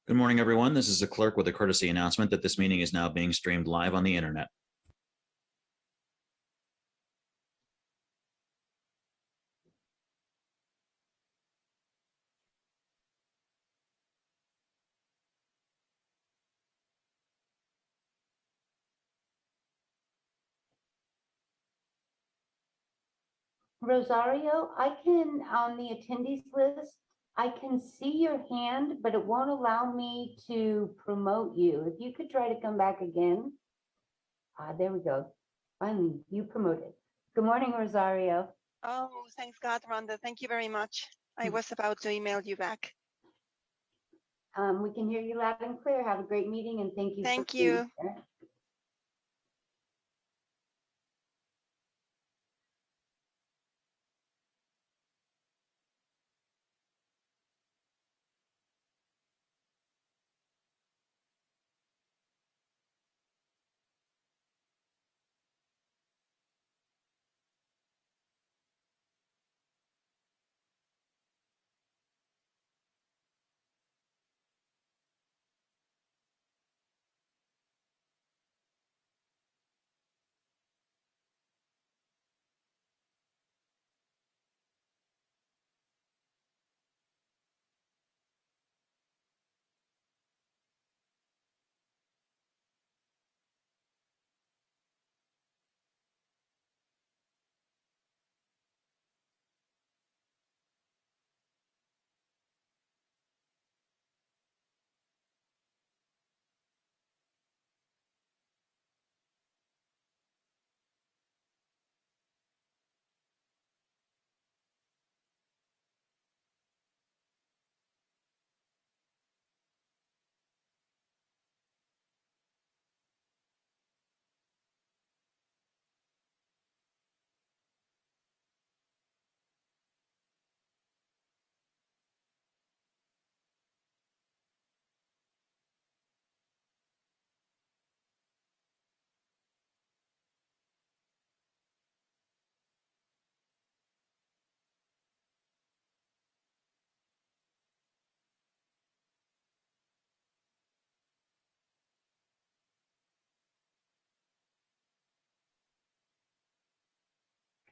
Good morning, everyone. This is the clerk with a courtesy announcement that this meeting is now being streamed live on the internet. Rosario, I can, on the attendees list, I can see your hand, but it won't allow me to promote you. If you could try to come back again. There we go. Finally, you promoted. Good morning, Rosario. Oh, thanks God, Rhonda. Thank you very much. I was about to email you back. We can hear you loud and clear. Have a great meeting and thank you. Thank for you. being here.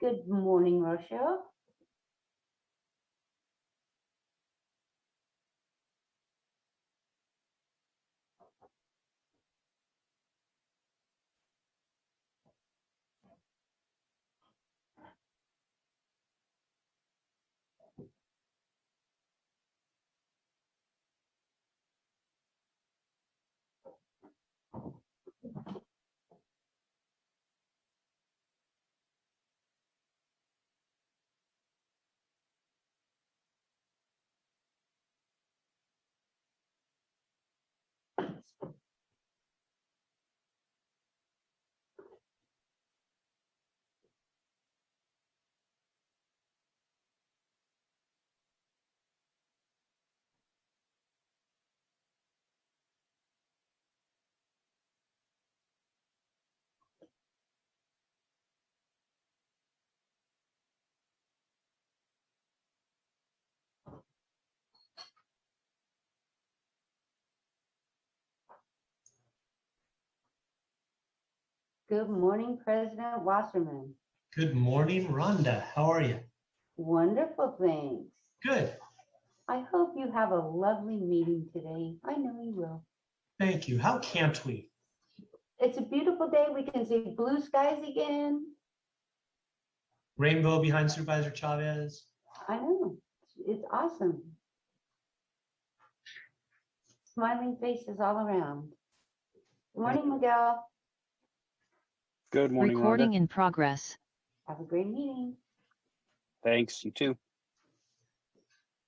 Good morning, Rochelle. Good morning, President Wasserman. Good morning, Rhonda. How are you? Wonderful, thanks. Good. I hope you have a lovely meeting today. I know you will. Thank you. How can't we? It's a beautiful day. We can see blue skies again. Rainbow behind Supervisor Chavez. I know. It's awesome. Smiling faces all around. Good morning, Miguel. Good morning, Recording Rhonda. in progress. Have a great meeting. Thanks, you too.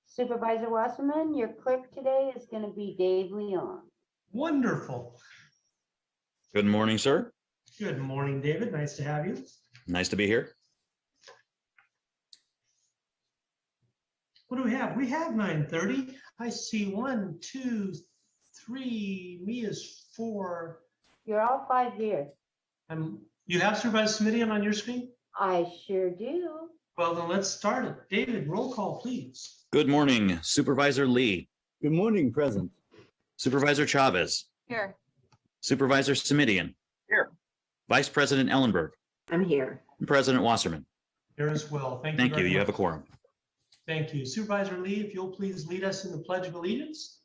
Supervisor Wasserman, your clerk today is going to be Dave Leon. Wonderful. Good morning, sir. Good morning, David. Nice to have you. Nice to be here. What do we have? We have 9:30. I see 1, 2, 3. Me is 4. You're all 5 here. You have Supervisor Smitty on your screen? I sure do. Well, then let's start it. David, roll call, please. Good morning, Supervisor Lee. Good morning, President. Supervisor Chavez, Here. Supervisor Simidian. Here. Vice President Ellenberg, I'm here. and President Wasserman. Here as well. Thank you Thank you. very You have a much. quorum. Thank you. Supervisor Lee, if you'll please lead us in the Pledge of Allegiance.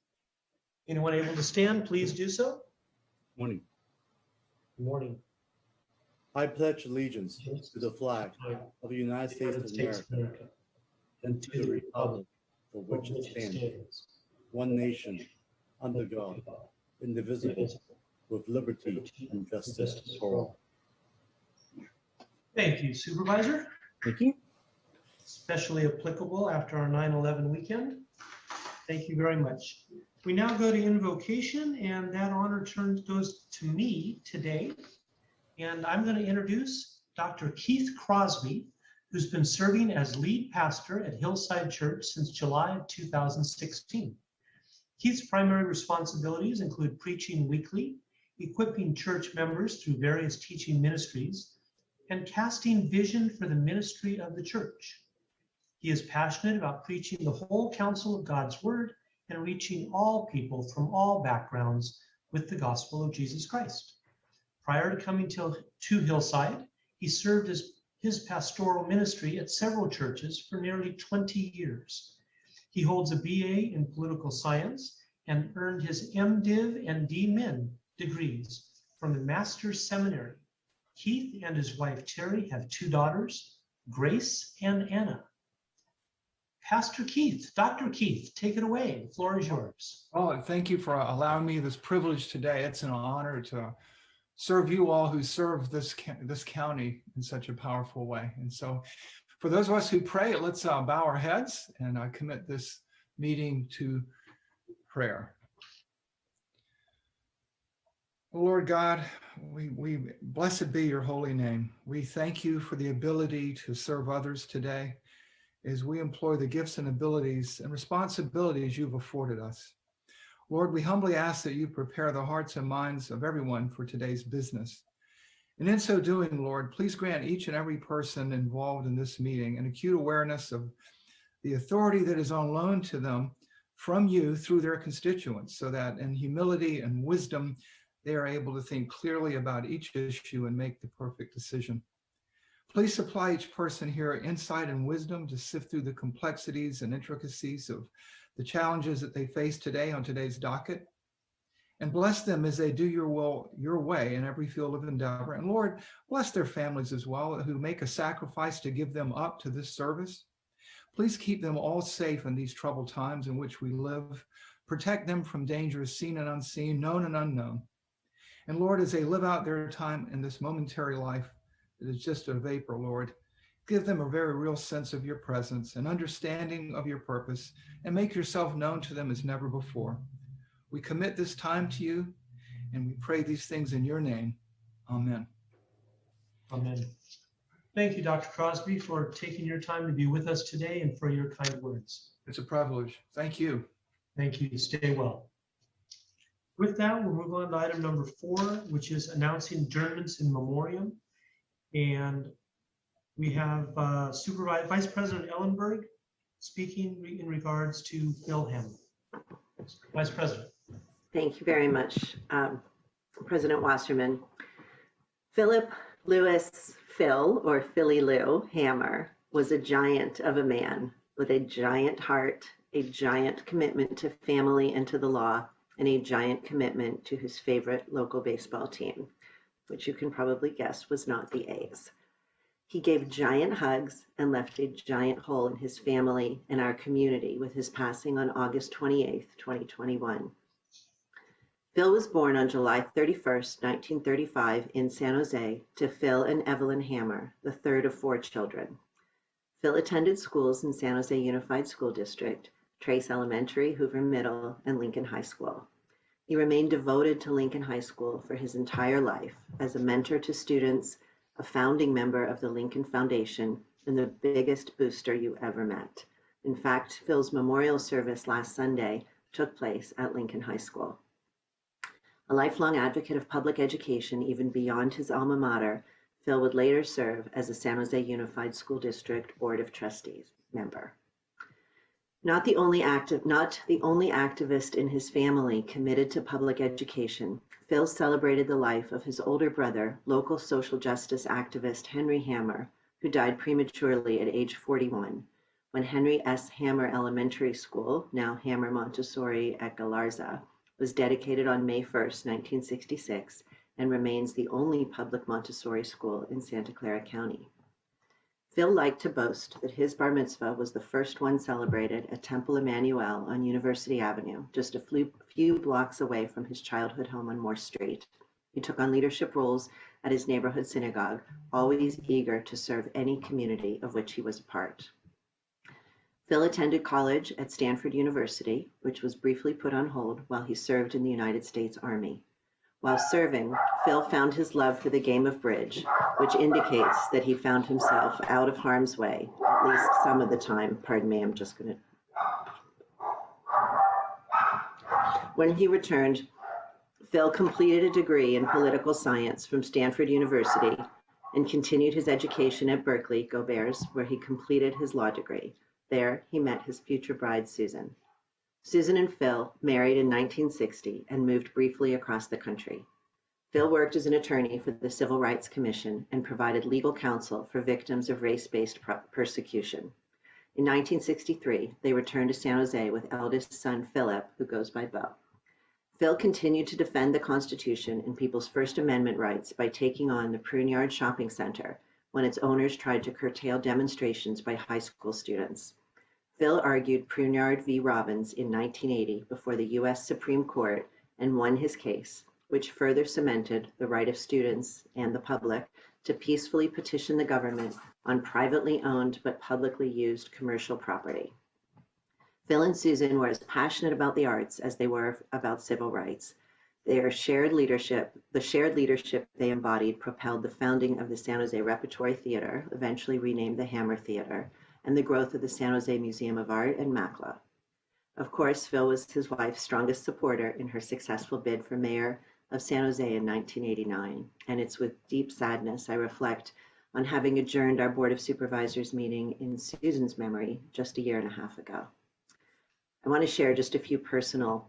Anyone able to stand, please do so. Morning. Good morning. I pledge allegiance to the flag of the United States of America and to the republic for which it stands, one nation, under God, indivisible, with liberty and justice for all. Thank you, Supervisor. Thank you. Especially applicable after our 9/11 weekend. Thank you very much. We now go to invocation, and that honor goes to me today. And I'm going to introduce Dr. Keith Crosby, who's been serving as lead pastor at Hillside Church since July of 2016. Keith's primary responsibilities include preaching weekly, equipping church members through various teaching ministries, and casting vision for the ministry of the church. He is passionate about preaching the whole counsel of God's word and reaching all people from all backgrounds with the gospel of Jesus Christ. Prior to coming to Hillside, he served as his pastoral ministry at several churches for nearly 20 years. He holds a BA in political science and earned his MDiv and DMin degrees from the Master's Seminary. Keith and his wife Terry have 2 daughters, Grace and Anna. Pastor Keith, Dr. Keith, take it away. The floor is yours. Oh, thank you for allowing me this privilege today. It's an honor to serve you all who serve this county in such a powerful way. And so for those of us who pray, let's bow our heads and I commit this meeting to prayer. Lord God, we blessed be your holy name. We thank you for the ability to serve others today as we employ the gifts and abilities and responsibilities you've afforded us. Lord, we humbly ask that you prepare the hearts and minds of everyone for today's business. And in so doing, Lord, please grant each and every person involved in this meeting an acute awareness of the authority that is on loan to them from you through their constituents, so that in humility and wisdom, they are able to think clearly about each issue and make the perfect decision. Please supply each person here insight and wisdom to sift through the complexities and intricacies of the challenges that they face today on today's docket. And bless them as they do your will, your way in every field of endeavor. And Lord, bless their families as well, who make a sacrifice to give them up to this service. Please keep them all safe in these troubled times in which we live. Protect them from dangers seen and unseen, known and unknown. And Lord, as they live out their time in this momentary life that is just a vapor, Lord, give them a very real sense of your presence and understanding of your purpose, and make yourself known to them as never before. We commit this time to you, and we pray these things in your name. Amen. Amen. Thank you, Dr. Crosby, for taking your time to be with us today and for your kind words. It's a privilege. Thank you. Thank you. Stay well. With that, we'll move on to item number 4, which is announcing adjournments in memoriam. And we have Vice President Ellenberg speaking in regards to Phil Hammond. Vice President. Thank you very much, President Wasserman. Philip Lewis Phil, or Philly Lou Hammer, was a giant of a man with a giant heart, a giant commitment to family and to the law, and a giant commitment to his favorite local baseball team, which you can probably guess was not the A's. He gave giant hugs and left a giant hole in his family and our community with his passing on August 28th, 2021. Phil was born on July 31st, 1935 in San Jose to Phil and Evelyn Hammer, the third of 4 children. Phil attended schools in San Jose Unified School District, Trace Elementary, Hoover Middle, and Lincoln High School. He remained devoted to Lincoln High School for his entire life as a mentor to students, a founding member of the Lincoln Foundation, and the biggest booster you ever met. In fact, Phil's memorial service last Sunday took place at Lincoln High School. A lifelong advocate of public education, even beyond his alma mater, Phil would later serve as a San Jose Unified School District Board of Trustees member. Not the only activist in his family committed to public education, Phil celebrated the life of his older brother, local social justice activist Henry Hammer, who died prematurely at age 41 when Henry S. Hammer Elementary School, now Hammer Montessori at Galarza, was dedicated on May 1st, 1966, and remains the only public Montessori school in Santa Clara County. Phil liked to boast that his bar mitzvah was the first one celebrated at Temple Emmanuel on University Avenue, just a few blocks away from his childhood home on Morse Street. He took on leadership roles at his neighborhood synagogue, always eager to serve any community of which he was a part. Phil attended college at Stanford University, which was briefly put on hold while he served in the United States Army. While serving, Phil found his love for the game of bridge, which indicates that he found himself out of harm's way, at least some of the time. Pardon me, I'm just going to. When he returned, Phil completed a degree in political science from Stanford University and continued his education at Berkeley, go Bears, where he completed his law degree. There, he met his future bride, Susan. Susan and Phil married in 1960 and moved briefly across the country. Phil worked as an attorney for the Civil Rights Commission and provided legal counsel for victims of race-based persecution. In 1963, they returned to San Jose with eldest son Philip, who goes by Bo. Phil continued to defend the Constitution and people's First Amendment rights by taking on the Pruneyard Shopping Center when its owners tried to curtail demonstrations by high school students. Phil argued Pruneyard v. Robbins in 1980 before the U.S. Supreme Court and won his case, which further cemented the right of students and the public to peacefully petition the government on privately owned but publicly used commercial property. Phil and Susan were as passionate about the arts as they were about civil rights. The shared leadership they embodied propelled the founding of the San Jose Repertory Theater, eventually renamed the Hammer Theater, and the growth of the San Jose Museum of Art and MACLA. Of course, Phil was his wife's strongest supporter in her successful bid for mayor of San Jose in 1989, and it's with deep sadness I reflect on having adjourned our Board of Supervisors meeting in Susan's memory just a year and a half ago. I want to share just a few personal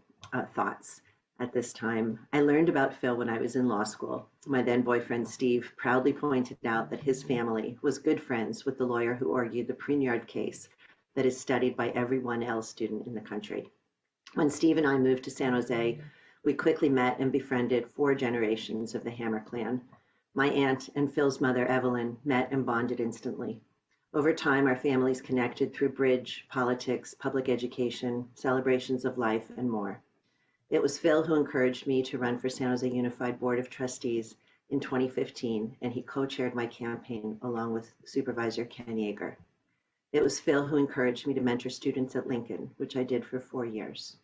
thoughts at this time. I learned about Phil when I was in law school. My then boyfriend, Steve, proudly pointed out that his family was good friends with the lawyer who argued the Pruneyard case that is studied by every 1L student in the country. When Steve and I moved to San Jose, we quickly met and befriended 4 generations of the Hammer clan. My aunt and Phil's mother, Evelyn, met and bonded instantly. Over time, our families connected through bridge, politics, public education, celebrations of life, and more. It was Phil who encouraged me to run for San Jose Unified Board of Trustees in 2015, and he co-chaired my campaign along with Supervisor Ken Yeager. It was Phil who encouraged me to mentor students at Lincoln, which I did for 4 years.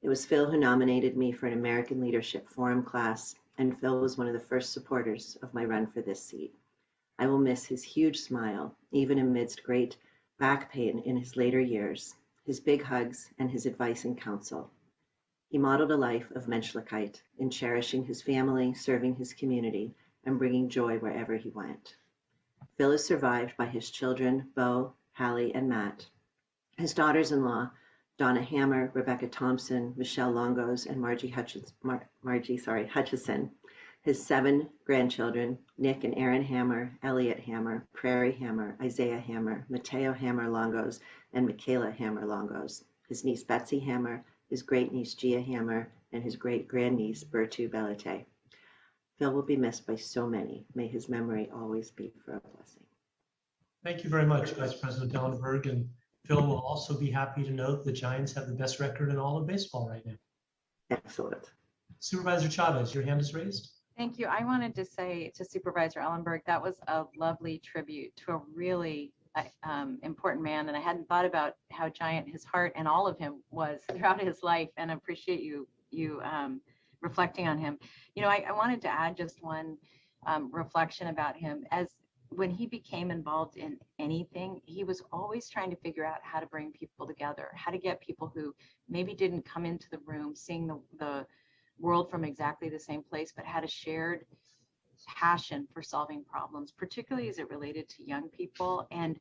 It was Phil who nominated me for an American Leadership Forum class, and Phil was one of the first supporters of my run for this seat. I will miss his huge smile, even amidst great back pain in his later years, his big hugs, and his advice and counsel. He modeled a life of menschlichkeit in cherishing his family, serving his community, and bringing joy wherever he went. Phil is survived by his children, Bo, Hallie, and Matt, his daughters-in-law, Donna Hammer, Rebecca Thompson, Michelle Longos, and Margie Hutchison, his 7 grandchildren, Nick and Aaron Hammer, Elliot Hammer, Prairie Hammer, Isaiah Hammer, Mateo Hammer Longos, and Michaela Hammer Longos, his niece Betsy Hammer, his great-niece Gia Hammer, and his great-grandniece Bertu Bellate. Phil will be missed by so many. May his memory always be for a blessing. Thank you very much, Vice President Dellenberg. And Phil will also be happy to note the Giants have the best record in all of baseball right now. Excellent. Supervisor Chavez, your hand is raised. Thank you. I wanted to say to Supervisor Ellenberg, that was a lovely tribute to a really important man. And I hadn't thought about how giant his heart and all of him was throughout his life, and I appreciate you reflecting on him. You know, I wanted to add just one reflection about him. As when he became involved in anything, he was always trying to figure out how to bring people together, how to get people who maybe didn't come into the room seeing the world from exactly the same place, but had a shared passion for solving problems, particularly as it related to young people. And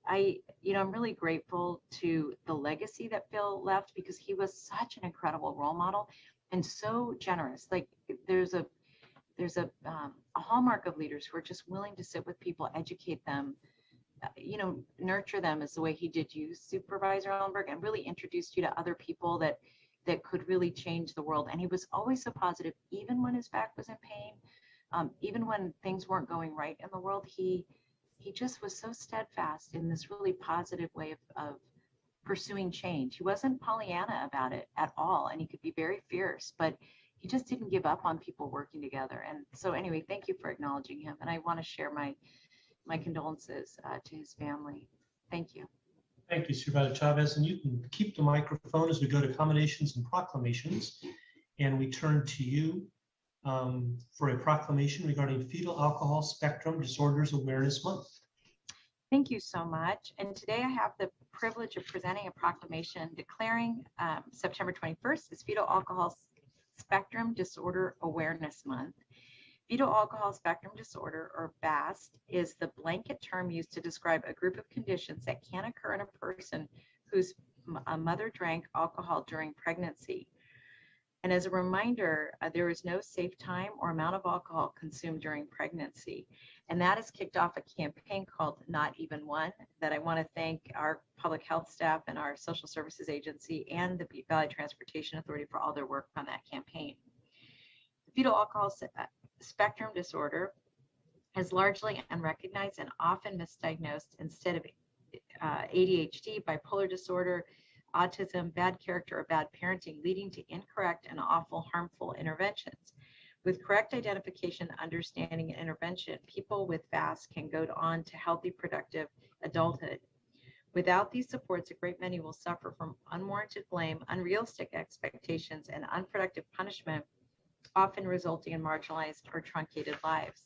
I'm really grateful to the legacy that Phil left because he was such an incredible role model and so generous. Like there's a hallmark of leaders who are just willing to sit with people, educate them, nurture them as the way he did you, Supervisor Ellenberg, and really introduced you to other people that could really change the world. And he was always so positive, even when his back was in pain, even when things weren't going right in the world. He just was so steadfast in this really positive way of pursuing change. He wasn't Pollyanna about it at all, and he could be very fierce, but he just didn't give up on people working together. And so anyway, thank you for acknowledging him. And I want to share my condolences to his family. Thank you. Thank you, Supervisor Chavez. And you can keep the microphone as we go to commendations and proclamations. And we turn to you for a proclamation regarding Fetal Alcohol Spectrum Disorders Awareness Month. Thank you so much. And today I have the privilege of presenting a proclamation declaring September 21st as Fetal Alcohol Spectrum Disorder Awareness Month. Fetal alcohol spectrum disorder, or FAST, is the blanket term used to describe a group of conditions that can occur in a person whose mother drank alcohol during pregnancy. And as a reminder, there is no safe time or amount of alcohol consumed during pregnancy. And that has kicked off a campaign called Not Even One that I want to thank our public health staff and our social services agency and the Beat Valley Transportation Authority for all their work on that campaign. The fetal alcohol spectrum disorder is largely unrecognized and often misdiagnosed instead of ADHD, bipolar disorder, autism, bad character, or bad parenting, leading to incorrect and awful, harmful interventions. With correct identification, understanding, and intervention, people with FAST can go on to healthy, productive adulthood. Without these supports, a great many will suffer from unwarranted blame, unrealistic expectations, and unproductive punishment, often resulting in marginalized or truncated lives.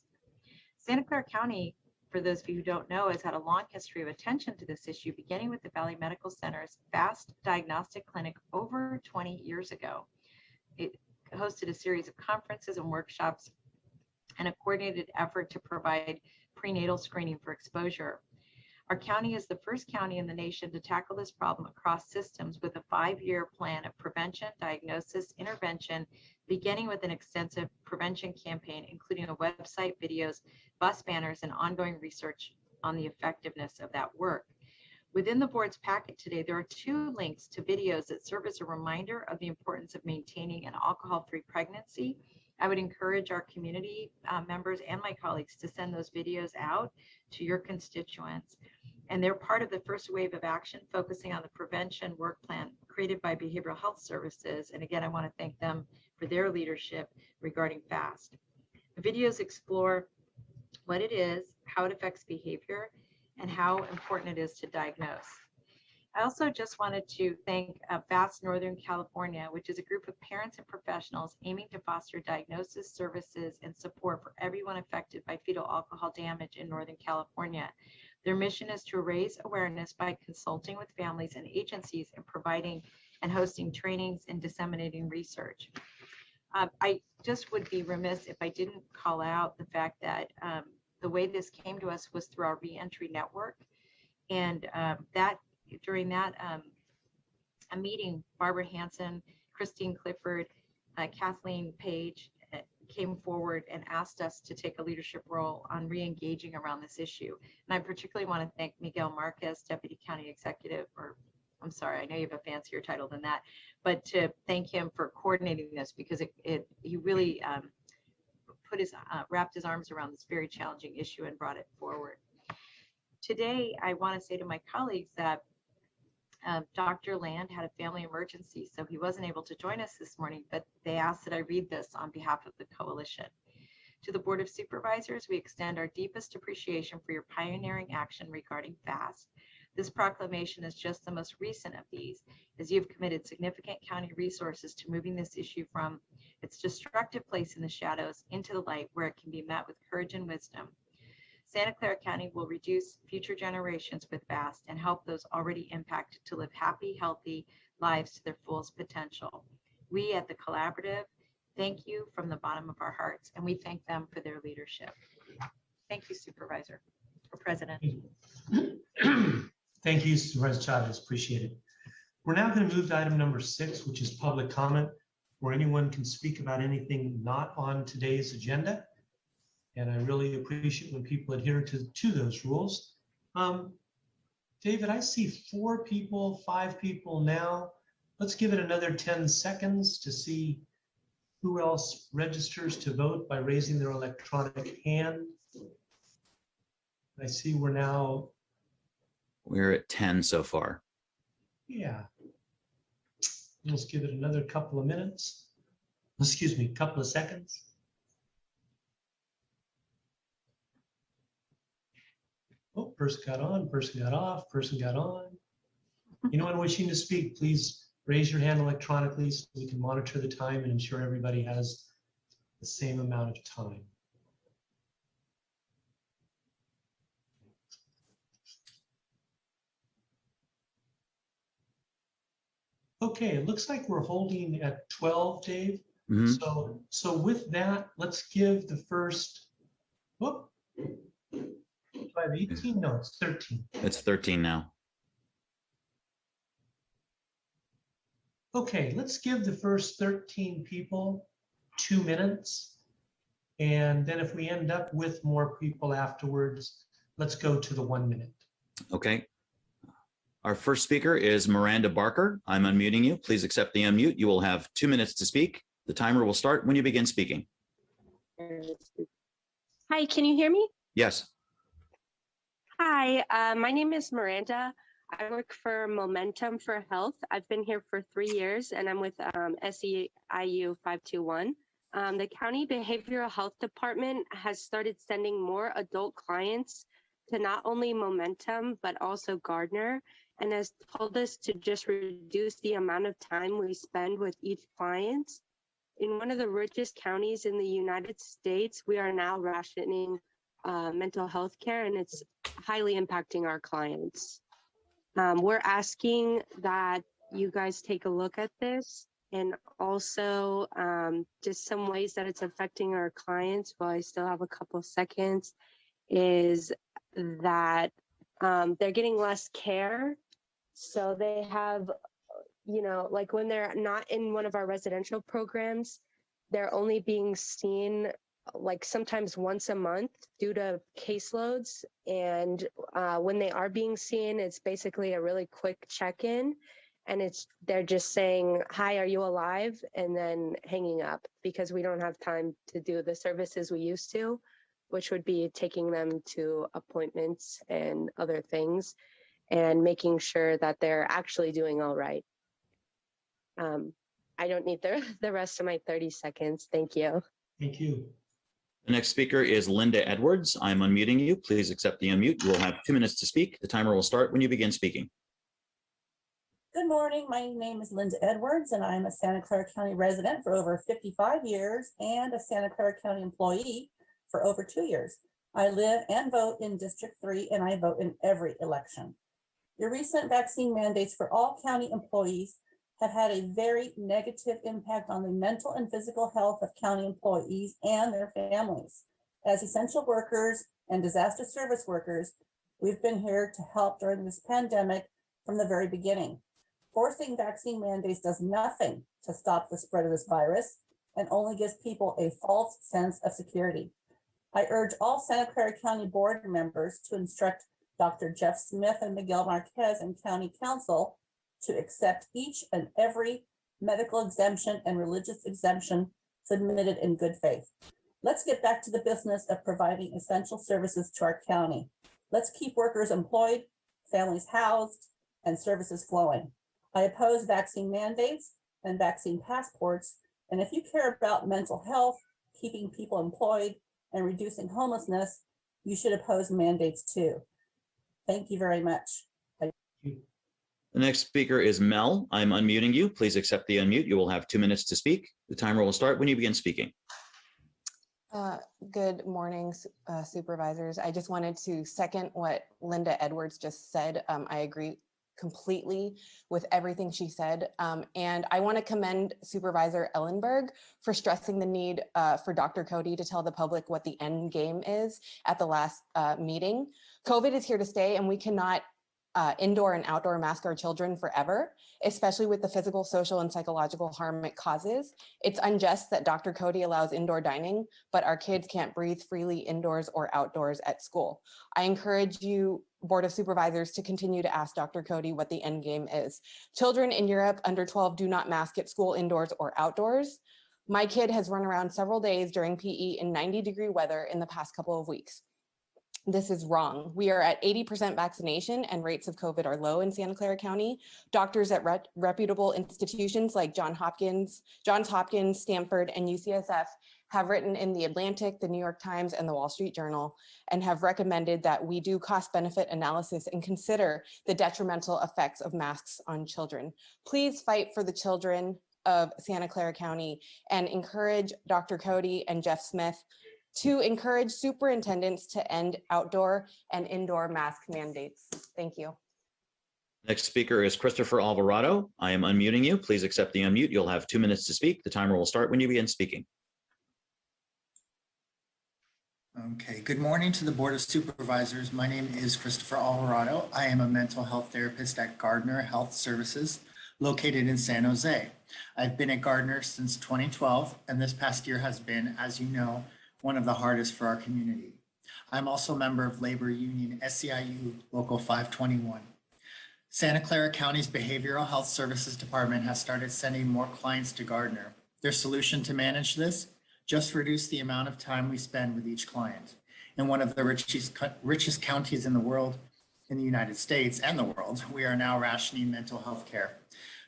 Santa Clara County, for those of you who don't know, has had a long history of attention to this issue, beginning with the Valley Medical Center's FAST Diagnostic Clinic over 20 years ago. It hosted a series of conferences and workshops and a coordinated effort to provide prenatal screening for exposure. Our county is the first county in the nation to tackle this problem across systems with a 5-year plan of prevention, diagnosis, intervention, beginning with an extensive prevention campaign, including a website, videos, bus banners, and ongoing research on the effectiveness of that work. Within the board's packet today, there are 2 links to videos that serve as a reminder of the importance of maintaining an alcohol-free pregnancy. I would encourage our community members and my colleagues to send those videos out to your constituents. And they're part of the first wave of action focusing on the prevention work plan created by Behavioral Health Services. And again, I want to thank them for their leadership regarding FAST. The videos explore what it is, how it affects behavior, and how important it is to diagnose. I also just wanted to thank FAST Northern California, which is a group of parents and professionals aiming to foster diagnosis, services, and support for everyone affected by fetal alcohol damage in Northern California. Their mission is to raise awareness by consulting with families and agencies and providing and hosting trainings and disseminating research. I just would be remiss if I didn't call out the fact that the way this came to us was through our reentry network. And during that a meeting, Barbara Hansen, Christine Clifford, Kathleen Page came forward and asked us to take a leadership role on re-engaging around this issue. And I particularly want to thank Miguel Marquez, Deputy County Executive, or I'm sorry, I know you have a fancier title than that, but to thank him for coordinating this because he really wrapped his arms around this very challenging issue and brought it forward. Today, I want to say to my colleagues that Dr. Land had a family emergency, so he wasn't able to join us this morning, but they asked that I read this on behalf of the coalition. To the Board of Supervisors, we extend our deepest appreciation for your pioneering action regarding FAST. This proclamation is just the most recent of these, as you've committed significant county resources to moving this issue from its destructive place in the shadows into the light where it can be met with courage and wisdom. Santa Clara County will reduce future generations with FAST and help those already impacted to live happy, healthy lives to their fullest potential. We at the Collaborative thank you from the bottom of our hearts, and we thank them for their leadership. Thank you, Supervisor. for president. Thank you, Supervisor Chavez. Appreciate it. We're now going to move to item number 6, which is public comment, where anyone can speak about anything not on today's agenda. And I really appreciate when people adhere to those rules. David, I see 4 people, 5 people now. Let's give it another 10 seconds to see who else registers to vote by raising their electronic hand. I see we're We're at 10 so far. yeah. Let's give it another couple of minutes. Excuse me, couple of seconds. Oh, person got on, person got off, person got on. Anyone wishing to speak, please raise your hand electronically so we can monitor the time and ensure everybody has the same amount of time. Okay, it looks like we're holding at 12, Dave. Mhm. So with that, let's give the first, whoop. Do I have 18? No, it's 13. It's 13 now. Okay, let's give the first 13 people 2 minutes. And then if we end up with more people afterwards, let's go to the 1 minute. Okay. Our first speaker is Miranda Barker. I'm unmuting you. Please accept the unmute. You will have 2 minutes to speak. The timer will start when you begin speaking. Hi, can you hear me? Yes. Hi, my name is Miranda. I work for Momentum for Health. I've been here for 3 years and I'm with SEIU 521. The County Behavioral Health Department has started sending more adult clients to not only Momentum, but also Gardner, and has told us to just reduce the amount of time we spend with each client. In one of the richest counties in the United States, we are now rationing mental health care, and it's highly impacting our clients. We're asking that you guys take a look at this, and also just some ways that it's affecting our clients, while I still have a couple of seconds, is that they're getting less care. So they have, you know, like when they're not in one of our residential programs, they're only being seen like sometimes once a month due to caseloads. And when they are being seen, it's basically a really quick check-in. And they're just saying, hi, are you alive? And then hanging up because we don't have time to do the services we used to, which would be taking them to appointments and other things and making sure that they're actually doing all right. I don't need the rest of my 30 seconds. Thank you. Thank you. The next speaker is Linda Edwards. I'm unmuting you. Please accept the unmute. You will have 2 minutes to speak. The timer will start when you begin speaking. Good morning. My name is Linda Edwards, and I'm a Santa Clara County resident for over 55 years and a Santa Clara County employee for over 2 years. I live and vote in District 3, and I vote in every election. Your recent vaccine mandates for all county employees have had a very negative impact on the mental and physical health of county employees and their families. As essential workers and disaster service workers, we've been here to help during this pandemic from the very beginning. Forcing vaccine mandates does nothing to stop the spread of this virus and only gives people a false sense of security. I urge all Santa Clara County board members to instruct Dr. Jeff Smith and Miguel Marquez and County Council to accept each and every medical exemption and religious exemption submitted in good faith. Let's get back to the business of providing essential services to our county. Let's keep workers employed, families housed, and services flowing. I oppose vaccine mandates and vaccine passports. And if you care about mental health, keeping people employed, and reducing homelessness, you should oppose mandates too. Thank you very much. The next speaker is Mel. I'm unmuting you. Please accept the unmute. You will have 2 minutes to speak. The timer will start when you begin speaking. Good morning, supervisors. I just wanted to second what Linda Edwards just said. I agree completely with everything she said. And I want to commend Supervisor Ellenberg for stressing the need for Dr. Cody to tell the public what the end game is at the last meeting. COVID is here to stay, and we cannot indoor and outdoor mask our children forever, especially with the physical, social, and psychological harm it causes. It's unjust that Dr. Cody allows indoor dining, but our kids can't breathe freely indoors or outdoors at school. I encourage you, Board of Supervisors, to continue to ask Dr. Cody what the end game is. Children in Europe under 12 do not mask at school indoors or outdoors. My kid has run around several days during PE in 90-degree weather in the past couple of weeks. This is wrong. We are at 80% vaccination and rates of COVID are low in Santa Clara County. Doctors at reputable institutions like Johns Hopkins, Stanford, and UCSF have written in the Atlantic, the New York Times, and the Wall Street Journal, and have recommended that we do cost-benefit analysis and consider the detrimental effects of masks on children. Please fight for the children of Santa Clara County and encourage Dr. Cody and Jeff Smith to encourage superintendents to end outdoor and indoor mask mandates. Thank you. Next speaker is Christopher Alvarado. I am unmuting you. Please accept the unmute. You'll have 2 minutes to speak. The timer will start when you begin speaking. Okay, good morning to the Board of Supervisors. My name is Christopher Alvarado. I am a mental health therapist at Gardner Health Services, located in San Jose. I've been at Gardner since 2012, and this past year has been, as you know, one of the hardest for our community. I'm also a member of labor union SEIU Local 521. Santa Clara County's Behavioral Health Services Department has started sending more clients to Gardner. Their solution to manage this, just reduce the amount of time we spend with each client. In one of the richest counties in the world, in the United States and the world, we are now rationing mental health care.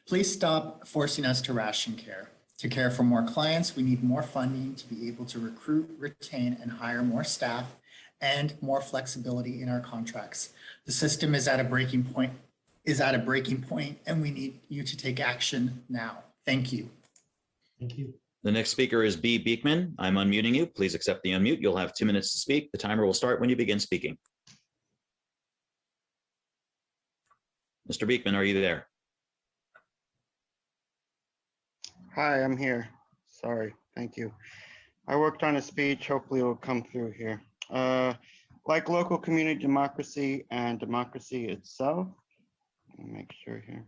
Please stop forcing us to ration care. To care for more clients, we need more funding to be able to recruit, retain, and hire more staff and more flexibility in our contracts. The system is at a breaking point, and we need you to take action now. Thank you. Thank you. The next speaker is B. Beekman. I'm unmuting you. Please accept the unmute. You'll have 2 minutes to speak. The timer will start when you begin speaking. Mr. Beekman, are you there? Hi, I'm here. Sorry, thank you. I worked on a speech, hopefully it will come through here. Like local community democracy and democracy itself, let me make sure here.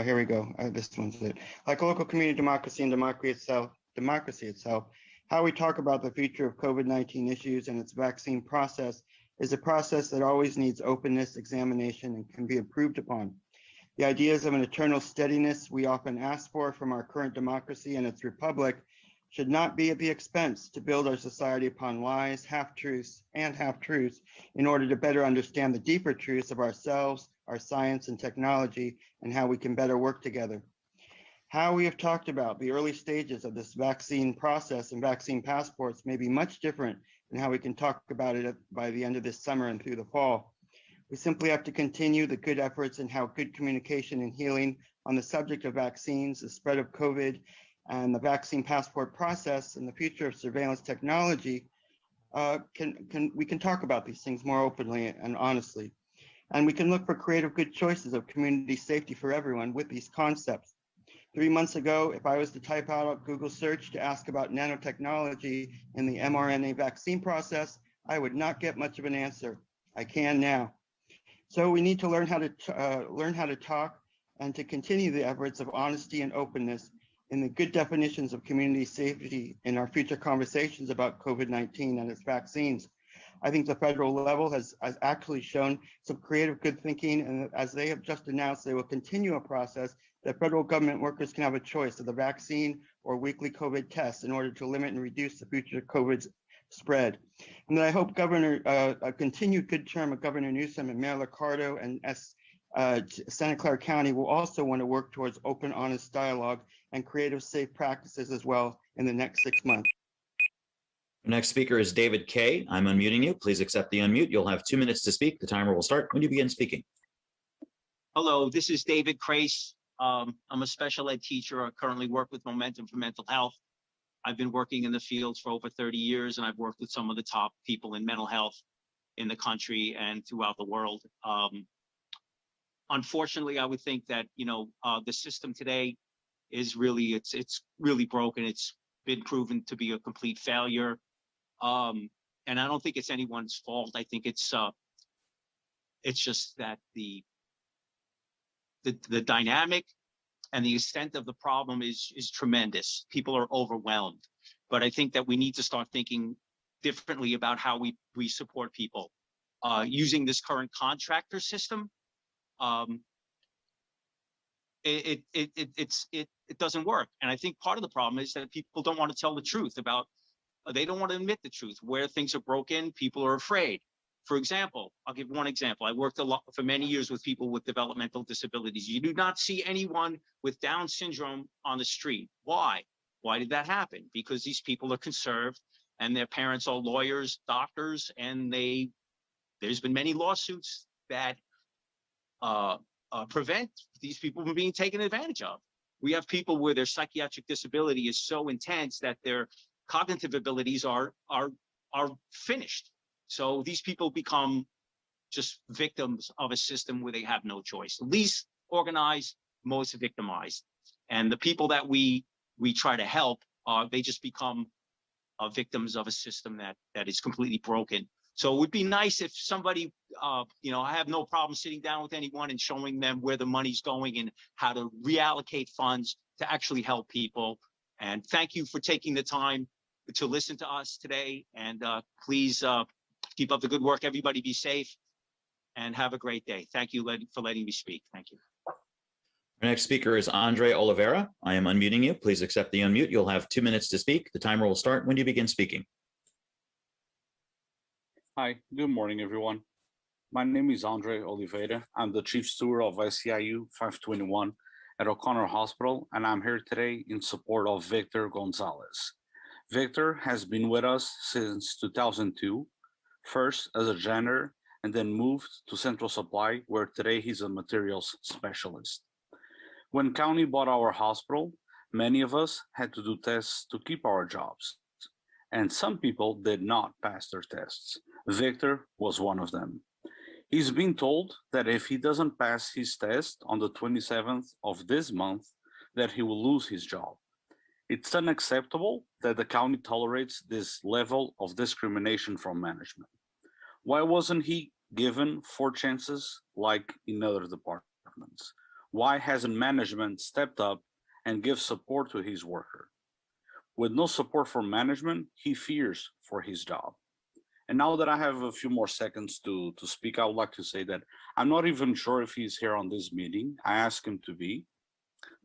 Here we go, this one's it. Like local community democracy and democracy itself, how we talk about the future of COVID-19 issues and its vaccine process is a process that always needs openness, examination, and can be improved upon. The ideas of an eternal steadiness we often ask for from our current democracy and its republic should not be at the expense to build our society upon lies, half-truths, in order to better understand the deeper truths of ourselves, our science and technology, and how we can better work together. How we have talked about the early stages of this vaccine process and vaccine passports may be much different than how we can talk about it by the end of this summer and through the fall. We simply have to continue the good efforts and how good communication and healing on the subject of vaccines, the spread of COVID, and the vaccine passport process and the future of surveillance technology, we can talk about these things more openly and honestly. And we can look for creative good choices of community safety for everyone with these concepts. 3 months ago, if I was to type out a Google search to ask about nanotechnology in the mRNA vaccine process, I would not get much of an answer. I can now. So we need to learn how to talk and to continue the efforts of honesty and openness in the good definitions of community safety in our future conversations about COVID-19 and its vaccines. I think the federal level has actually shown some creative good thinking, and as they have just announced, they will continue a process that federal government workers can have a choice of the vaccine or weekly COVID tests in order to limit and reduce the future COVID spread. And then I hope a continued good term of Governor Newsom and Mayor Liccardo and Santa Clara County will also want to work towards open, honest dialogue and creative, safe practices as well in the next 6 months. Next speaker is David Kay. I'm unmuting you. Please accept the unmute. You'll have 2 minutes to speak. The timer will start when you begin speaking. Hello, this is David Crace. I'm a special ed teacher. I currently work with Momentum for Mental Health. I've been working in the field for over 30 years, and I've worked with some of the top people in mental health in the country and throughout the world. unfortunately, I would think that, the system today is really, it's really broken. It's been proven to be a complete failure. And I don't think it's anyone's fault. I think it's just that the dynamic and the extent of the problem is tremendous. People are overwhelmed. But I think that we need to start thinking differently about how we support people. Using this current contractor system, it doesn't work. And I think part of the problem is that people don't want to tell the truth about, they don't want to admit the truth. Where things are broken, people are afraid. For example, I'll give one example. I worked a lot for many years with people with developmental disabilities. You do not see anyone with Down syndrome on the street. Why? Why did that happen? Because these people are conserved and their parents are lawyers, doctors, and there's been many lawsuits that prevent these people from being taken advantage of. We have people where their psychiatric disability is so intense that their cognitive abilities are finished. So these people become just victims of a system where they have no choice. Least organized, most victimized. And the people that we try to help, they just become victims of a system that is completely broken. So it would be nice if somebody, I have no problem sitting down with anyone and showing them where the money's going and how to reallocate funds to actually help people. And thank you for taking the time to listen to us today. And please keep up the good work. Everybody be safe and have a great day. Thank you for letting me speak. Thank you. Our next speaker is Andre Oliveira. I am unmuting you. Please accept the unmute. You'll have 2 minutes to speak. The timer will start when you begin speaking. Hi, good morning, everyone. My name is Andre Oliveira. I'm the Chief Steward of SEIU 521 at O'Connor Hospital, and I'm here today in support of Victor Gonzalez. Victor has been with us since 2002, first as a janitor, and then moved to Central Supply, where today he's a materials specialist. When county bought our hospital, many of us had to do tests to keep our jobs, and some people did not pass their tests. Victor was one of them. He's been told that if he doesn't pass his test on the 27th of this month, that he will lose his job. It's unacceptable that the county tolerates this level of discrimination from management. Why wasn't he given 4 chances like in other departments? Why hasn't management stepped up and give support to his worker? With no support from management, he fears for his job. And now that I have a few more seconds to speak, I would like to say that I'm not even sure if he's here on this meeting. I asked him to be,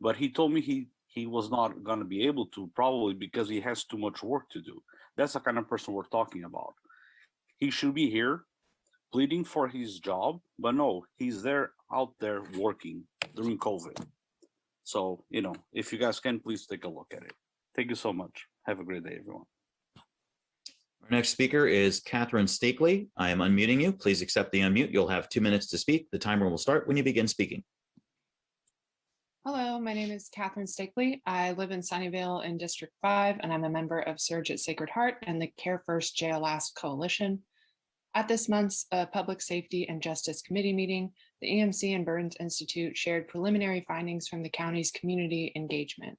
but he told me he was not going to be able to, probably because he has too much work to do. That's the kind of person we're talking about. He should be here pleading for his job, but no, he's out there working during COVID. So, if you guys can, please take a look at it. Thank you so much. Have a great day, everyone. Our next speaker is Catherine Stakely. I am unmuting you. Please accept the unmute. You'll have 2 minutes to speak. The timer will start when you begin speaking. Hello, my name is Catherine Stakely. I live in Sunnyvale in District 5, and I'm a member of Surge at Sacred Heart and the Care First Jail Last Coalition. At this month's Public Safety and Justice Committee meeting, the EMC and Burns Institute shared preliminary findings from the county's community engagement.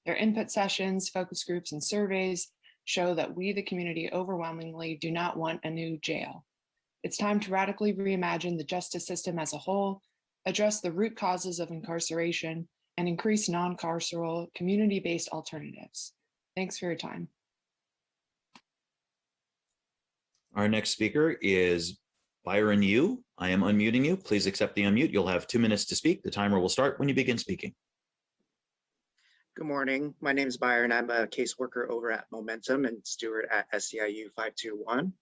Their input sessions, focus groups, and surveys show that we, the community, overwhelmingly do not want a new jail. It's time to radically reimagine the justice system as a whole, address the root causes of incarceration, and increase non-carceral, community-based alternatives. Thanks for your time. Our next speaker is Byron Yu. I am unmuting you. Please accept the unmute. You'll have 2 minutes to speak. The timer will start when you begin speaking. Good morning. My name is Byron. I'm a caseworker over at Momentum and steward at SEIU 521.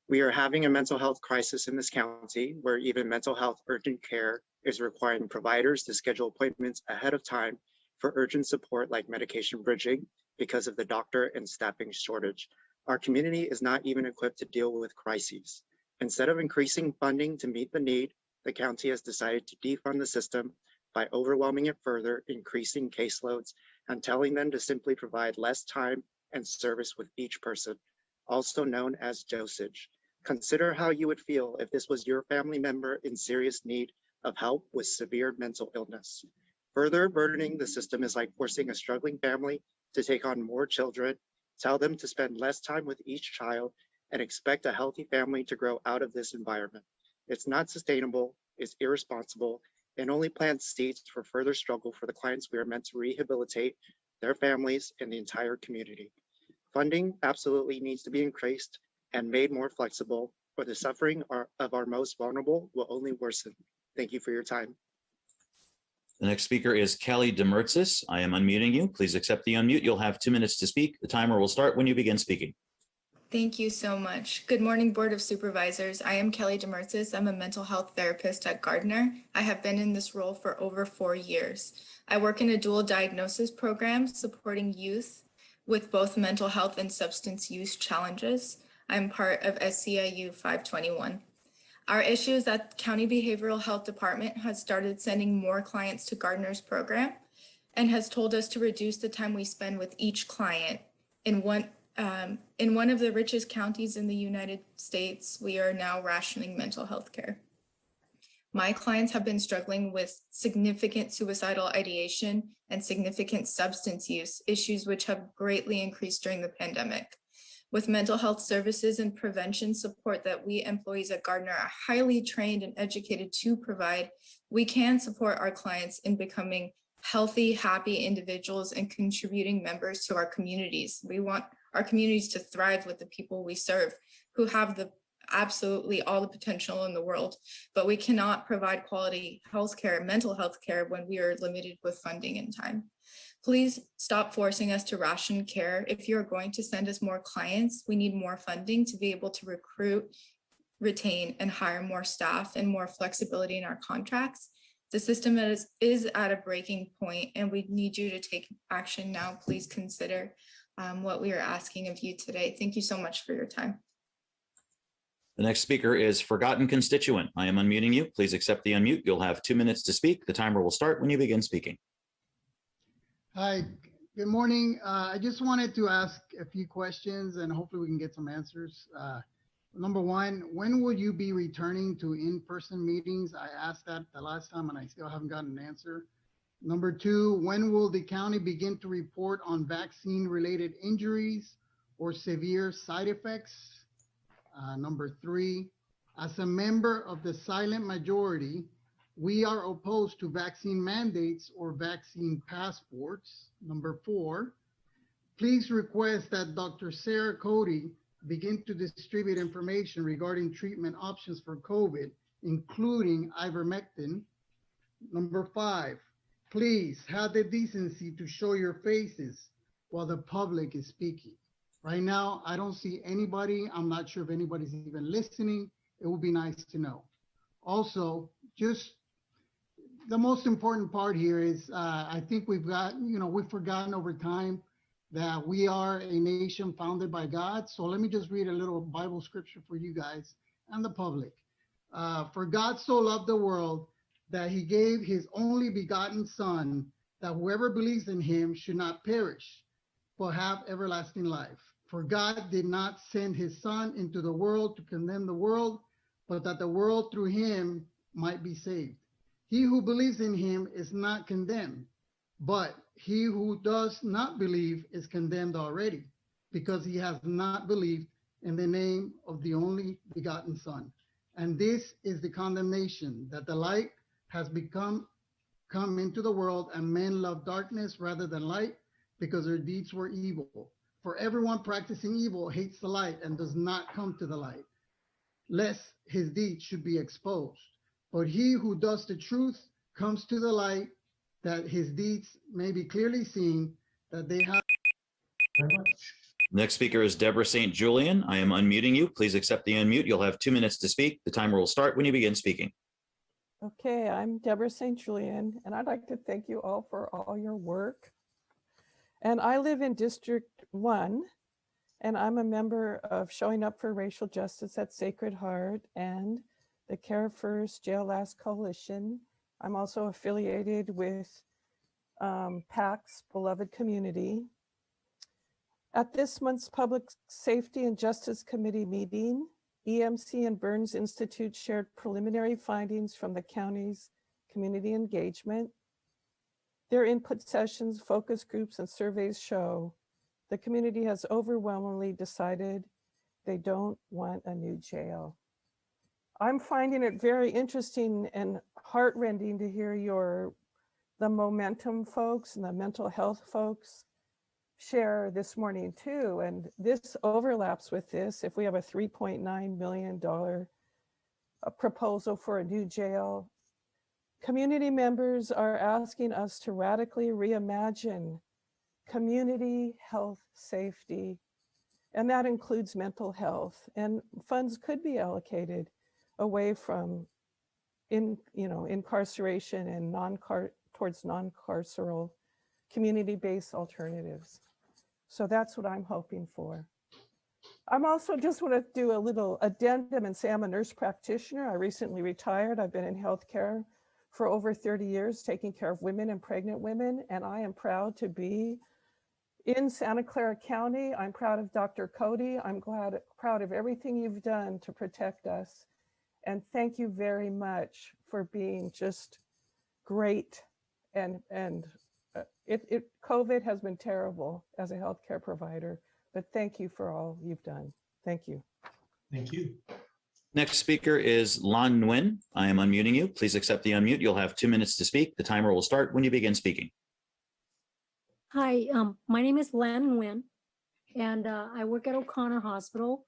We are having a mental health crisis in this county where even mental health urgent care is requiring providers to schedule appointments ahead of time for urgent support like medication bridging because of the doctor and staffing shortage. Our community is not even equipped to deal with crises. Instead of increasing funding to meet the need, the county has decided to defund the system by overwhelming it further, increasing caseloads, and telling them to simply provide less time and service with each person, also known as dosage. Consider how you would feel if this was your family member in serious need of help with severe mental illness. Further burdening the system is like forcing a struggling family to take on more children, tell them to spend less time with each child, and expect a healthy family to grow out of this environment. It's not sustainable, it's irresponsible, and only plants seeds for further struggle for the clients we are meant to rehabilitate, their families, and the entire community. Funding absolutely needs to be increased and made more flexible, or the suffering of our most vulnerable will only worsen. Thank you for your time. The next speaker is Kelly Demertzis. I am unmuting you. Please accept the unmute. You'll have 2 minutes to speak. The timer will start when you begin speaking. Thank you so much. Good morning, Board of Supervisors. I am Kelly Demertzis. I'm a mental health therapist at Gardner. I have been in this role for over 4 years. I work in a dual diagnosis program supporting youth with both mental health and substance use challenges. I'm part of SCIU 521. Our issue is that the County Behavioral Health Department has started sending more clients to Gardner's program and has told us to reduce the time we spend with each client. In one of the richest counties in the United States, we are now rationing mental health care. My clients have been struggling with significant suicidal ideation and significant substance use issues, which have greatly increased during the pandemic. With mental health services and prevention support that we employees at Gardner are highly trained and educated to provide, we can support our clients in becoming healthy, happy individuals and contributing members to our communities. We want our communities to thrive with the people we serve, who have absolutely all the potential in the world, but we cannot provide quality healthcare, mental health care, when we are limited with funding and time. Please stop forcing us to ration care. If you're going to send us more clients, we need more funding to be able to recruit, retain, and hire more staff and more flexibility in our contracts. The system is at a breaking point and we need you to take action now. Please consider what we are asking of you today. Thank you so much for your time. The next speaker is Forgotten Constituent. I am unmuting you. Please accept the unmute. You'll have 2 minutes to speak. The timer will start when you begin speaking. Hi, good morning. I just wanted to ask a few questions and hopefully we can get some answers. Number one, when will you be returning to in-person meetings? I asked that the last time and I still haven't gotten an answer. Number two, when will the county begin to report on vaccine-related injuries or severe side effects? Number three, as a member of the silent majority, we are opposed to vaccine mandates or vaccine passports. Number four, please request that Dr. Sarah Cody begin to distribute information regarding treatment options for COVID, including ivermectin. Number five, please have the decency to show your faces while the public is speaking. Right now, I don't see anybody. I'm not sure if anybody's even listening. It would be nice to know. Also, just the most important part here is I think we've forgotten over time that we are a nation founded by God. So let me just read a little Bible scripture for you guys and the public. For God so loved the world that he gave his only begotten son, that whoever believes in him should not perish, but have everlasting life. For God did not send his son into the world to condemn the world, but that the world through him might be saved. He who believes in him is not condemned, but he who does not believe is condemned already, because he has not believed in the name of the only begotten Son. And this is the condemnation, that the light has come into the world, and men love darkness rather than light, because their deeds were evil. For everyone practicing evil hates the light and does not come to the light, lest his deeds should be exposed. But he who does the truth comes to the light, that his deeds may be clearly seen, that they have. Next speaker is Deborah St. Julian. I am unmuting you. Please accept the unmute. You'll have 2 minutes to speak. The timer will start when you begin speaking. Okay, I'm Deborah St. Julian, and I'd like to thank you all for all your work. And I live in District 1, and I'm a member of Showing Up for Racial Justice at Sacred Heart and the Care First, Jail Last Coalition. I'm also affiliated with PAC's Beloved Community. At this month's Public Safety and Justice Committee meeting, EMC and Burns Institute shared preliminary findings from the county's community engagement. Their input sessions, focus groups, and surveys show the community has overwhelmingly decided they don't want a new jail. I'm finding it very interesting and heartrending to hear the momentum folks and the mental health folks share this morning too. And this overlaps with this. If we have a $3.9 million proposal for a new jail, community members are asking us to radically reimagine community health safety, and that includes mental health. And funds could be allocated away from incarceration and towards non-carceral community-based alternatives. So that's what I'm hoping for. I'm also just want to do a little addendum and say I'm a nurse practitioner. I recently retired. I've been in healthcare for over 30 years, taking care of women and pregnant women. And I am proud to be in Santa Clara County. I'm proud of Dr. Cody. I'm proud of everything you've done to protect us. And thank you very much for being just great. And COVID has been terrible as a healthcare provider, but thank you for all you've done. Thank you. Thank you. Next speaker is Lan Nguyen. I am unmuting you. Please accept the unmute. You'll have 2 minutes to speak. The timer will start when you begin speaking. Hi, my name is Lan Nguyen, and I work at O'Connor Hospital.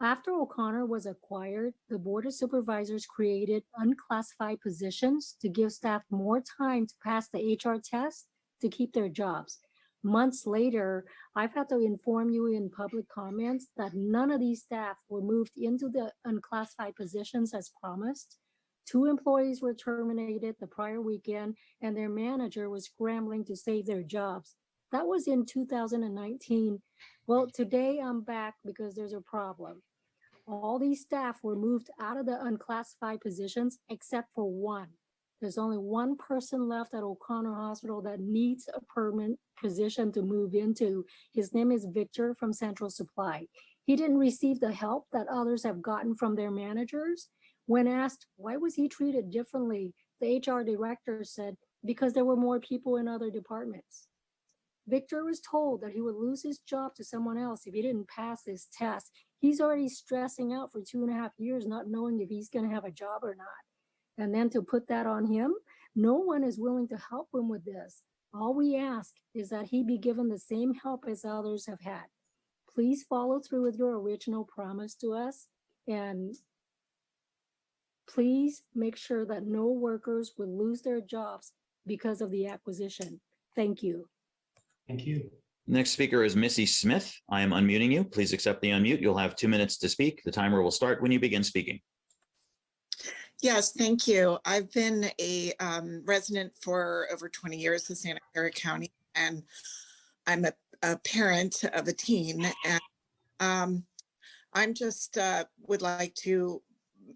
After O'Connor was acquired, the Board of Supervisors created unclassified positions to give staff more time to pass the HR test to keep their jobs. Months later, I've had to inform you in public comments that none of these staff were moved into the unclassified positions as promised. 2 employees were terminated the prior weekend, and their manager was scrambling to save their jobs. That was in 2019. Well, today I'm back because there's a problem. All these staff were moved out of the unclassified positions except for one. There's only one person left at O'Connor Hospital that needs a permanent position to move into. His name is Victor from Central Supply. He didn't receive the help that others have gotten from their managers. When asked why was he treated differently, the HR director said, because there were more people in other departments. Victor was told that he would lose his job to someone else if he didn't pass this test. He's already stressing out for 2.5 years, not knowing if he's going to have a job or not. And then to put that on him, no one is willing to help him with this. All we ask is that he be given the same help as others have had. Please follow through with your original promise to us, and please make sure that no workers will lose their jobs because of the acquisition. Thank you. Thank you. Next speaker is Missy Smith. I am unmuting you. Please accept the unmute. You'll have 2 minutes to speak. The timer will start when you begin speaking. Yes, thank you. I've been a resident for over 20 years in Santa Clara County, and I'm a parent of a teen. And I'm just would like to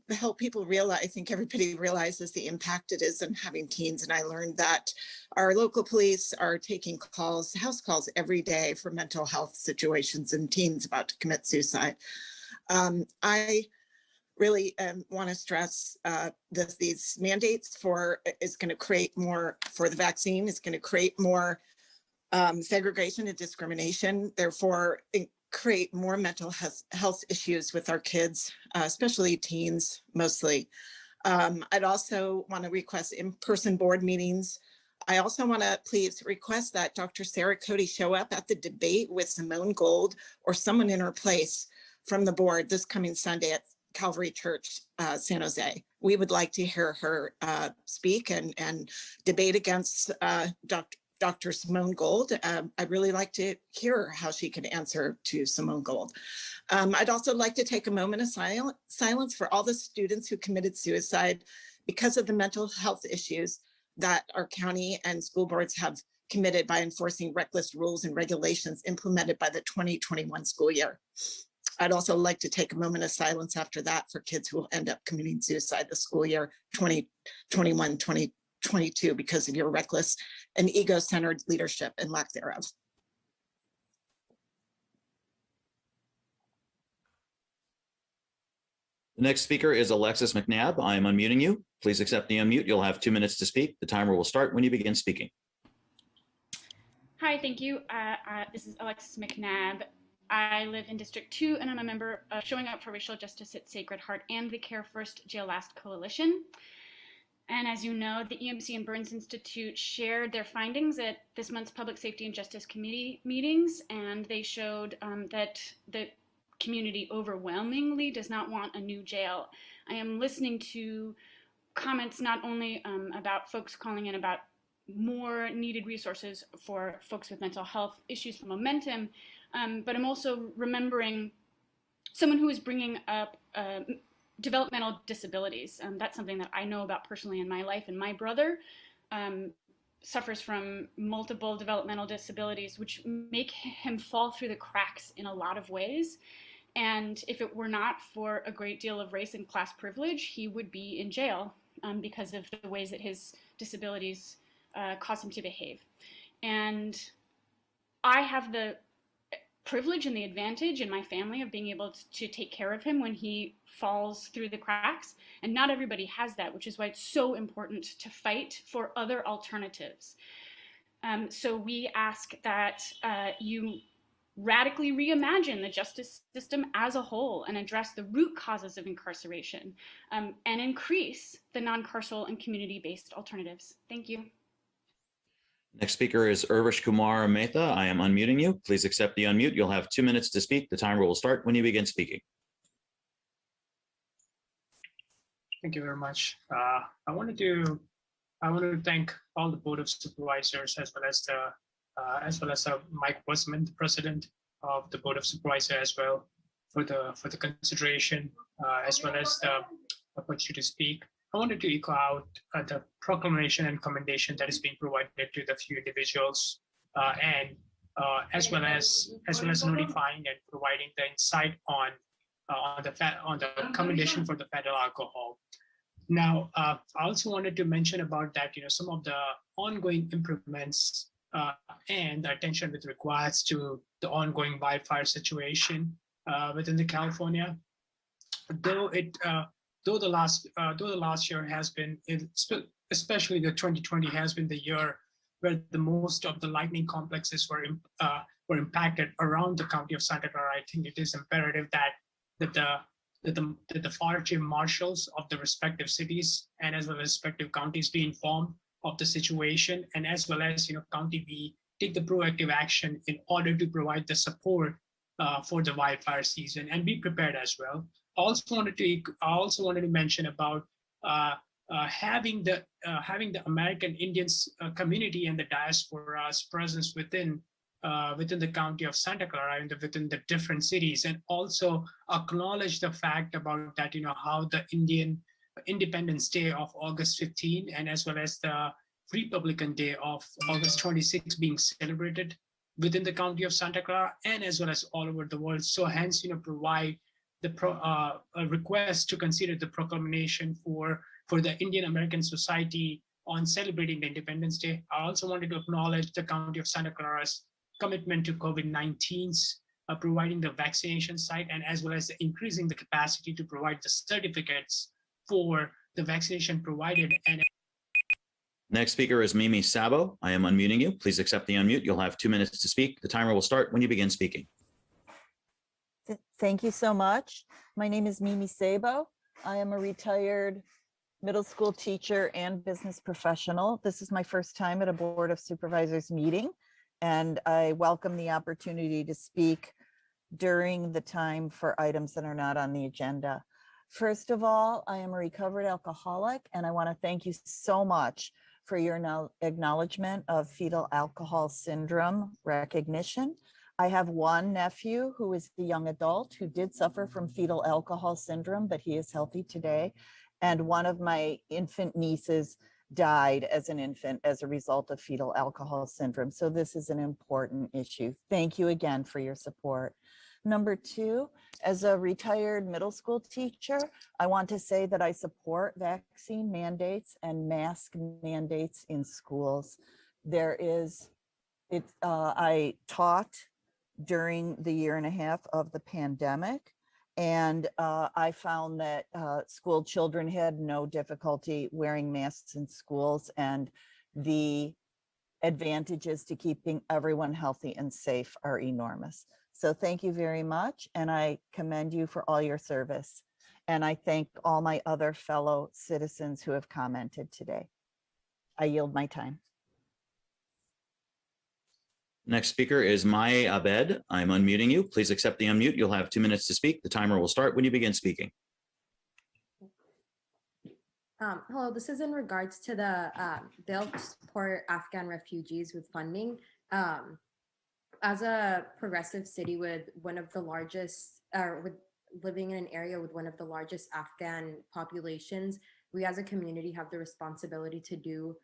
help people realize, I think everybody realizes the impact it is in having teens. And I learned that our local police are taking calls, house calls every day for mental health situations and teens about to commit suicide. I really want to stress these mandates is going to create more for the vaccine. It's going to create more segregation and discrimination, therefore create more mental health issues with our kids, especially teens mostly. I'd also want to request in-person board meetings. I also want to please request that Dr. Sarah Cody show up at the debate with Simone Gold or someone in her place from the board this coming Sunday at Calvary Church, San Jose. We would like to hear her speak and debate against Dr. Simone Gold. I'd really like to hear how she could answer to Simone Gold. I'd also like to take a moment of silence for all the students who committed suicide because of the mental health issues that our county and school boards have committed by enforcing reckless rules and regulations implemented by the 2021 school year. I'd also like to take a moment of silence after that for kids who will end up committing suicide the school year 2021-2022 because of your reckless and ego-centered leadership and lack thereof. The next speaker is Alexis McNabb. I am unmuting you. Please accept the unmute. You'll have 2 minutes to speak. The timer will start when you begin speaking. Hi, thank you. This is Alexis McNabb. I live in District 2, and I'm a member of Showing Up for Racial Justice at Sacred Heart and the Care First Jail Last Coalition. And as you know, the EMC and Burns Institute shared their findings at this month's Public Safety and Justice Committee meetings, and they showed that the community overwhelmingly does not want a new jail. I am listening to comments not only about folks calling in about more needed resources for folks with mental health issues from Momentum, but I'm also remembering someone who is bringing up developmental disabilities. That's something that I know about personally in my life, and my brother suffers from multiple developmental disabilities, which make him fall through the cracks in a lot of ways. And if it were not for a great deal of race and class privilege, he would be in jail because of the ways that his disabilities cause him to behave. And I have the privilege and the advantage in my family of being able to take care of him when he falls through the cracks. And not everybody has that, which is why it's so important to fight for other alternatives. So we ask that you radically reimagine the justice system as a whole and address the root causes of incarceration and increase the non-carceral and community-based alternatives. Thank you. Next speaker is Urvish Kumar Mehta. I am unmuting you. Please accept the unmute. You'll have 2 minutes to speak. The timer will start when you begin speaking. Thank you very much. I wanted to thank all the Board of Supervisors as well as Mike Westman, the President of the Board of Supervisors, as well for the consideration as well as the opportunity to speak. I wanted to echo out the proclamation and commendation that is being provided to the few individuals, and as well as notifying and providing the insight on the commendation for the federal alcohol. Now, I also wanted to mention about that, some of the ongoing improvements and the attention with regards to the ongoing wildfire situation within the California. Though the last year has been, especially the 2020 has been the year where the most of the lightning complexes were impacted around the county of Santa Clara. I think it is imperative that the fire chief marshals of the respective cities and as well as respective counties be informed of the situation, and as well as county be take the proactive action in order to provide the support for the wildfire season and be prepared as well. I also wanted to mention about having the American Indians community and the diaspora's presence within the county of Santa Clara and within the different cities, and also acknowledge the fact about that, how the Independence Day of August 15 and as well as the Republican Day of August 26 being celebrated within the county of Santa Clara and as well as all over the world. So hence, provide a request to consider the proclamation for the Indian American Society on celebrating the Independence Day. I also wanted to acknowledge the County of Santa Clara's commitment to COVID-19's providing the vaccination site and as well as increasing the capacity to provide the certificates for the vaccination provided. And Next speaker is Mimi Sabo. I am unmuting you. Please accept the unmute. You'll have 2 minutes to speak. The timer will start when you begin speaking. Thank you so much. My name is Mimi Sabo. I am a retired middle school teacher and business professional. This is my first time at a Board of Supervisors meeting, and I welcome the opportunity to speak during the time for items that are not on the agenda. First of all, I am a recovered alcoholic, and I want to thank you so much for your acknowledgement of fetal alcohol syndrome recognition. I have one nephew who is the young adult who did suffer from fetal alcohol syndrome, but he is healthy today. And one of my infant nieces died as an infant as a result of fetal alcohol syndrome. So this is an important issue. Thank you again for your support. Number two, as a retired middle school teacher, I want to say that I support vaccine mandates and mask mandates in schools. I taught during the 1.5 years of the pandemic, And I found that school children had no difficulty wearing masks in schools, and the advantages to keeping everyone healthy and safe are enormous. So thank you very much. And I commend you for all your service. And I thank all my other fellow citizens who have commented today. I yield my time. Next speaker is Mai Abed. I'm unmuting you. Please accept the unmute. You'll have 2 minutes to speak. The timer will start when you begin speaking. Hello, this is in regards to the bill to support Afghan refugees with funding. As a progressive city with one of the largest, with living in an area with one of the largest Afghan populations, we as a community have the responsibility to do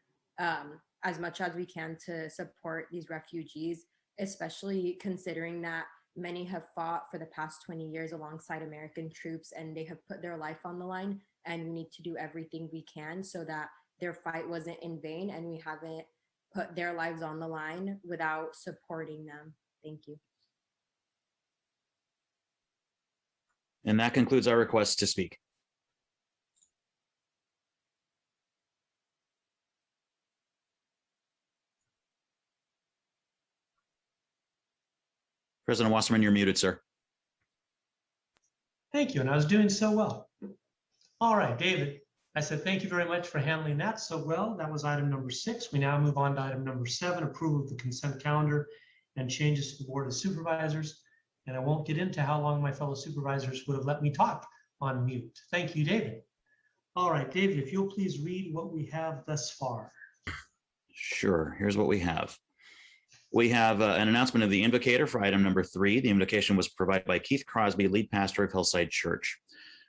as much as we can to support these refugees, especially considering that many have fought for the past 20 years alongside American troops, and they have put their life on the line, and we need to do everything we can so that their fight wasn't in vain and we haven't put their lives on the line without supporting them. Thank you. And that concludes our request to speak. President Wasserman, you're muted, sir. Thank you, and I was doing so well. All right, David, I said thank you very much for handling that so well. That was item number 6. We now move on to item number 7, approval of the consent calendar and changes to the Board of Supervisors. And I won't get into how long my fellow supervisors would have let me talk on mute. Thank you, David. All right, David, if you'll please read what we have thus far. Sure, here's what we have. We have an announcement of the invocator for item number 3. The invocation was provided by Keith Crosby, lead pastor of Hillside Church.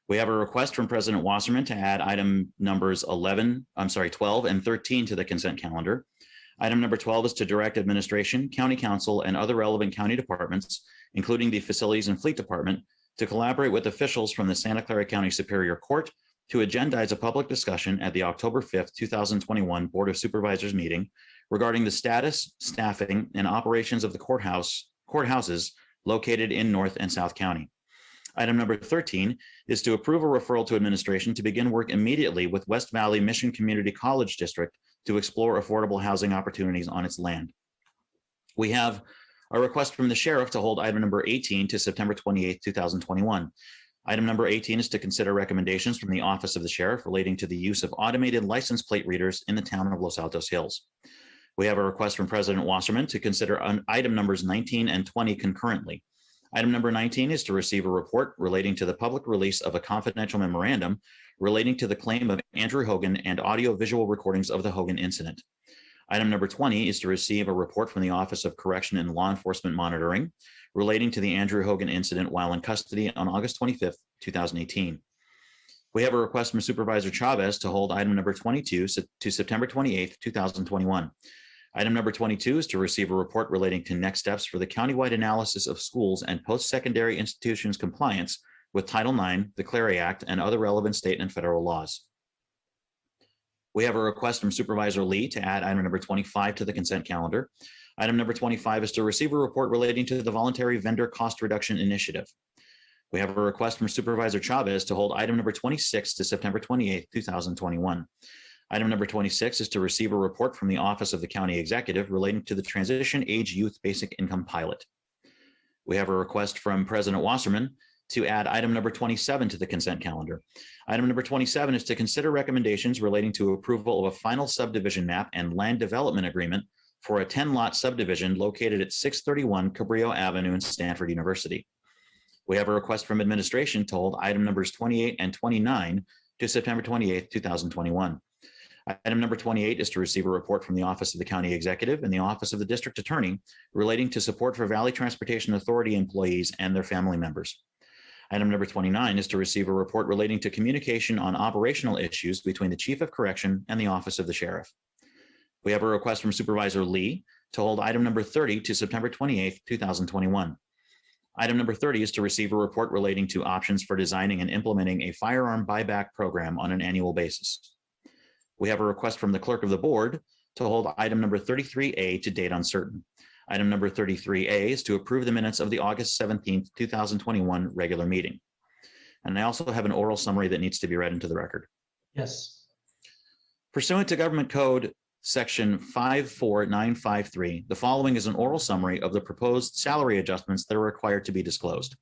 We have a request from President Wasserman to add item numbers 12 and 13 to the consent calendar. Item number 12 is to direct administration, county council, and other relevant county departments, including the Facilities and Fleet Department, to collaborate with officials from the Santa Clara County Superior Court to agendize a public discussion at the October 5th, 2021 Board of Supervisors meeting regarding the status, staffing, and operations of the courthouses located in North and South County. Item number 13 is to approve a referral to administration to begin work immediately with West Valley Mission Community College District to explore affordable housing opportunities on its land. We have a request from the sheriff to hold item number 18 to September 28, 2021. Item number 18 is to consider recommendations from the Office of the Sheriff relating to the use of automated license plate readers in the town of Los Altos Hills. We have a request from President Wasserman to consider item numbers 19 and 20 concurrently. Item number 19 is to receive a report relating to the public release of a confidential memorandum relating to the claim of Andrew Hogan and audio-visual recordings of the Hogan incident. Item number 20 is to receive a report from the Office of Correction and Law Enforcement Monitoring relating to the Andrew Hogan incident while in custody on August 25th, 2018. We have a request from Supervisor Chavez to hold item number 22 to September 28th, 2021. Item number 22 is to receive a report relating to next steps for the countywide analysis of schools and post-secondary institutions compliance with Title IX, the Clara Act, and other relevant state and federal laws. We have a request from Supervisor Lee to add item number 25 to the consent calendar. Item number 25 is to receive a report relating to the Voluntary Vendor Cost Reduction Initiative. We have a request from Supervisor Chavez to hold item number 26 to September 28, 2021. Item number 26 is to receive a report from the Office of the County Executive relating to the Transition Age Youth Basic Income Pilot. We have a request from President Wasserman to add item number 27 to the consent calendar. Item number 27 is to consider recommendations relating to approval of a final subdivision map and land development agreement for a 10-lot subdivision located at 631 Cabrillo Avenue in Stanford University. We have a request from administration to hold item numbers 28 and 29 to September 28, 2021. Item number 28 is to receive a report from the Office of the County Executive and the Office of the District Attorney relating to support for Valley Transportation Authority employees and their family members. Item number 29 is to receive a report relating to communication on operational issues between the Chief of Correction and the Office of the Sheriff. We have a request from Supervisor Lee to hold item number 30 to September 28, 2021. Item number 30 is to receive a report relating to options for designing and implementing a firearm buyback program on an annual basis. We have a request from the Clerk of the Board to hold item number 33A to date uncertain. Item number 33A is to approve the minutes of the August 17th, 2021 regular meeting. And I also have an oral summary that needs to be read into the record. Yes. Pursuant to Government Code Section 54953, the following is an oral summary of the proposed salary adjustments that are required to be disclosed.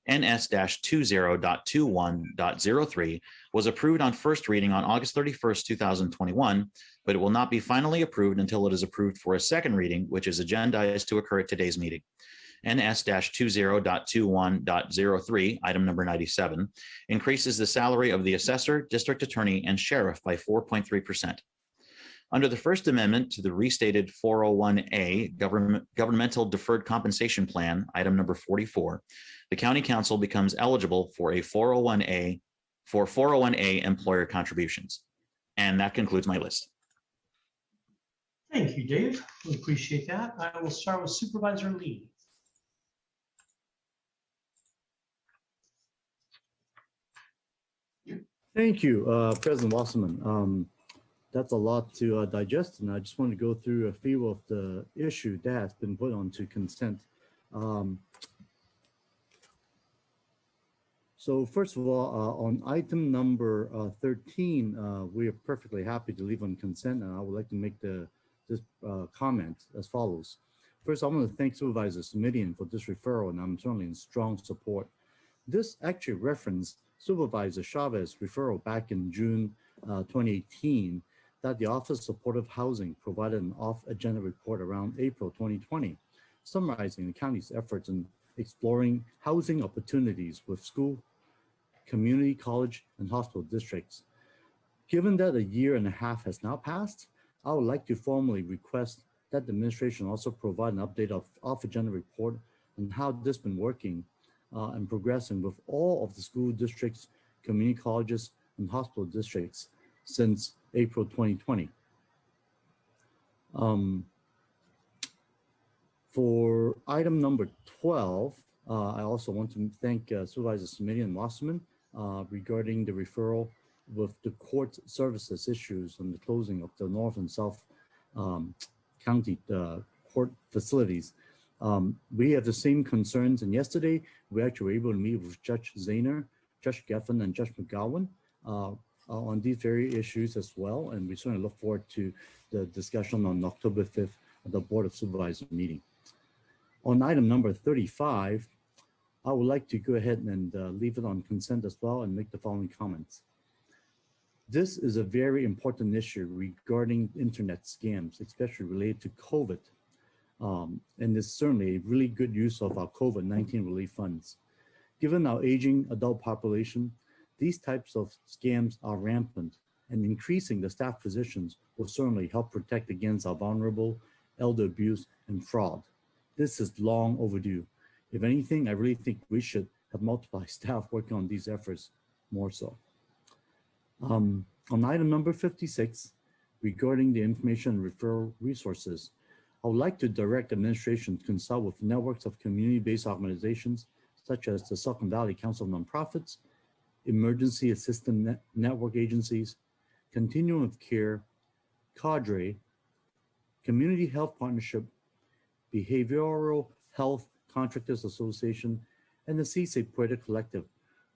NS-20.21.03 was approved on first reading on August 31st, 2021, but it will not be finally approved until it is approved for a second reading, which is agendized to occur at today's meeting. NS-20.21.03, item number 97, increases the salary of the assessor, district attorney, and sheriff by 4.3%. Under the First Amendment to the restated 401A Governmental Deferred Compensation Plan, item number 44, the County Council becomes eligible for a 401A employer contributions. And that concludes my list. Thank you, Dave. We appreciate that. I will start with Supervisor Lee. Thank you, President Wasserman. That's a lot to digest, and I just want to go through a few of the issues that has been put onto consent. So first of all, on item number 13, we are perfectly happy to leave on consent, and I would like to make this comment as follows. First, I want to thank Supervisor Simidian for this referral, and I'm certainly in strong support. This actually referenced Supervisor Chavez referral back in June 2018 that the Office of Supportive Housing provided an off-agenda report around April 2020, summarizing the county's efforts in exploring housing opportunities with school, community college, and hospital districts. Given that a year and a half has now passed, I would like to formally request that the administration also provide an update of off-agenda report on how this has been working and progressing with all of the school districts, community colleges, and hospital districts since April 2020. For item number 12, I also want to thank Supervisor Simidian and Wasserman regarding the referral with the court services issues and the closing of the North and South County court facilities. We have the same concerns, and yesterday we actually were able to meet with Judge Zahner, Judge Geffen, and Judge McGowan on these very issues as well, and we certainly look forward to the discussion on October 5th at the Board of Supervisors meeting. On item number 35, I would like to go ahead and leave it on consent as well and make the following comments. This is a very important issue regarding internet scams, especially related to COVID. And it's certainly a really good use of our COVID-19 relief funds. Given our aging adult population, these types of scams are rampant, and increasing the staff positions will certainly help protect against our vulnerable, elder abuse, and fraud. This is long overdue. If anything, I really think we should have multiple staff working on these efforts more so. On item number 56, regarding the information referral resources, I would like to direct administration to consult with networks of community-based organizations, such as the Silicon Valley Council of Nonprofits, Emergency Assistance Network agencies, Continuum of Care, Cadre, Community Health Partnership, Behavioral Health Contractors Association, and the CSA Puerto Collective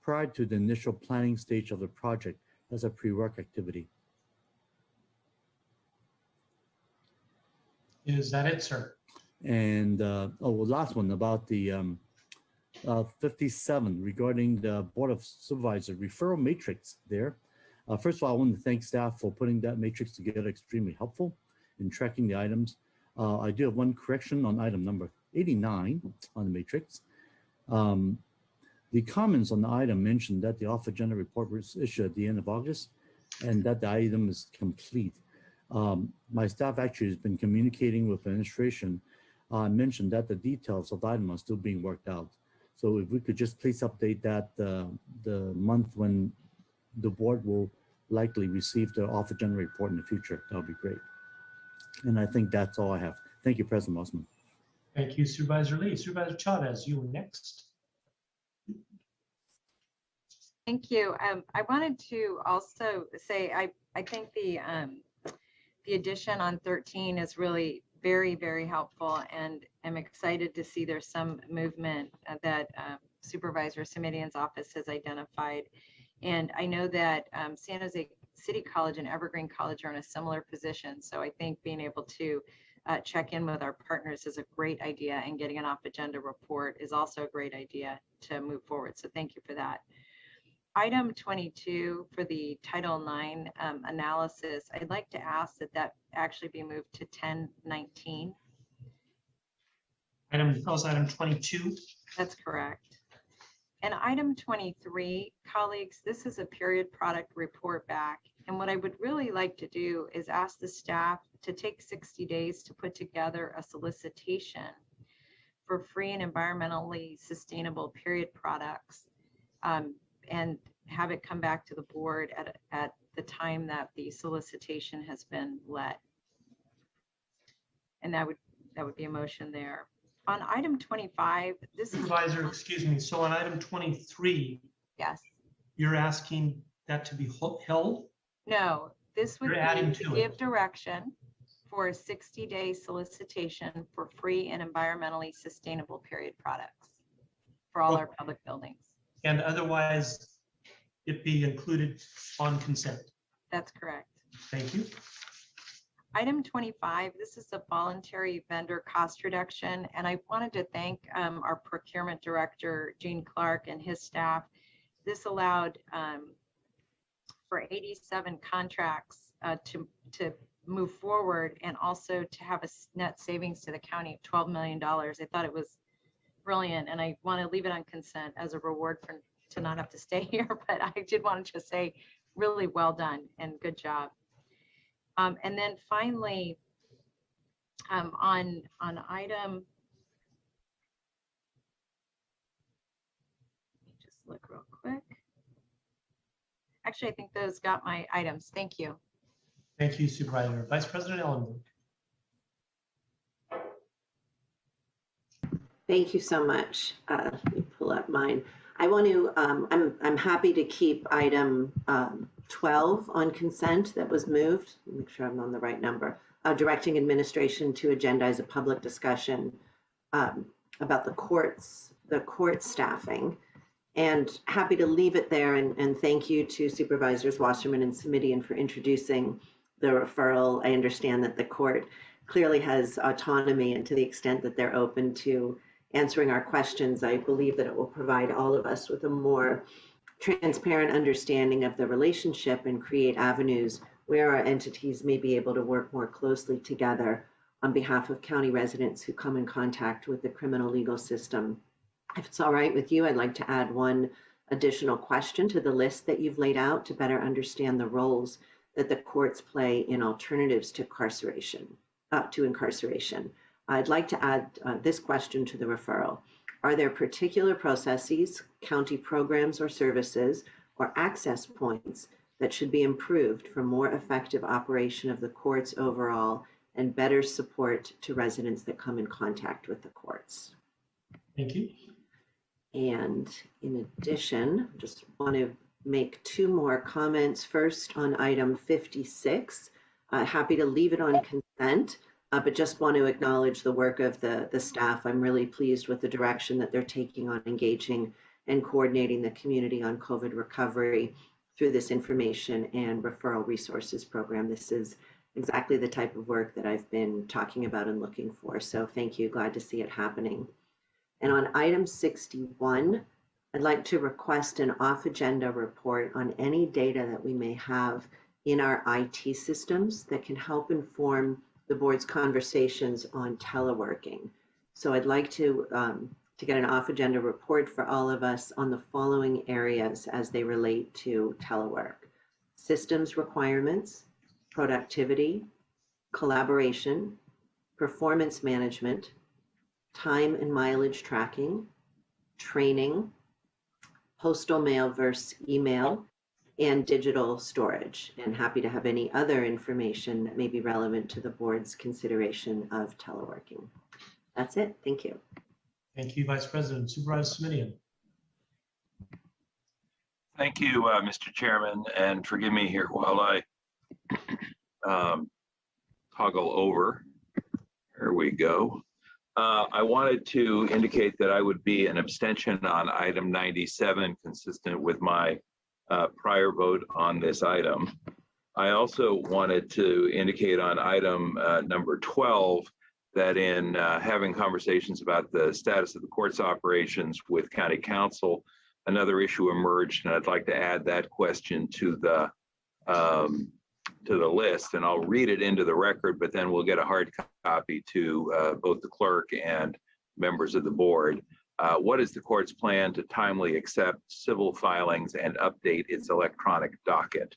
prior to the initial planning stage of the project as a pre-work activity. Is that it, sir? And last one about the 57 regarding the Board of Supervisors referral matrix there. First of all, I want to thank staff for putting that matrix together, extremely helpful in tracking the items. I do have one correction on item number 89 on the matrix. The comments on the item mentioned that the off-agenda report was issued at the end of August and that the item is complete. My staff actually has been communicating with administration, mentioned that the details of the item are still being worked out. So if we could just please update that the month when the board will likely receive the off-agenda report in the future, that would be great. And I think that's all I have. Thank you, President Mossman. Thank you, Supervisor Lee. Supervisor Chavez, you next. Thank you. I wanted to also say I think the addition on 13 is really very, very helpful, and I'm excited to see there's some movement that Supervisor Simitian's office has identified. And I know that San Jose City College and Evergreen College are in a similar position. So I think being able to check in with our partners is a great idea, and getting an off-agenda report is also a great idea to move forward. So thank you for that. Item 22 for the Title IX analysis, I'd like to ask that that actually be moved to 1019. Item 22. That's correct. And item 23, colleagues, this is a period product report back. And what I would really like to do is ask the staff to take 60 days to put together a solicitation for free and environmentally sustainable period products, and have it come back to the board at the time that the solicitation has been let. And that would be a motion there. On item 25, this Supervisor, excuse me. So on item 23, yes, you're asking that to be held? no, this would You're be adding to to give it. direction for a 60-day solicitation for free and environmentally sustainable period products for all our public buildings. And otherwise, it be included on consent. That's correct. Thank you. Item 25, this is a voluntary vendor cost reduction, and I wanted to thank our procurement director, Gene Clark, and his staff. This allowed for 87 contracts to move forward, and also to have a net savings to the county of $12 million. I thought it was brilliant, and I want to leave it on consent as a reward to not have to stay here, but I did want to just say really well done and good job. And then finally, on item, let me just look real quick. Actually, I think those got my items. Thank you. Thank you, Supervisor. Vice President Ellenberg. Thank you so much. Let me pull up mine. I want to, I'm happy to keep item 12 on consent that was moved. Make sure I'm on the right number. Directing administration to agendize a public discussion about the court staffing, and happy to leave it there. And thank you to Supervisors Wasserman and Simitian for introducing the referral. I understand that the court clearly has autonomy, and to the extent that they're open to answering our questions, I believe that it will provide all of us with a more transparent understanding of the relationship and create avenues where our entities may be able to work more closely together on behalf of county residents who come in contact with the criminal legal system. If it's all right with you, I'd like to add one additional question to the list that you've laid out to better understand the roles that the courts play in alternatives to incarceration. I'd like to add this question to the referral. Are there particular processes, county programs or services, or access points that should be improved for more effective operation of the courts overall and better support to residents that come in contact with the courts? Thank you. And in addition, just want to make two more comments. First, on item 56, happy to leave it on consent, but just want to acknowledge the work of the staff. I'm really pleased with the direction that they're taking on engaging and coordinating the community on COVID recovery through this information and referral resources program. This is exactly the type of work that I've been talking about and looking for. So thank you, glad to see it happening. And on item 61, I'd like to request an off-agenda report on any data that we may have in our IT systems that can help inform the board's conversations on teleworking. So I'd like to get an off-agenda report for all of us on the following areas as they relate to telework: systems requirements, productivity, collaboration, performance management, time and mileage tracking, training, postal mail versus email, and digital storage. And happy to have any other information that may be relevant to the board's consideration of teleworking. That's it. Thank you. Thank you, Vice President. Supervisor Simitian. Thank you, Mr. Chairman, and forgive me here while I toggle over. Here we go. I wanted to indicate that I would be an abstention on item 97, consistent with my prior vote on this item. I also wanted to indicate on item number 12 that in having conversations about the status of the court's operations with county council, another issue emerged, and I'd like to add that question to the list, and I'll read it into the record, but then we'll get a hard copy to both the clerk and members of the board. What is the court's plan to timely accept civil filings and update its electronic docket?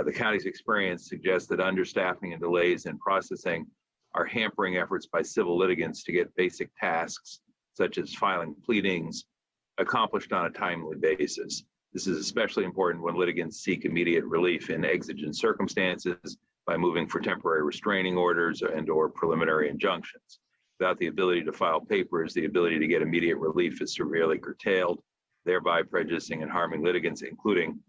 The county's experience suggests that understaffing and delays in processing are hampering efforts by civil litigants to get basic tasks, such as filing pleadings, accomplished on a timely basis. This is especially important when litigants seek immediate relief in exigent circumstances by moving for temporary restraining orders and/or preliminary injunctions. Without the ability to file papers, the ability to get immediate relief is severely curtailed, thereby prejudicing and harming litigants, including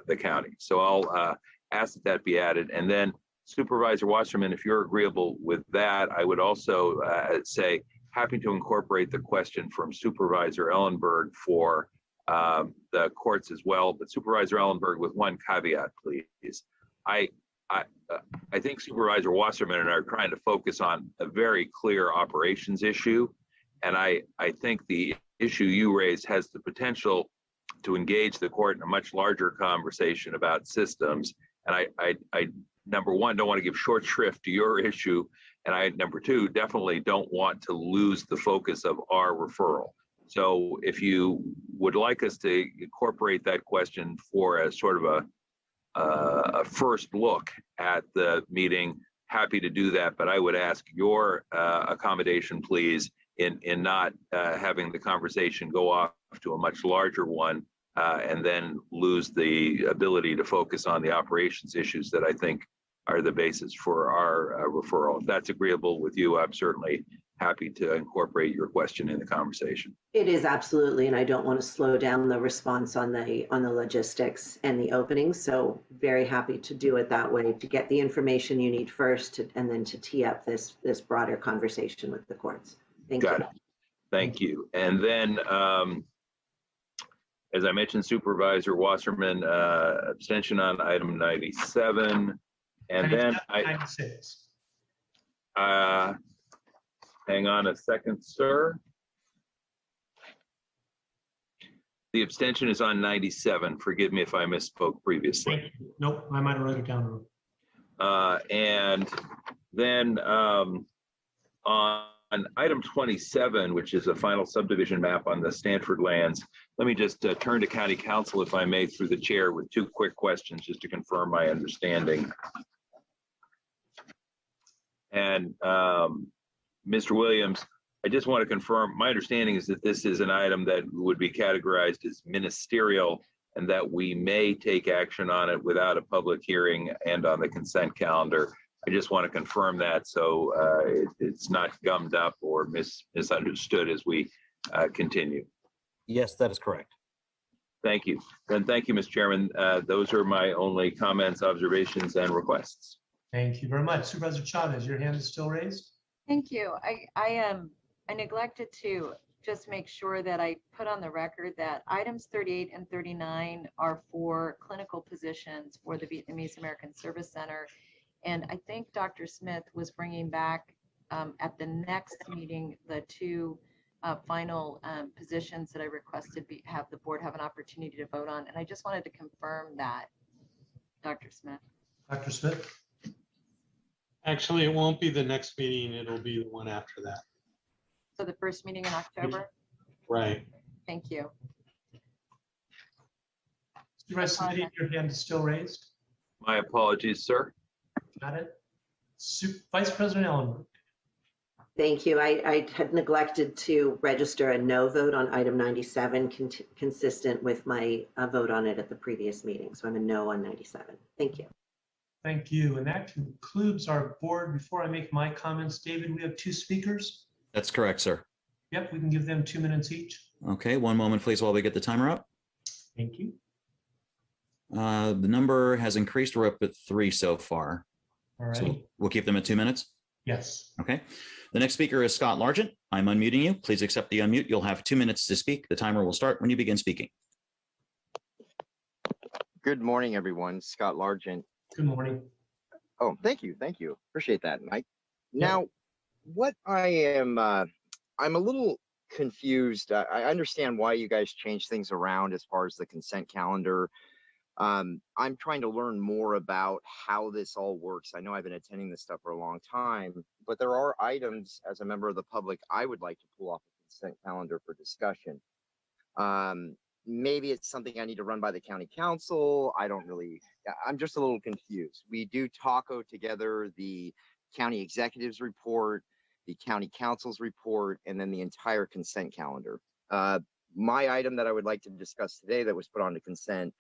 the county. So I'll ask that that be added. And then Supervisor Wasserman, if you're agreeable with that, I would also say happy to incorporate the question from Supervisor Ellenberg for the courts as well, but Supervisor Ellenberg with one caveat, please. I think Supervisor Wasserman and I are trying to focus on a very clear operations issue, and I think the issue you raised has the potential to engage the court in a much larger conversation about systems. And I number one, don't want to give short shrift to your issue, and I, number two, definitely don't want to lose the focus of our referral. So if you would like us to incorporate that question for a sort of a first look at the meeting, happy to do that. But I would ask your accommodation, please, in not having the conversation go off to a much larger one and then lose the ability to focus on the operations issues that I think are the basis for our referral. If that's agreeable with you, I'm certainly happy to incorporate your question in the conversation. It is absolutely, and I don't want to slow down the response on the logistics and the openings. So very happy to do it that way, to get the information you need first, and then to tee up this broader conversation with the courts. Thank you. Got it. Thank you. And then, as I mentioned, Supervisor Wasserman, abstention on item 97. And then 96. Hang on a second, sir. The abstention is on 97. Forgive me if I misspoke previously. Thank you. Nope, I might have wrote it down wrong. And then on item 27, which is a final subdivision map on the Stanford lands, let me just turn to County Council, if I may, through the chair with two quick questions just to confirm my understanding. And Mr. Williams, I just want to confirm, my understanding is that this is an item that would be categorized as ministerial and that we may take action on it without a public hearing and on the consent calendar. I just want to confirm that so it's not gummed up or misunderstood as we continue. Yes, that is correct. Thank you. Then thank you, Mr. Chairman. Those are my only comments, observations, and requests. Thank you very much. Supervisor Chavez, your hand is still raised. Thank you. I neglected to just make sure that I put on the record that items 38 and 39 are for clinical positions for the Vietnamese American Service Center. And I think Dr. Smith was bringing back at the next meeting the two final positions that I requested have the board have an opportunity to vote on. And I just wanted to confirm that, Dr. Smith. Dr. Smith? Actually, it won't be the next meeting. It'll be the one after that. So the first meeting in October? Right. Thank you. Supervisor Smitty, your hand is still raised. My apologies, sir. Got it. Vice President Ellenberg. Thank you. I had neglected to register a no vote on item 97, consistent with my vote on it at the previous meeting. So I'm a no on 97. Thank you. Thank you. And that concludes our board. Before I make my comments, David, we have two speakers. That's correct, sir. Yep, we can give them 2 minutes each. Okay, one moment, please, while we get the timer up. Thank you. The number has increased. We're up at 3 so far. All right. So we'll keep them at 2 minutes. Yes. Okay. The next speaker is Scott Largent. I'm unmuting you. Please accept the unmute. You'll have 2 minutes to speak. The timer will start when you begin speaking. Good morning, everyone. Scott Largent. Good morning. Oh, thank you. Thank you. Appreciate that, Mike. Now, what I am, I'm a little confused. I understand why you guys changed things around as far as the consent calendar. I'm trying to learn more about how this all works. I know I've been attending this stuff for a long time, but there are items as a member of the public I would like to pull off the consent calendar for discussion. Maybe it's something I need to run by the county council. I'm just a little confused. We do taco together the county executive's report, the county council's report, and then the entire consent calendar. My item that I would like to discuss today that was put on to consent,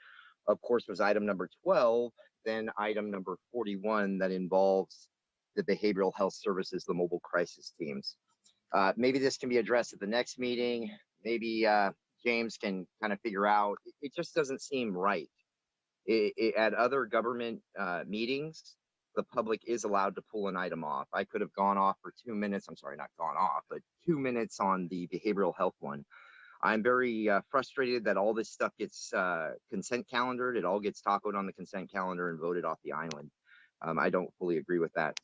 of course, was item number 12, then item number 41 that involves the behavioral health services, the mobile crisis teams. Maybe this can be addressed at the next meeting. Maybe James can kind of figure out, it just doesn't seem right. At other government meetings, the public is allowed to pull an item off. I could have gone off for 2 minutes. I'm sorry, not gone off, but 2 minutes on the behavioral health one. I'm very frustrated that all this stuff gets consent calendared. It all gets tacoed on the consent calendar and voted off the island. I don't fully agree with that.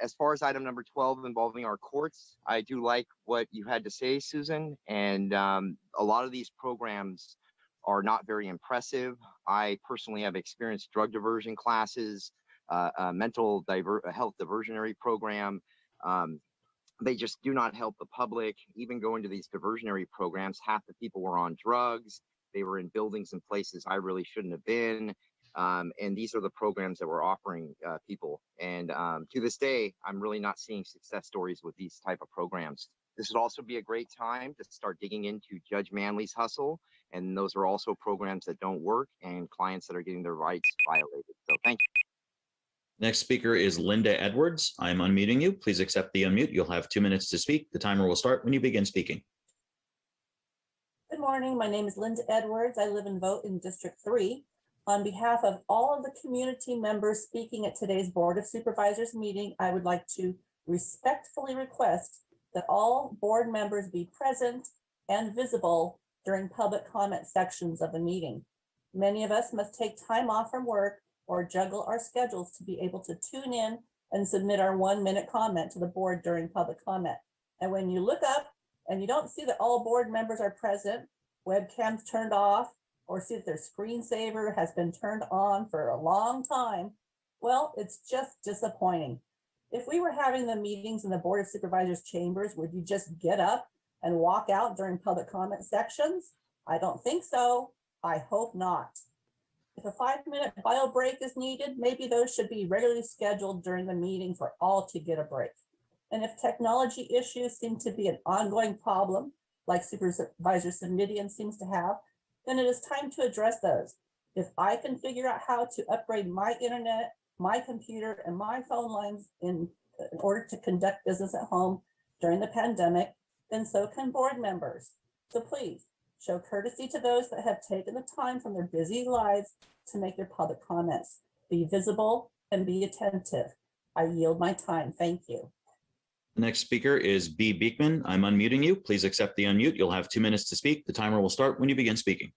As far as item number 12 involving our courts, I do like what you had to say, Susan. And a lot of these programs are not very impressive. I personally have experienced drug diversion classes, mental health diversionary program. They just do not help the public. Even going to these diversionary programs, half the people were on drugs. They were in buildings and places I really shouldn't have been. And these are the programs that we're offering people. And to this day, I'm really not seeing success stories with these type of programs. This would also be a great time to start digging into Judge Manley's hustle. And those are also programs that don't work and clients that are getting their rights violated. So thank you. Next speaker is Linda Edwards. I'm unmuting you. Please accept the unmute. You'll have 2 minutes to speak. The timer will start when you begin speaking. Good morning. My name is Linda Edwards. I live and vote in District 3. On behalf of all of the community members speaking at today's Board of Supervisors meeting, I would like to respectfully request that all board members be present and visible during public comment sections of the meeting. Many of us must take time off from work or juggle our schedules to be able to tune in and submit our 1-minute comment to the board during public comment. And when you look up and you don't see that all board members are present, webcams turned off, or see that their screensaver has been turned on for a long time, well, it's just disappointing. If we were having the meetings in the Board of Supervisors chambers, would you just get up and walk out during public comment sections? I don't think so. I hope not. If a 5-minute bio break is needed, maybe those should be regularly scheduled during the meeting for all to get a break. And if technology issues seem to be an ongoing problem, like Supervisor Simidian seems to have, then it is time to address those. If I can figure out how to upgrade my internet, my computer, and my phone lines in order to conduct business at home during the pandemic, then so can board members. So please, show courtesy to those that have taken the time from their busy lives to make their public comments. Be visible and be attentive. I yield my time. Thank you. The next speaker is B. Beekman. I'm unmuting you. Please accept the unmute. You'll have 2 minutes to speak. The timer will start when you begin speaking.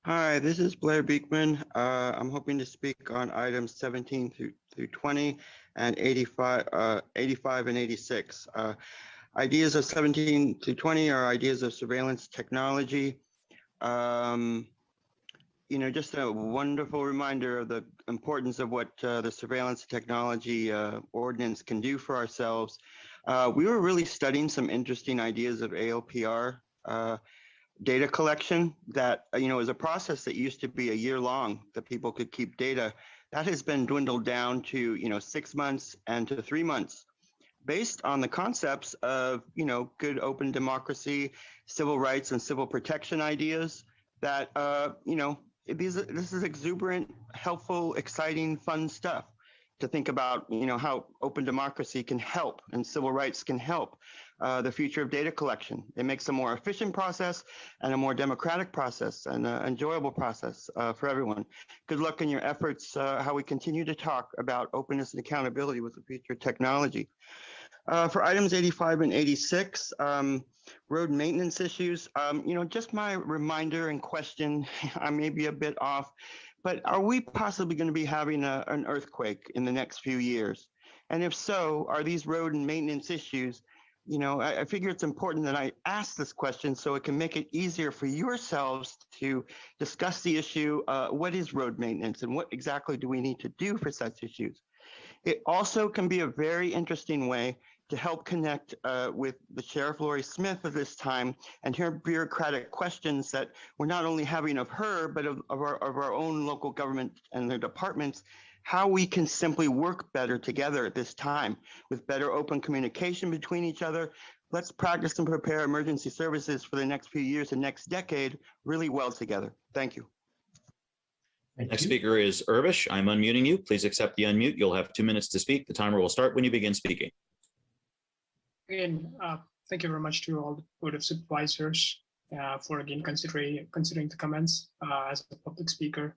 Hi, this is Blair Beekman. I'm hoping to speak on items 17 through 20 and 85 and 86. Ideas of 17 to 20 are ideas of surveillance technology. Just a wonderful reminder of the importance of what the surveillance technology ordinance can do for ourselves. We were really studying some interesting ideas of ALPR data collection that, is a process that used to be a year long that people could keep data. That has been dwindled down to, 6 months and to 3 months, based on the concepts of, good open democracy, civil rights and civil protection ideas that, this is exuberant, helpful, exciting, fun stuff to think about, how open democracy can help and civil rights can help the future of data collection. It makes a more efficient process and a more democratic process and an enjoyable process for everyone. Good luck in your efforts, how we continue to talk about openness and accountability with the future technology. For items 85 and 86, road maintenance issues, just my reminder and question, I may be a bit off, but are we possibly going to be having an earthquake in the next few years? And if so, are these road and maintenance issues, I figure it's important that I ask this question so it can make it easier for yourselves to discuss the issue. What is road maintenance and what exactly do we need to do for such issues? It also can be a very interesting way to help connect with the Sheriff Lori Smith of this time and hear bureaucratic questions that we're not only having of her, but of our own local government and their departments, how we can simply work better together at this time with better open communication between each other. Let's practice and prepare emergency services for the next few years and next decade really well together. Thank you. Next speaker is Urbish. I'm unmuting you. Please accept the unmute. You'll have 2 minutes to speak. The timer will start when you begin speaking. Again, thank you very much to all the Board of Supervisors for again considering the comments as a public speaker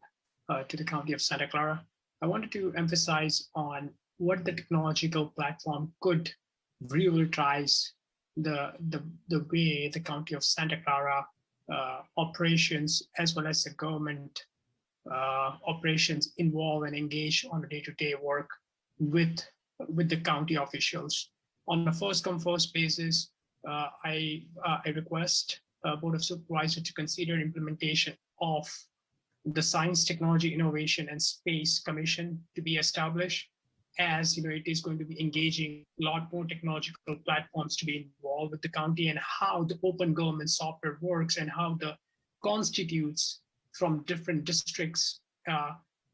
to the County of Santa Clara. I wanted to emphasize on what the technological platform could revolutionize the way the County of Santa Clara operations as well as the government operations involve and engage on a day-to-day work with the county officials. On a first-come, first basis, I request Board of Supervisors to consider implementation of the Science, Technology, Innovation, and Space Commission to be established, as it is going to be engaging a lot more technological platforms to be involved with the county and how the open government software works and how the constitutes from different districts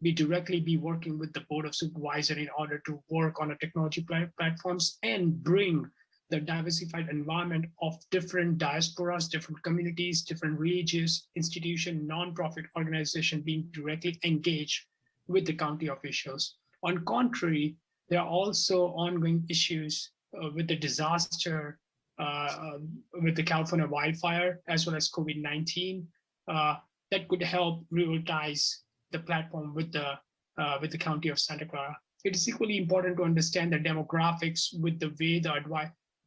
be directly working with the Board of Supervisors in order to work on a technology platforms and bring the diversified environment of different diasporas, different communities, different religious institution, non-profit organization being directly engaged with the county officials. On contrary, there are also ongoing issues with the disaster, with the California wildfire, as well as COVID-19, that could help revolutionize the platform with the County of Santa Clara. It is equally important to understand the demographics with the way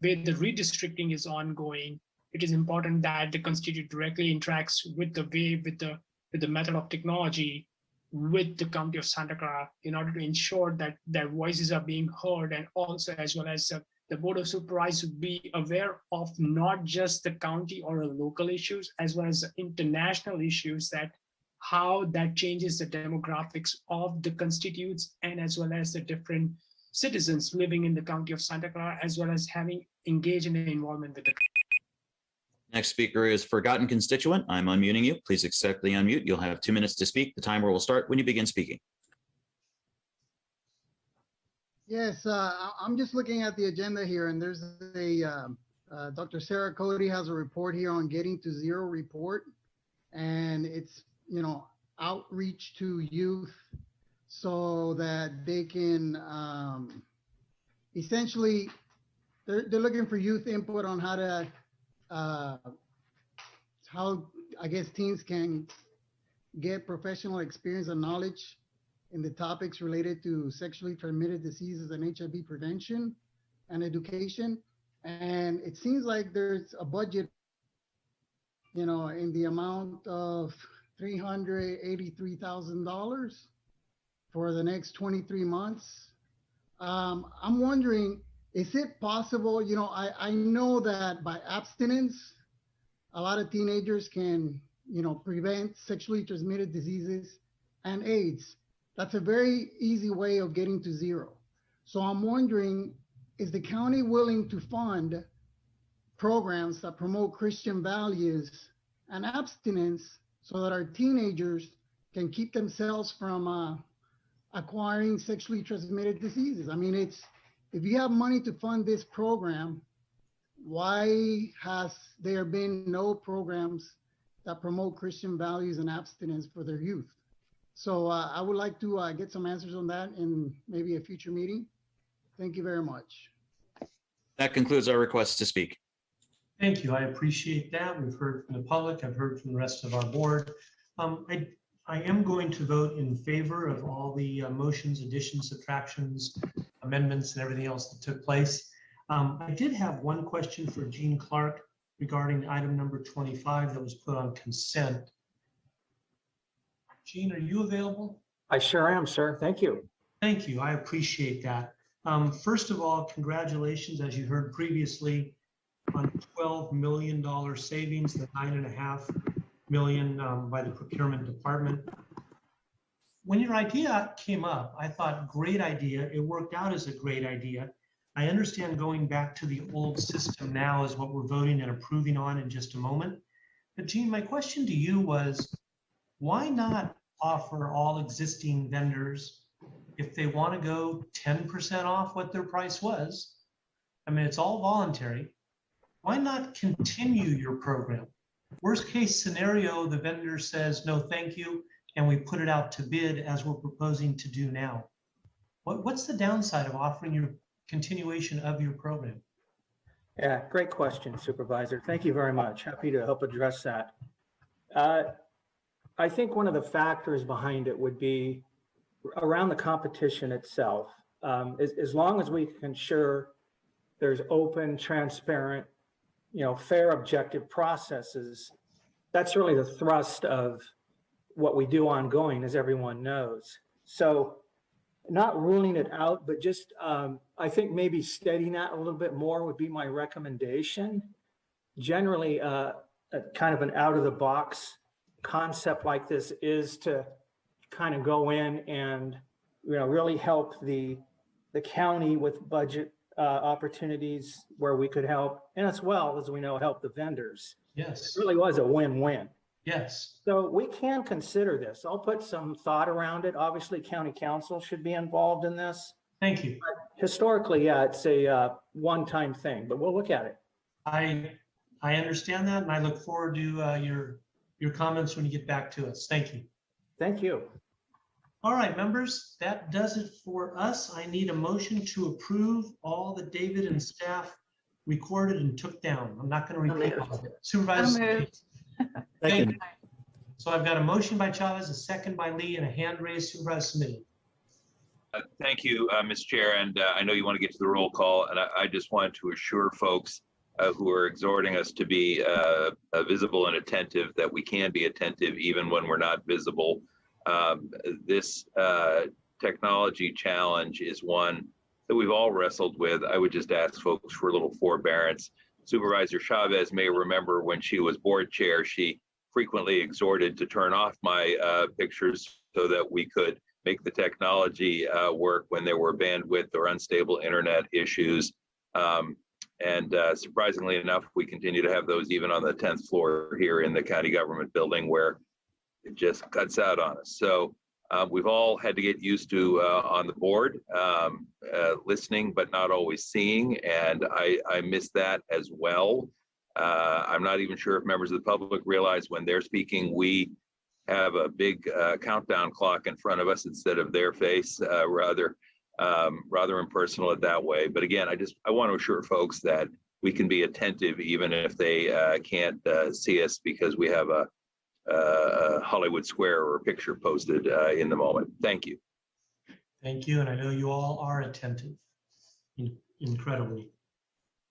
the redistricting is ongoing. It is important that the constituent directly interacts with the method of technology with the County of Santa Clara in order to ensure that their voices are being heard, and also as well as the Board of Supervisors be aware of not just the county or local issues, as well as international issues, that how that changes the demographics of the constituents and as well as the different citizens living in the County of Santa Clara, as well as having engaged in the involvement with the. Next speaker is Forgotten Constituent. I'm unmuting you. Please accept the unmute. You'll have 2 minutes to speak. The timer will start when you begin speaking. Yes, I'm just looking at the agenda here, and there's Dr. Sarah Cody has a report here on Getting to Zero report, and it's outreach to youth so that they can essentially they're looking for youth input on how to how I guess teens can get professional experience and knowledge in the topics related to sexually transmitted diseases and HIV prevention and education. And it seems like there's a budget, in the amount of $383,000 for the next 23 months. I'm wondering, is it possible, I know that by abstinence, a lot of teenagers can, prevent sexually transmitted diseases and AIDS. That's a very easy way of getting to zero. So I'm wondering, is the county willing to fund programs that promote Christian values and abstinence so that our teenagers can keep themselves from acquiring sexually transmitted diseases? I mean, if you have money to fund this program, why has there been no programs that promote Christian values and abstinence for their youth? So I would like to get some answers on that in maybe a future meeting. Thank you very much. That concludes our request to speak. Thank you. I appreciate that. We've heard from the public. I've heard from the rest of our board. I am going to vote in favor of all the motions, additions, subtractions, amendments, and everything else that took place. I did have one question for Jean Clark regarding item number 25 that was put on consent. Jean, are you available? I sure am, sir. Thank you. Thank you. I appreciate that. First of all, congratulations, as you heard previously, on $12 million savings, the $9.5 million by the procurement department. When your idea came up, I thought, great idea. It worked out as a great idea. I understand going back to the old system now is what we're voting and approving on in just a moment. But Jean, my question to you was, why not offer all existing vendors, if they want to go 10% off what their price was? I mean, it's all voluntary. Why not continue your program? Worst case scenario, the vendor says, no, thank you, and we put it out to bid as we're proposing to do now. What's the downside of offering your continuation of your program? Yeah, great question, Supervisor. Thank you very much. Happy to help address that. I think one of the factors behind it would be around the competition itself. As long as we can ensure there's open, transparent, fair, objective processes, that's really the thrust of what we do ongoing, as everyone knows. So not ruling it out, but just, I think maybe steadying that a little bit more would be my recommendation. Generally, a kind of an out-of-the-box concept like this is to kind of go in and really help the county with budget opportunities where we could help, and as well as we know, help the vendors. Yes. It really was a win-win. Yes. So we can consider this. I'll put some thought around it. Obviously, county council should be involved in this. Thank you. But historically, yeah, it's a one-time thing, but we'll look at it. I understand that, and I look forward to your comments when you get back to us. Thank you. Thank you. All right, members, that does it for us. I need a motion to approve all that David and staff recorded and took down. I'm not going to repeat all of it. Supervisor. Thank you. So I've got a motion by Chavez, a second by Lee, and a hand raised. Supervisor Smitty. Thank you, Ms. Chair, and I know you want to get to the roll call, and I just wanted to assure folks who are exhorting us to be visible and attentive that we can be attentive even when we're not visible. This technology challenge is one that we've all wrestled with. I would just ask folks for a little forbearance. Supervisor Chavez may remember when she was board chair, she frequently exhorted to turn off my pictures so that we could make the technology work when there were bandwidth or unstable internet issues. And surprisingly enough, we continue to have those even on the 10th floor here in the county government building where it just cuts out on us. So we've all had to get used to on the board, listening, but not always seeing. And I miss that as well. I'm not even sure if members of the public realize when they're speaking, we have a big countdown clock in front of us instead of their face, rather impersonal it that way. But again, I want to assure folks that we can be attentive even if they can't see us because we have a Hollywood Square or a picture posted in the moment. Thank you. Thank you, and I know you all are attentive, incredibly.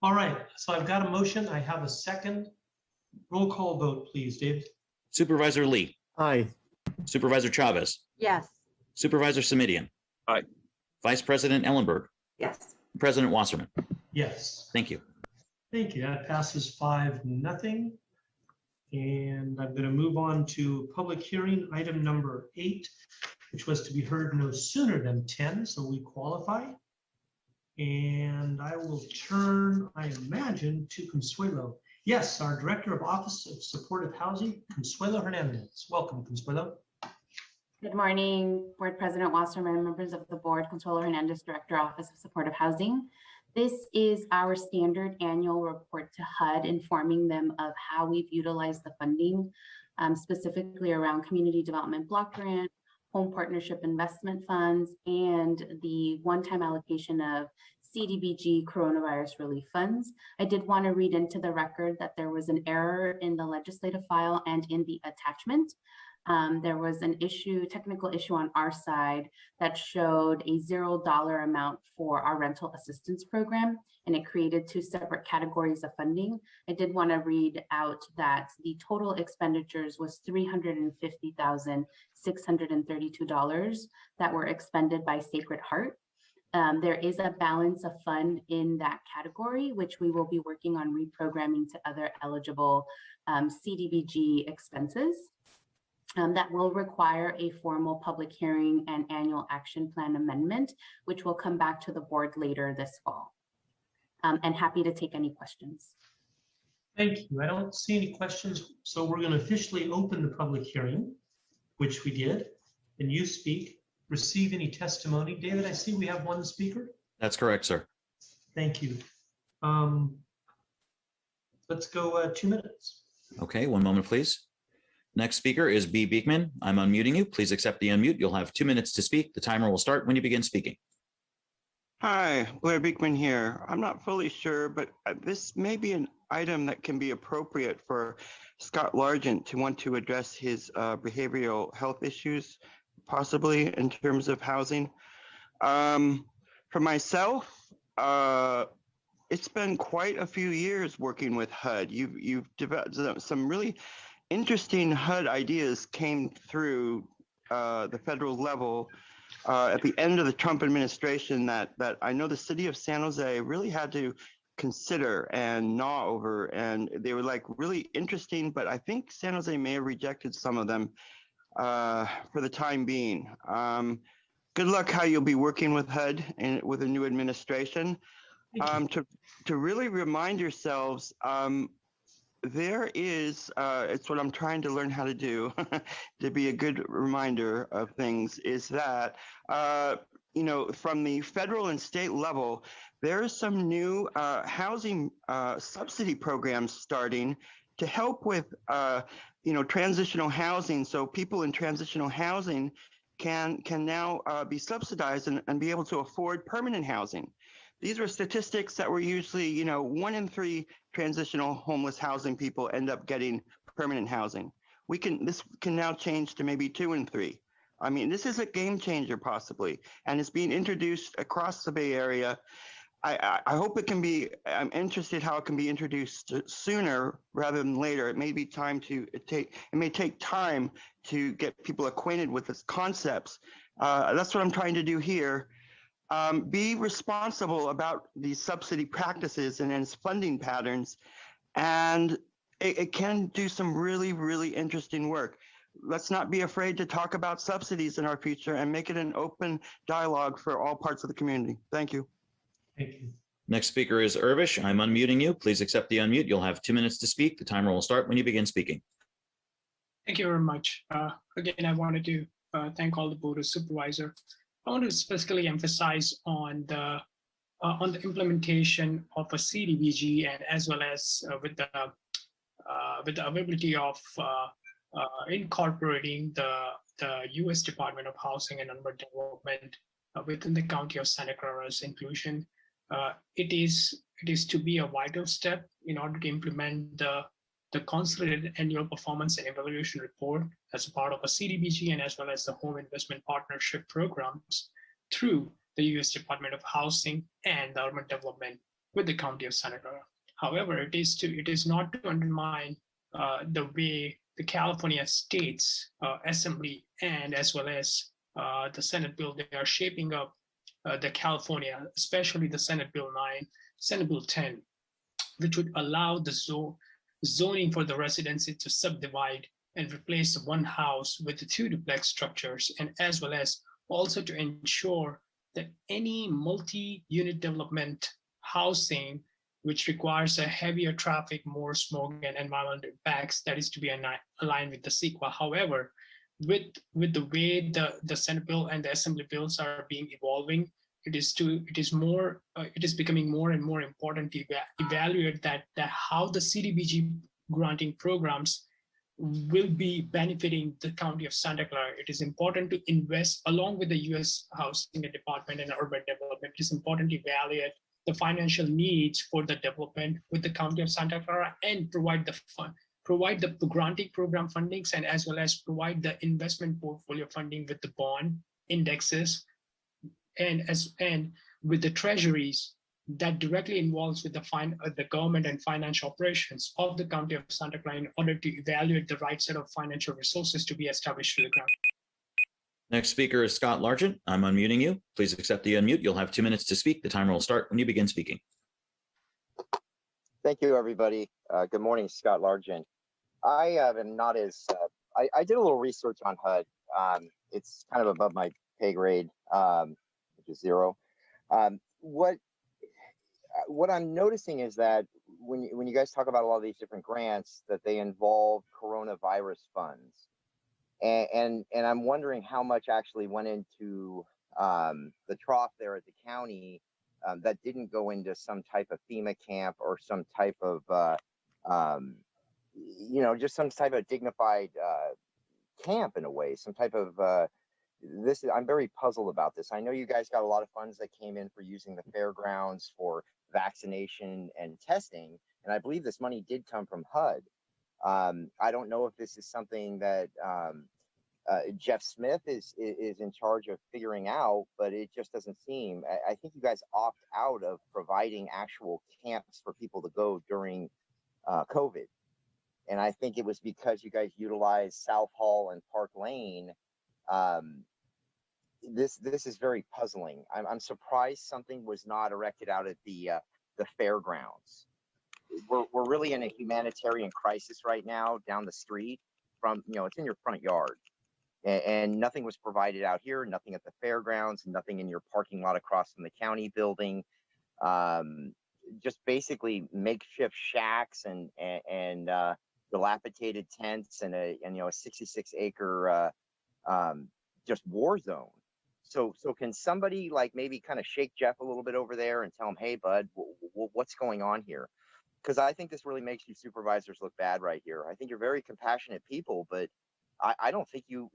All right, so I've got a motion. I have a second. Roll call vote, please, Dave. Supervisor Lee. Aye. Supervisor Chavez. Yes. Supervisor Simidian. Aye. Vice President Ellenberg. Yes. President Wasserman. Yes. Thank you. Thank you. That passes 5-0. And I'm going to move on to public hearing item number 8, which was to be heard no sooner than 10, so we qualify. And I will turn, I imagine, to Consuelo. Yes, our Director of Office of Supportive Housing, Consuelo Hernandez. Welcome, Consuelo. Good morning, Board President Wasserman, members of the board, Consuelo Hernandez, Director, Office of Supportive Housing. This is our standard annual report to HUD, informing them of how we've utilized the funding, specifically around community development block grant, home partnership investment funds, and the one-time allocation of CDBG coronavirus relief funds. I did want to read into the record that there was an error in the legislative file and in the attachment. There was an technical issue on our side that showed a $0 amount for our rental assistance program, and it created two separate categories of funding. I did want to read out that the total expenditures was $350,632 that were expended by Sacred Heart. There is a balance of fund in that category, which we will be working on reprogramming to other eligible CDBG expenses. That will require a formal public hearing and annual action plan amendment, which will come back to the board later this fall. And happy to take any questions. Thank you. I don't see any questions, so we're going to officially open the public hearing, which we did. And you speak, receive any testimony. David, I see we have one speaker. That's correct, sir. Thank you. Let's go 2 minutes. Okay, one moment, please. Next speaker is B. Beekman. I'm unmuting you. Please accept the unmute. You'll have 2 minutes to speak. The timer will start when you begin speaking. Hi, Blair Beekman here. I'm not fully sure, but this may be an item that can be appropriate for Scott Largent to want to address his behavioral health issues, possibly in terms of housing. For myself, it's been quite a few years working with HUD. You've developed some really interesting HUD ideas came through the federal level at the end of the Trump administration that I know the city of San Jose really had to consider and gnaw over, and they were like really interesting, but I think San Jose may have rejected some of them for the time being. Good luck how you'll be working with HUD and with a new administration. To really remind yourselves, there is, it's what I'm trying to learn how to do to be a good reminder of things, is that, you know, from the federal and state level, there is some new housing subsidy programs starting to help with, you know, transitional housing. So people in transitional housing can now be subsidized and be able to afford permanent housing. These were statistics that were usually, you know, 1 in 3 transitional homeless housing people end up getting permanent housing. This can now change to maybe 2 in 3. I mean, this is a game changer possibly, and it's being introduced across the Bay Area. I hope it can be, I'm interested how it can be introduced sooner rather than later. It may be time to it may take time to get people acquainted with its concepts. That's what I'm trying to do here. Be responsible about these subsidy practices and its funding patterns, and it can do some really, really interesting work. Let's not be afraid to talk about subsidies in our future and make it an open dialogue for all parts of the community. Thank you. Thank you. Next speaker is Irvish. I'm unmuting you. Please accept the unmute. You'll have 2 minutes to speak. The timer will start when you begin speaking. Thank you very much. Again, I wanted to thank all the Board of Supervisors. I want to specifically emphasize on the implementation of a CDBG, and as well as with the availability of incorporating the U.S. Department of Housing and Urban Development within the County of Santa Clara's inclusion. It is to be a vital step in order to implement the consolidated annual performance and evaluation report as a part of a CDBG, and as well as the home investment partnership programs through the U.S. Department of Housing and the Urban Development with the County of Santa Clara. However, it is not to undermine the way the California State's Assembly and as well as the Senate bill, they are shaping up the California, especially the Senate Bill 9, Senate Bill 10, which would allow the zoning for the residency to subdivide and replace one house with the 2 duplex structures, and as well as also to ensure that any multi-unit development housing which requires a heavier traffic, more smoke and environmental impacts, that is to be aligned with the CEQA. However, with the way the Senate bill and the Assembly bills are being evolving, it is becoming more and more important to evaluate that how the CDBG granting programs will be benefiting the County of Santa Clara. It is important to invest along with the U.S. Housing Department and Urban Development. It is important to evaluate the financial needs for the development with the County of Santa Clara and provide the provide the granting program fundings and as well as provide the investment portfolio funding with the bond indexes and with the treasuries that directly involves with the government and financial operations of the County of Santa Clara in order to evaluate the right set of financial resources to be established to the ground. Next speaker is Scott Largent. I'm unmuting you. Please accept the unmute. You'll have 2 minutes to speak. The timer will start when you begin speaking. Thank you, everybody. Good morning, Scott Largent. I am not as, I did a little research on HUD. It's kind of above my pay grade, which is 0. What I'm noticing is that when you guys talk about a lot of these different grants, that they involve coronavirus funds. And I'm wondering how much actually went into the trough there at the county that didn't go into some type of FEMA camp or some type of, just some type of dignified camp in a way, some type of, I'm very puzzled about this. I know you guys got a lot of funds that came in for using the fairgrounds for vaccination and testing, and I believe this money did come from HUD. I don't know if this is something that Jeff Smith is in charge of figuring out, but it just doesn't seem. I think you guys opt out of providing actual camps for people to go during COVID, and I think it was because you guys utilized South Hall and Park Lane. This is very puzzling. I'm surprised something was not erected out at the fairgrounds. We're really in a humanitarian crisis right now down the street from, it's in your front yard, and nothing was provided out here, nothing at the fairgrounds, nothing in your parking lot across from the county building. Just basically makeshift shacks and dilapidated tents and a 66-acre just war zone. So can somebody like maybe kind of shake Jeff a little bit over there and tell him, hey, bud, what's going on here? Because I think this really makes you supervisors look bad right here. I think you're very compassionate people, but I don't think you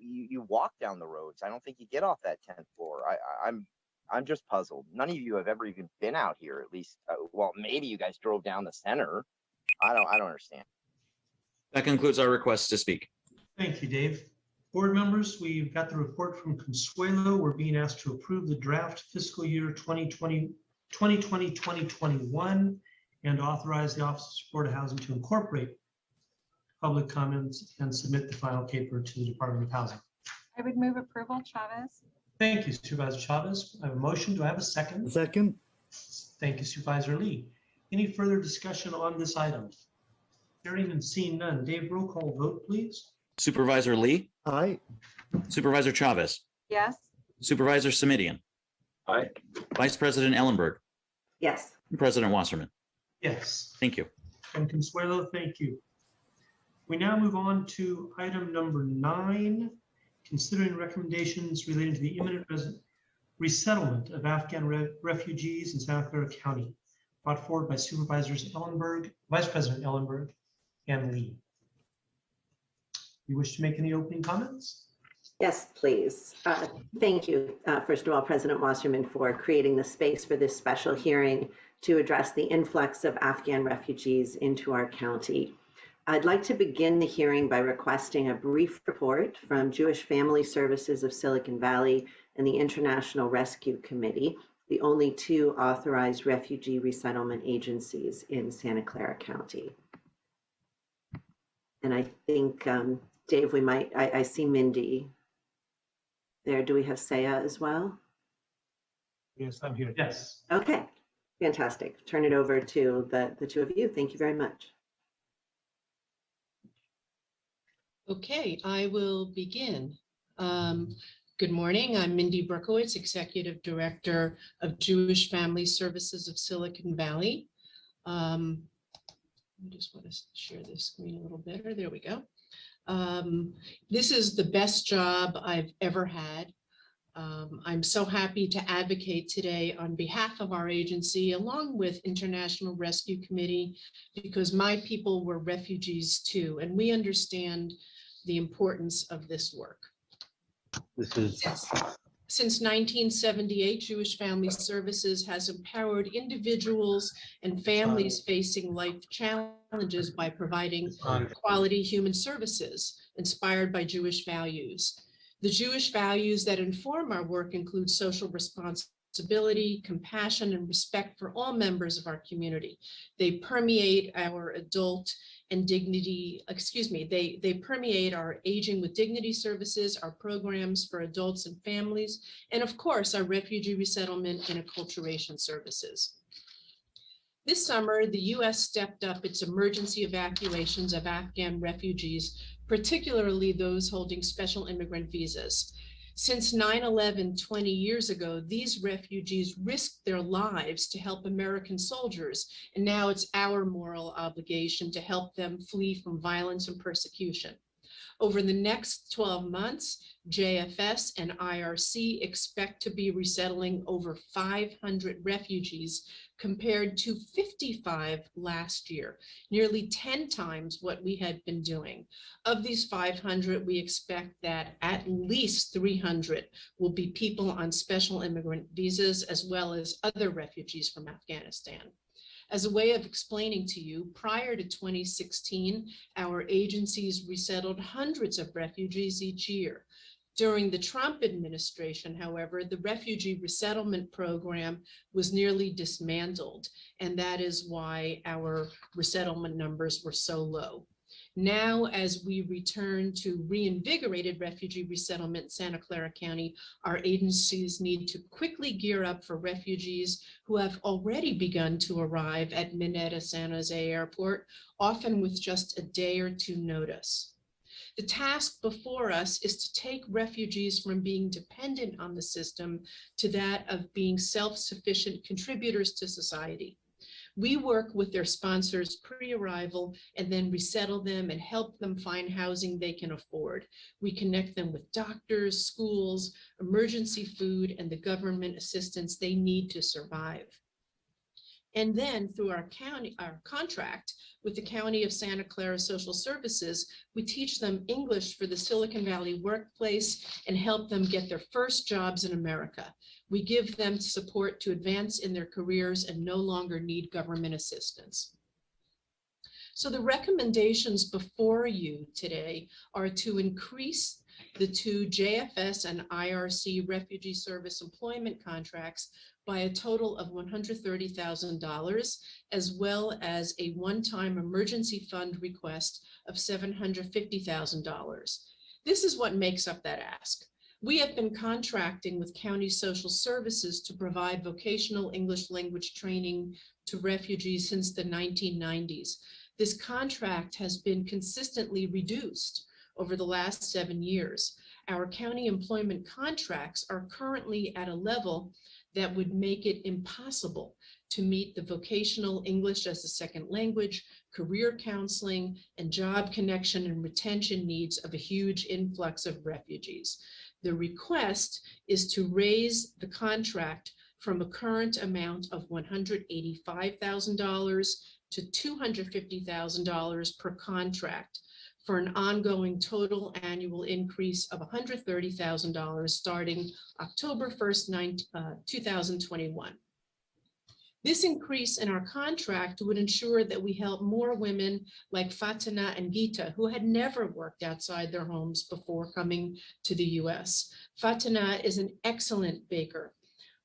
walk down the roads. I don't think you get off that 10th floor. I'm just puzzled. None of you have ever even been out here, at least. Well, maybe you guys drove down the center. I don't understand. That concludes our requests to speak. Thank you, Dave. Board members, we've got the report from Consuelo. We're being asked to approve the draft fiscal year 2020-2021 and authorize the Office of Supportive Housing to incorporate public comments and submit the final paper to the Department of Housing. I would move approval, Chavez. Thank you, Supervisor Chavez. I have a motion. Do I have a second? Second. Thank you, Supervisor Lee. Any further discussion on this item? Hearing and seeing none. Dave, roll call vote, please. Supervisor Lee? Aye. Supervisor Chavez? Yes. Supervisor Simidian? Aye. Vice President Ellenberg? Yes. President Wasserman? Yes. Thank you. And Consuelo, thank you. We now move on to item number 9, considering recommendations relating to the imminent resettlement of Afghan refugees in Santa Clara County, brought forward by Supervisors Ellenberg, Vice President Ellenberg, and Lee. You wish to make any opening comments? Yes, please. Thank you, first of all, President Wasserman, for creating the space for this special hearing to address the influx of Afghan refugees into our county. I'd like to begin the hearing by requesting a brief report from Jewish Family Services of Silicon Valley and the International Rescue Committee, the only 2 authorized refugee resettlement agencies in Santa Clara County. And I think, Dave, we might, I see Mindy there. Do we have Saya as well? Yes, I'm here. Yes. Okay, fantastic. Turn it over to the 2 of you. Thank you very much. Okay, I will begin. Good morning. I'm Mindy Berkowitz, Executive Director of Jewish Family Services of Silicon Valley. I just want to share this screen a little better. There we go. This is the best job I've ever had. I'm so happy to advocate today on behalf of our agency, along with International Rescue Committee, because my people were refugees too, and we understand the importance of this work. This is Since 1978, Jewish Family Services has empowered individuals and families facing life challenges by providing quality human services inspired by Jewish values. The Jewish values that inform our work include social responsibility, compassion, and respect for all members of our community. They permeate our they permeate our Aging with Dignity services, our programs for adults and families, and of course, our refugee resettlement and acculturation services. This summer, the U.S. stepped up its emergency evacuations of Afghan refugees, particularly those holding special immigrant visas. Since 9/11 20 years ago, these refugees risked their lives to help American soldiers, and now it's our moral obligation to help them flee from violence and persecution. Over the next 12 months, JFS and IRC expect to be resettling over 500 refugees compared to 55 last year, nearly 10 times what we had been doing. Of these 500, we expect that at least 300 will be people on special immigrant visas, as well as other refugees from Afghanistan. As a way of explaining to you, prior to 2016, our agencies resettled hundreds of refugees each year. During the Trump administration, however, the refugee resettlement program was nearly dismantled, and that is why our resettlement numbers were so low. Now, as we return to reinvigorated refugee resettlement in Santa Clara County, our agencies need to quickly gear up for refugees who have already begun to arrive at Mineta San Jose Airport, often with just a day or two notice. The task before us is to take refugees from being dependent on the system to that of being self-sufficient contributors to society. We work with their sponsors pre-arrival and then resettle them and help them find housing they can afford. We connect them with doctors, schools, emergency food, and the government assistance they need to survive. And then through our contract with the County of Santa Clara Social Services, we teach them English for the Silicon Valley workplace and help them get their first jobs in America. We give them support to advance in their careers and no longer need government assistance. So the recommendations before you today are to increase the two JFS and IRC refugee service employment contracts by a total of $130,000, as well as a one-time emergency fund request of $750,000. This is what makes up that ask. We have been contracting with county social services to provide vocational English language training to refugees since the 1990s. This contract has been consistently reduced over the last 7 years. Our county employment contracts are currently at a level that would make it impossible to meet the vocational English as a second language, career counseling, and job connection and retention needs of a huge influx of refugees. The request is to raise the contract from a current amount of $185,000 to $250,000 per contract for an ongoing total annual increase of $130,000 starting October 1st, 2021. This increase in our contract would ensure that we help more women like Fatina and Gita, who had never worked outside their homes before coming to the US. Fatina is an excellent baker.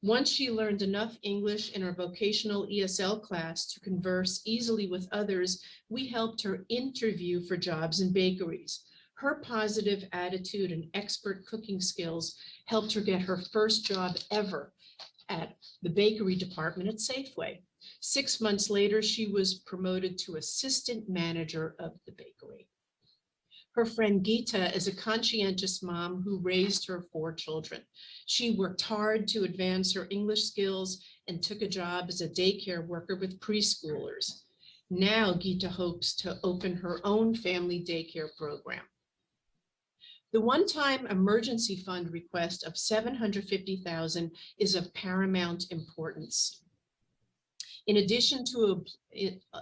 Once she learned enough English in her vocational ESL class to converse easily with others, we helped her interview for jobs in bakeries. Her positive attitude and expert cooking skills helped her get her first job ever at the bakery department at Safeway. 6 months later, she was promoted to assistant manager of the bakery. Her friend Gita is a conscientious mom who raised her 4 children. She worked hard to advance her English skills and took a job as a daycare worker with preschoolers. Now Gita hopes to open her own family daycare program. The one-time emergency fund request of $750,000 is of paramount importance. In addition to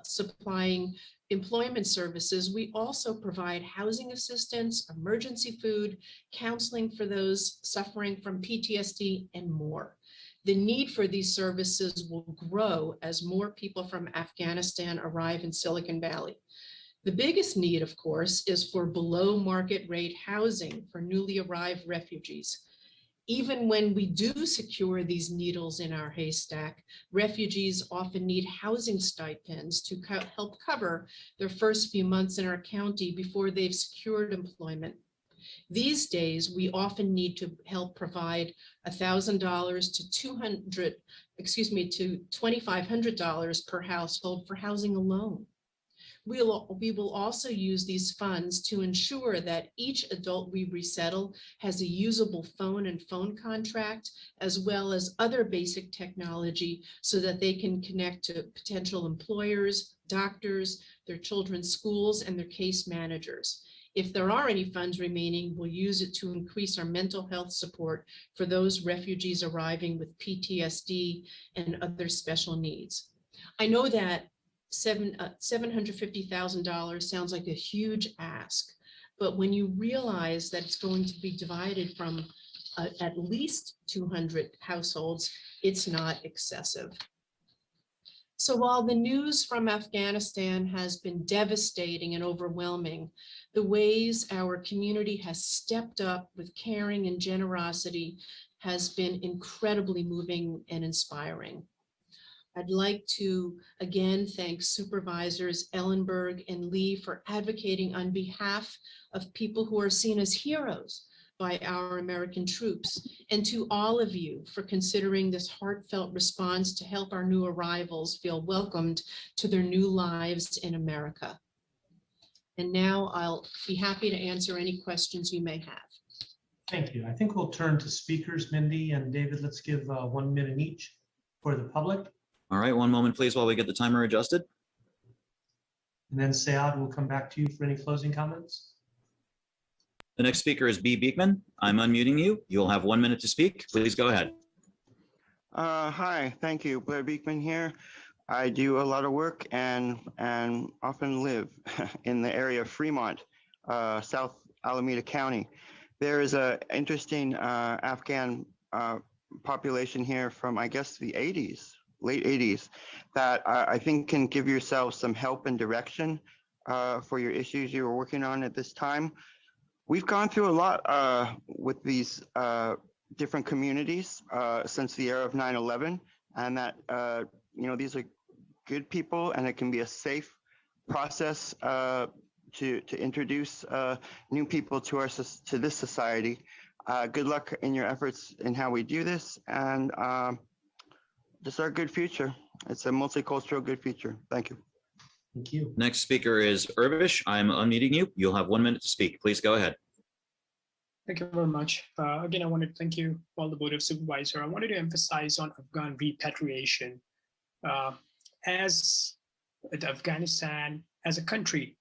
supplying employment services, we also provide housing assistance, emergency food, counseling for those suffering from PTSD, and more. The need for these services will grow as more people from Afghanistan arrive in Silicon Valley. The biggest need, of course, is for below market rate housing for newly arrived refugees. Even when we do secure these needles in our haystack, refugees often need housing stipends to help cover their first few months in our county before they've secured employment. These days, we often need to help provide $1,000 to $2,500 per household for housing alone. We will also use these funds to ensure that each adult we resettle has a usable phone and phone contract, as well as other basic technology so that they can connect to potential employers, doctors, their children's schools, and their case managers. If there are any funds remaining, we'll use it to increase our mental health support for those refugees arriving with PTSD and other special needs. I know that $750,000 sounds like a huge ask, but when you realize that it's going to be divided from at least 200 households, it's not excessive. So while the news from Afghanistan has been devastating and overwhelming, the ways our community has stepped up with caring and generosity has been incredibly moving and inspiring. I'd like to again thank Supervisors Ellenberg and Lee for advocating on behalf of people who are seen as heroes by our American troops, and to all of you for considering this heartfelt response to help our new arrivals feel welcomed to their new lives in America. And now I'll be happy to answer any questions you may have. Thank you. I think we'll turn to speakers. Mindy and David, let's give 1 minute each for the public. All right, one moment, please, while we get the timer adjusted. And then Sayad will come back to you for any closing comments. The next speaker is B. Beekman. I'm unmuting you. You'll have 1 minute to speak. Please go ahead. Hi, thank you. Blair Beekman here. I do a lot of work and often live in the area of Fremont, South Alameda County. There is an interesting Afghan population here from, I guess, the 80s. Late 80s, that I think can give yourself some help and direction for your issues you were working on at this time. We've gone through a lot with these different communities since the era of 9/11, and that these are good people, and it can be a safe process to introduce new people to this society. Good luck in your efforts in how we do this, and just our good future. It's a multicultural good future. Thank you. Thank you. Next speaker is Urvish. I'm unmuting you. You'll have 1 minute to speak. Please go ahead. Thank you very much. Again, I wanted to thank you, all the Board of Supervisors. I wanted to emphasize on Afghan repatriation. As Afghanistan as a country,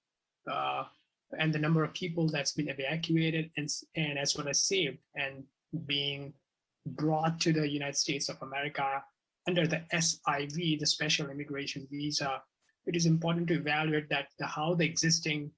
and the number of people that's been evacuated and as well as saved and being brought to the United States of America under the SIV, the Special Immigration Visa, it is important to evaluate that how the existing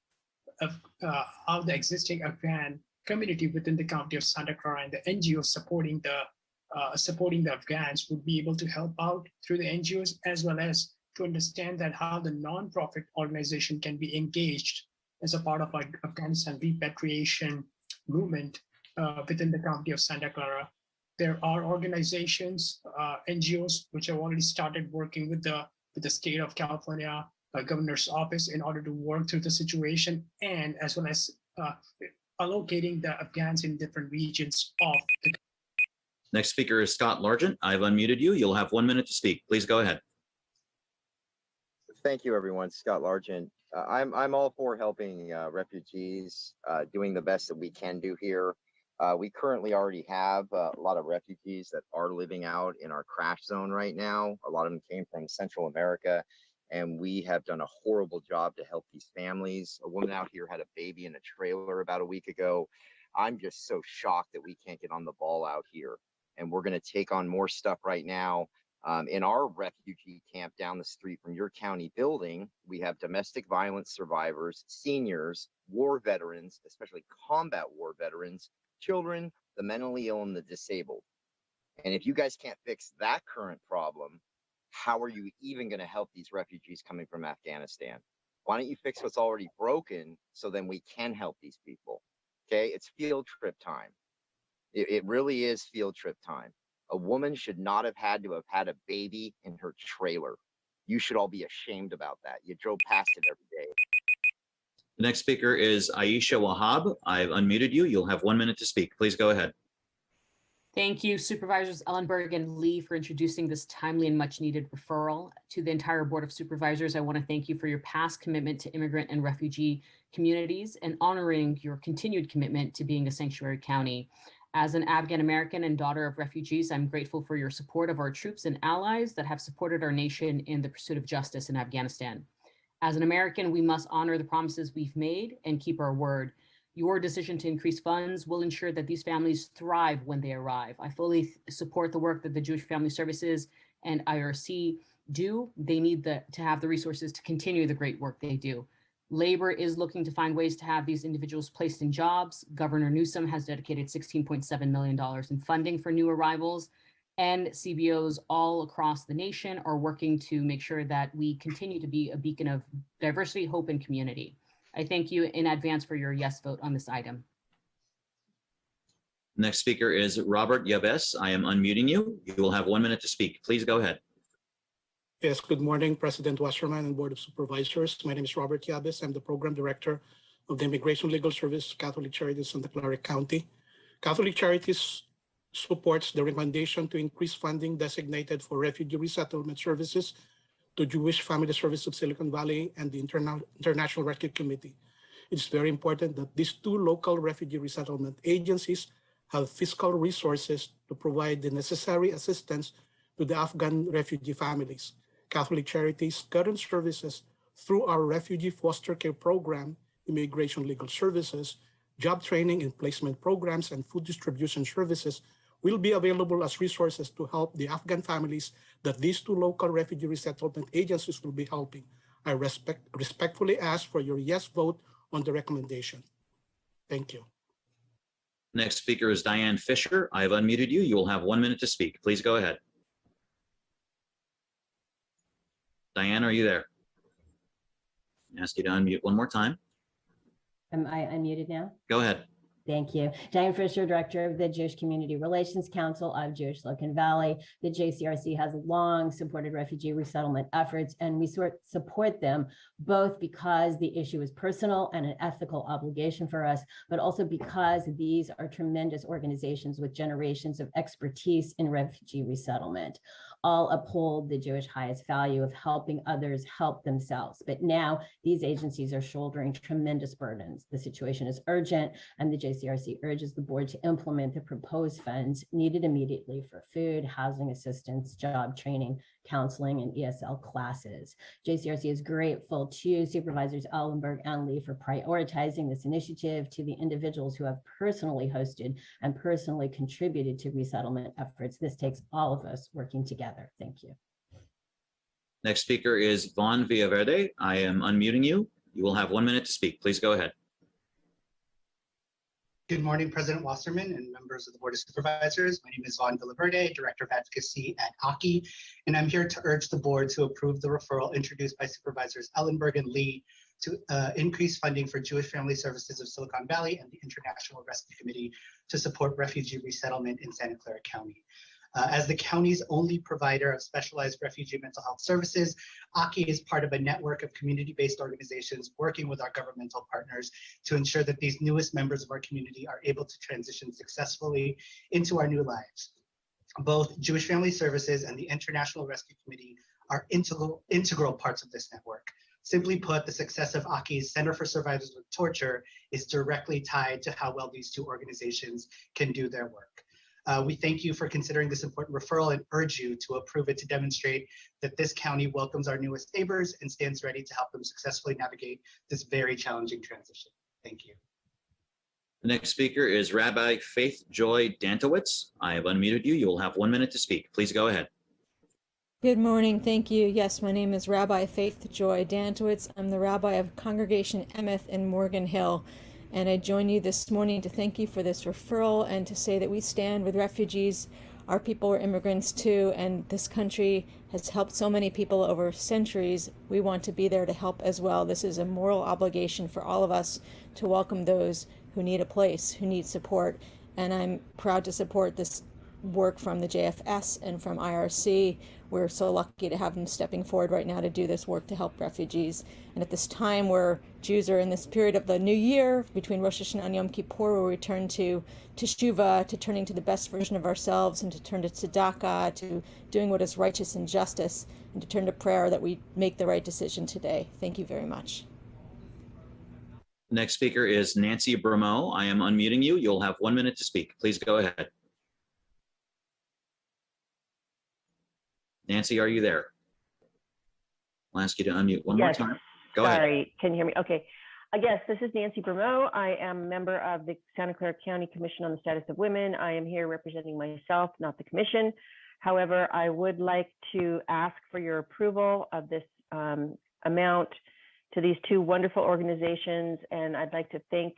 Afghan community within the county of Santa Clara and the NGOs supporting the Afghans would be able to help out through the NGOs, as well as to understand that how the nonprofit organization can be engaged as a part of like Afghanistan repatriation movement within the county of Santa Clara. There are organizations, NGOs, which have already started working with the state of California governor's office in order to work through the situation, and as well as allocating the Afghans in different regions of the country. Next speaker is Scott Largent. I've unmuted you. You'll have 1 minute to speak. Please go ahead. Thank you, everyone. Scott Largent. I'm all for helping refugees, doing the best that we can do here. We currently already have a lot of refugees that are living out in our crash zone right now. A lot of them came from Central America, and we have done a horrible job to help these families. A woman out here had a baby in a trailer about a week ago. I'm just so shocked that we can't get on the ball out here. And we're going to take on more stuff right now. In our refugee camp down the street from your county building, we have domestic violence survivors, seniors, war veterans, especially combat war veterans, children, the mentally ill, and the disabled. And if you guys can't fix that current problem, how are you even going to help these refugees coming from Afghanistan? Why don't you fix what's already broken so then we can help these people? Okay, it's field trip time. It really is field trip time. A woman should not have had a baby in her trailer. You should all be ashamed about that. You drove past it every day. The next speaker is Aisha Wahab. I've unmuted you. You'll have 1 minute to speak. Please go ahead. Thank you, Supervisors Ellenberg and Lee, for introducing this timely and much needed referral. To the entire Board of Supervisors, I want to thank you for your past commitment to immigrant and refugee communities and honoring your continued commitment to being a sanctuary county. As an Afghan American and daughter of refugees, I'm grateful for your support of our troops and allies that have supported our nation in the pursuit of justice in Afghanistan. As an American, we must honor the promises we've made and keep our word. Your decision to increase funds will ensure that these families thrive when they arrive. I fully support the work that the Jewish Family Services and IRC do. They need to have the resources to continue the great work they do. Labor is looking to find ways to have these individuals placed in jobs. Governor Newsom has dedicated $16.7 million in funding for new arrivals, and CBOs all across the nation are working to make sure that we continue to be a beacon of diversity, hope, and community. I thank you in advance for your yes vote on this item. Next speaker is Robert Yabes. I am unmuting you. You will have 1 minute to speak. Please go ahead. Yes, good morning, President Wasserman and Board of Supervisors. My name is Robert Yabes. I'm the Program Director of the Immigration Legal Service, Catholic Charities, Santa Clara County. Catholic Charities supports the recommendation to increase funding designated for refugee resettlement services to Jewish Family Service of Silicon Valley and the International Rescue Committee. It's very important that these two local refugee resettlement agencies have fiscal resources to provide the necessary assistance to the Afghan refugee families. Catholic Charities' current services through our Refugee Foster Care Program, Immigration Legal Services, job training and placement programs, and food distribution services will be available as resources to help the Afghan families that these two local refugee resettlement agencies will be helping. I respectfully ask for your yes vote on the recommendation. Thank you. Next speaker is Diane Fisher. I have unmuted you. You will have 1 minute to speak. Please go ahead. Diane, are you there? I ask you to unmute one more time. Am I unmuted now? Go ahead. Thank you. Diane Fisher, Director of the Jewish Community Relations Council of Jewish Silicon Valley. The JCRC has long supported refugee resettlement efforts, and we support them both because the issue is personal and an ethical obligation for us, but also because these are tremendous organizations with generations of expertise in refugee resettlement. All uphold the Jewish highest value of helping others help themselves. But now these agencies are shouldering tremendous burdens. The situation is urgent, and the JCRC urges the board to implement the proposed funds needed immediately for food, housing assistance, job training, counseling, and ESL classes. JCRC is grateful to Supervisors Ellenberg and Lee for prioritizing this initiative, to the individuals who have personally hosted and personally contributed to resettlement efforts. This takes all of us working together. Thank you. Next speaker is Vaughn Villaverde. I am unmuting you. You will have 1 minute to speak. Please go ahead. Good morning, President Wasserman and members of the Board of Supervisors. My name is Vaughn Villaverde, Director of Advocacy at ACI, and I'm here to urge the board to approve the referral introduced by Supervisors Ellenberg and Lee to increase funding for Jewish Family Services of Silicon Valley and the International Rescue Committee to support refugee resettlement in Santa Clara County. As the county's only provider of specialized refugee mental health services, ACI is part of a network of community-based organizations working with our governmental partners to ensure that these newest members of our community are able to transition successfully into our new lives. Both Jewish Family Services and the International Rescue Committee are integral parts of this network. Simply put, the success of ACI's Center for Survivors of Torture is directly tied to how well these two organizations can do their work. We thank you for considering this important referral and urge you to approve it to demonstrate that this county welcomes our newest neighbors and stands ready to help them successfully navigate this very challenging transition. Thank you. The next speaker is Rabbi Faith Joy Dantowitz. I have unmuted you. You will have 1 minute to speak. Please go ahead. Good morning. Thank you. Yes, my name is Rabbi Faith Joy Dantowitz. I'm the rabbi of Congregation Emeth in Morgan Hill. And I join you this morning to thank you for this referral and to say that we stand with refugees. Our people are immigrants too, and this country has helped so many people over centuries. We want to be there to help as well. This is a moral obligation for all of us to welcome those who need a place, who need support. And I'm proud to support this work from the JFS and from IRC. We're so lucky to have them stepping forward right now to do this work to help refugees. And at this time where Jews are in this period of the new year, between Rosh Hashanah and Yom Kippur, we return to teshuvah, to turning to the best version of ourselves, and to turn to tzedakah, to doing what is righteous and justice, and to turn to prayer that we make the right decision today. Thank you very much. Next speaker is Nancy Bramo. I am unmuting you. You'll have 1 minute to speak. Please go ahead. Nancy, are you there? I'll ask you to unmute one more time. Go ahead. Sorry, can you hear me? Okay. Yes, this is Nancy Bramo. I am a member of the Santa Clara County Commission on the Status of Women. I am here representing myself, not the commission. However, I would like to ask for your approval of this amount to these two wonderful organizations. And I'd like to thank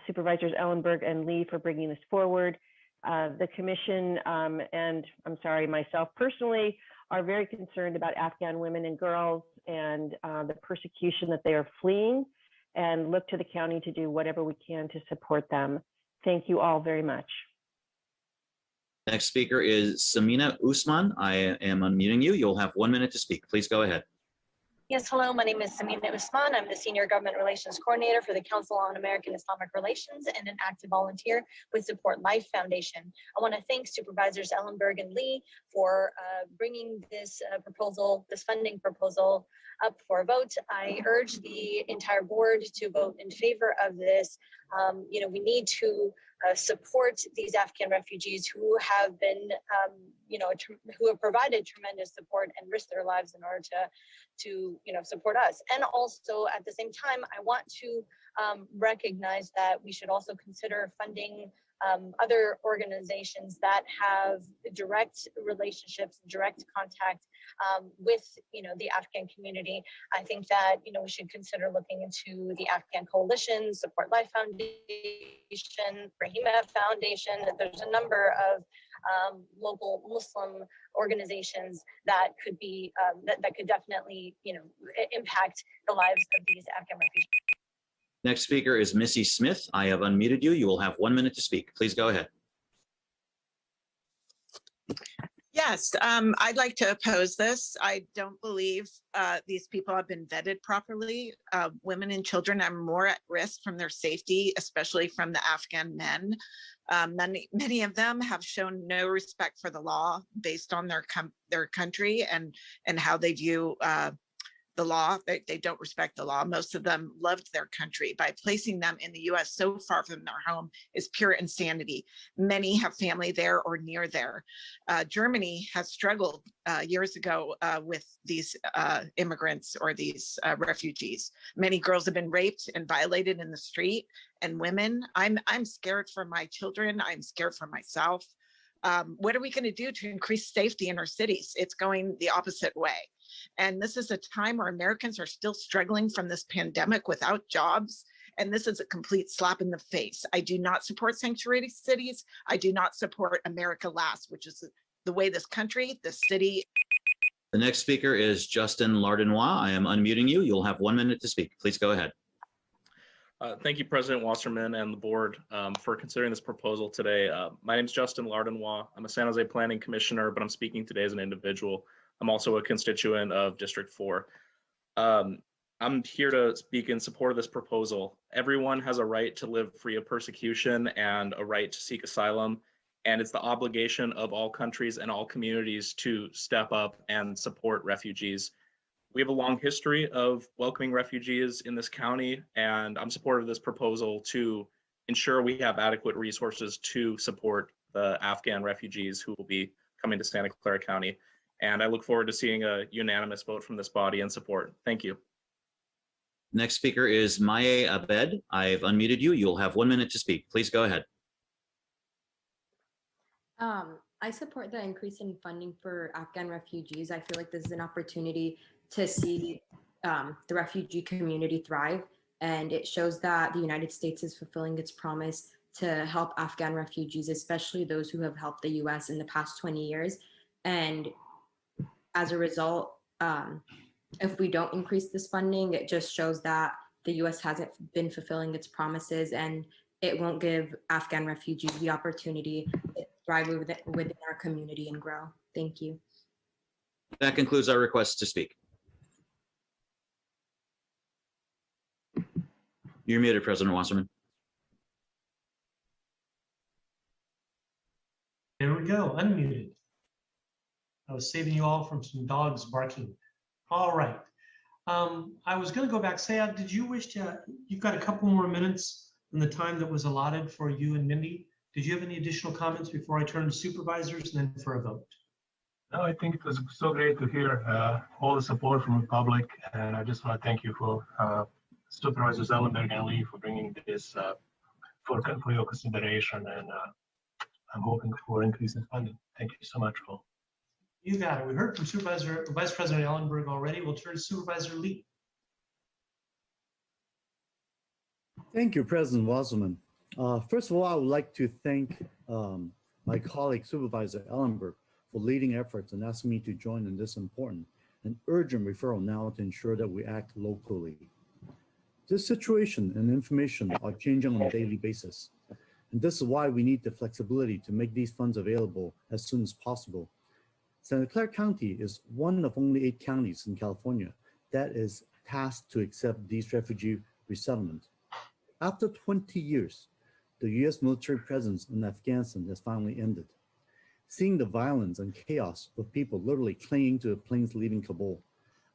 Supervisors Ellenberg and Lee for bringing this forward. The commission and I'm sorry, myself personally, are very concerned about Afghan women and girls and the persecution that they are fleeing, and look to the county to do whatever we can to support them. Thank you all very much. Next speaker is Samina Usman. I am unmuting you. You'll have 1 minute to speak. Please go ahead. Yes, hello, my name is Samina Usman. I'm the Senior Government Relations Coordinator for the Council on American Islamic Relations and an active volunteer with Support Life Foundation. I want to thank Supervisors Ellenberg and Lee for bringing this proposal, this funding proposal up for a vote. I urge the entire board to vote in favor of this. We need to support these Afghan refugees who have been, who have provided tremendous support and risked their lives in order to support us. And also at the same time, I want to recognize that we should also consider funding other organizations that have direct relationships, direct contact with the Afghan community. I think that we should consider looking into the Afghan Coalition, Support Life Foundation, Rahima Foundation. There's a number of local Muslim organizations that could be that could definitely impact the lives of these Afghan refugees. Next speaker is Missy Smith. I have unmuted you. You will have 1 minute to speak. Please go ahead. Yes, I'd like to oppose this. I don't believe these people have been vetted properly. Women and children are more at risk from their safety, especially from the Afghan men. Many of them have shown no respect for the law based on their country and how they view the law. They don't respect the law. Most of them loved their country. By placing them in the US so far from their home is pure insanity. Many have family there or near there. Germany has struggled years ago with these immigrants or these refugees. Many girls have been raped and violated in the street, and women. I'm scared for my children. I'm scared for myself. What are we going to do to increase safety in our cities? It's going the opposite way. And this is a time where Americans are still struggling from this pandemic without jobs. And this is a complete slap in the face. I do not support sanctuary cities. I do not support America Last, which is the way this country, the city. The next speaker is Justin Lardenois. I am unmuting you. You'll have 1 minute to speak. Please go ahead. Thank you, President Wasserman and the board for considering this proposal today. My name is Justin Lardenois. I'm a San Jose Planning Commissioner, but I'm speaking today as an individual. I'm also a constituent of District 4. I'm here to speak in support of this proposal. Everyone has a right to live free of persecution and a right to seek asylum. And it's the obligation of all countries and all communities to step up and support refugees. We have a long history of welcoming refugees in this county, and I'm supportive of this proposal to ensure we have adequate resources to support the Afghan refugees who will be coming to Santa Clara County. And I look forward to seeing a unanimous vote from this body in support. Thank you. Next speaker is Maye Abed. I've unmuted you. You'll have 1 minute to speak. Please go ahead. I support the increase in funding for Afghan refugees. I feel like this is an opportunity to see the refugee community thrive. And it shows that the United States is fulfilling its promise to help Afghan refugees, especially those who have helped the US in the past 20 years. And as a result, if we don't increase this funding, it just shows that the US hasn't been fulfilling its promises, and it won't give Afghan refugees the opportunity to thrive within our community and grow. Thank you. That concludes our request to speak. You're muted, President Wasserman. There we go, unmuted. I was saving you all from some dogs barking. All right. I was going to go back. Sayad, did you wish to, you've got a couple more minutes in the time that was allotted for you and Mindy. Did you have any additional comments before I turn to supervisors and then for a vote? No, I think it was so great to hear all the support from the public. And I just want to thank you for Supervisors Ellenberg and Lee for bringing this for your consideration. And I'm hoping for increase in funding. Thank you so much, all. You got it. We heard from Vice President Ellenberg already. We'll turn to Supervisor Lee. Thank you, President Wasserman. First of all, I would like to thank my colleague, Supervisor Ellenberg, for leading efforts and asking me to join in this important and urgent referral now to ensure that we act locally. This situation and information are changing on a daily basis. And this is why we need the flexibility to make these funds available as soon as possible. Santa Clara County is one of only 8 counties in California that is tasked to accept these refugee resettlements. After 20 years, the US military presence in Afghanistan has finally ended. Seeing the violence and chaos with people literally clinging to the planes leaving Kabul,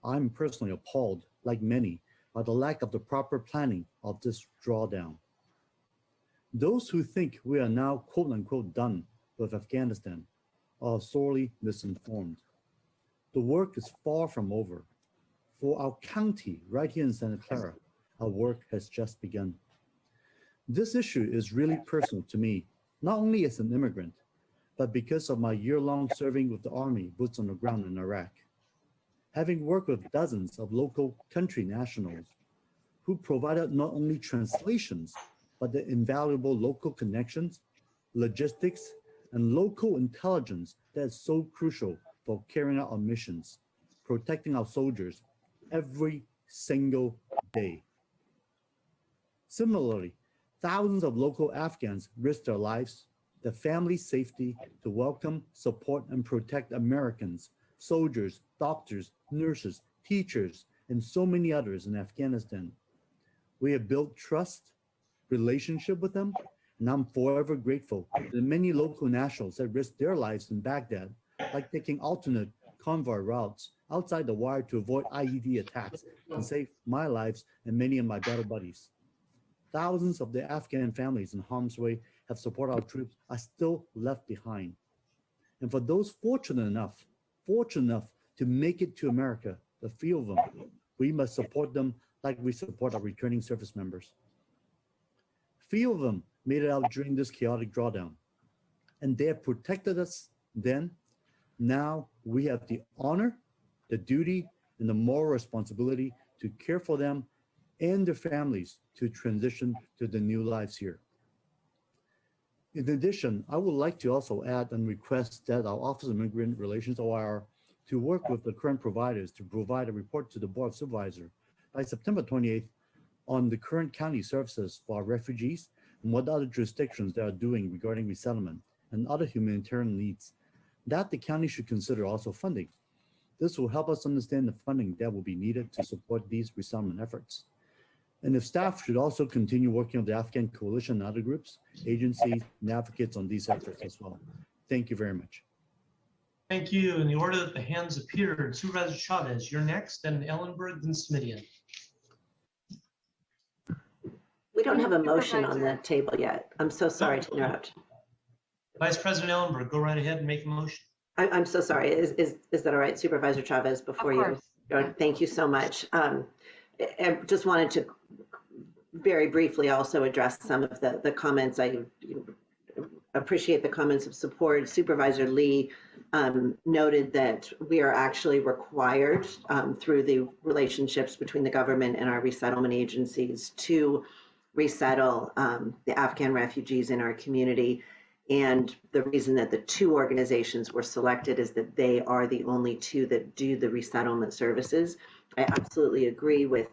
I'm personally appalled, like many, by the lack of the proper planning of this drawdown. Those who think we are now quote unquote done with Afghanistan are sorely misinformed. The work is far from over. For our county right here in Santa Clara, our work has just begun. This issue is really personal to me, not only as an immigrant, but because of my year-long serving with the Army boots on the ground in Iraq. Having worked with dozens of local country nationals who provided not only translations, but the invaluable local connections, logistics, and local intelligence that is so crucial for carrying out our missions, protecting our soldiers every single day. Similarly, thousands of local Afghans risk their lives, their family's safety to welcome, support, and protect Americans, soldiers, doctors, nurses, teachers, and so many others in Afghanistan. We have built trust, relationship with them, and I'm forever grateful to the many local nationals that risked their lives in Baghdad, like taking alternate convoy routes outside the wire to avoid IED attacks and save my lives and many of my battle buddies. Thousands of the Afghan families in harm's way have supported our troops are still left behind. And for those fortunate enough to make it to America, the few of them, we must support them like we support our returning service members. Few of them made it out during this chaotic drawdown, and they have protected us then. Now we have the honor, the duty, and the moral responsibility to care for them and their families to transition to the new lives here. In addition, I would like to also add and request that our Office of Immigrant Relations, OIR, to work with the current providers to provide a report to the Board of Supervisors by September 28th on the current county services for our refugees and what other jurisdictions they are doing regarding resettlement and other humanitarian needs that the county should consider also funding. This will help us understand the funding that will be needed to support these resettlement efforts. And if staff should also continue working with the Afghan Coalition and other groups, agencies, and advocates on these efforts as well. Thank you very much. Thank you. In the order that the hands appeared, Supervisor Chavez, you're next, then Ellenberg, then Smidian. We don't have a motion on the table yet. I'm so sorry to interrupt. Vice President Ellenberg, go right ahead and make a motion. I'm so sorry. Is that all right, Supervisor Chavez, before you go? Thank you so much. I just wanted to very briefly also address some of the comments I appreciate the comments of support. Supervisor Lee noted that we are actually required through the relationships between the government and our resettlement agencies to resettle the Afghan refugees in our community. And the reason that the two organizations were selected is that they are the only two that do the resettlement services. I absolutely agree with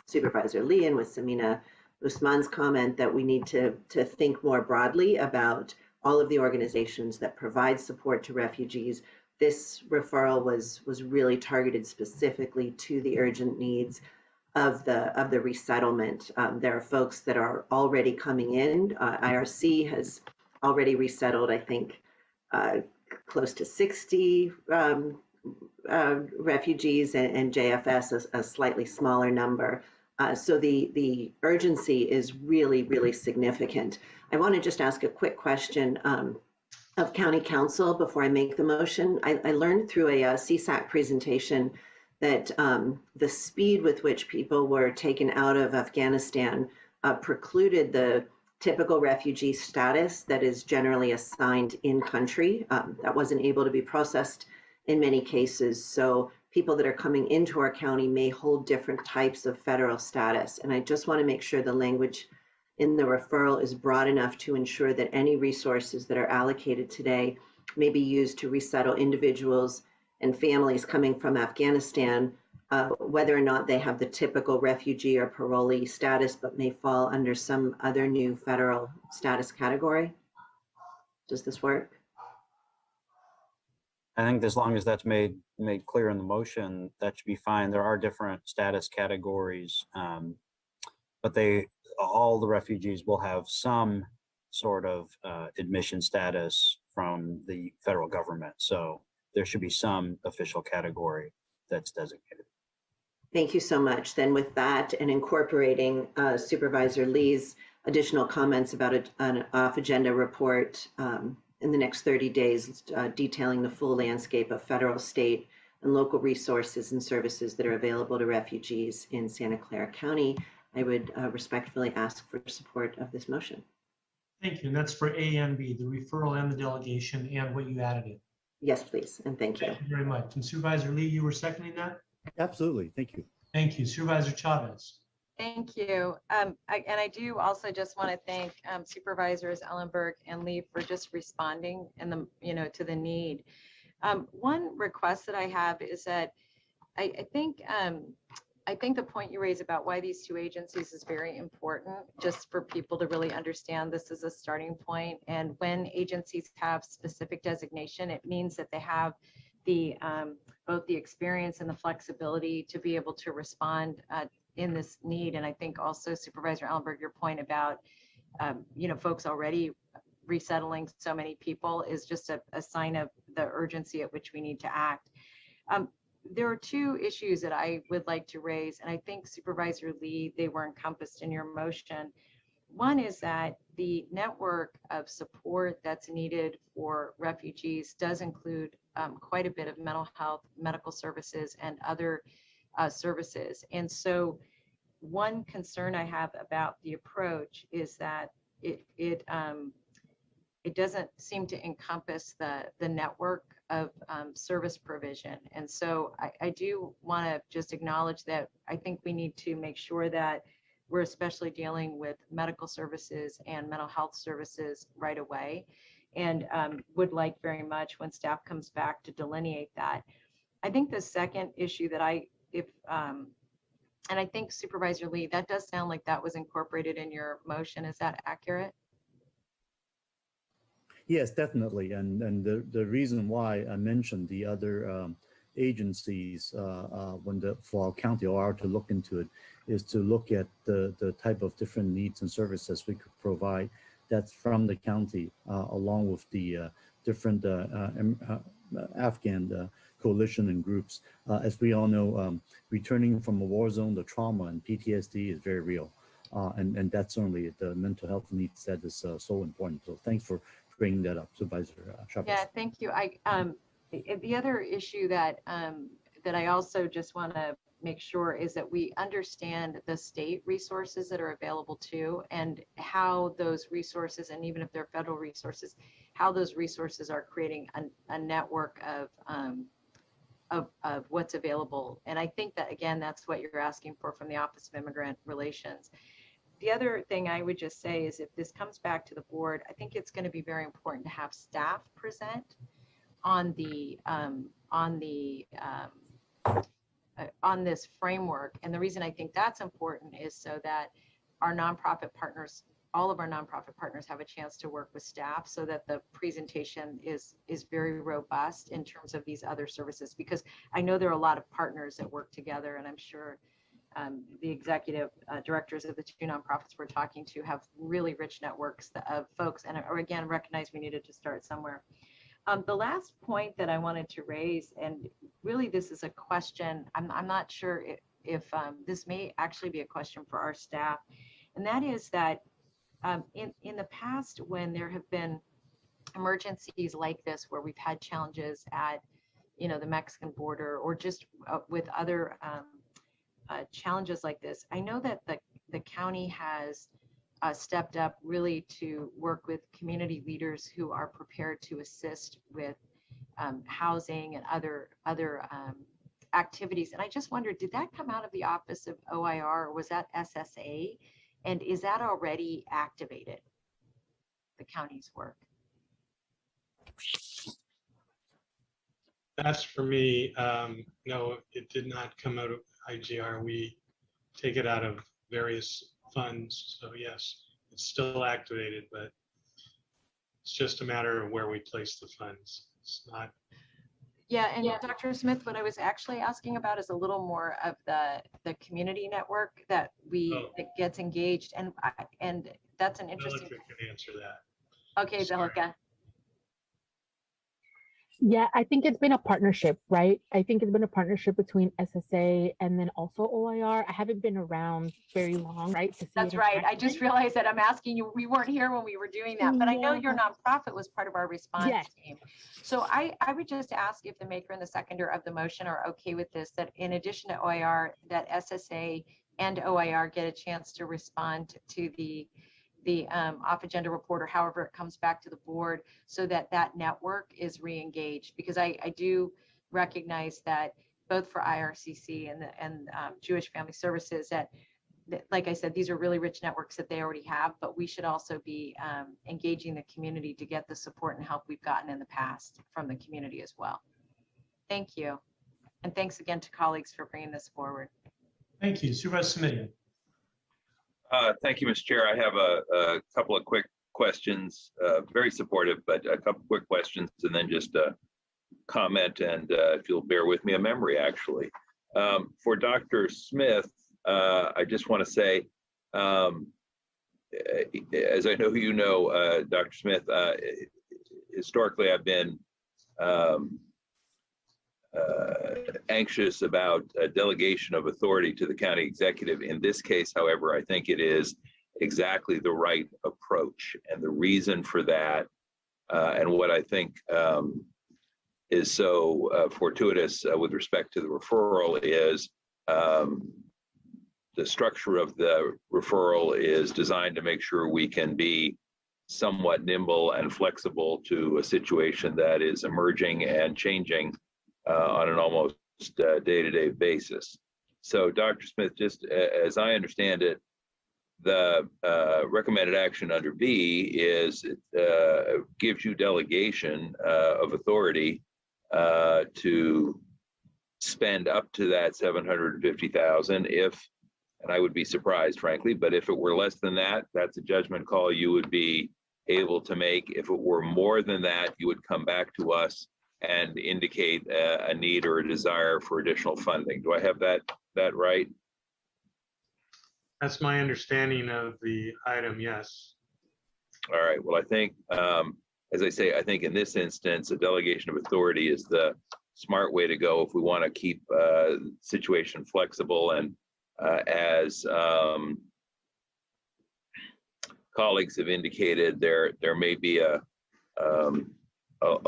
Supervisor Lee and with Samina Usman's comment that we need to think more broadly about all of the organizations that provide support to refugees. This referral was really targeted specifically to the urgent needs of the resettlement. There are folks that are already coming in. IRC has already resettled, I think, close to 60 refugees, and JFS a slightly smaller number. So the urgency is really, really significant. I want to just ask a quick question of County Council before I make the motion. I learned through a CSAC presentation that the speed with which people were taken out of Afghanistan precluded the typical refugee status that is generally assigned in country. That wasn't able to be processed in many cases. So people that are coming into our county may hold different types of federal status. And I just want to make sure the language in the referral is broad enough to ensure that any resources that are allocated today may be used to resettle individuals and families coming from Afghanistan, whether or not they have the typical refugee or parolee status, but may fall under some other new federal status category. Does this work? I think as long as that's made clear in the motion, that should be fine. There are different status categories, but all the refugees will have some sort of admission status from the federal government. So there should be some official category that's designated. Thank you so much. Then with that and incorporating Supervisor Lee's additional comments about an off-agenda report in the next 30 days, detailing the full landscape of federal, state, and local resources and services that are available to refugees in Santa Clara County, I would respectfully ask for support of this motion. Thank you. And that's for A and B, the referral and the delegation and what you added in. Yes, please. And thank you. Thank you very much. And Supervisor Lee, you were seconding that? Absolutely. Thank you. Thank you. Supervisor Chavez. Thank you. I do also just want to thank Supervisors Ellenberg and Lee for just responding and to the need. One request that I have is that I think the point you raise about why these two agencies is very important, just for people to really understand this is a starting point. And when agencies have specific designation, it means that they have the both the experience and the flexibility to be able to respond in this need. And I think also Supervisor Ellenberg, your point about folks already resettling so many people is just a sign of the urgency at which we need to act. There are two issues that I would like to raise, and I think Supervisor Lee, they were encompassed in your motion. One is that the network of support that's needed for refugees does include quite a bit of mental health, medical services, and other services. And so one concern I have about the approach is that it doesn't seem to encompass the network of service provision. And so I do want to just acknowledge that I think we need to make sure that we're especially dealing with medical services and mental health services right away, and would like very much when staff comes back to delineate that. I think the second issue that and I think Supervisor Lee, that does sound like that was incorporated in your motion. Is that accurate? Yes, definitely. And the reason why I mentioned the other agencies for our county OR to look into it is to look at the type of different needs and services we could provide that's from the county, along with the different Afghan coalition and groups. As we all know, returning from a war zone, the trauma and PTSD is very real. And that's certainly the mental health needs that is so important. So thanks for bringing that up, Supervisor Chavez. Yeah, thank you. The other issue that I also just want to make sure is that we understand the state resources that are available too, and how those resources, and even if they're federal resources, how those resources are creating a network of what's available. And I think that, again, that's what you're asking for from the Office of Immigrant Relations. The other thing I would just say is if this comes back to the board, I think it's going to be very important to have staff present on this framework. And the reason I think that's important is so that our nonprofit partners, all of our nonprofit partners, have a chance to work with staff so that the presentation is very robust in terms of these other services, because I know there are a lot of partners that work together, and I'm sure the executive directors of the two nonprofits we're talking to have really rich networks of folks, and or again, recognize we needed to start somewhere. The last point that I wanted to raise, and really this is a question, I'm not sure if this may actually be a question for our staff, and that is that in the past, when there have been emergencies like this, where we've had challenges at, the Mexican border, or just with other challenges like this, I know that the county has stepped up really to work with community leaders who are prepared to assist with housing and other activities. And I just wondered, did that come out of the Office of OIR, or was that SSA? And is that already activated, the county's work? That's for me. No, it did not come out of IGR. We take it out of various funds. So yes, it's still activated, but it's just a matter of where we place the funds. It's not. Yeah, and Dr. Smith, what I was actually asking about is a little more of the community network that that gets engaged, and that's an interesting. Belichick can answer that. Okay, Zahilka. Yeah, I think it's been a partnership, right? I think it's been a partnership between SSA and then also OIR. I haven't been around very long, right? To see That's right. I just realized that I'm asking you, we weren't here when we were doing that, but I know your nonprofit was part of our response team. So I would just ask if the maker and the seconder of the motion are okay with this, that in addition to OIR, that SSA and OIR get a chance to respond to the off-agenda report, or however it comes back to the board, so that that network is re-engaged. Because I do recognize that both for IRCC and Jewish Family Services, that, like I said, these are really rich networks that they already have, but we should also be engaging the community to get the support and help we've gotten in the past from the community as well. Thank you. And thanks again to colleagues for bringing this forward. Thank you. Supervisor Simitian. Thank you, Mr. Chair. I have a couple of quick questions, very supportive, but a couple quick questions, and then just a comment, and if you'll bear with me, a memory actually. For Dr. Smith, I just want to say, as I know you know, Dr. Smith, historically I've been anxious about a delegation of authority to the county executive. In this case, however, I think it is exactly the right approach. And the reason for that, and what I think is so fortuitous with respect to the referral, is the structure of the referral is designed to make sure we can be somewhat nimble and flexible to a situation that is emerging and changing on an almost day-to-day basis. So Dr. Smith, just as I understand it, the recommended action under B is gives you delegation of authority to spend up to that $750,000 if, and I would be surprised, frankly, but if it were less than that, that's a judgment call you would be able to make. If it were more than that, you would come back to us and indicate a need or a desire for additional funding. Do I have that right? That's my understanding of the item, yes. All right, well, I think, as I say, I think in this instance, a delegation of authority is the smart way to go if we want to keep the situation flexible. And as colleagues have indicated, there may be a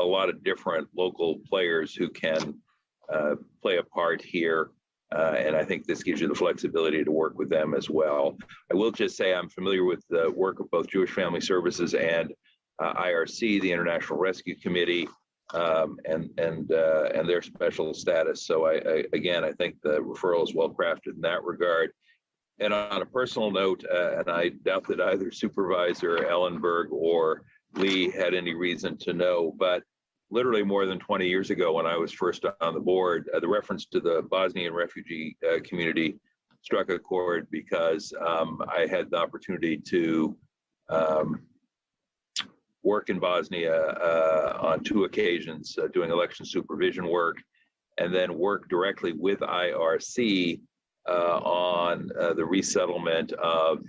lot of different local players who can play a part here. And I think this gives you the flexibility to work with them as well. I will just say I'm familiar with the work of both Jewish Family Services and IRC, the International Rescue Committee, and their special status. So again, I think the referral is well crafted in that regard. And on a personal note, and I doubt that either Supervisor Ellenberg or Lee had any reason to know, but literally more than 20 years ago when I was first on the board, the reference to the Bosnian refugee community struck a chord because I had the opportunity to work in Bosnia on 2 occasions doing election supervision work, and then work directly with IRC on the resettlement of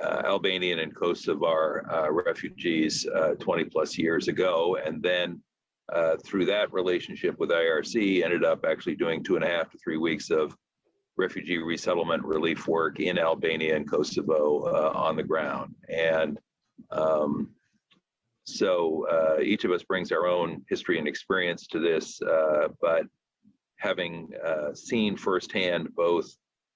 Albanian and Kosovar refugees 20 plus years ago. And then through that relationship with IRC, ended up actually doing 2.5 to 3 weeks of refugee resettlement relief work in Albania and Kosovo on the ground. And so each of us brings our own history and experience to this, but having seen firsthand both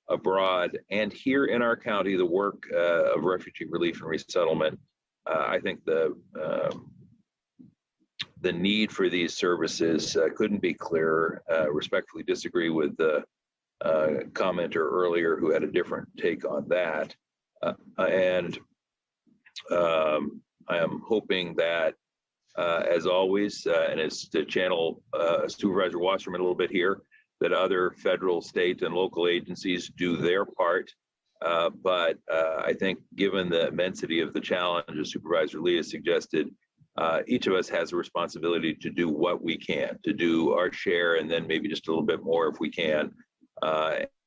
abroad and here in our county the work of refugee relief and resettlement, I think the need for these services couldn't be clearer. Respectfully disagree with the commenter earlier who had a different take on that. And I am hoping that, as always, and as to channel Supervisor Wasserman a little bit here, that other federal, state, and local agencies do their part. But I think given the immensity of the challenge, as Supervisor Lee has suggested, each of us has a responsibility to do what we can, to do our share, and then maybe just a little bit more if we can.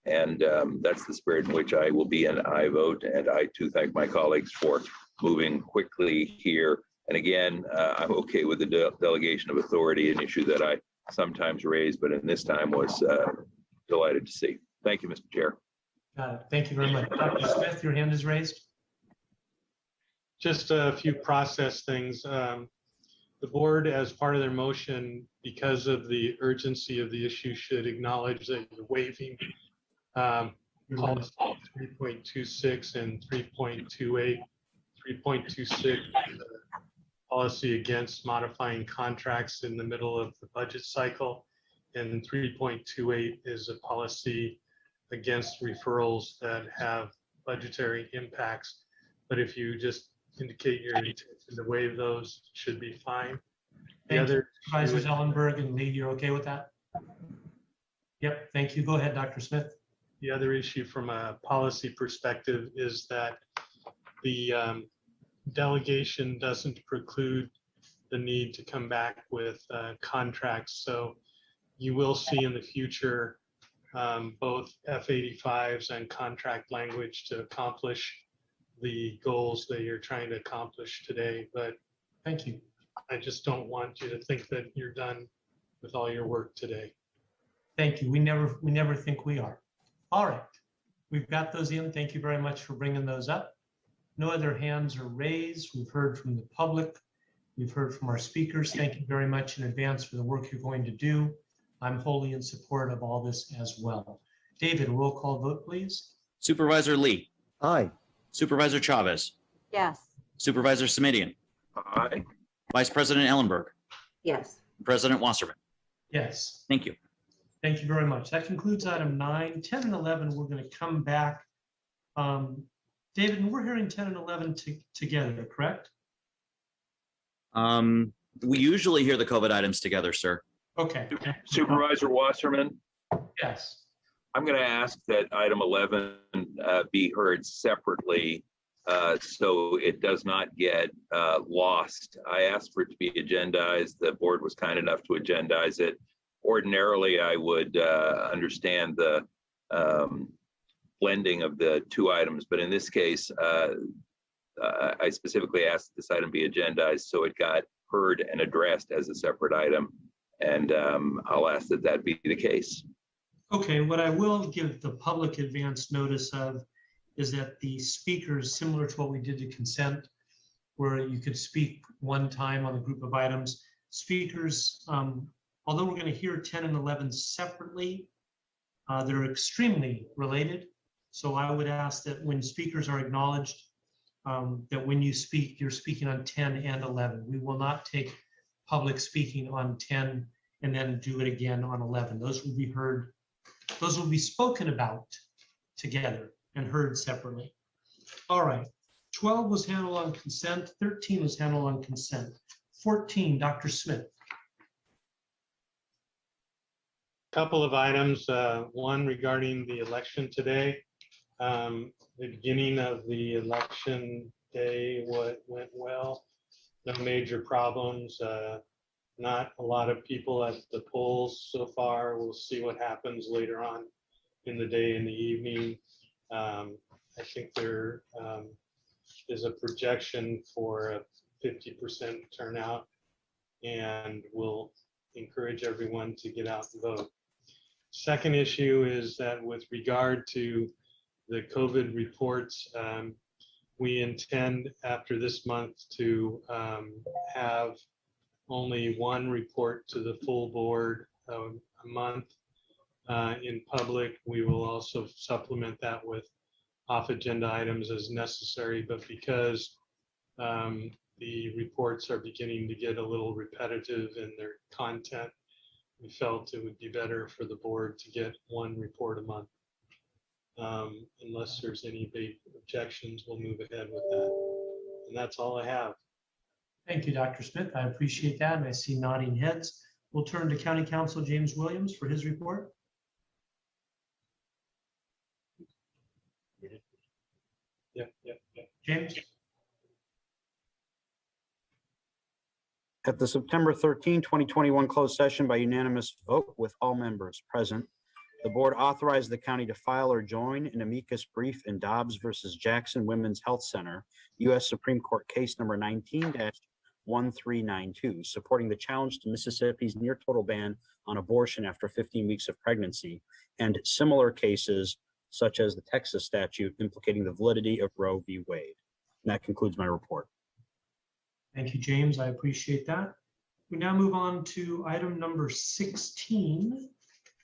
And that's the spirit in which I will be an aye vote. And I too thank my colleagues for moving quickly here. And again, I'm okay with the delegation of authority, an issue that I sometimes raise, but in this time was delighted to see. Thank you, Mr. Chair. Got it. Thank you very much. Dr. Smith, your hand is raised. Just a few process things. The board, as part of their motion, because of the urgency of the issue, should acknowledge that you're waiving policy 3.26 and 3.28. 3.26 policy against modifying contracts in the middle of the budget cycle, and 3.28 is a policy against referrals that have budgetary impacts. But if you just indicate your intention to waive those, it should be fine. The other Supervisors Ellenberg and Lee, you're okay with that? Yep, thank you. Go ahead, Dr. Smith. The other issue from a policy perspective is that the delegation doesn't preclude the need to come back with contracts. So you will see in the future both F-85s and contract language to accomplish the goals that you're trying to accomplish today. But thank you. I just don't want you to think that you're done with all your work today. Thank you. We never think we are. All right, we've got those in. Thank you very much for bringing those up. No other hands are raised. We've heard from the public. We've heard from our speakers. Thank you very much in advance for the work you're going to do. I'm wholly in support of all this as well. David, roll call vote, please. Supervisor Lee. Aye. Supervisor Chavez. Yes. Supervisor Simidian. Aye. Vice President Ellenberg. Yes. President Wasserman. Yes. Thank you. Thank you very much. That concludes item 9. 10 and 11, we're going to come back. David, and we're hearing 10 and 11 together, correct? We usually hear the COVID items together, sir. Okay. Supervisor Wasserman? Yes. I'm going to ask that item 11 be heard separately so it does not get lost. I asked for it to be agendized. The board was kind enough to agendize it. Ordinarily, I would understand the blending of the two items, but in this case, I specifically asked this item be agendized so it got heard and addressed as a separate item, and I'll ask that that be the case. Okay, what I will give the public advance notice of is that the speakers, similar to what we did to consent, where you could speak one time on a group of items, speakers, although we're going to hear 10 and 11 separately, They're extremely related. So I would ask that when speakers are acknowledged, that when you speak, you're speaking on 10 and 11. We will not take public speaking on 10 and then do it again on 11. Those will be heard, those will be spoken about together and heard separately. All right, 12 was handled on consent, 13 was handled on consent. 14, Dr. Smith. Couple of items, one regarding the election today. The beginning of the election day, what went well, no major problems, not a lot of people at the polls so far. We'll see what happens later on in the day and the evening. I think there is a projection for a 50% turnout, and we'll encourage everyone to get out and vote. Second issue is that with regard to the COVID reports, we intend after this month to have only one report to the full board a month in public. We will also supplement that with off-agenda items as necessary, but because the reports are beginning to get a little repetitive in their content, we felt it would be better for the board to get one report a month. Unless there's any big objections, we'll move ahead with that. And that's all I have. Thank you, Dr. Smith. I appreciate that, and I see nodding heads. We'll turn to County Counsel James Williams for his report. Yeah. James? At the September 13, 2021 closed session by unanimous vote with all members present, the board authorized the county to file or join an amicus brief in Dobbs versus Jackson Women's Health Center, U.S. Supreme Court case number 19-1392, supporting the challenge to Mississippi's near total ban on abortion after 15 weeks of pregnancy, and similar cases such as the Texas statute implicating the validity of Roe v. Wade. And that concludes my report. Thank you, James. I appreciate that. We now move on to item number 16.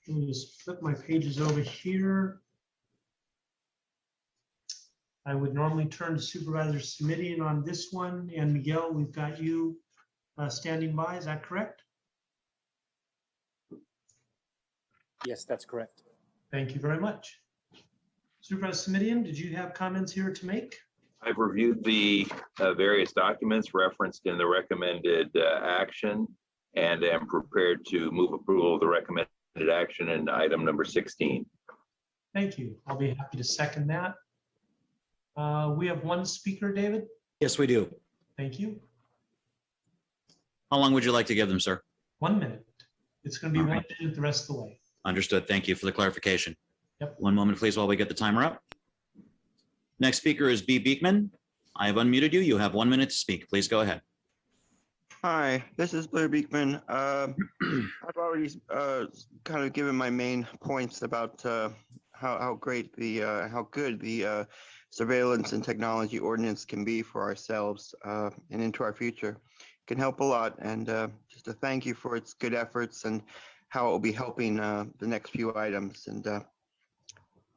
Let me just flip my pages over here. I would normally turn to Supervisors Submitting on this one. And Miguel, we've got you standing by. Is that correct? Yes, that's correct. Thank you very much. Supervisor Simidian, did you have comments here to make? I've reviewed the various documents referenced in the recommended action and am prepared to move approval of the recommended action in item number 16. Thank you. I'll be happy to second that. We have one speaker, David. Yes, we do. Thank you. How long would you like to give them, sir? 1 minute. It's going to be All 1 right. minute the rest of the way. Understood. Thank you for the clarification. Yep. 1 moment, please, while we get the timer up. Next speaker is B. Beekman. I have unmuted you. You have 1 minute to speak. Please go ahead. Hi, this is Blair Beekman. I've already kind of given my main points about how great how good the surveillance and technology ordinance can be for ourselves and into our future. It can help a lot, and just to thank you for its good efforts and how it will be helping the next few items. And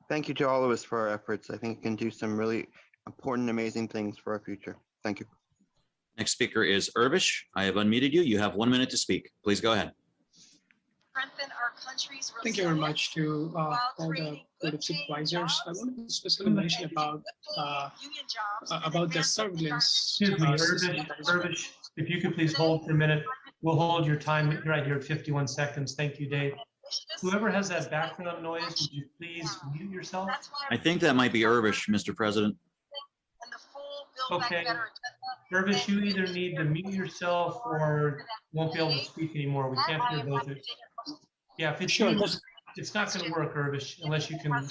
thank you to all of us for our efforts. I think it can do some really important, amazing things for our future. Thank you. Next speaker is Urbish. I have unmuted you. You have 1 minute to speak. Please go ahead. Thank you very much to all the Board of Supervisors. I wanted to specifically mention about the surveillance. Excuse me, system. Urbish, if you could please hold for a minute. We'll hold your time right here at 51 seconds. Thank you, Dave. Whoever has that background noise, would you please mute yourself? I think that might be Urbish, Mr. President. Okay. Urbish, you either need to mute yourself or won't be able to speak anymore. We can't hear both. Yeah, if it's Sure. you, it's not going to work, Urbish, unless you can.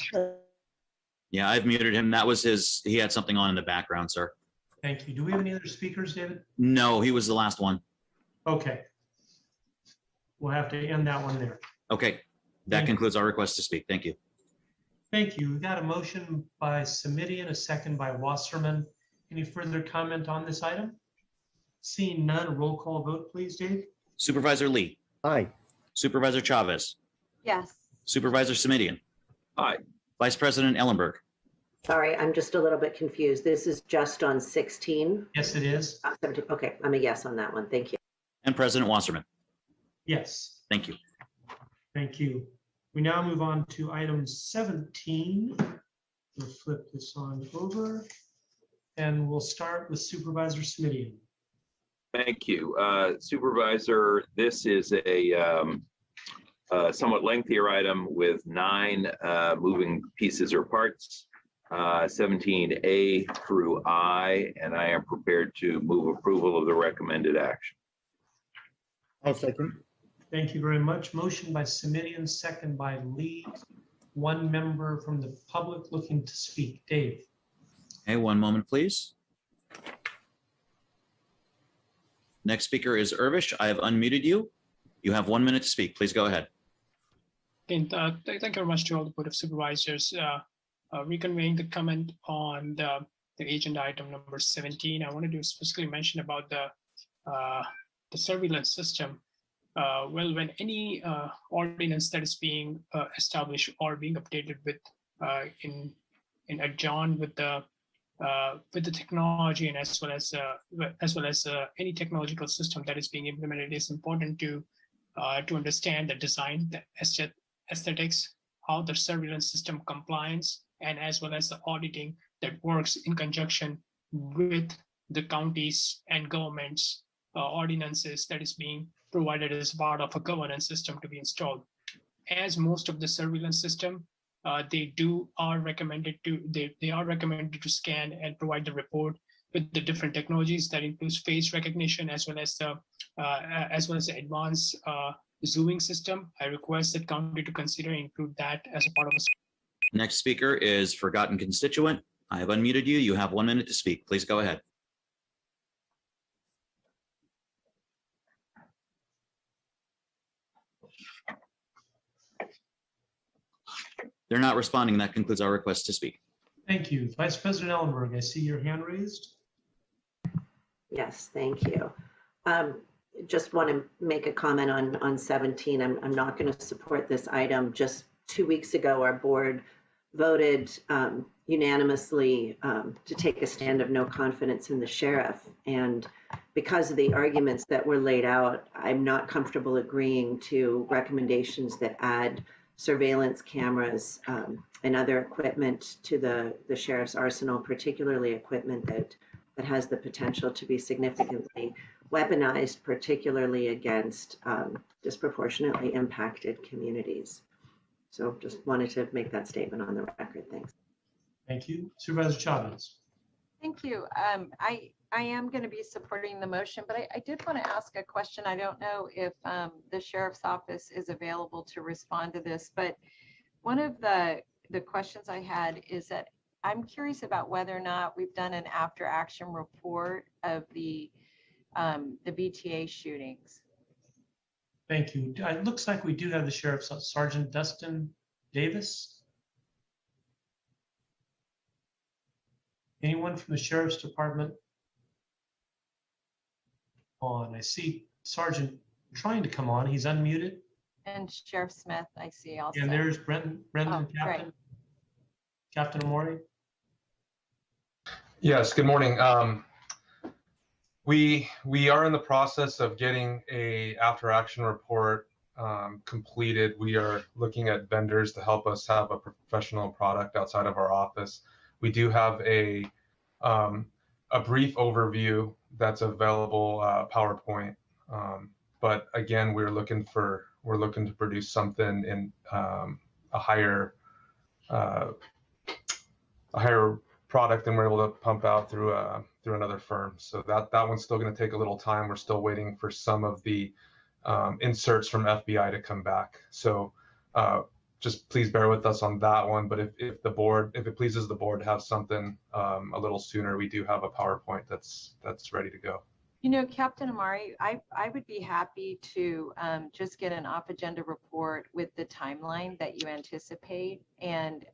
Yeah, I've muted him. That was he had something on in the background, sir. Thank you. Do we have any other speakers, David? No, he was the last one. Okay. We'll have to end that one there. Okay, that concludes our request to speak. Thank you. Thank you. We got a motion by Simidian, a second by Wasserman. Any further comment on this item? Seeing none, a roll call vote, please, Dave. Supervisor Lee. Aye. Supervisor Chavez. Yes. Supervisor Semidion, Aye. Vice President Ellenberg, Sorry, I'm just a little bit confused. This is just on 16? Yes, it is. 17. Okay, I'm a yes on that one. Thank you. and President Wasserman. Yes, Thank you. thank you. We now move on to item 17. We'll flip this on over and we'll start with Supervisor Smidian. Thank you. Supervisor, this is a somewhat lengthier item with 9 moving pieces or parts, 17A through I, and I am prepared to move approval of the recommended action. I'll second. Thank you very much. Motion by Semidian, second by Lee. One member from the public looking to speak. Dave. Okay, one moment, please. Next speaker is Irvish. I have unmuted you. You have 1 minute to speak. Please go ahead. And thank you very much to all the Board of Supervisors. Reconveying the comment on the agenda item number 17, I wanted to specifically mention about the surveillance system. Well, when any ordinance that is being established or being updated with in Adjournment with the technology and as well as any technological system that is being implemented, it's important to understand the design, the aesthetics, how the surveillance system compliance, and as well as the auditing that works in conjunction with the counties and governments ordinances that is being provided as part of a governance system to be installed. As most of the surveillance system, they are recommended to scan and provide the report with the different technologies that includes face recognition as well as the advanced zooming system. I request that county to consider and include that as a part of a. Next speaker is Forgotten Constituent. I have unmuted you. You have 1 minute to speak. Please go ahead. They're not responding. That concludes our request to speak. Thank you. Vice President Ellenberg, I see your hand raised. Yes, thank you. Just want to make a comment on 17. I'm not going to support this item. Just 2 weeks ago, our board voted unanimously to take a stand of no confidence in the sheriff. And because of the arguments that were laid out, I'm not comfortable agreeing to recommendations that add surveillance cameras and other equipment to the sheriff's arsenal, particularly equipment that has the potential to be significantly weaponized, particularly against disproportionately impacted communities. So just wanted to make that statement on the record. Thanks. Thank you. Supervisor Chavez. Thank you. I am going to be supporting the motion, but I did want to ask a question. I don't know if the sheriff's office is available to respond to this, but one of the questions I had is that I'm curious about whether or not we've done an after action report of the BTA shootings. Thank you. It looks like we do have the sheriff's Sergeant Dustin Davis. Anyone from the sheriff's department on? I see Sergeant trying to come on. He's unmuted. And Sheriff Smith, I see also. And there's Brendan Captain. Great. Captain Amori. Yes, good morning. We are in the process of getting a after action report completed. We are looking at vendors to help us have a professional product outside of our office. We do have a brief overview that's available PowerPoint, but again, we're looking to produce something in a higher product than we're able to pump out through another firm. So that one's still going to take a little time. We're still waiting for some of the inserts from FBI to come back. So just please bear with us on that one. But if it pleases the board to have something a little sooner, we do have a PowerPoint that's ready to go. You know, Captain Amari, I would be happy to just get an off-agenda report with the timeline that you anticipate and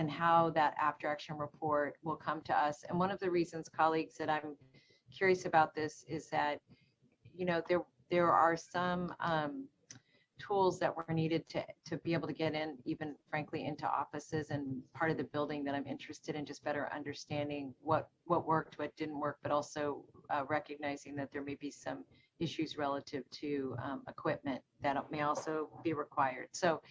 how that after-action report will come to us. And one of the reasons, colleagues, that I'm curious about this is that, you know, there are some tools that were needed to be able to get in, even frankly, into offices and part of the building that I'm interested in just better understanding what worked, what didn't work, but also recognizing that there may be some issues relative to equipment that may also be required. So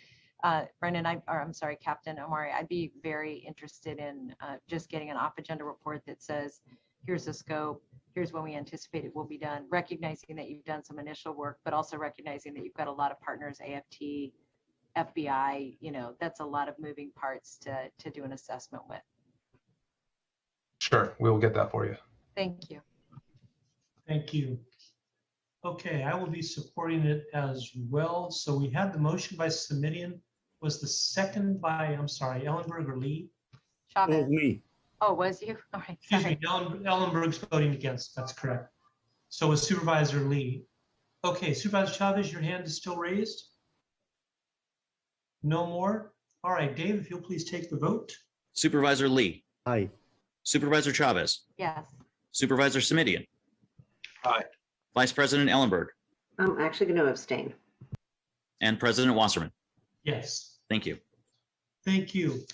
Brendan, I'm sorry, Captain Omari, I'd be very interested in just getting an off-agenda report that says, here's the scope, here's when we anticipate it will be done, recognizing that you've done some initial work, but also recognizing that you've got a lot of partners, AFT, FBI, that's a lot of moving parts to do an assessment with. Sure, we will get that for you. Thank you. Thank you. Okay, I will be supporting it as well. So we had the motion by Simidian. Was the second by, I'm sorry, Ellenberg or Lee? Chavez. Me. Oh, was you? All right. Excuse Sorry. me, Ellenberg's voting against. That's correct. So was Supervisor Lee. Okay, Supervisor Chavez, your hand is still raised? No more? All right, Dave, if you'll please take the vote. Supervisor Lee, Aye. Supervisor Chavez, Yes. Supervisor Simidian, Aye. Vice President Ellenberg, I'm actually going to abstain. and President Wasserman. Yes. Thank you. Thank you.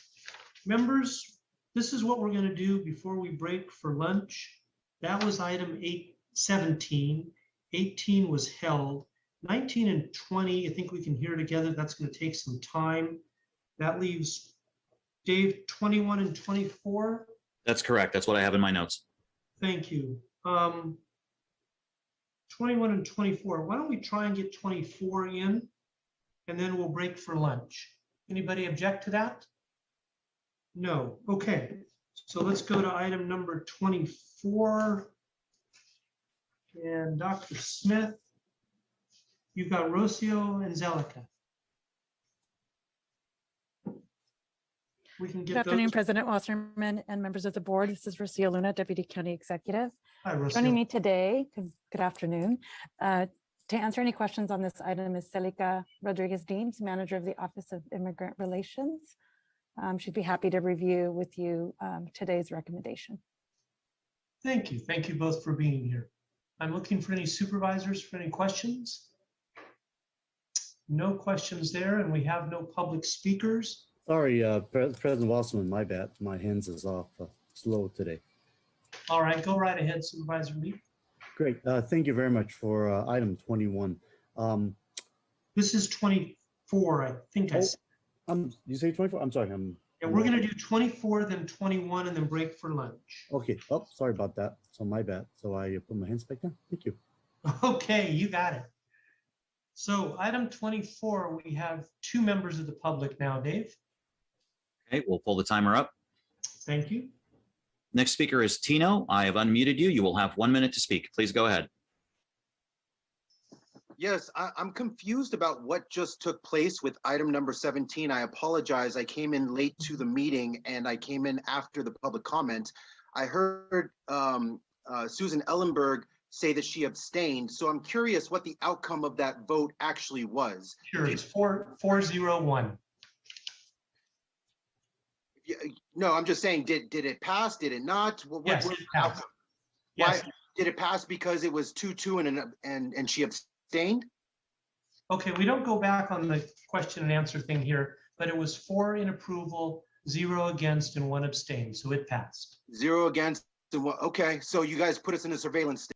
Members, this is what we're going to do before we break for lunch. That was item 17. 18 was held. 19 and 20, I think we can hear together. That's going to take some time. That leaves Dave, 21 and 24. That's correct. That's what I have in my notes. Thank you. 21 and 24. Why don't we try and get 24 in, and then we'll break for lunch. Anybody object to that? No. Okay. So let's go to item number 24. And Dr. Smith, you've got Rocio and Zelica. We can Good get afternoon, those. President Wasserman and members of the board. This is Rocio Luna, Deputy County Executive. Hi, Rocio. Joining me today, good afternoon, to answer any questions on this item is Celica Rodriguez-Deems, Manager of the Office of Immigrant Relations. She'd be happy to review with you today's recommendation. Thank you. Thank you both for being here. I'm looking for any supervisors for any questions. No questions there, and we have no public speakers. Sorry, President Wasserman, my bad. My hands is off slow today. All right, go right ahead, Supervisor Lee. Great. Thank you very much for item 21. This is 24, I think I said. You say 24? I'm sorry. Yeah, we're going to do 24, then 21, and then break for lunch. Okay. Oh, sorry about that. So my bad. So I put my hands back down. Thank you. Okay, you got it. So item 24, we have two members of the public now, Dave. Okay, we'll pull the timer up. Thank you. Next speaker is Tino. I have unmuted you. You will have 1 minute to speak. Please go ahead. Yes, I'm confused about what just took place with item number 17. I apologize. I came in late to the meeting and I came in after the public comment. I heard Susan Ellenberg say that she abstained. So I'm curious what the outcome of that vote actually was. Sure, it's 401. No, I'm just saying, did it pass? Did it not? Yes, it passed. Why did it pass? Because it was 2-2 and she abstained? Okay, we don't go back on the question and answer thing here, but it was 4 in approval, 0 against, and 1 abstained, so it passed. 0 against and 1. Okay, so you guys put us in a surveillance state.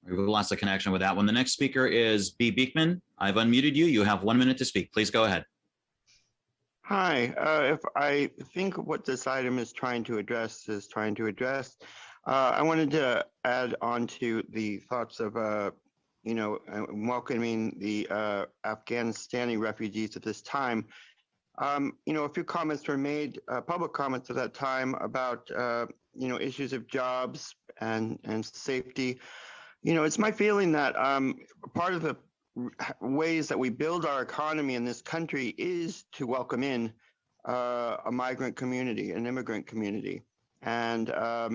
We lost the connection with that one. The next speaker is B. Beekman. I've unmuted you. You have 1 minute to speak. Please go ahead. Hi, if I think what this item is trying to address, I wanted to add on to the thoughts of, welcoming the Afghanistani refugees at this time. A few comments were made, public comments at that time about, issues of jobs and safety. It's my feeling that part of the ways that we build our economy in this country is to welcome in a migrant community, an immigrant community. And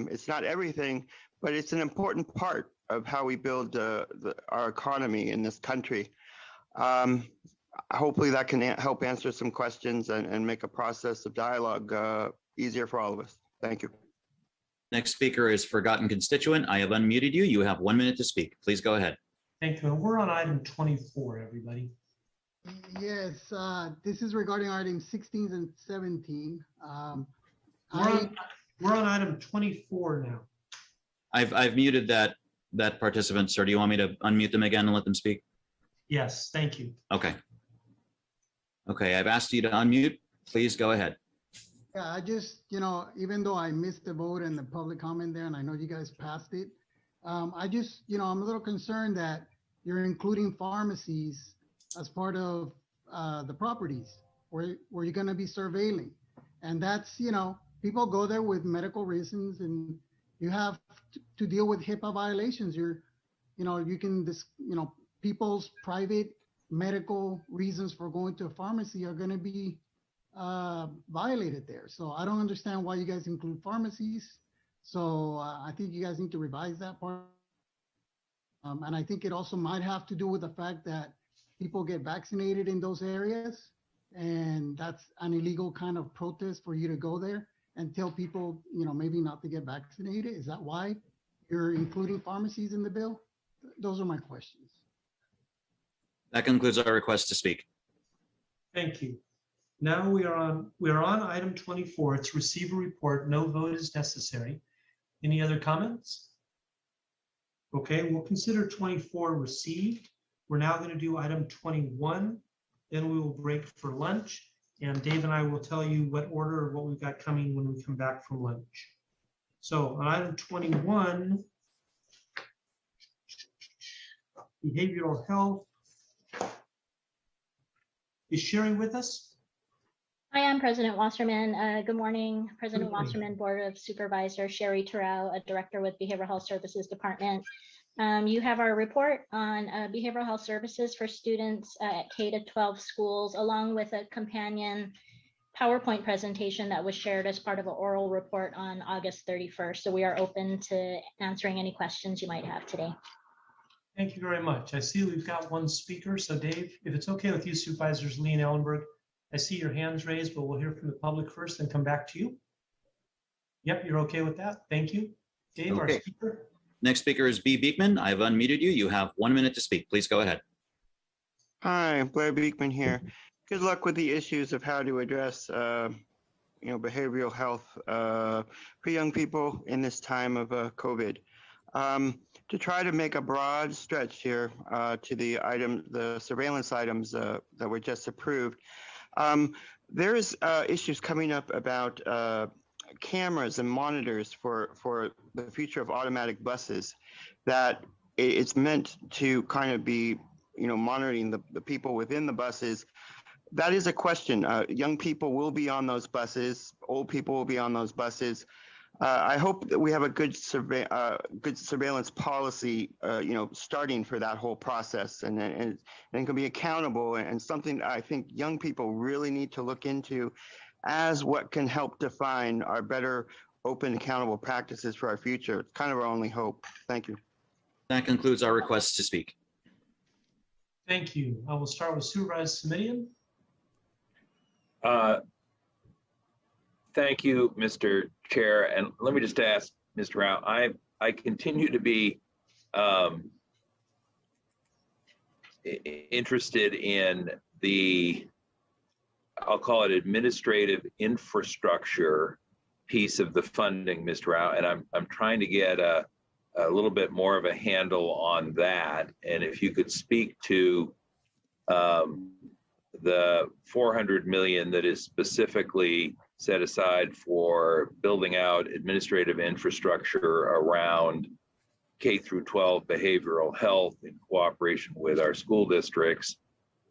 it's not everything, but it's an important part of how we build our economy in this country. Hopefully that can help answer some questions and make a process of dialogue easier for all of us. Thank you. Next speaker is Forgotten Constituent. I have unmuted you. You have 1 minute to speak. Please go ahead. Thank you. And we're on item 24, everybody. Yes, this is regarding item 16 and 17. We're on item 24 now. I've muted that participant, sir. Do you want me to unmute them again and let them speak? Yes, thank you. Okay. Okay, I've asked you to unmute. Please go ahead. Yeah, I just, even though I missed the vote and the public comment there, and I know you guys passed it, I just, I'm a little concerned that you're including pharmacies as part of the properties where you're going to be surveilling. And that's, people go there with medical reasons, and you have to deal with HIPAA violations. People's private medical reasons for going to a pharmacy are going to be violated there. So I don't understand why you guys include pharmacies. So I think you guys need to revise that part. And I think it also might have to do with the fact that people get vaccinated in those areas, and that's an illegal kind of protest for you to go there and tell people, maybe not to get vaccinated. Is that why you're including pharmacies in the bill? Those are my questions. That concludes our request to speak. Thank you. Now we are on item 24. It's receive a report. No vote is necessary. Any other comments? Okay, we'll consider 24 received. We're now going to do item 21. Then we will break for lunch. And Dave and I will tell you what order or what we've got coming when we come back from lunch. So on item 21, behavioral health. Is Sherry with us? Hi, I'm President Wasserman. Good morning, President Wasserman, Board of Supervisors, Sherry Terrell, a Director with Behavioral Health Services Department. You have our report on behavioral health services for students at K-12 schools, along with a companion PowerPoint presentation that was shared as part of an oral report on August 31st. So we are open to answering any questions you might have today. Thank you very much. I see we've got one speaker. So Dave, if it's okay with you, Supervisors Lee and Ellenberg, I see your hands raised, but we'll hear from the public first and come back to you. Yep, you're okay with that. Thank you. Dave, our speaker. Next speaker is B. Beekman. I've unmuted you. You have 1 minute to speak. Please go ahead. Hi, Blair Beekman here. Good luck with the issues of how to address, behavioral health for young people in this time of COVID. To try to make a broad stretch here to the surveillance items that were just approved, there's issues coming up about cameras and monitors for the future of automatic buses that it's meant to kind of be, monitoring the people within the buses. That is a question. Young people will be on those buses. Old people will be on those buses. I hope that we have a good surveillance policy, starting for that whole process, and can be accountable, and something I think young people really need to look into as what can help define our better open, accountable practices for our future. It's kind of our only hope. Thank you. That concludes our request to speak. Thank you. I will start with Supervisor Simitian. Thank you, Mr. Chair. And let me just ask, Mr. Rao, I continue to be interested in the, I'll call it administrative infrastructure piece of the funding, Mr. Rao, and I'm trying to get a little bit more of a handle on that. And if you could speak to the $400 million that is specifically set aside for building out administrative infrastructure around K through 12 behavioral health in cooperation with our school districts,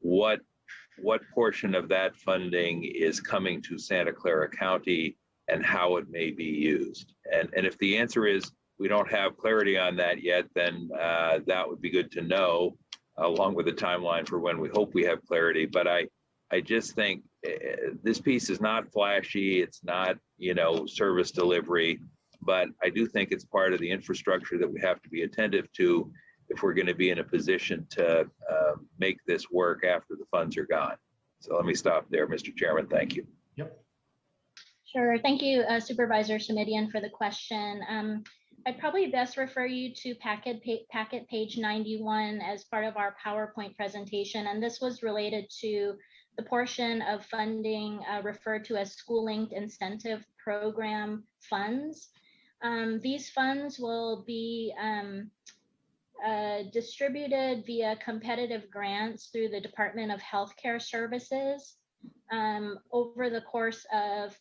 what portion of that funding is coming to Santa Clara County and how it may be used? And if the answer is we don't have clarity on that yet, then that would be good to know, along with a timeline for when we hope we have clarity. But I just think this piece is not flashy. It's not, service delivery, but I do think it's part of the infrastructure that we have to be attentive to if we're going to be in a position to make this work after the funds are gone. So let me stop there, Mr. Chairman. Thank you. Yep. Sure. Thank you, Supervisor Semidian, for the question. I'd probably best refer you to packet page 91 as part of our PowerPoint presentation. And this was related to the portion of funding referred to as school-linked incentive program funds. These funds will be distributed via competitive grants through the Department of Healthcare Services over the course of,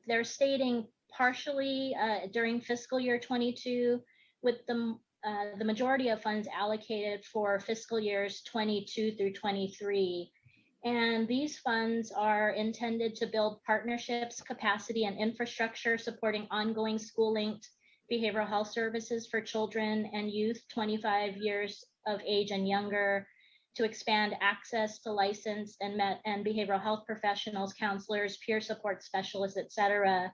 they're stating partially during fiscal year 22, with the majority of funds allocated for fiscal years 22 through 23. And these funds are intended to build partnerships, capacity, and infrastructure supporting ongoing school-linked behavioral health services for children and youth 25 years of age and younger, to expand access to licensed and behavioral health professionals, counselors, peer support specialists, et cetera,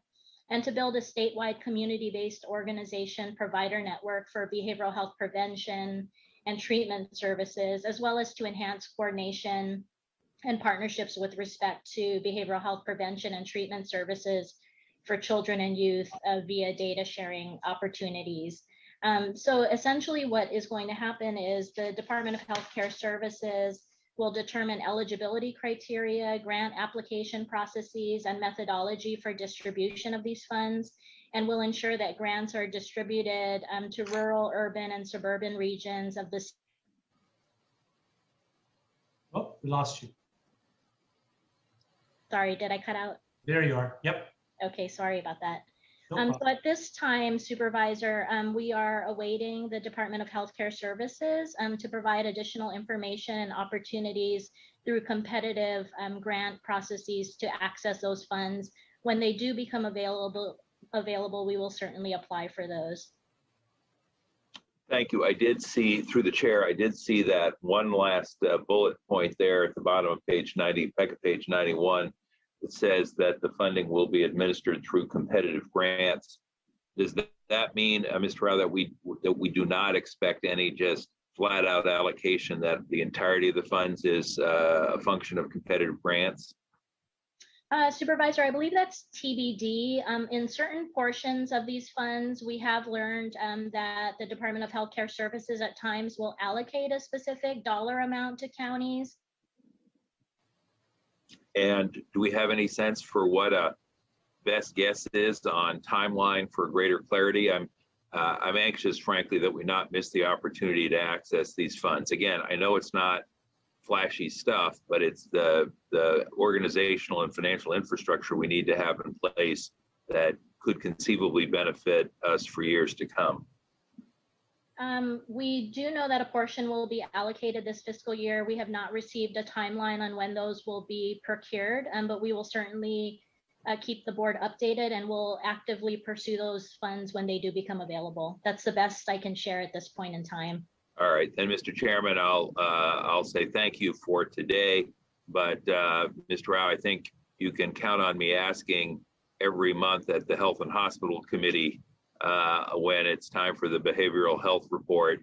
and to build a statewide community-based organization provider network for behavioral health prevention and treatment services, as well as to enhance coordination and partnerships with respect to behavioral health prevention and treatment services for children and youth via data sharing opportunities. So essentially what is going to happen is the Department of Healthcare Services will determine eligibility criteria, grant application processes, and methodology for distribution of these funds, and will ensure that grants are distributed to rural, urban, and suburban regions of the. Oh, we lost you. Sorry, did I cut out? There you are. Yep. Okay, sorry about that. No So at this time, Supervisor, we are awaiting the Department of Healthcare Services to provide additional information and opportunities through competitive grant processes to access those funds. When they do become available, we will certainly apply for those. Thank you. I did see, through the chair, I did see that one last bullet point there at the bottom of page 90, page 91. It says that the funding will be administered through competitive grants. Does that mean, Mr. Rao, that we do not expect any just flat out allocation, that the entirety of the funds is a function of competitive grants? Supervisor, I believe that's TBD. In certain portions of these funds, we have learned that the Department of Healthcare Services at times will allocate a specific dollar amount to counties. And do we have any sense for what a best guess is on timeline for greater clarity? I'm anxious, frankly, that we not miss the opportunity to access these funds. Again, I know it's not flashy stuff, but it's the organizational and financial infrastructure we need to have in place that could conceivably benefit us for years to come. We do know that a portion will be allocated this fiscal year. We have not received a timeline on when those will be procured, but we will certainly keep the board updated, and we'll actively pursue those funds when they do become available. That's the best I can share at this point in time. All right, then, Mr. Chairman, I'll say thank you for today, but Mr. Rao, I think you can count on me asking every month at the Health and Hospital Committee when it's time for the behavioral health report,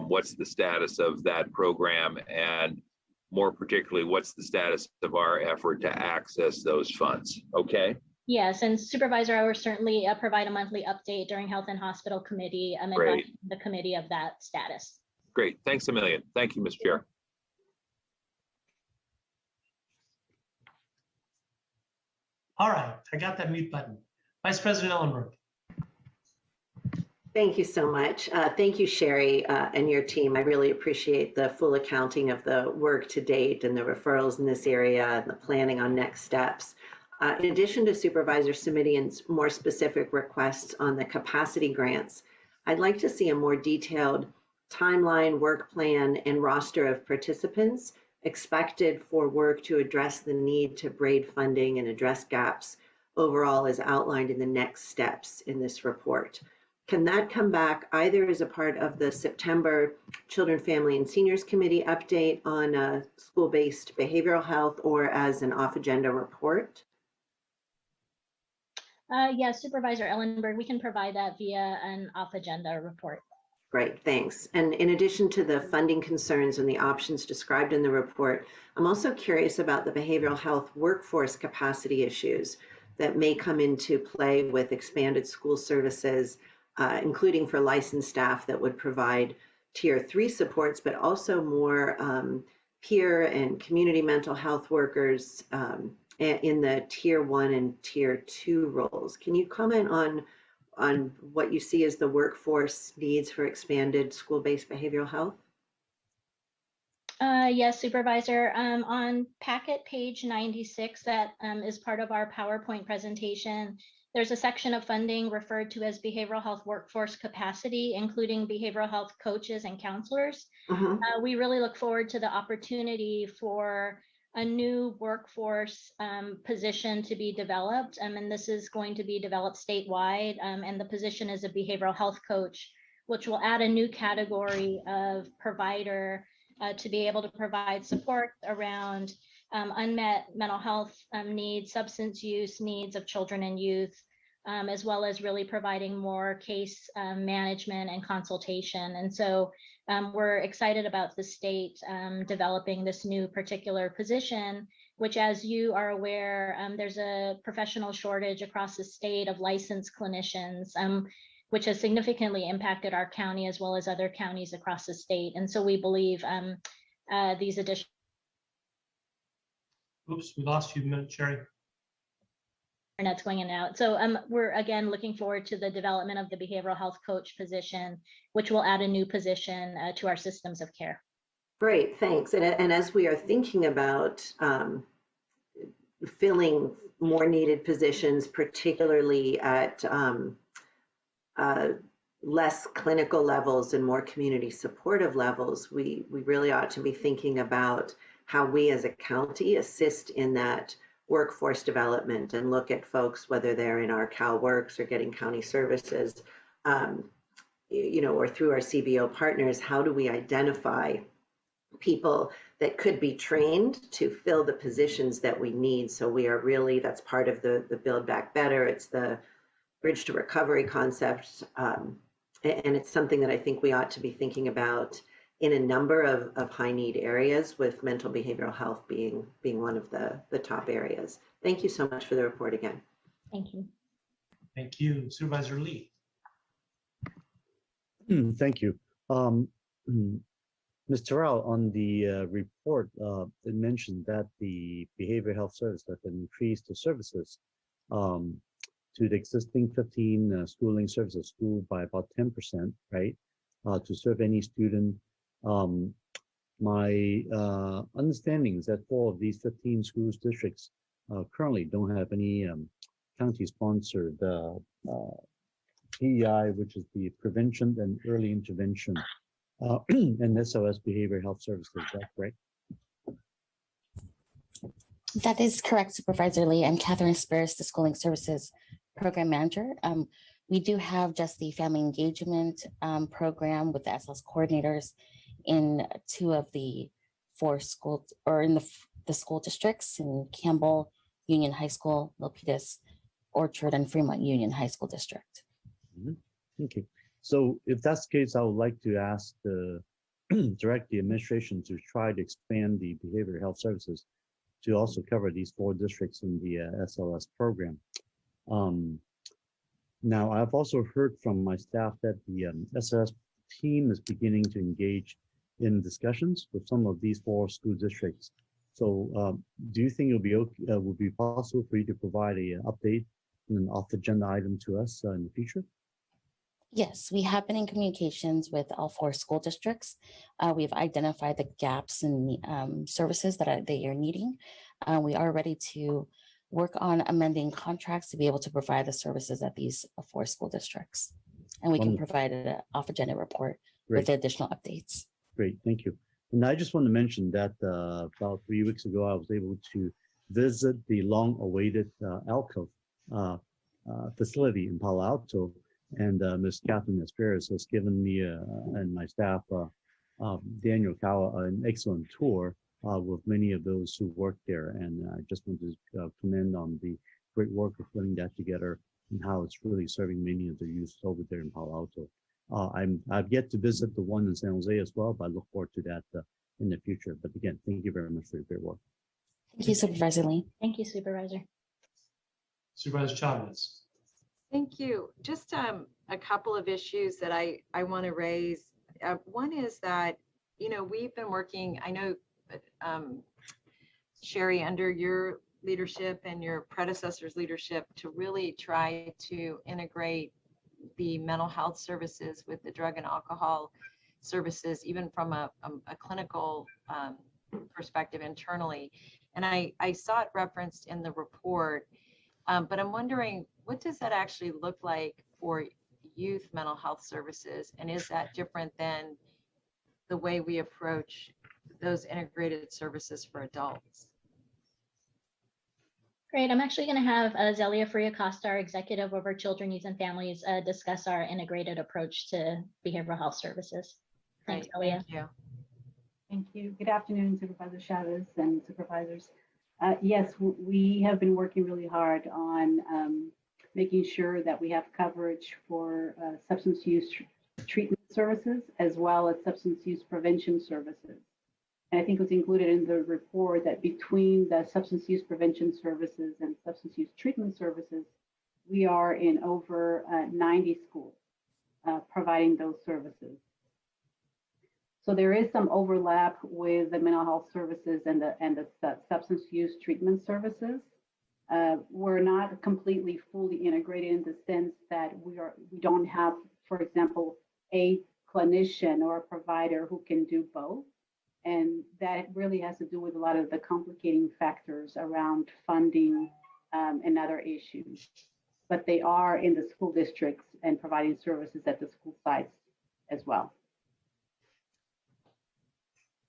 what's the status of that program, and more particularly, what's the status of our effort to access those funds? Okay. Yes, and Supervisor, I will certainly provide a monthly update during Health and Hospital Committee and the committee of that status. Great, thanks a million. Thank you, Mr. Chair. All right, I got that mute button. Vice President Ellenberg. Thank you so much. Thank you, Sherry, and your team. I really appreciate the full accounting of the work to date and the referrals in this area and the planning on next steps. In addition to Supervisor Semidian's more specific requests on the capacity grants, I'd like to see a more detailed timeline, work plan, and roster of participants expected for work to address the need to braid funding and address gaps overall as outlined in the next steps in this report. Can that come back either as a part of the September Children, Family, and Seniors Committee update on school-based behavioral health, or as an off-agenda report? Yes, Supervisor Ellenberg, we can provide that via an off-agenda report. Great, thanks. And in addition to the funding concerns and the options described in the report, I'm also curious about the behavioral health workforce capacity issues. that may come into play with expanded school services, including for licensed staff that would provide tier 3 supports, but also more peer and community mental health workers in the tier 1 and tier 2 roles. Can you comment on what you see as the workforce needs for expanded school-based behavioral health? Yes, Supervisor. On packet page 96, that is part of our PowerPoint presentation, there's a section of funding referred to as behavioral health workforce capacity, including behavioral health coaches and counselors. We really look forward to the opportunity for a new workforce position to be developed. And this is going to be developed statewide. And the position is a behavioral health coach, which will add a new category of provider to be able to provide support around unmet mental health needs, substance use needs of children and youth, as well as really providing more case management and consultation. And so we're excited about the state developing this new particular position, which, as you are aware, there's a professional shortage across the state of licensed clinicians, which has significantly impacted our county as well as other counties across the state. And so we believe these additional. Oops, we lost you a minute, Sherry. Internet's going in and out. So we're again looking forward to the development of the behavioral health coach position, which will add a new position to our systems of care. Great, thanks. And as we are thinking about filling more needed positions, particularly at less clinical levels and more community supportive levels, we really ought to be thinking about how we as a county assist in that workforce development and look at folks, whether they're in our CalWorks or getting county services, or through our CBO partners. How do we identify people that could be trained to fill the positions that we need? So we are really, that's part of the Build Back Better. It's the bridge to recovery concept. And it's something that I think we ought to be thinking about in a number of high need areas, with mental behavioral health being one of the top areas. Thank you so much for the report again. Thank you. Thank you. Supervisor Lee. Thank you. Ms. Terrell, on the report, it mentioned that the behavioral health service have increased the services to the existing 15 schooling services school by about 10%, right? To serve any student. My understanding is that 4 of these 15 schools districts currently don't have any county-sponsored PEI, which is the Prevention and Early Intervention and SOS Behavioral Health Services. Is that correct? That is correct, Supervisor Lee. I'm Catherine Spears, the Schooling Services Program Manager. We do have just the family engagement program with the SLS coordinators in 2 of the 4 schools, or in the school districts in Campbell Union High School, Milpitas, Orchard, and Fremont Union High School District. Okay, so if that's the case, I would like to ask direct the administration to try to expand the behavioral health services to also cover these 4 districts in the SLS program. Now, I've also heard from my staff that the SLS team is beginning to engage in discussions with some of these 4 school districts. So do you think it would be possible for you to provide an update and an off-agenda item to us in the future? Yes, we have been in communications with all 4 school districts. We've identified the gaps in services that they are needing. We are ready to work on amending contracts to be able to provide the services at these 4 school districts. And we can provide an off-agenda report with additional updates. Great, thank you. And I just want to mention that about 3 weeks ago, I was able to visit the long-awaited ALCO facility in Palo Alto, and Ms. Catherine Esperas has given me and my staff, Daniel Kawa, an excellent tour with many of those who work there. And I just want to commend on the great work of putting that together and how it's really serving many of the youth over there in Palo Alto. I've yet to visit the one in San Jose as well, but I look forward to that in the future. But again, thank you very much for your great work. Thank you, Supervisor Lee. Thank you, Supervisor. Supervisor Chavez. Thank you. Just a couple of issues that I want to raise. One is that, we've been working, I know, Sherry, under your leadership and your predecessor's leadership to really try to integrate the mental health services with the drug and alcohol services, even from a clinical perspective internally. And I saw it referenced in the report, but I'm wondering, what does that actually look like for youth mental health services? And is that different than the way we approach those integrated services for adults? Great. I'm actually going to have Zelia Friacosta, our executive over children, youth, and families, discuss our integrated approach to behavioral health services. Thanks, Zelia. Thank you. Thank you. Good afternoon, Supervisor Chavez and supervisors. Yes, we have been working really hard on making sure that we have coverage for substance use treatment services as well as substance use prevention services. And I think it was included in the report that between the substance use prevention services and substance use treatment services, we are in over 90 schools providing those services. So there is some overlap with the mental health services and the substance use treatment services. We're not completely fully integrated in the sense that we don't have, for example, a clinician or a provider who can do both. And that really has to do with a lot of the complicating factors around funding and other issues. But they are in the school districts and providing services at the school sites as well.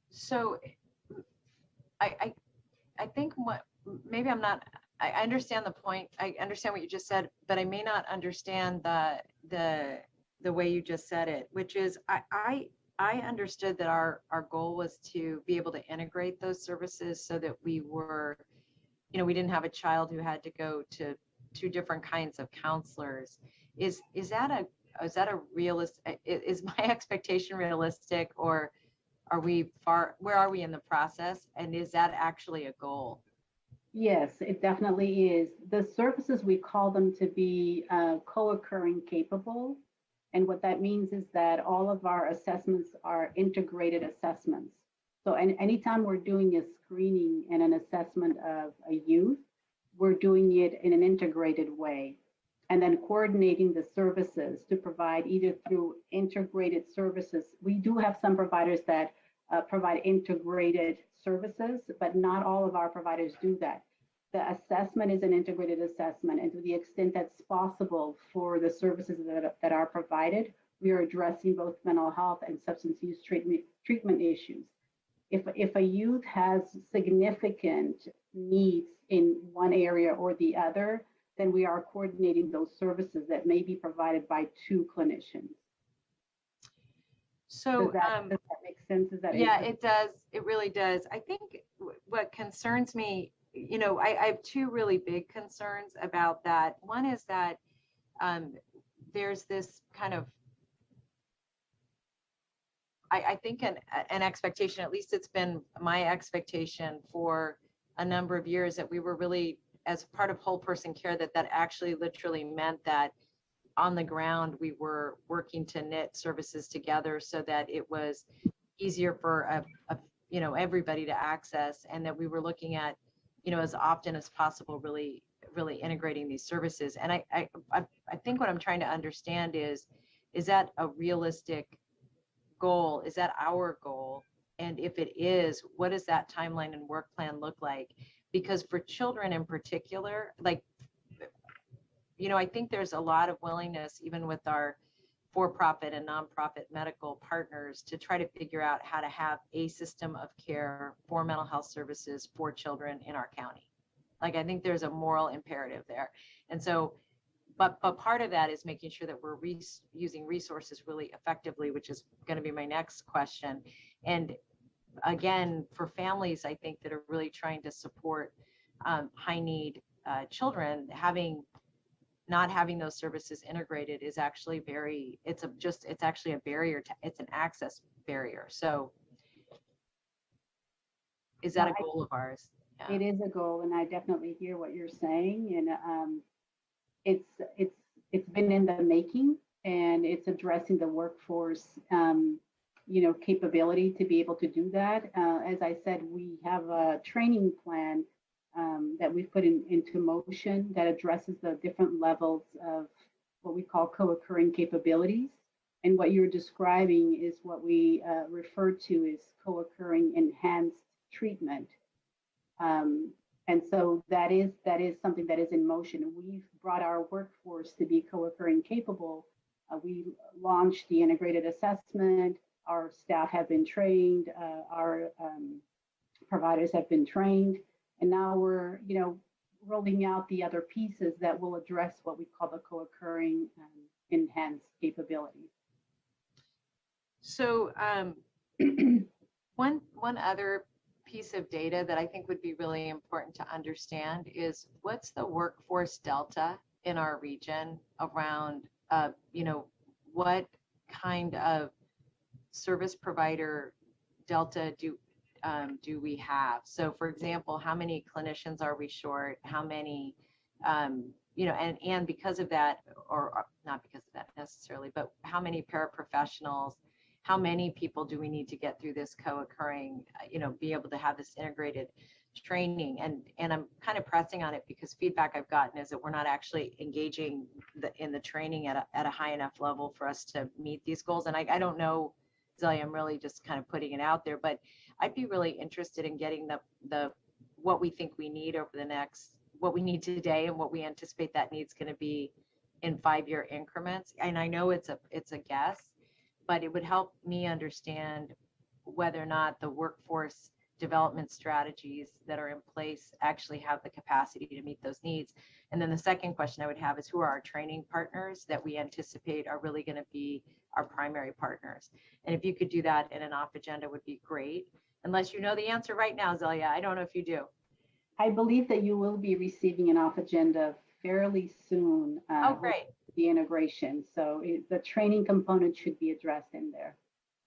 So I think maybe I'm not, I understand the point. I understand what you just said, but I may not understand the way you just said it, which is I understood that our goal was to be able to integrate those services so that we were, we didn't have a child who had to go to two different kinds of counselors. Is that a realistic, is my expectation realistic, or where are we in the process? And is that actually a goal? Yes, it definitely is. The services, we call them to be co-occurring capable. And what that means is that all of our assessments are integrated assessments. So anytime we're doing a screening and an assessment of a youth, we're doing it in an integrated way. And then coordinating the services to provide either through integrated services. We do have some providers that provide integrated services, but not all of our providers do that. The assessment is an integrated assessment, and to the extent that's possible for the services that are provided, we are addressing both mental health and substance use treatment issues. If a youth has significant needs in one area or the other, then we are coordinating those services that may be provided by two clinicians. So does that make sense? Yeah, it does. It really does. I think what concerns me, I have two really big concerns about that. One is that there's this kind of, I think an expectation, at least it's been my expectation for a number of years, that we were really, as part of whole person care, that actually literally meant that on the ground we were working to knit services together so that it was easier for everybody to access, and that we were looking at, as often as possible, really integrating these services. And I think what I'm trying to understand is that a realistic goal? Is that our goal? And if it is, what does that timeline and work plan look like? Because for children in particular, I think there's a lot of willingness, even with our for-profit and nonprofit medical partners, to try to figure out how to have a system of care for mental health services for children in our county. I think there's a moral imperative there. And so, but part of that is making sure that we're using resources really effectively, which is going to be my next question. And again, for families, I think, that are really trying to support high need children, not having those services integrated is actually it's actually a barrier it's an access barrier. So is that a goal of ours? Yeah. It is a goal, and I definitely hear what you're saying. And it's been in the making, and it's addressing the workforce, capability to be able to do that. As I said, we have a training plan that we've put into motion that addresses the different levels of what we call co-occurring capabilities. And what you're describing is what we refer to as co-occurring enhanced treatment. And so that is something that is in motion. We've brought our workforce to be co-occurring capable. We launched the integrated assessment. Our staff have been trained. Our providers have been trained. And now we're, rolling out the other pieces that will address what we call the co-occurring enhanced capabilities. So one other piece of data that I think would be really important to understand is what's the workforce delta in our region around, what kind of service provider delta do we have? So for example, how many clinicians are we short? How many, and because of that, or not because of that necessarily, but how many paraprofessionals, how many people do we need to get through this co-occurring, be able to have this integrated training? And I'm kind of pressing on it because feedback I've gotten is that we're not actually engaging in the training at a high enough level for us to meet these goals. And I don't know, Zelia, I'm really just kind of putting it out there, but I'd be really interested in getting the what we think we need over the next, what we need today and what we anticipate that need's going to be in 5-year increments. And I know it's a guess, but it would help me understand whether or not the workforce development strategies that are in place actually have the capacity to meet those needs. And then the second question I would have is who are our training partners that we anticipate are really going to be our primary partners? And if you could do that in an off agenda would be great. Unless you know the answer right now, Zelia, I don't know if you do. I believe that you will be receiving an off agenda fairly soon. Oh, great. The integration. So the training component should be addressed in there.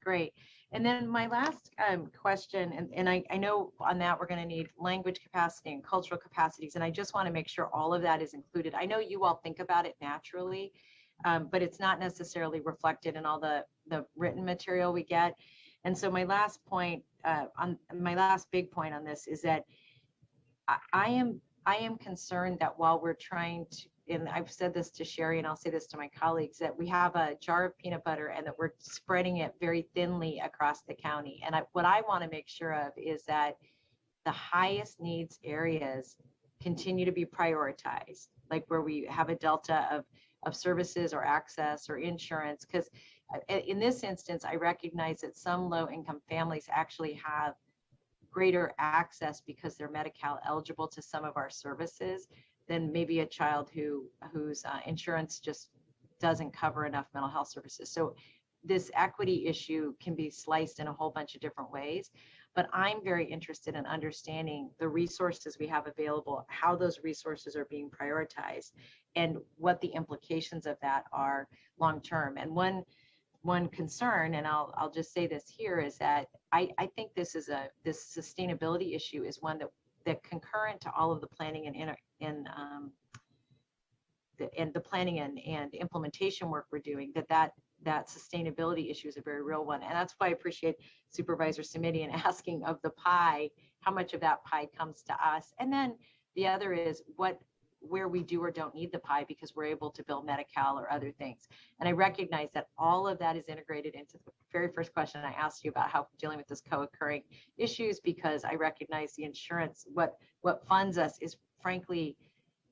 Great. And then my last question, and I know on that we're going to need language capacity and cultural capacities, and I just want to make sure all of that is included. I know you all think about it naturally, but it's not necessarily reflected in all the written material we get. And so my last point, my last big point on this is that I am concerned that while we're trying to, and I've said this to Sherry and I'll say this to my colleagues, that we have a jar of peanut butter and that we're spreading it very thinly across the county. And what I want to make sure of is that the highest needs areas continue to be prioritized, like where we have a delta of services or access or insurance. Because in this instance, I recognize that some low-income families actually have greater access because they're Medi-Cal eligible to some of our services than maybe a child whose insurance just doesn't cover enough mental health services. So this equity issue can be sliced in a whole bunch of different ways, but I'm very interested in understanding the resources we have available, how those resources are being prioritized, and what the implications of that are long-term. And one concern, and I'll just say this here, is that I think this sustainability issue is one that concurrent to all of the planning and the planning and implementation work we're doing, that sustainability issue is a very real one. And that's why I appreciate Supervisor Simidian asking of the pie, how much of that pie comes to us. And then the other is where we do or don't need the pie because we're able to build Medi-Cal or other things. And I recognize that all of that is integrated into the very first question I asked you about how dealing with this co-occurring issues, because I recognize the insurance, what funds us is frankly,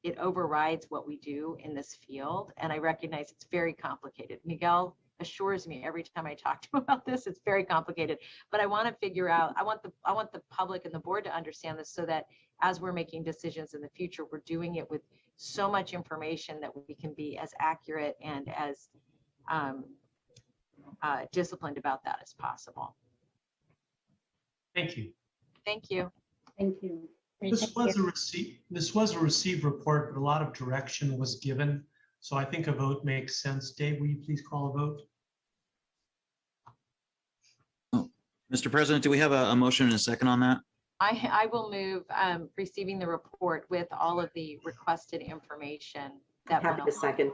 it overrides what we do in this field. And I recognize it's very complicated. Miguel assures me every time I talk to him about this, it's very complicated, but I want to figure out, I want the public and the board to understand this so that as we're making decisions in the future, we're doing it with so much information that we can be as accurate and as disciplined about that as possible. Thank you. Thank you. Thank you. This was a received report, but a lot of direction was given. So I think a vote makes sense. Dave, will you please call a vote? Oh, Mr. President, do we have a motion and a second on that? I will move receiving the report with all of the requested information that Happy mental to health. second.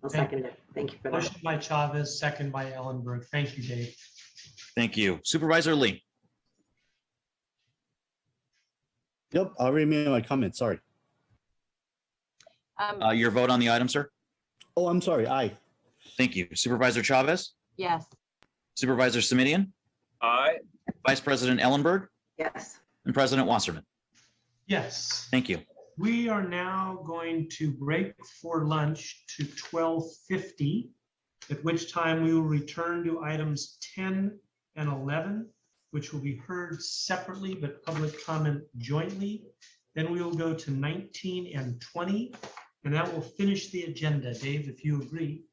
I'll second it. Thank you for that. Motion by Chavez, second by Ellenberg. Thank you, Dave. Thank you. Supervisor Lee. Yep, I already made my comment. Sorry. Your vote on the item, sir? Oh, I'm sorry. Aye. Thank you. Supervisor Chavez? Yes. Supervisor Simitian? Aye. Vice President Ellenberg? Yes. And President Wasserman? Yes. Thank you. We are now going to break for lunch to 12:50, at which time we will return to items 10 and 11, which will be heard separately but public comment jointly. Then we will go to 19 and 20, and that will finish the agenda. Dave, if you agree.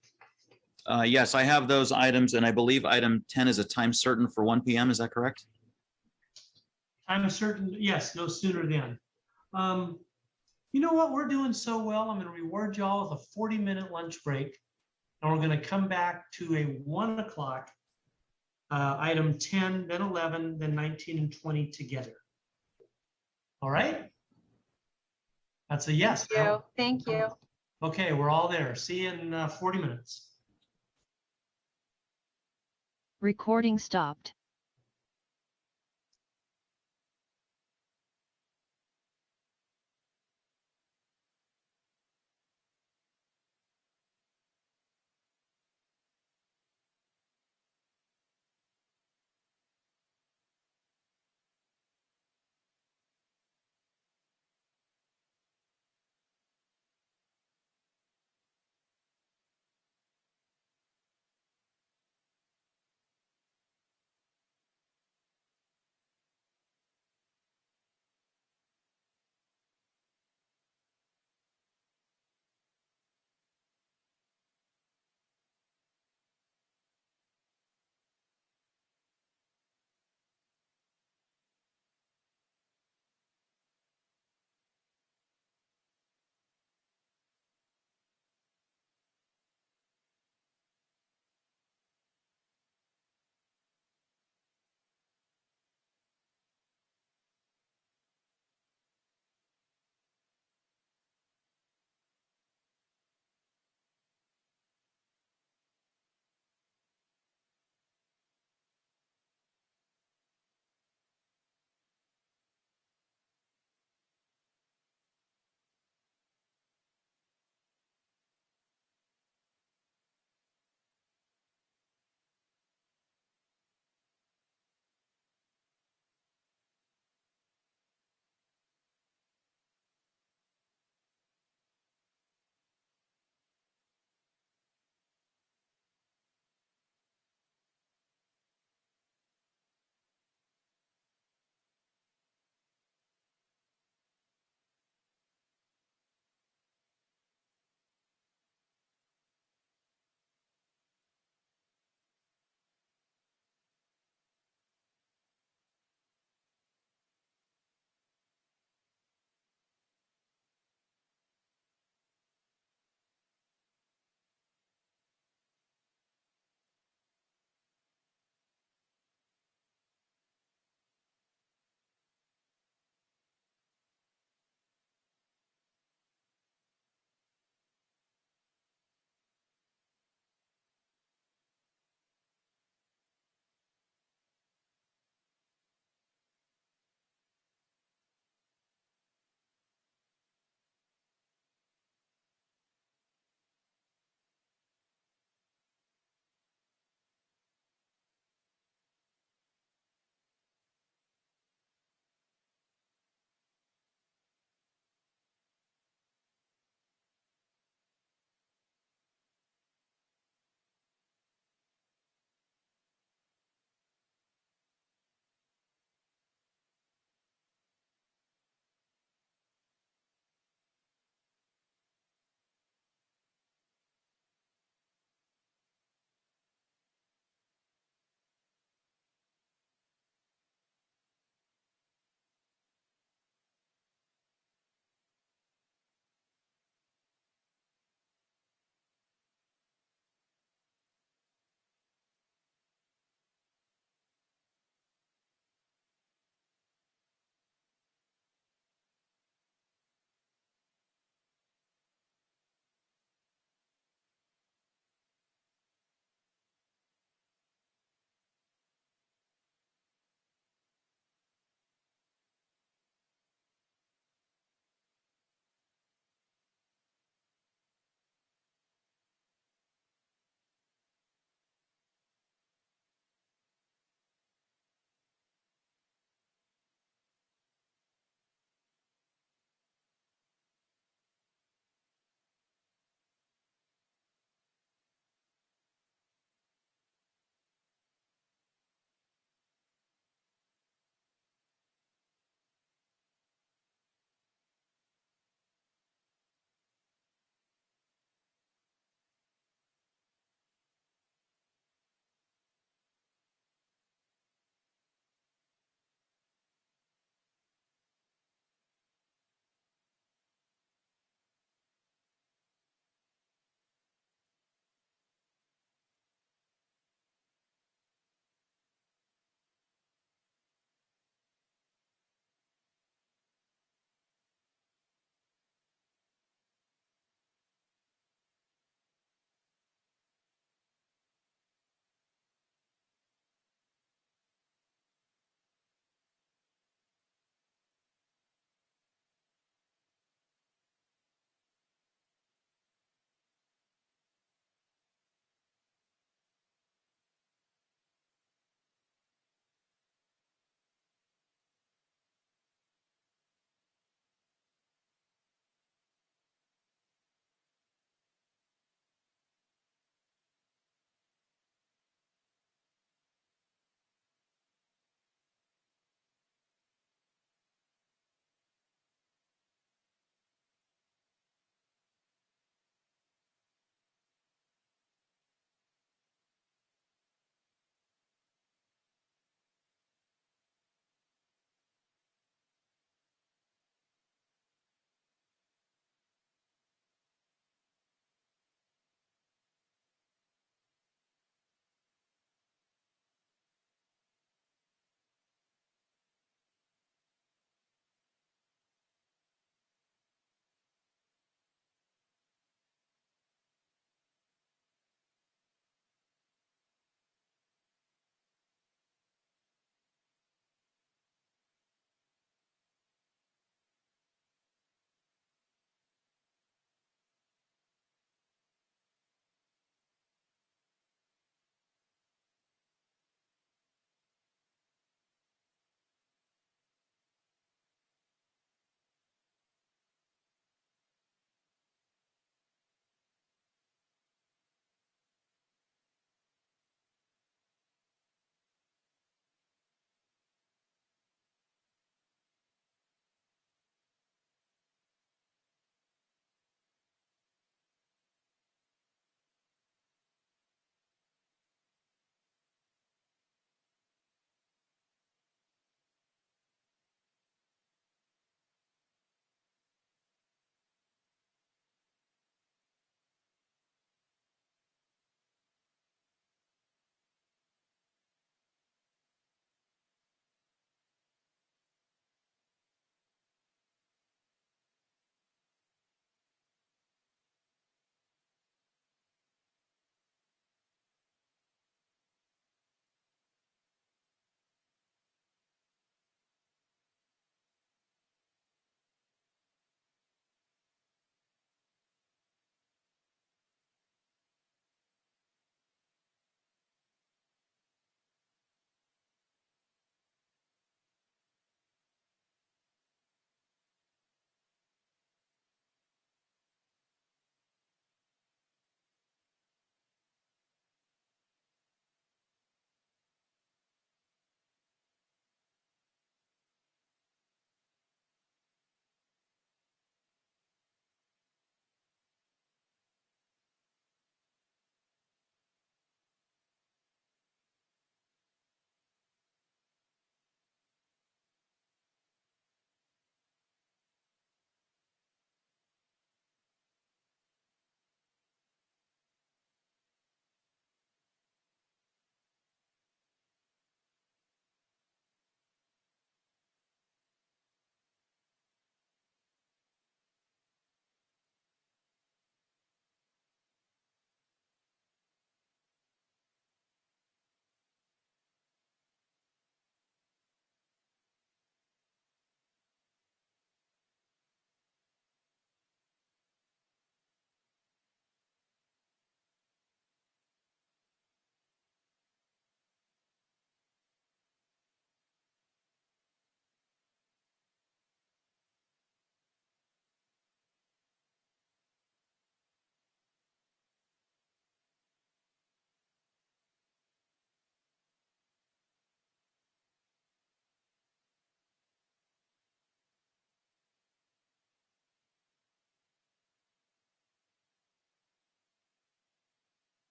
Yes, I have those items, and I believe item 10 is a time certain for 1 p.m. Is that correct? I'm certain, yes, no sooner than. You know what? We're doing so well. I'm going to reward y'all with a 40-minute lunch break. And we're going to come back to a 1 o'clock item 10, then 11, then 19 and 20 together. All right? That's a yes. Thank you. Thank you. Okay, we're all there. See you in 40 minutes. Recording stopped.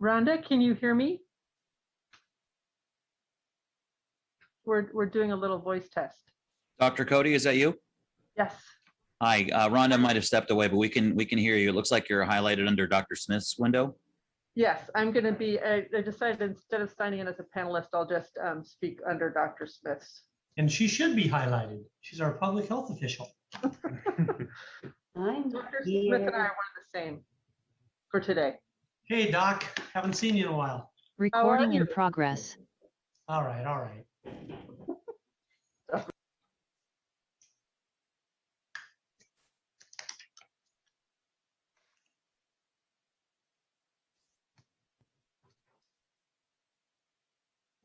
Rhonda, can you hear me? We're doing a little voice test. Dr. Cody, is that you? Yes. Hi, Rhonda might have stepped away, but we can hear you. It looks like you're highlighted under Dr. Smith's window. Yes, I'm going to be, I decided instead of signing in as a panelist, I'll just speak under Dr. Smith's. And she should be highlighted. She's our public health official. Dr. Smith and I are one and the same for today. Hey, Doc, haven't seen you in a while. Recording in progress. All right, all right.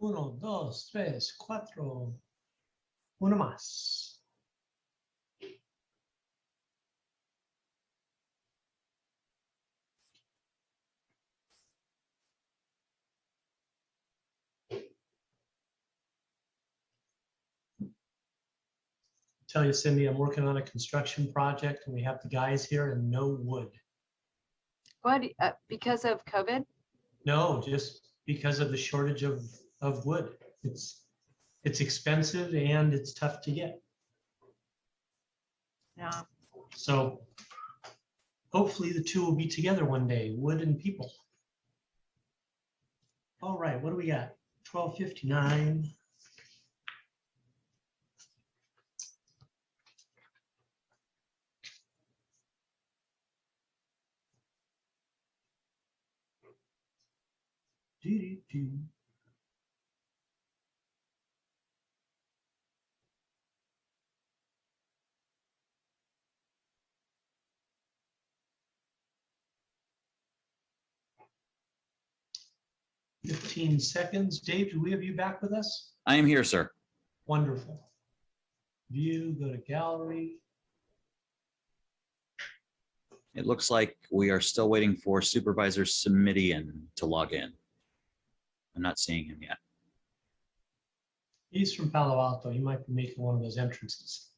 Uno, dos, tres, cuatro. Uno más. Tell you, Cindy, I'm working on a construction project and we have the guys here and no wood. What, because of COVID? No, just because of the shortage of wood. It's expensive and it's tough to get. Yeah. So hopefully the two will be together one day, wood and people. All right, what do we got? 12:59. Do. 15 seconds. Dave, do we have you back with us? I am here, sir. Wonderful. View, go to gallery. It looks like we are still waiting for Supervisor Simidian to log in. I'm not seeing him yet. He's from Palo Alto. He might be making one of those entrances.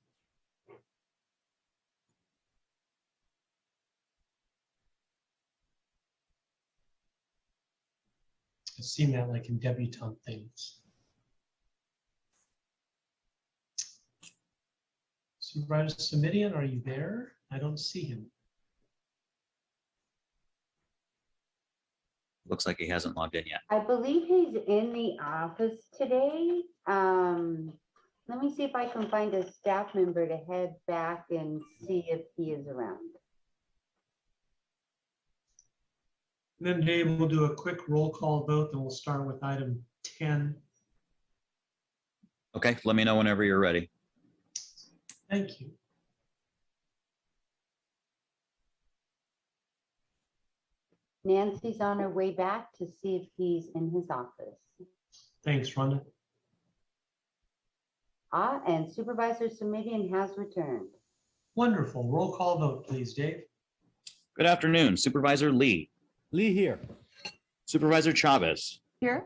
I've seen that like in debutante things. Supervisor Simidian, are you there? I don't see him. Looks like he hasn't logged in yet. I believe he's in the office today. Let me see if I can find a staff member to head back and see if he is around. And then Dave, we'll do a quick roll call vote and we'll start with item 10. Okay, let me know whenever you're ready. Thank you. Nancy's on her way back to see if he's in his office. Thanks, Rhonda. And Supervisor Simidian has returned. Wonderful. Roll call vote, please, Dave. Good afternoon, Supervisor Lee. Lee here. Supervisor Chavez. Here.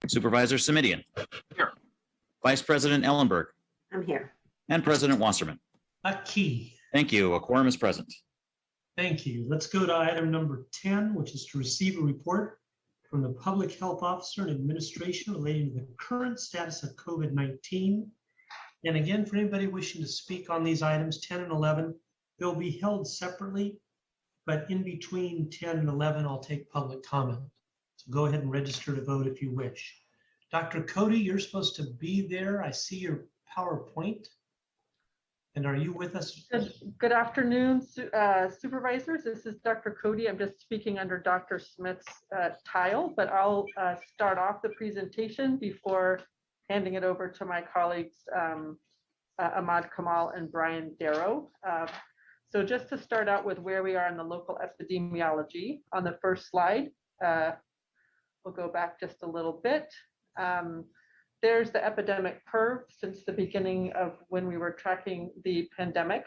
Supervisor Simidian. Here. Vice President Ellenberg. I'm here. And President Wasserman. A key. Thank you. A quorum is present. Thank you. Let's go to item number 10, which is to receive a report from the Public Health Officer and Administration relating to the current status of COVID-19. And again, for anybody wishing to speak on these items, 10 and 11, they'll be held separately, but in between 10 and 11, I'll take public comment. So go ahead and register to vote if you wish. Dr. Cody, you're supposed to be there. I see your PowerPoint. And are you with us? Good afternoon, supervisors. This is Dr. Cody. I'm just speaking under Dr. Smith's tile, but I'll start off the presentation before handing it over to my colleagues, Ahmad Kamal and Brian Darrow. So just to start out with where we are in the local epidemiology, on the first slide, we'll go back just a little bit. There's the epidemic curve since the beginning of when we were tracking the pandemic.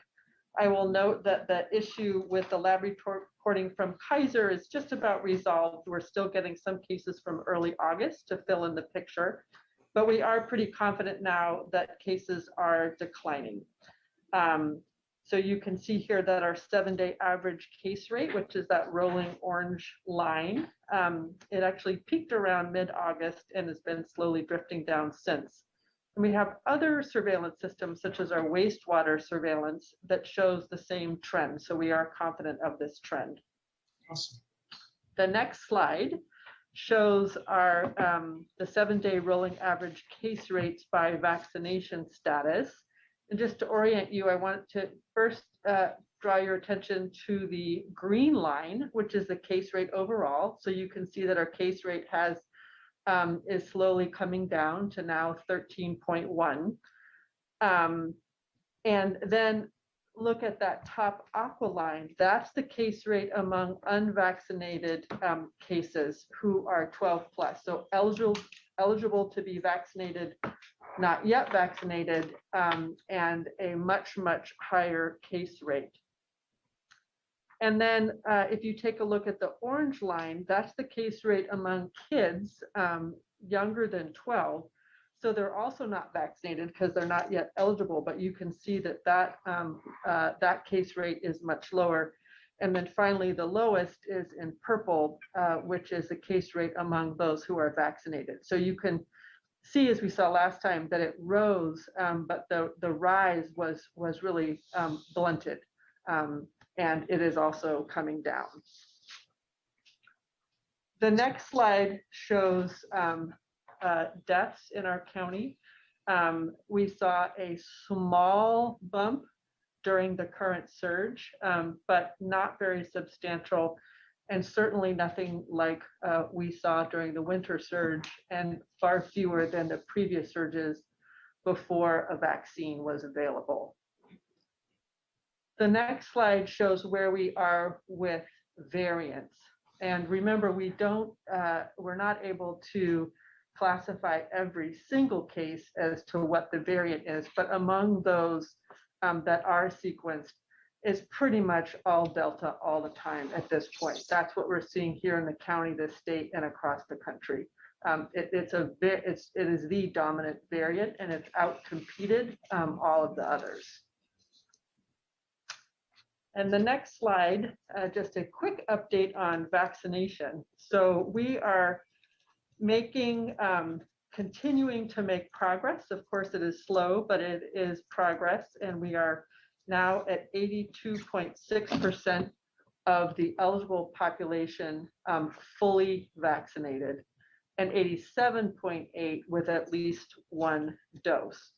I will note that the issue with the lab reporting from Kaiser is just about resolved. We're still getting some cases from early August to fill in the picture, but we are pretty confident now that cases are declining. So you can see here that our 7-day average case rate, which is that rolling orange line, it actually peaked around mid-August and has been slowly drifting down since. And we have other surveillance systems, such as our wastewater surveillance, that shows the same trend. So we are confident of this trend. Awesome. The next slide shows our the 7-day rolling average case rates by vaccination status. And just to orient you, I want to first draw your attention to the green line, which is the case rate overall. So you can see that our case rate is slowly coming down to now 13.1. And then look at that top aqua line. That's the case rate among unvaccinated cases who are 12 plus. So eligible to be vaccinated, not yet vaccinated, and a much, much higher case rate. And then if you take a look at the orange line, that's the case rate among kids younger than 12. So they're also not vaccinated because they're not yet eligible, but you can see that that case rate is much lower. And then finally, the lowest is in purple, which is the case rate among those who are vaccinated. So you can see, as we saw last time, that it rose, but the rise was really blunted, and it is also coming down. The next slide shows deaths in our county. We saw a small bump during the current surge, but not very substantial, and certainly nothing like we saw during the winter surge, and far fewer than the previous surges before a vaccine was available. The next slide shows where we are with variants. And remember, we're not able to classify every single case as to what the variant is, but among those that are sequenced is pretty much all Delta all the time at this point. That's what we're seeing here in the county, the state, and across the country. It is the dominant variant, and it's outcompeted all of the others. And the next slide, just a quick update on vaccination. So we are continuing to make progress. Of course, it is slow, but it is progress. And we are now at 82.6% of the eligible population fully vaccinated, and 87.8% with at least one dose.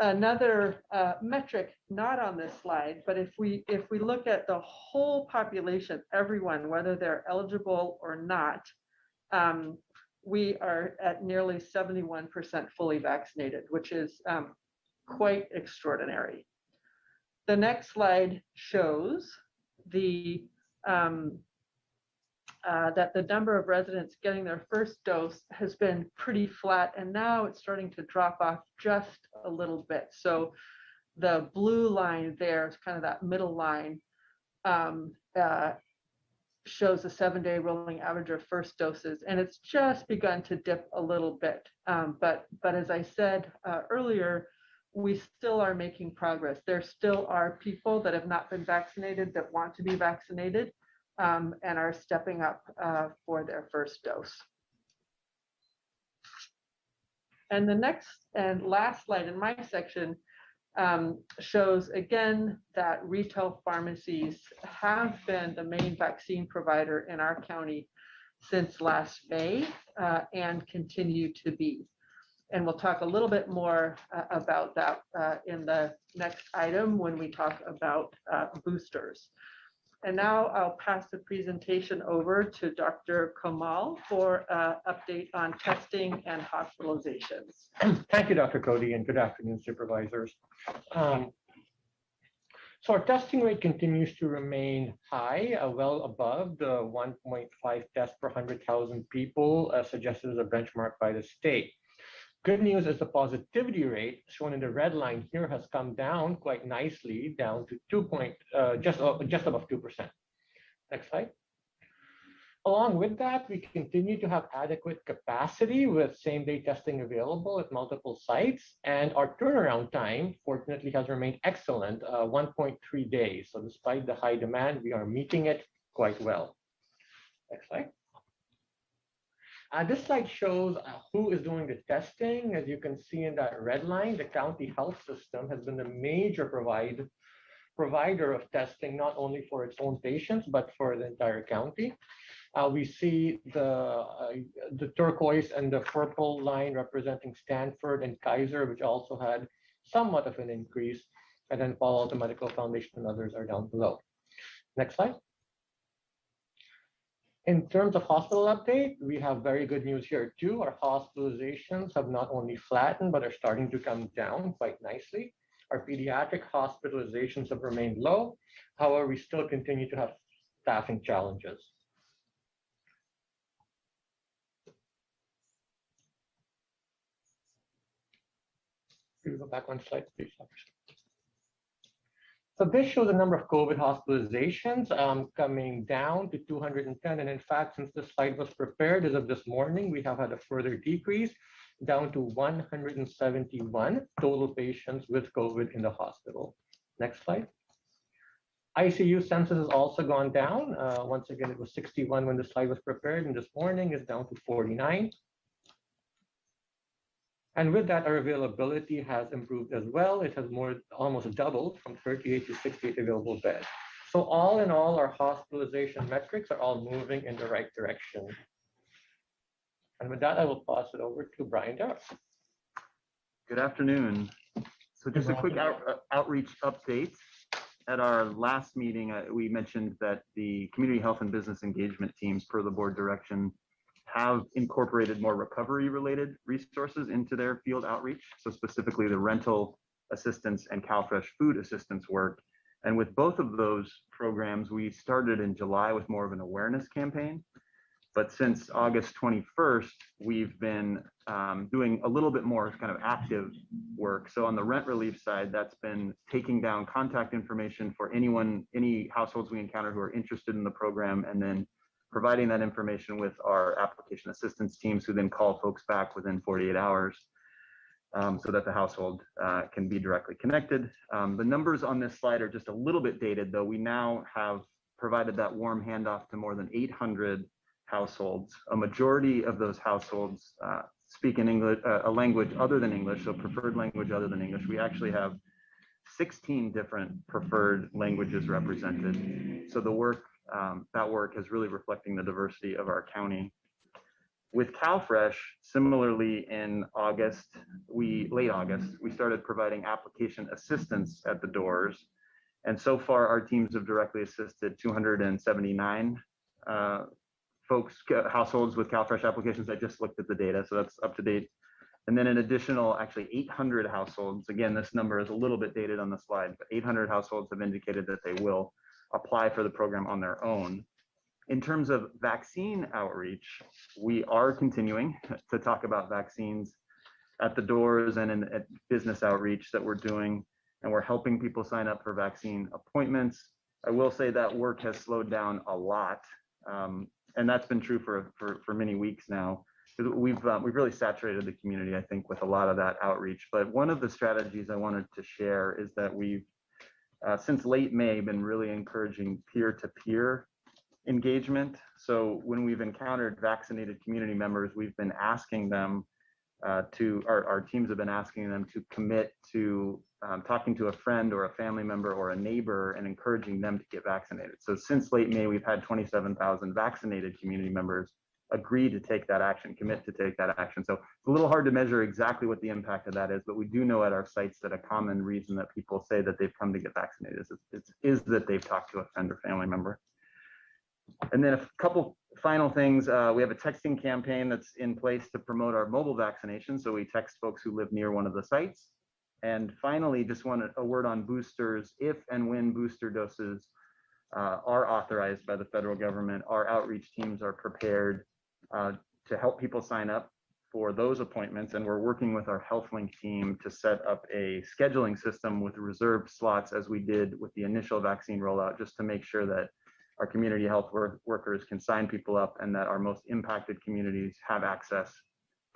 Another metric not on this slide, but if we look at the whole population, everyone, whether they're eligible or not, we are at nearly 71% fully vaccinated, which is quite extraordinary. The next slide shows that the number of residents getting their first dose has been pretty flat, and now it's starting to drop off just a little bit. So the blue line there is kind of that middle line, shows a 7-day rolling average of first doses, and it's just begun to dip a little bit. But as I said earlier, we still are making progress. There still are people that have not been vaccinated that want to be vaccinated, and are stepping up for their first dose. And the next and last slide in my section shows again that retail pharmacies have been the main vaccine provider in our county since last May and continue to be. And we'll talk a little bit more about that in the next item when we talk about boosters. And now I'll pass the presentation over to Dr. Kamal for an update on testing and hospitalizations. Thank you, Dr. Cody, and good afternoon, supervisors. So our testing rate continues to remain high, well above the 1.5 tests per 100,000 people suggested as a benchmark by the state. Good news is the positivity rate, shown in the red line here, has come down quite nicely, down to just above 2%. Next slide. Along with that, we continue to have adequate capacity with same-day testing available at multiple sites, and our turnaround time, fortunately, has remained excellent, 1.3 days. So despite the high demand, we are meeting it quite well. Next slide. This slide shows who is doing the testing. As you can see in that red line, the county health system has been the major provider of testing, not only for its own patients, but for the entire county. We see the turquoise and the purple line representing Stanford and Kaiser, which also had somewhat of an increase, and then Palo Alto Medical Foundation and others are down below. Next slide. In terms of hospital update, we have very good news here too. Our hospitalizations have not only flattened, but are starting to come down quite nicely. Our pediatric hospitalizations have remained low. However, we still continue to have staffing challenges. Can we go back one slide, please? So this shows the number of COVID hospitalizations coming down to 210. And in fact, since this slide was prepared as of this morning, we have had a further decrease down to 171 total patients with COVID in the hospital. Next slide. ICU census has also gone down. Once again, it was 61 when the slide was prepared, and this morning is down to 49. And with that, our availability has improved as well. It has almost doubled from 38 to 68 available beds. So all in all, our hospitalization metrics are all moving in the right direction. And with that, I will pass it over to Brian Darrow. Good afternoon. So just a quick outreach update. At our last meeting, we mentioned that the community health and business engagement teams, per the board direction, have incorporated more recovery-related resources into their field outreach. So specifically the rental assistance and CalFresh food assistance work. And with both of those programs, we started in July with more of an awareness campaign. But since August 21st, we've been doing a little bit more kind of active work. So on the rent relief side, that's been taking down contact information for any households we encounter who are interested in the program, and then providing that information with our application assistance teams, who then call folks back within 48 hours so that the household can be directly connected. The numbers on this slide are just a little bit dated, though. We now have provided that warm handoff to more than 800 households. A majority of those households speak in English, a language other than English, so preferred language other than English. We actually have 16 different preferred languages represented. So the work, that work is really reflecting the diversity of our county. With CalFresh, similarly in late August, we started providing application assistance at the doors. And so far, our teams have directly assisted 279 households with CalFresh applications. I just looked at the data, so that's up to date. And then an additional, actually 800 households. Again, this number is a little bit dated on the slide, but 800 households have indicated that they will apply for the program on their own. In terms of vaccine outreach, we are continuing to talk about vaccines at the doors and at business outreach that we're doing, and we're helping people sign up for vaccine appointments. I will say that work has slowed down a lot, and that's been true for many weeks now. We've really saturated the community, I think, with a lot of that outreach. But one of the strategies I wanted to share is that we've, since late May, been really encouraging peer-to-peer engagement. So when we've encountered vaccinated community members, we've been asking them our teams have been asking them to commit to talking to a friend or a family member or a neighbor and encouraging them to get vaccinated. So since late May, we've had 27,000 vaccinated community members agree to take that action, commit to take that action. So it's a little hard to measure exactly what the impact of that is, but we do know at our sites that a common reason that people say that they've come to get vaccinated is that they've talked to a friend or family member. And then a couple final things. We have a texting campaign that's in place to promote our mobile vaccination. So we text folks who live near one of the sites. And finally, just want a word on boosters. If and when booster doses are authorized by the federal government, our outreach teams are prepared to help people sign up for those appointments. And we're working with our HealthLink team to set up a scheduling system with reserved slots, as we did with the initial vaccine rollout, just to make sure that our community health workers can sign people up, and that our most impacted communities have access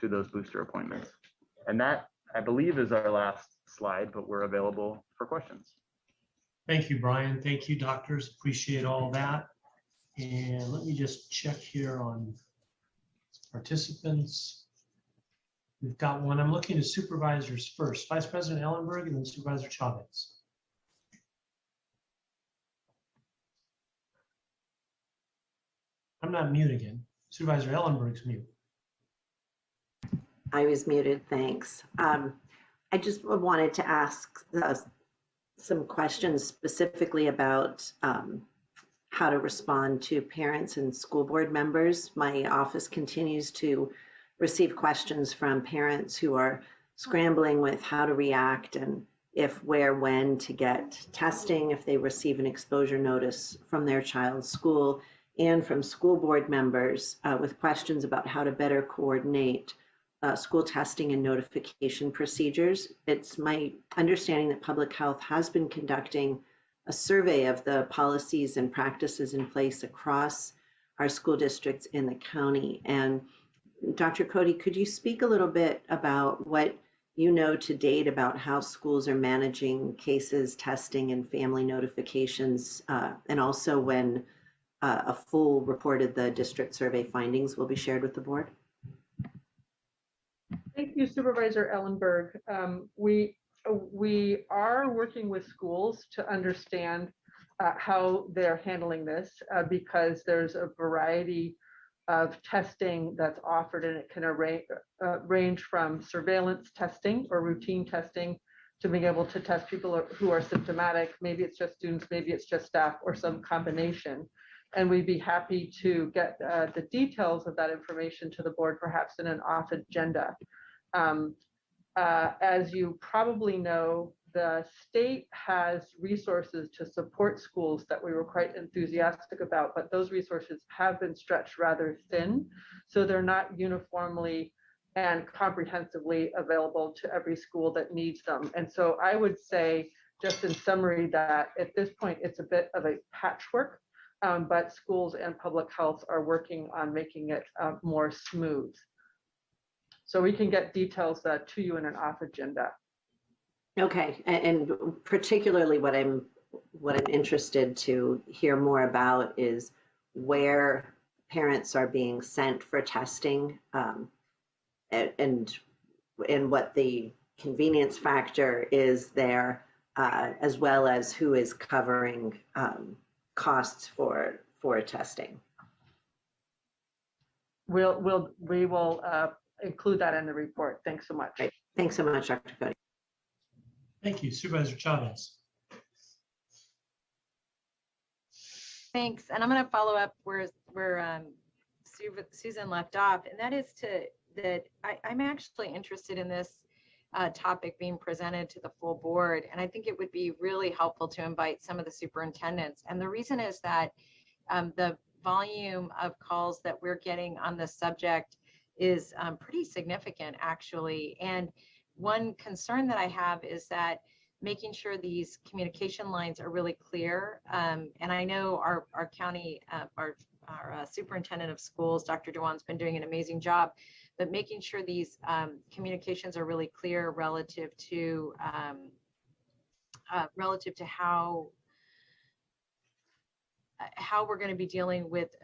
to those booster appointments. And that, I believe, is our last slide, but we're available for questions. Thank you, Brian. Thank you, doctors. Appreciate all that. And let me just check here on participants. We've got one. I'm looking at supervisors first. Vice President Ellenberg and then Supervisor Chavez. I'm not mute again. Supervisor Ellenberg's mute. I was muted, thanks. I just wanted to ask some questions specifically about how to respond to parents and school board members. My office continues to receive questions from parents who are scrambling with how to react and if, where, when to get testing, if they receive an exposure notice from their child's school, and from school board members with questions about how to better coordinate school testing and notification procedures. It's my understanding that public health has been conducting a survey of the policies and practices in place across our school districts in the county. And Dr. Cody, could you speak a little bit about what you know to date about how schools are managing cases, testing, and family notifications, and also when a full report of the district survey findings will be shared with the board? Thank you, Supervisor Ellenberg. We are working with schools to understand how they're handling this because there's a variety of testing that's offered, and it can range from surveillance testing or routine testing to being able to test people who are symptomatic. Maybe it's just students, maybe it's just staff, or some combination. And we'd be happy to get the details of that information to the board, perhaps in an off agenda. As you probably know, the state has resources to support schools that we were quite enthusiastic about, but those resources have been stretched rather thin. So they're not uniformly and comprehensively available to every school that needs them. And so I would say, just in summary, that at this point, it's a bit of a patchwork, but schools and public health are working on making it more smooth. So we can get details to you in an off agenda. Okay, and particularly what I'm interested to hear more about is where parents are being sent for testing, and what the convenience factor is there, as well as who is covering costs for testing. We will include that in the report. Thanks so much. Great. Thanks so much, Dr. Cody. Thank you, Supervisor Chavez. Thanks. And I'm going to follow up where Susan left off, and that is that I'm actually interested in this topic being presented to the full board. And I think it would be really helpful to invite some of the superintendents. And the reason is that the volume of calls that we're getting on this subject is pretty significant, actually. And one concern that I have is that making sure these communication lines are really clear. And I know our county, our superintendent of schools, Dr. Dewan's been doing an amazing job, but making sure these communications are really clear relative to how we're going to be dealing with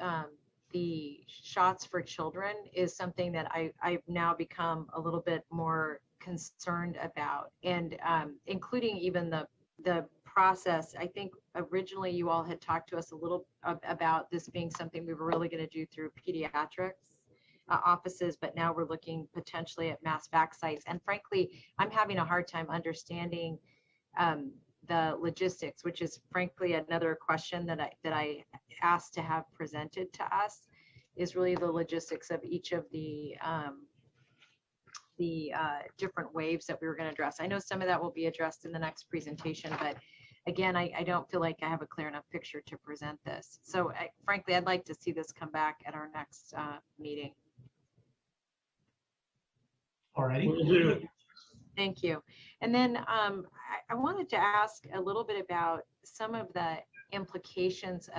the shots for children is something that I've now become a little bit more concerned about, and including even the process. I think originally you all had talked to us a little about this being something we were really going to do through pediatrics offices, but now we're looking potentially at mass vac sites. And frankly, I'm having a hard time understanding the logistics, which is frankly another question that I asked to have presented to us, is really the logistics of each of the different waves that we were going to address. I know some of that will be addressed in the next presentation, but again, I don't feel like I have a clear enough picture to present this. So frankly, I'd like to see this come back at our next meeting. All righty. Thank you. And then I wanted to ask a little bit about some of the implications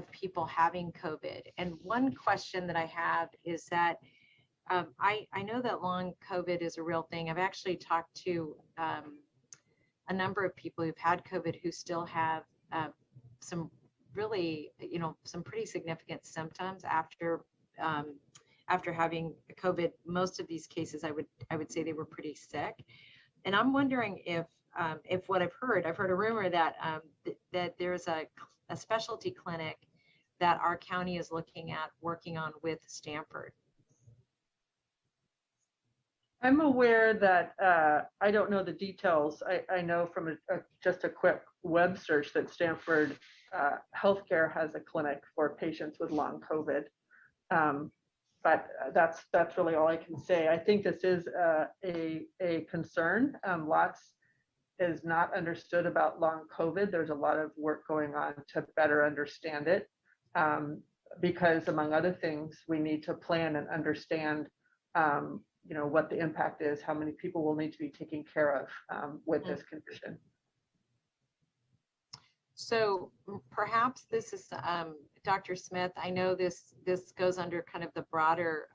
people having COVID. And one question that I have is that I know that long COVID is a real thing. I've actually talked to a number of people who've had COVID who still have some really, some pretty significant symptoms after having COVID. Most of these cases, I would say they were pretty sick. And I'm wondering if what I've heard a rumor that that there's a specialty clinic that our county is working on with Stanford. I'm aware that, I don't know the details. I know from just a quick web search that Stanford Healthcare has a clinic for patients with long COVID. But that's really all I can say. I think this is a concern. Lots is not understood about long COVID. There's a lot of work going on to better understand it. Because among other things, we need to plan and understand what the impact is, how many people will need to be taken care of with this condition. So perhaps this is, Dr. Smith, I know this goes under kind of the broader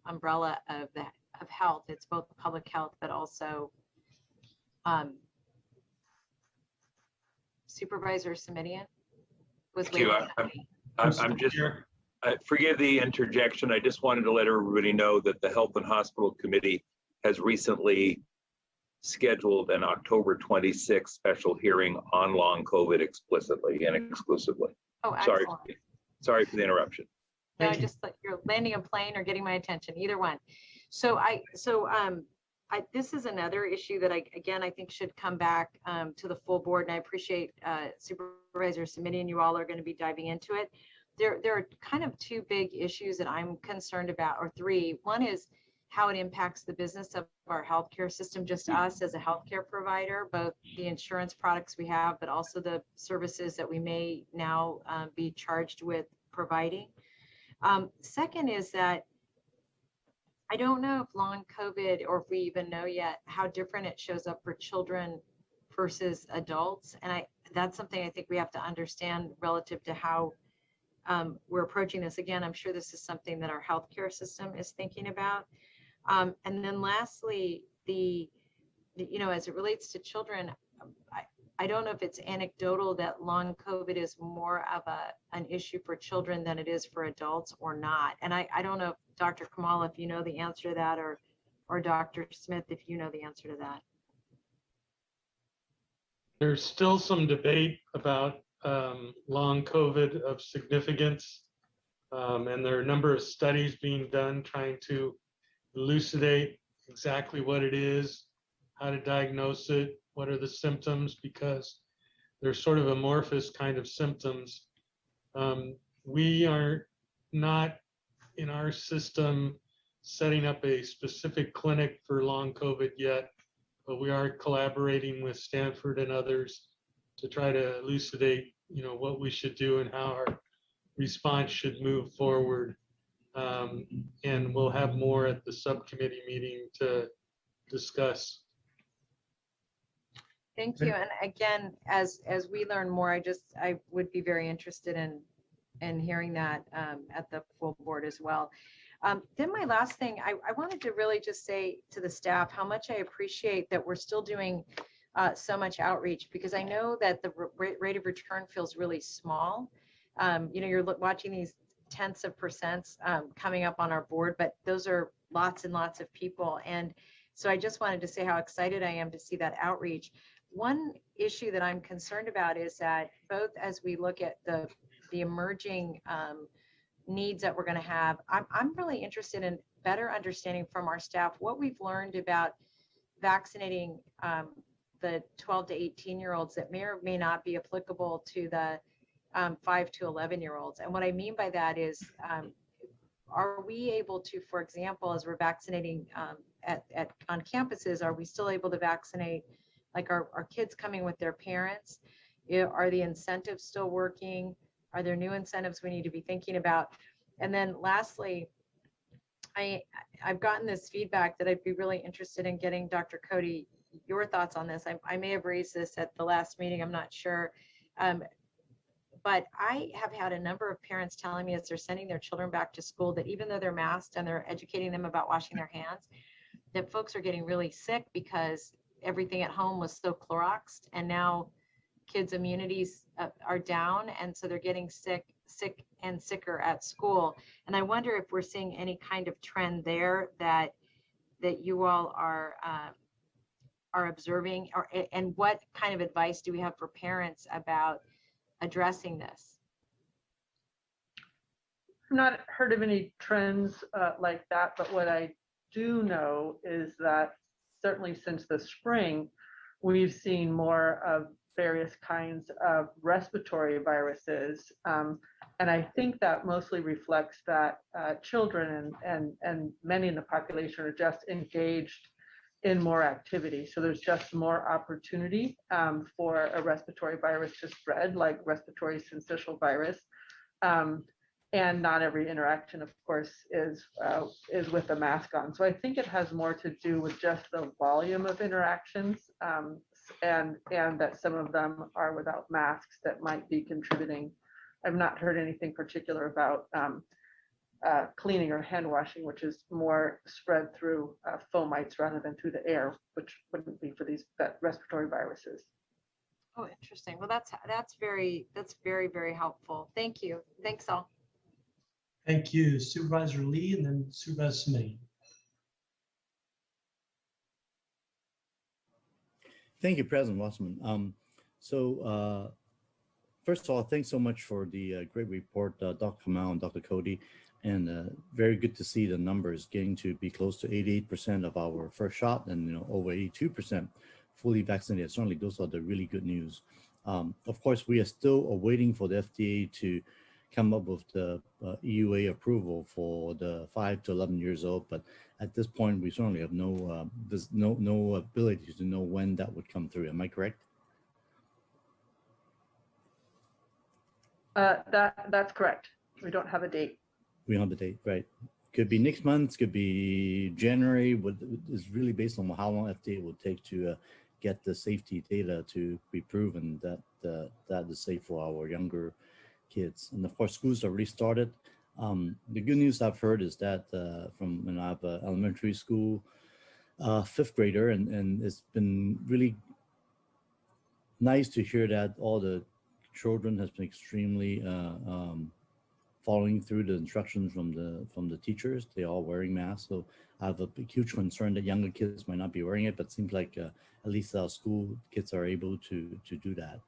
umbrella of health. It's both public health, but also Supervisor Simidian was waiting. I'm just, forgive the interjection. I just wanted to let everybody know that the Health and Hospital Committee has recently scheduled an October 26th special hearing on long COVID explicitly and exclusively. Oh, sorry. excellent. Sorry for the interruption. No, I just like you're landing a plane or getting my attention, either one. So this is another issue that I think should come back to the full board, and I appreciate Supervisor Simidian and you all are going to be diving into it. There are kind of two big issues that I'm concerned about, or three. One is how it impacts the business of our healthcare system, just us as a healthcare provider, both the insurance products we have, but also the services that we may now be charged with providing. Second is that I don't know if long COVID, or if we even know yet how different it shows up for children versus adults. And that's something I think we have to understand relative to how we're approaching this. Again, I'm sure this is something that our healthcare system is thinking about. And then lastly, as it relates to children, I don't know if it's anecdotal that long COVID is more of an issue for children than it is for adults or not. And I don't know, Dr. Kamal, if you know the answer to that, or Dr. Smith, if you know the answer to that. There's still some debate about long COVID of significance. And there are a number of studies being done trying to elucidate exactly what it is, how to diagnose it, what are the symptoms, because they're sort of amorphous kind of symptoms. We are not in our system setting up a specific clinic for long COVID yet, but we are collaborating with Stanford and others to try to elucidate, what we should do and how our response should move forward. And we'll have more at the subcommittee meeting to discuss. Thank you. And again, as we learn more, I would be very interested in hearing that at the full board as well. Then my last thing, I wanted to really just say to the staff how much I appreciate that we're still doing so much outreach, because I know that the rate of return feels really small. You're watching these tenths of percents coming up on our board, but those are lots and lots of people. And so I just wanted to say how excited I am to see that outreach. One issue that I'm concerned about is that both as we look at the emerging needs that we're going to have, I'm really interested in better understanding from our staff what we've learned about vaccinating the 12 to 18-year-olds that may or may not be applicable to the 5 to 11-year-olds. And what I mean by that is, are we able to, for example, as we're vaccinating on campuses, are we still able to vaccinate like our kids coming with their parents? Are the incentives still working? Are there new incentives we need to be thinking about? And then lastly, I've gotten this feedback that I'd be really interested in getting, Dr. Cody, your thoughts on this. I may have raised this at the last meeting, I'm not sure. But I have had a number of parents telling me as they're sending their children back to school that even though they're masked and they're educating them about washing their hands, that folks are getting really sick because everything at home was so Cloroxed, and now kids' immunities are down, and so they're getting sick and sicker at school. And I wonder if we're seeing any kind of trend there that you all are observing, and what kind of advice do we have for parents about addressing this? I've not heard of any trends like that, but what I do know is that certainly since the spring, we've seen more of various kinds of respiratory viruses. And I think that mostly reflects that children and many in the population are just engaged in more activity. So there's just more opportunity for a respiratory virus to spread, like respiratory syncytial virus. And not every interaction, of course, is with a mask on. So I think it has more to do with just the volume of interactions, and that some of them are without masks that might be contributing. I've not heard anything particular about cleaning or hand washing, which is more spread through fomites rather than through the air, which wouldn't be for these respiratory viruses. Oh, interesting. Well, that's very, very helpful. Thank you. Thanks all. Thank you, Supervisor Lee, and then Supervisor Simonian. Thank you, President Wasserman. First of all, thanks so much for the great report, Dr. Kamal and Dr. Cody, and very good to see the numbers getting to be close to 88% of our first shot, and over 82% fully vaccinated. Certainly, those are the really good news. Of course, we are still waiting for the FDA to come up with the EUA approval for the 5 to 11 years old, but at this point, we certainly have there's no ability to know when that would come through. Am I correct? That's correct. We don't have a date. We don't have a date, right? Could be next month, could be January. Is really based on how long FDA will take to get the safety data to be proven that that is safe for our younger kids. And of course, schools are restarted. The good news I've heard is that from when I have an elementary school fifth grader, and it's been really nice to hear that all the children has been extremely following through the instructions from the teachers. They're all wearing masks. So I have a huge concern that younger kids might not be wearing it, but it seems like at least our school kids are able to do that.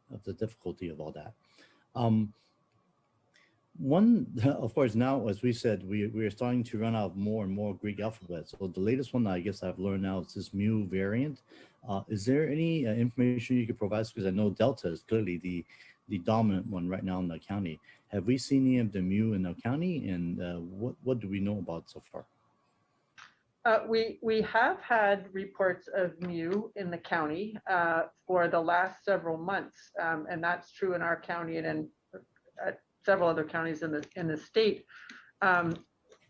Of the difficulty of all that. One, of course, now, as we said, we are starting to run out more and more Greek alphabets. So the latest one I guess I've learned now is this mu variant. Is there any information you could provide us? Because I know Delta is clearly the dominant one right now in the county. Have we seen any of the mu in the county, and what do we know about so far? We have had reports of mu in the county for the last several months, and that's true in our county and in several other counties in the state.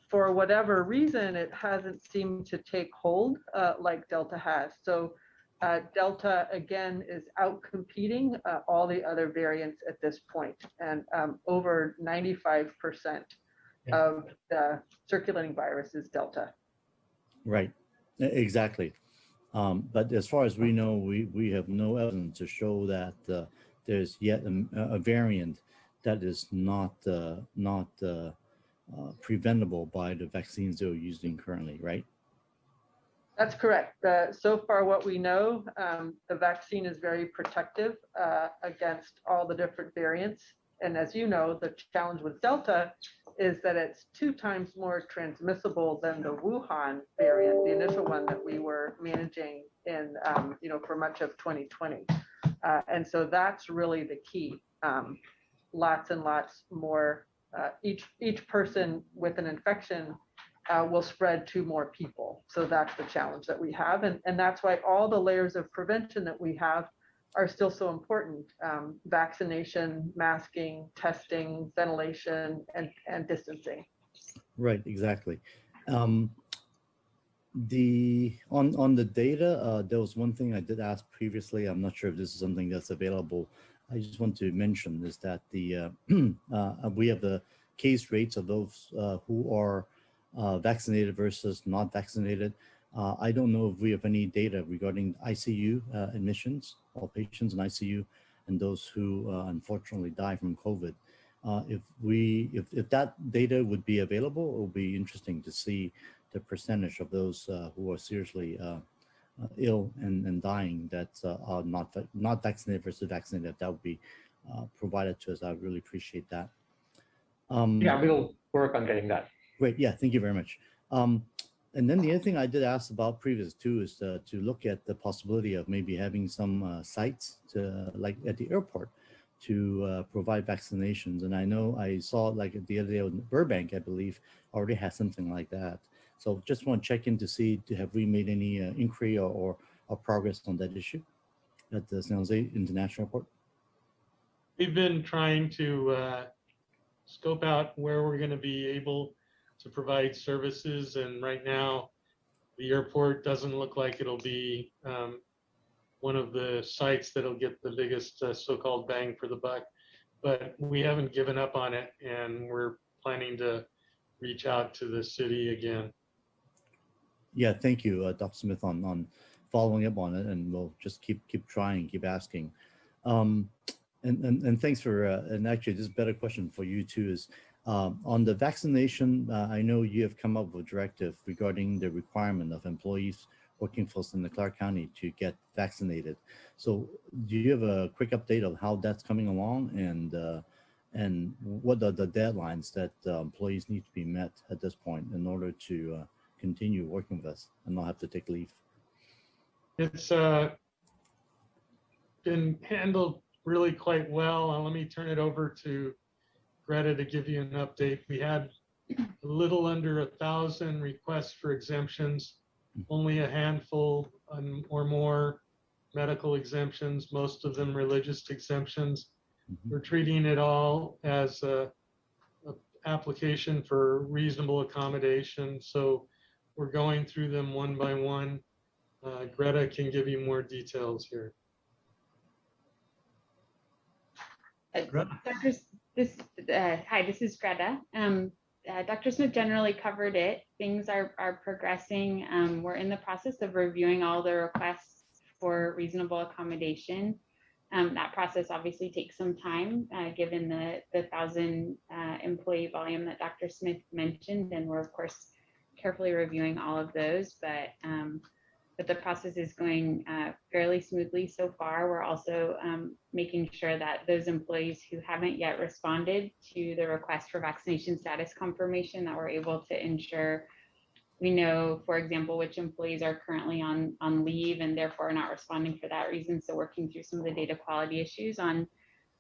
For whatever reason, it hasn't seemed to take hold like Delta has. So Delta again is out-competing all the other variants at this point, and over 95% of the circulating virus is Delta. Right, exactly. But as far as we know, we have no evidence to show that there's yet a variant that is not preventable by the vaccines they're using currently, right? That's correct. So far, what we know, the vaccine is very protective against all the different variants. And as you know, the challenge with Delta is that it's 2 times more transmissible than the Wuhan variant, the initial one that we were managing in, for much of 2020. And so that's really the key. Lots and lots more. Each person with an infection will spread to more people. So that's the challenge that we have. And that's why all the layers of prevention that we have are still so important. Vaccination, masking, testing, ventilation, and distancing. Right, exactly. On the data, there was one thing I did ask previously. I'm not sure if this is something that's available I just want to mention is that the we have the case rates of those who are vaccinated versus not vaccinated. I don't know if we have any data regarding ICU admissions or patients in ICU and those who unfortunately die from COVID. If that data would be available, it would be interesting to see the percentage of those who are seriously ill and dying that are not vaccinated versus vaccinated. If that would be provided to us, I would really appreciate that. Yeah, we'll work on getting that. Great. Yeah, thank you very much. And then the other thing I did ask about previous too is to look at the possibility of maybe having some sites to, like at the airport, to provide vaccinations. And I know I saw like the other day in Burbank, I believe, already has something like that. So just want to check in to see, have we made any inquiry or progress on that issue at the San Jose International Airport? We've been trying to scope out where we're going to be able to provide services, and right now the airport doesn't look like it'll be one of the sites that'll get the biggest so-called bang for the buck, but we haven't given up on it, and we're planning to reach out to the city again. Yeah, thank you, Dr. Smith, on following up on it, and we'll just keep trying, keep asking. And thanks for, and actually this is a better question for you too, is on the vaccination, I know you have come up with a directive regarding the requirement of employees working for us in the Clara County to get vaccinated. So do you have a quick update of how that's coming along, and what are the deadlines that employees need to be met at this point in order to continue working with us and not have to take leave? It's been handled really quite well. Let me turn it over to Greta to give you an update. We had a little under 1,000 requests for exemptions, only a handful or more medical exemptions, most of them religious exemptions. We're treating it all as a application for reasonable accommodation. So we're going through them one by one. Greta can give you more details here. Hi, this is Greta. Dr. Smith generally covered it. Things are progressing. We're in the process of reviewing all the requests for reasonable accommodation. That process obviously takes some time, given the 1,000 employee volume that Dr. Smith mentioned, and we're of course carefully reviewing all of those, but the process is going fairly smoothly so far. We're also making sure that those employees who haven't yet responded to the request for vaccination status confirmation, that we're able to ensure we know, for example, which employees are currently on leave and therefore are not responding for that reason. So working through some of the data quality issues on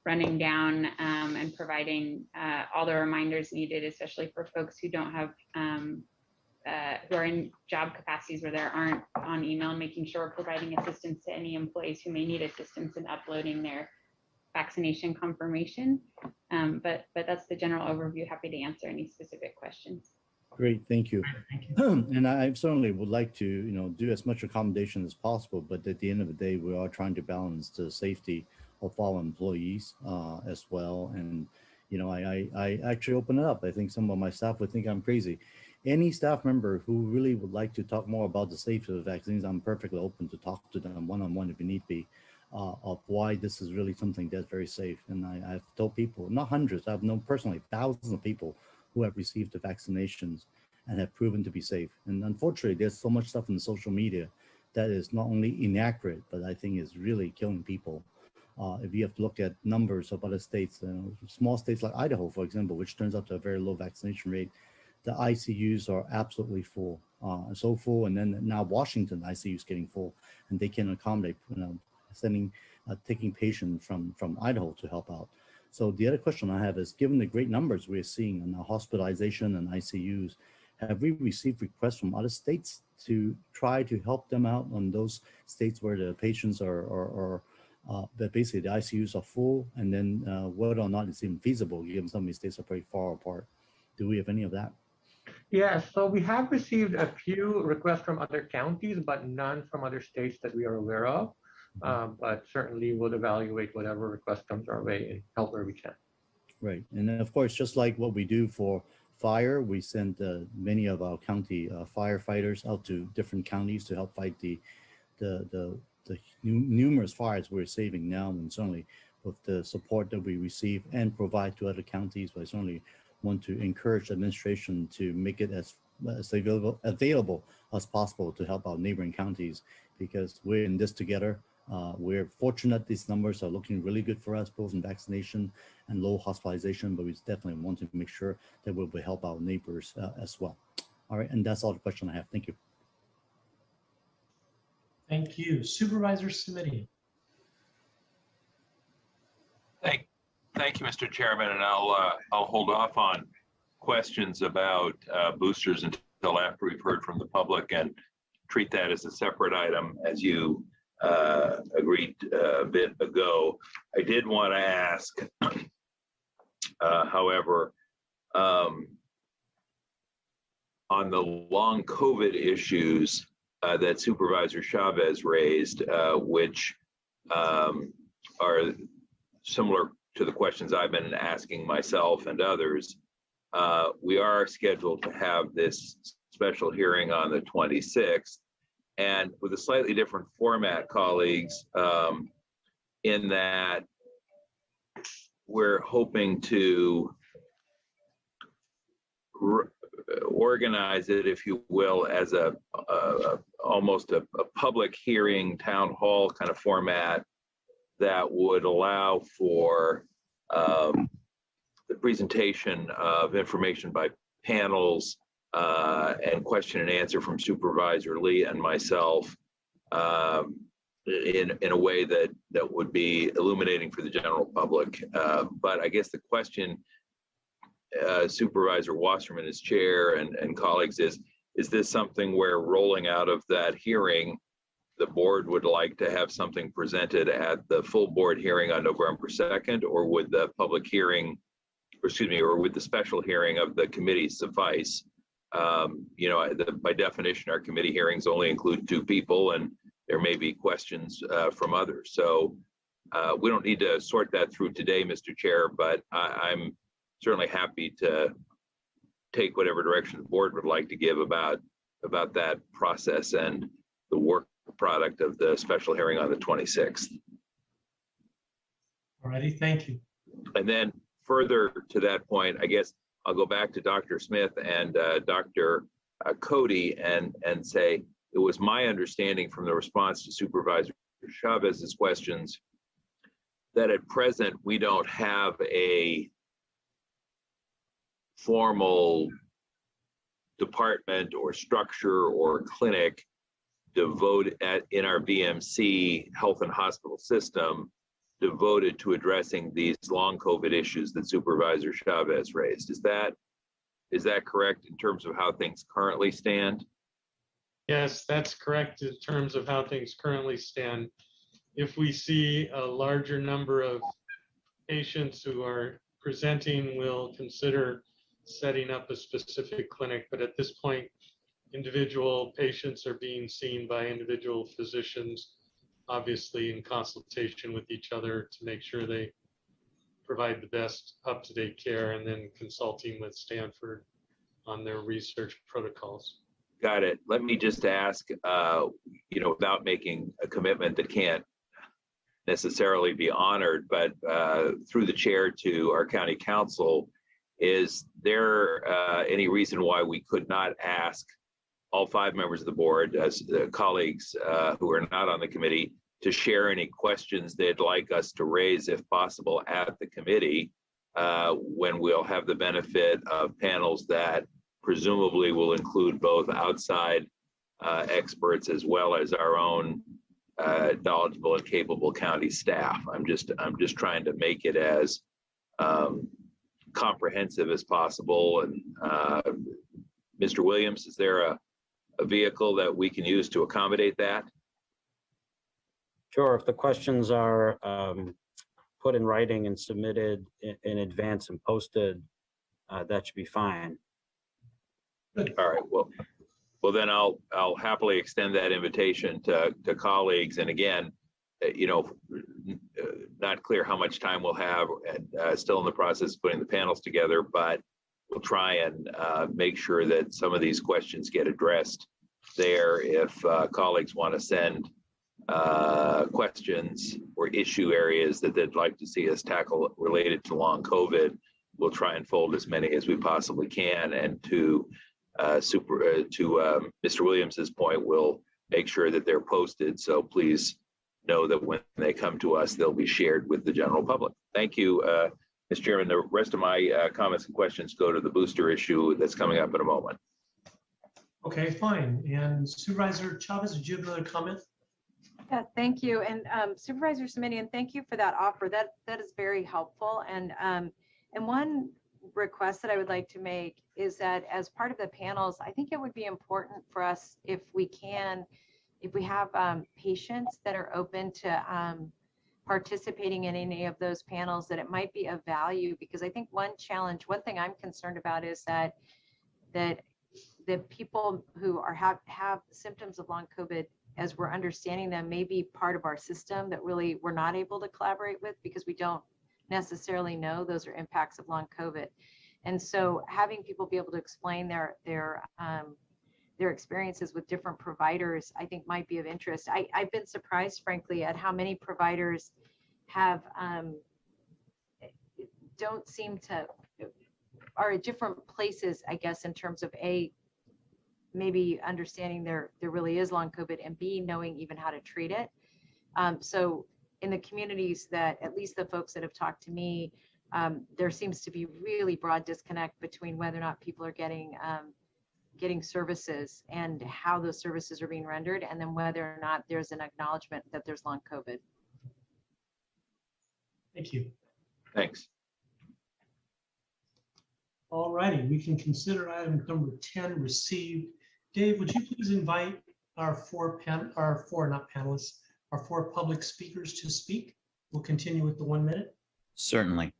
running down and providing all the reminders needed, especially for folks who don't have who are in job capacities where they aren't on email, and making sure we're providing assistance to any employees who may need assistance in uploading their vaccination confirmation. But that's the general overview. Happy to answer any specific questions. Great, thank you. And I certainly would like to, do as much accommodation as possible, but at the end of the day, we are trying to balance the safety of our employees as well. And, I actually open it up. I think some of my staff would think I'm crazy. Any staff member who really would like to talk more about the safety of the vaccines, I'm perfectly open to talk to them one-on-one if need be, of why this is really something that's very safe. And I've told people, not hundreds, I've known personally thousands of people who have received the vaccinations and have proven to be safe. And unfortunately, there's so much stuff in the social media that is not only inaccurate, but I think is really killing people. If you have to look at numbers of other states, small states like Idaho, for example, which turns out to a very low vaccination rate, the ICUs are absolutely full, so full. And then now Washington ICU is getting full, and they can accommodate, taking patients from Idaho to help out. So the other question I have is, given the great numbers we're seeing in the hospitalization and ICUs, have we received requests from other states to try to help them out on those states where the patients that basically the ICUs are full, and then whether or not it's even feasible, given some of these states are very far apart? Do we have any of that? Yeah, so we have received a few requests from other counties, but none from other states that we are aware of. but certainly we'll evaluate whatever request comes our way and help where we can. Right. And then of course, just like what we do for fire, we send many of our county firefighters out to different counties to help fight the numerous fires we're saving now, and certainly with the support that we receive and provide to other counties. But I certainly want to encourage administration to make it as available as possible to help our neighboring counties, because we're in this together. We're fortunate these numbers are looking really good for us, both in vaccination and low hospitalization, but we definitely want to make sure that we'll help our neighbors as well. All right, and that's all the question I have. Thank you. Thank you. Supervisor Submitting. Thank you, Mr. Chairman, and I'll hold off on questions about boosters until after we've heard from the public and treat that as a separate item, as you agreed a bit ago. I did want to ask, however, on the long COVID issues that Supervisor Chavez raised, which are similar to the questions I've been asking myself and others. We are scheduled to have this special hearing on the 26th, and with a slightly different format, colleagues, in that we're hoping to organize it, if you will, as almost a public hearing, town hall kind of format that would allow for the presentation of information by panels and question and answer from Supervisor Lee and myself in a way that would be illuminating for the general public. But I guess the question, Supervisor Wasserman as chair and colleagues, is this something where rolling out of that hearing, the board would like to have something presented at the full board hearing on November 2nd, or would the public hearing, or would the special hearing of the committee suffice? You know, by definition, our committee hearings only include 2 people, and there may be questions from others. So we don't need to sort that through today, Mr. Chair, but I'm certainly happy to take whatever direction the board would like to give about that process and the work product of the special hearing on the 26th. All righty, thank you. And then further to that point, I guess I'll go back to Dr. Smith and Dr. Cody and say, it was my understanding from the response to Supervisor Chavez's questions that at present we don't have a formal department or structure or clinic devoted in our VMC health and hospital system devoted to addressing these long COVID issues that Supervisor Chavez raised. Is that correct in terms of how things currently stand? Yes, that's correct in terms of how things currently stand. If we see a larger number of patients who are presenting, we'll consider setting up a specific clinic. But at this point, individual patients are being seen by individual physicians, obviously in consultation with each other to make sure they provide the best up-to-date care, and then consulting with Stanford on their research protocols. Got it. Let me just ask, you know, without making a commitment that can't necessarily be honored, but through the chair to our county council, is there any reason why we could not ask all 5 members of the board, as colleagues who are not on the committee, to share any questions they'd like us to raise, if possible, at the committee, when we'll have the benefit of panels that presumably will include both outside experts as well as our own knowledgeable and capable county staff. I'm just trying to make it as comprehensive as possible. And Mr. Williams, is there a vehicle that we can use to accommodate that? Sure. If the questions are put in writing and submitted in advance and posted, that should be fine. All right. Well, then I'll happily extend that invitation to colleagues. And again, not clear how much time we'll have, and still in the process of putting the panels together, but we'll try and make sure that some of these questions get addressed there. If colleagues want to send questions or issue areas that they'd like to see us tackle related to long COVID, we'll try and fold as many as we possibly can. And to Mr. Williams's point, we'll make sure that they're posted. So please know that when they come to us, they'll be shared with the general public. Thank you, Mr. Chairman. The rest of my comments and questions go to the booster issue that's coming up in a moment. Okay, fine. And Supervisor Chavez, did you have another comment? Yeah, thank you. And Supervisor Simonian, thank you for that offer. That is very helpful. And one request that I would like to make is that as part of the panels, I think it would be important for us if we have patients that are open to participating in any of those panels, that it might be of value, because I think one thing I'm concerned about is that the people who have symptoms of long COVID, as we're understanding them, may be part of our system that really we're not able to collaborate with because we don't necessarily know those are impacts of long COVID. And so having people be able to explain their experiences with different providers, I think might be of interest. I've been surprised, frankly, at how many providers are at different places, I guess, in terms of maybe understanding there really is long COVID, and B, knowing even how to treat it. So in the communities that, at least the folks that have talked to me, there seems to be really broad disconnect between whether or not people are getting services and how those services are being rendered, and then whether or not there's an acknowledgement that there's long COVID. Thank you. Thanks. All righty, we can consider item number 10 received. Dave, would you please invite our four public speakers to speak? We'll continue with the 1 minute. Certainly.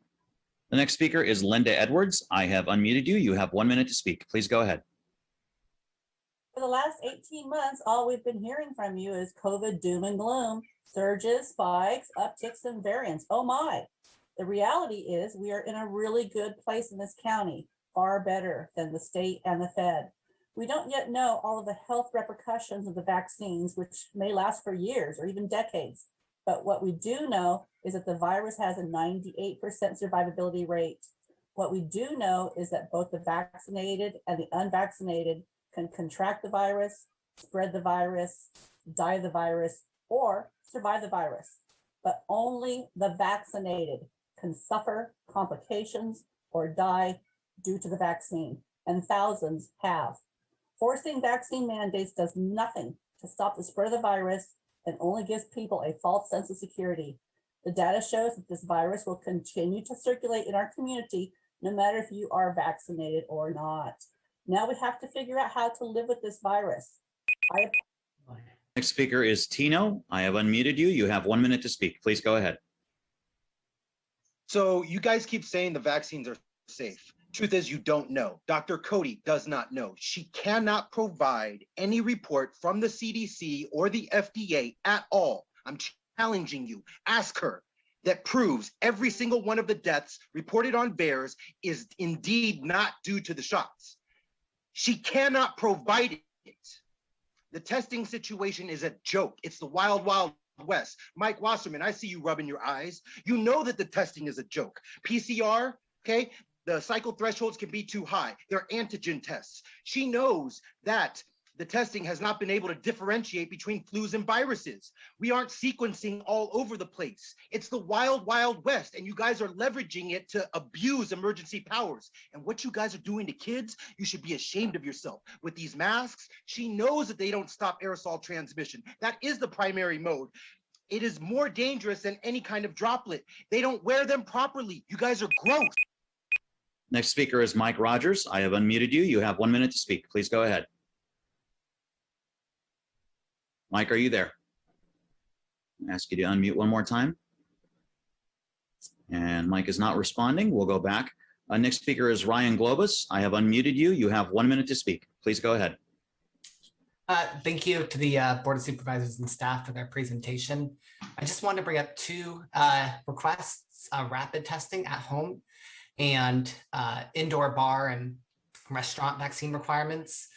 The next speaker is Linda Edwards. I have unmuted you. You have 1 minute to speak. Please go ahead. For the last 18 months, all we've been hearing from you is COVID doom and gloom, surges, spikes, upticks, and variants. Oh my. The reality is we are in a really good place in this county, far better than the state and the Fed. We don't yet know all of the health repercussions of the vaccines, which may last for years or even decades. But what we do know is that the virus has a 98% survivability rate. What we do know is that both the vaccinated and the unvaccinated can contract the virus, spread the virus, die of the virus, or survive the virus. But only the vaccinated can suffer complications or die due to the vaccine, and thousands have. Forcing vaccine mandates does nothing to stop the spread of the virus and only gives people a false sense of security. The data shows that this virus will continue to circulate in our community no matter if you are vaccinated or not. Now we have to figure out how to live with this virus. Next speaker is Tino. I have unmuted you. You have 1 minute to speak. Please go ahead. So you guys keep saying the vaccines are safe. Truth is, you don't know. Dr. Cody does not know. She cannot provide any report from the CDC or the FDA at all. I'm challenging you. Ask her. That proves every single one of the deaths reported on bears is indeed not due to the shots. She cannot provide it. The testing situation is a joke. It's the wild, wild West. Mike Wasserman, I see you rubbing your eyes. You know that the testing is a joke. PCR, okay? The cycle thresholds can be too high. They're antigen tests. She knows that the testing has not been able to differentiate between flus and viruses. We aren't sequencing all over the place. It's the wild, wild West, and you guys are leveraging it to abuse emergency powers. And what you guys are doing to kids, you should be ashamed of yourself. With these masks, she knows that they don't stop aerosol transmission. That is the primary mode. It is more dangerous than any kind of droplet. They don't wear them properly. You guys are gross. Next speaker is Mike Rogers. I have unmuted you. You have 1 minute to speak. Please go ahead. Mike, are you there? I ask you to unmute one more time. And Mike is not responding. We'll go back. Next speaker is Ryan Globus. I have unmuted you. You have 1 minute to speak. Please go ahead. Thank you to the Board of Supervisors and staff for their presentation. I just wanted to bring up two requests, rapid testing at home and indoor bar and restaurant vaccine requirements.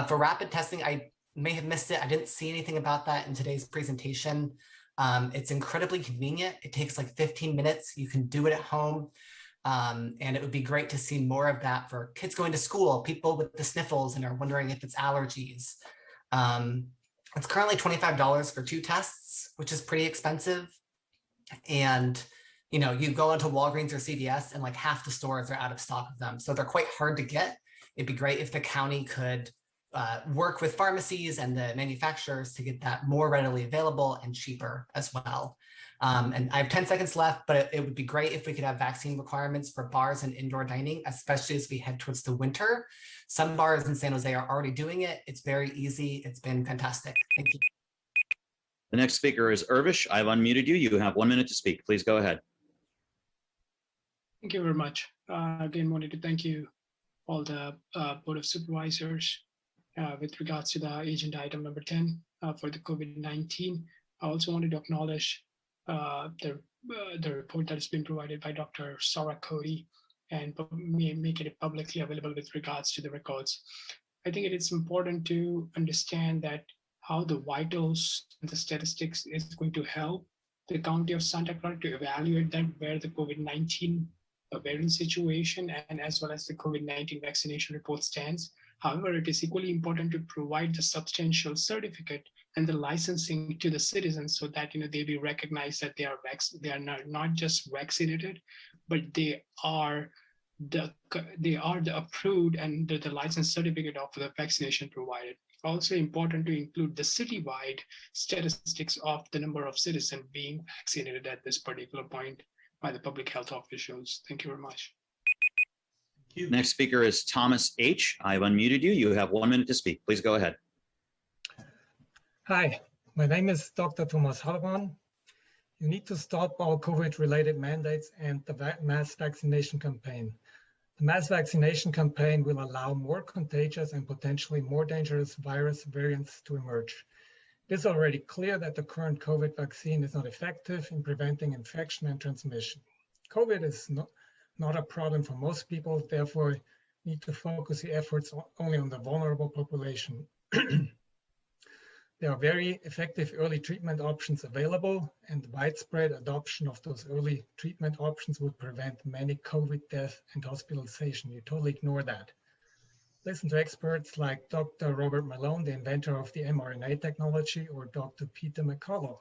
For rapid testing, I may have missed it. I didn't see anything about that in today's presentation. It's incredibly convenient. It takes like 15 minutes. You can do it at home. And it would be great to see more of that for kids going to school, people with the sniffles and are wondering if it's allergies. It's currently $25 for 2 tests, which is pretty expensive. And, you know, you go into Walgreens or CVS and like half the stores are out of stock of them. So they're quite hard to get. It'd be great if the county could work with pharmacies and the manufacturers to get that more readily available and cheaper as well. And I have 10 seconds left, but it would be great if we could have vaccine requirements for bars and indoor dining, especially as we head towards the winter. Some bars in San Jose are already doing it. It's very easy. It's been fantastic. Thank you. The next speaker is Irvish. I've unmuted you. You have 1 minute to speak. Please go ahead. Thank you very much. Again, wanted to thank you all the Board of Supervisors with regards to the agenda item number 10 for the COVID-19. I also wanted to acknowledge the report that has been provided by Dr. Sarah Cody and make it publicly available with regards to the records. I think it is important to understand that how the vitals and the statistics is going to help the County of Santa Clara to evaluate that where the COVID-19 variant situation and as well as the COVID-19 vaccination report stands. However, it is equally important to provide the substantial certificate and the licensing to the citizens so that they be recognized that they are not just vaccinated, but they are the approved and the license certificate of the vaccination provided. Also important to include the citywide statistics of the number of citizens being vaccinated at this particular point by the public health officials. Thank you very much. Next speaker is Thomas H. I've unmuted you. You have 1 minute to speak. Please go ahead. Hi, my name is Dr. Thomas Hogan. You need to stop all COVID-related mandates and the mass vaccination campaign. The mass vaccination campaign will allow more contagious and potentially more dangerous virus variants to emerge. It is already clear that the current COVID vaccine is not effective in preventing infection and transmission. COVID is not a problem for most people, therefore need to focus the efforts only on the vulnerable population. There are very effective early treatment options available, and widespread adoption of those early treatment options would prevent many COVID deaths and hospitalization. You totally ignore that. Listen to experts like Dr. Robert Malone, the inventor of the mRNA technology, or Dr. Peter McCullough.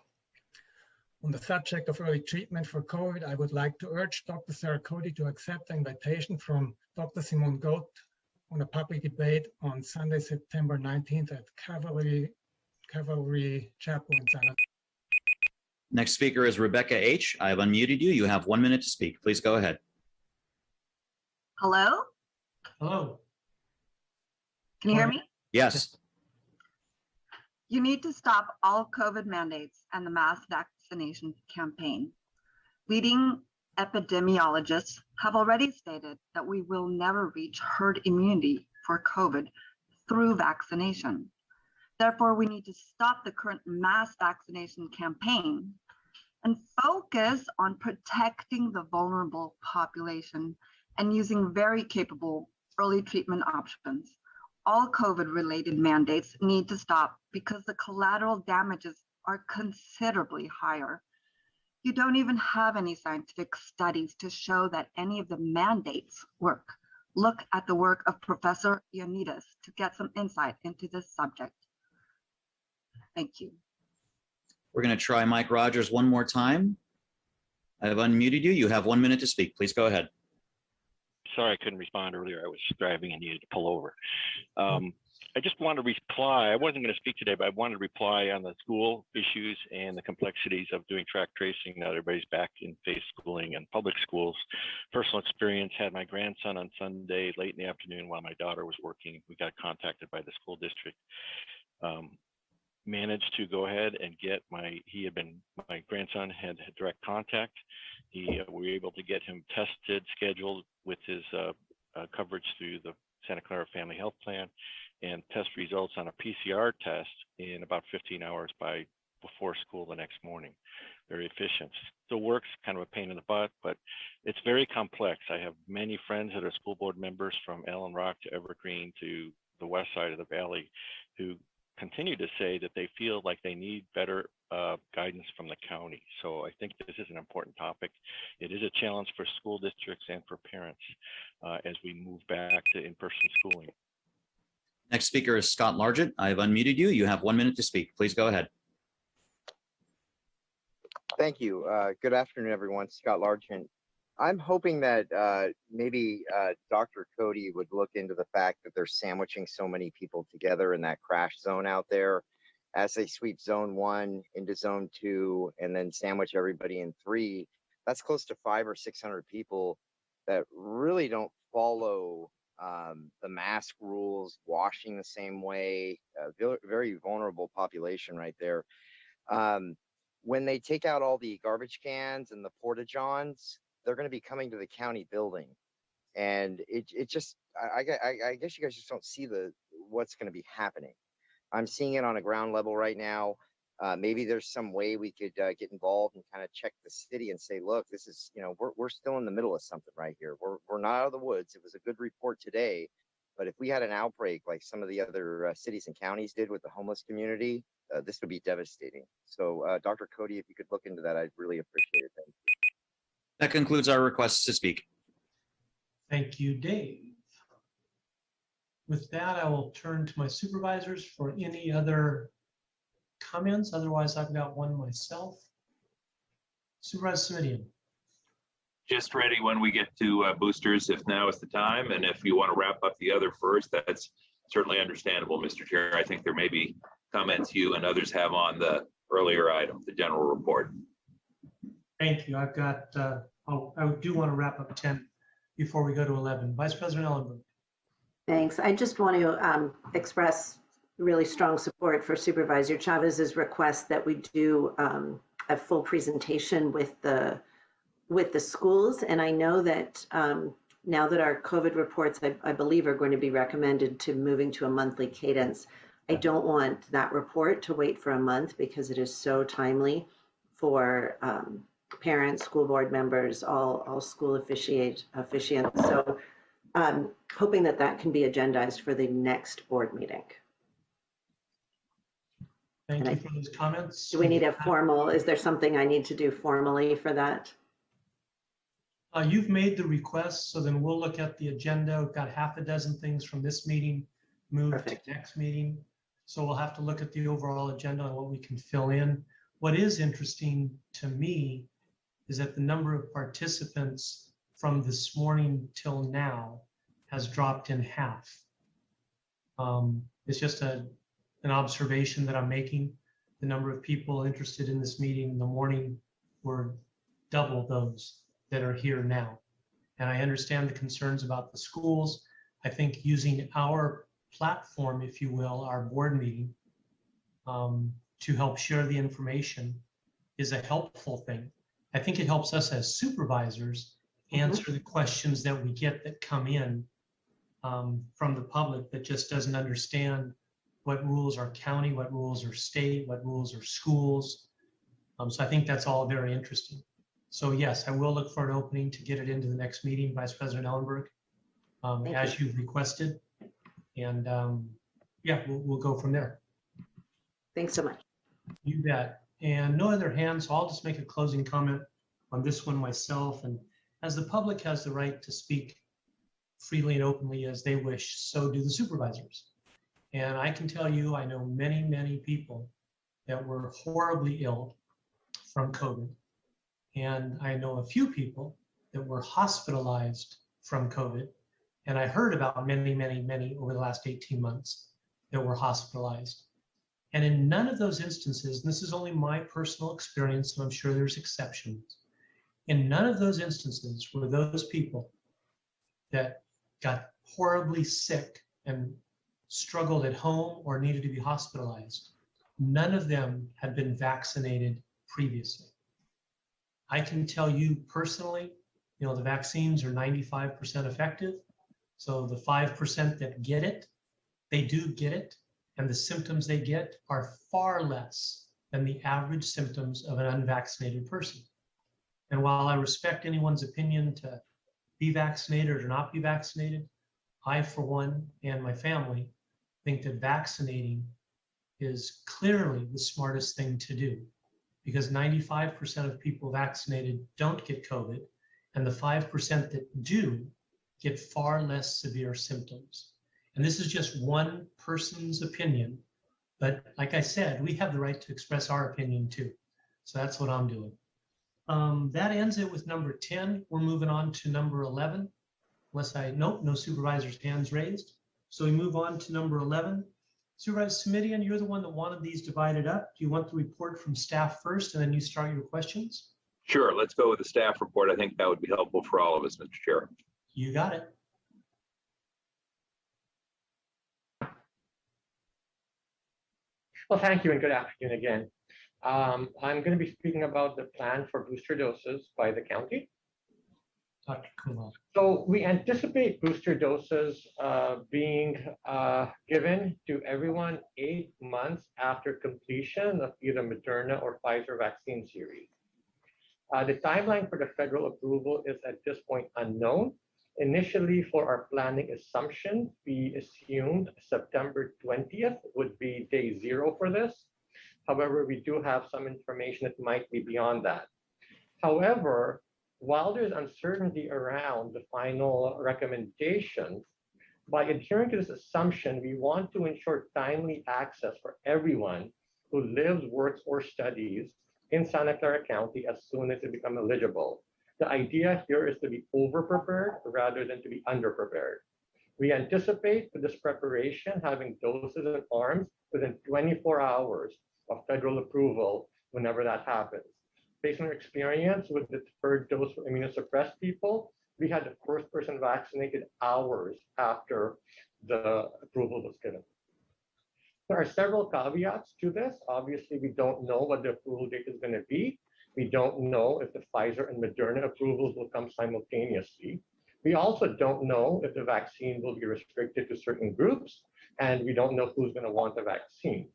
On the subject of early treatment for COVID, I would like to urge Dr. Sarah Cody to accept the invitation from Dr. Simone Goat on a public debate on Sunday, September 19th at Cavalry Chapel in San Jose. Next speaker is Rebecca H. I have unmuted you. You have 1 minute to speak. Please go ahead. Hello? Hello. Can you hear me? Yes. You need to stop all COVID mandates and the mass vaccination campaign. Leading epidemiologists have already stated that we will never reach herd immunity for COVID through vaccination. Therefore, we need to stop the current mass vaccination campaign and focus on protecting the vulnerable population and using very capable early treatment options. All COVID-related mandates need to stop because the collateral damages are considerably higher. You don't even have any scientific studies to show that any of the mandates work. Look at the work of Professor Ioannidis to get some insight into this subject. Thank you. We're going to try Mike Rogers one more time. I have unmuted you. You have 1 minute to speak. Please go ahead. Sorry, I couldn't respond earlier. I was driving and needed to pull over. I just wanted to reply. I wasn't going to speak today, but I wanted to reply on the school issues and the complexities of doing track tracing now that everybody's back in face schooling and public schools. Personal experience, had my grandson on Sunday late in the afternoon while my daughter was working. We got contacted by the school district. Managed to go ahead and get my grandson had direct contact. We were able to get him tested, scheduled with his coverage through the Santa Clara Family Health Plan. and test results on a PCR test in about 15 hours before school the next morning. Very efficient. Still works, kind of a pain in the butt, but it's very complex. I have many friends that are school board members from Allen Rock to Evergreen to the west side of the valley who continue to say that they feel like they need better guidance from the county. So I think this is an important topic. It is a challenge for school districts and for parents as we move back to in-person schooling. Next speaker is Scott Largent. I've unmuted you. You have 1 minute to speak. Please go ahead. Thank you. Good afternoon, everyone. Scott Largent. I'm hoping that maybe Dr. Cody would look into the fact that they're sandwiching so many people together in that crash zone out there as they sweep zone 1 into zone 2 and then sandwich everybody in 3. That's close to 500 or 600 people that really don't follow the mask rules, washing the same way, very vulnerable population right there. When they take out all the garbage cans and the porta-johns, they're going to be coming to the county building. And it just, I guess you guys just don't see what's going to be happening. I'm seeing it on a ground level right now. Maybe there's some way we could get involved and kind of check the city and say, look, this is, we're still in the middle of something right here. We're not out of the woods. It was a good report today, but if we had an outbreak like some of the other cities and counties did with the homeless community, this would be devastating. So Dr. Cody, if you could look into that, I'd really appreciate it. Thank you. That concludes our requests to speak. Thank you, Dave. With that, I will turn to my supervisors for any other comments. Otherwise, I've got one myself. Supervisor Simidian. Just ready when we get to boosters, if now is the time. And if you want to wrap up the other first, that's certainly understandable, Mr. Chair. I think there may be comments you and others have on the earlier item, the general report. Thank you. I've got, I do want to wrap up 10 before we go to 11. Vice President Ellenberg. Thanks. I just want to express really strong support for Supervisor Chavez's request that we do a full presentation with the schools. And I know that now that our COVID reports, I believe, are going to be recommended to moving to a monthly cadence, I don't want that report to wait for a month because it is so timely for parents, school board members, all school officiants. So hoping that that can be agendized for the next board meeting. Thank you for those comments. Do we need a formal, is there something I need to do formally for that? You've made the request, so then we'll look at the agenda. We've got half a dozen things from this meeting moved to next meeting. So we'll have to look at the overall agenda and what we can fill in. What is interesting to me is that the number of participants from this morning till now has dropped in half. It's just an observation that I'm making. The number of people interested in this meeting in the morning were double those that are here now. And I understand the concerns about the schools. I think using our platform, if you will, our board meeting, to help share the information is a helpful thing. I think it helps us as supervisors answer the questions that we get that come in from the public that just doesn't understand what rules are county, what rules are state, what rules are schools. So I think that's all very interesting. So yes, I will look for an opening to get it into the next meeting, Vice President Ellenberg, as you've requested. And yeah, we'll go from there. Thanks so much. You bet. And no other hands, so I'll just make a closing comment on this one myself. And as the public has the right to speak freely and openly as they wish, so do the supervisors. And I can tell you, I know many, many people that were horribly ill from COVID. And I know a few people that were hospitalized from COVID. And I heard about many, many, many over the last 18 months that were hospitalized. And in none of those instances, and this is only my personal experience, and I'm sure there's exceptions, in none of those instances were those people that got horribly sick and struggled at home or needed to be hospitalized. None of them had been vaccinated previously. I can tell you personally, the vaccines are 95% effective. So the 5% that get it, they do get it, and the symptoms they get are far less than the average symptoms of an unvaccinated person. And while I respect anyone's opinion to be vaccinated or not be vaccinated, I, for one, and my family, think that vaccinating is clearly the smartest thing to do, because 95% of people vaccinated don't get COVID, and the 5% that do get far less severe symptoms. And this is just one person's opinion, but like I said, we have the right to express our opinion too. So that's what I'm doing. That ends it with number 10. We're moving on to number 11. Nope, no supervisor's hands raised. So we move on to number 11. Supervisor Simidian, you're the one that wanted these divided up. Do you want the report from staff first and then you start your questions? Sure, let's go with the staff report. I think that would be helpful for all of us, Mr. Chair. You got it. Well, thank you and good afternoon again. I'm going to be speaking about the plan for booster doses by the county. Dr. Kumar. So we anticipate booster doses being given to everyone 8 months after completion of either Moderna or Pfizer vaccine series. The timeline for the federal approval is at this point unknown. Initially, for our planning assumption, we assumed September 20th would be day 0 for this. However, we do have some information that might be beyond that. However, while there's uncertainty around the final recommendations, by adhering to this assumption, we want to ensure timely access for everyone who lives, works, or studies in Santa Clara County as soon as they become eligible. The idea here is to be over-prepared rather than to be under-prepared. We anticipate with this preparation having doses and arms within 24 hours of federal approval whenever that happens. Based on our experience with the third dose for immunosuppressed people, we had the first person vaccinated hours after the approval was given. There are several caveats to this. Obviously, we don't know what the approval date is going to be. We don't know if the Pfizer and Moderna approvals will come simultaneously. We also don't know if the vaccine will be restricted to certain groups, and we don't know who's going to want the vaccine.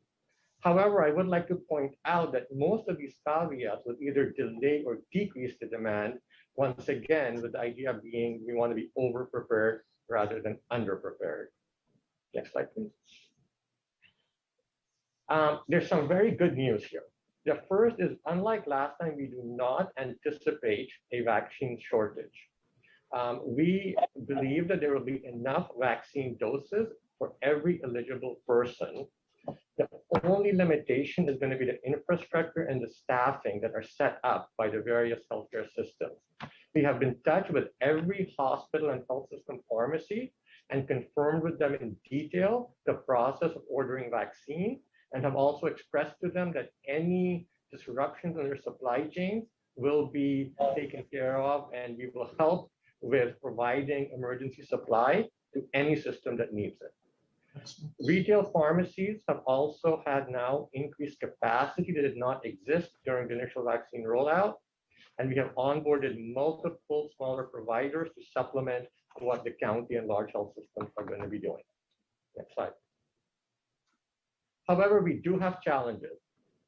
However, I would like to point out that most of these caveats would either delay or decrease the demand, once again, with the idea being we want to be over-prepared rather than under-prepared. Next slide, please. There's some very good news here. The first is, unlike last time, we do not anticipate a vaccine shortage. We believe that there will be enough vaccine doses for every eligible person. The only limitation is going to be the infrastructure and the staffing that are set up by the various healthcare systems. We have been in touch with every hospital and health system pharmacy and confirmed with them in detail the process of ordering vaccine, and have also expressed to them that any disruptions in their supply chains will be taken care of, and we will help with providing emergency supply to any system that needs it. Retail pharmacies have also had now increased capacity that did not exist during the initial vaccine rollout, and we have onboarded multiple smaller providers to supplement what the county and large health systems are going to be doing. Next slide. However, we do have challenges.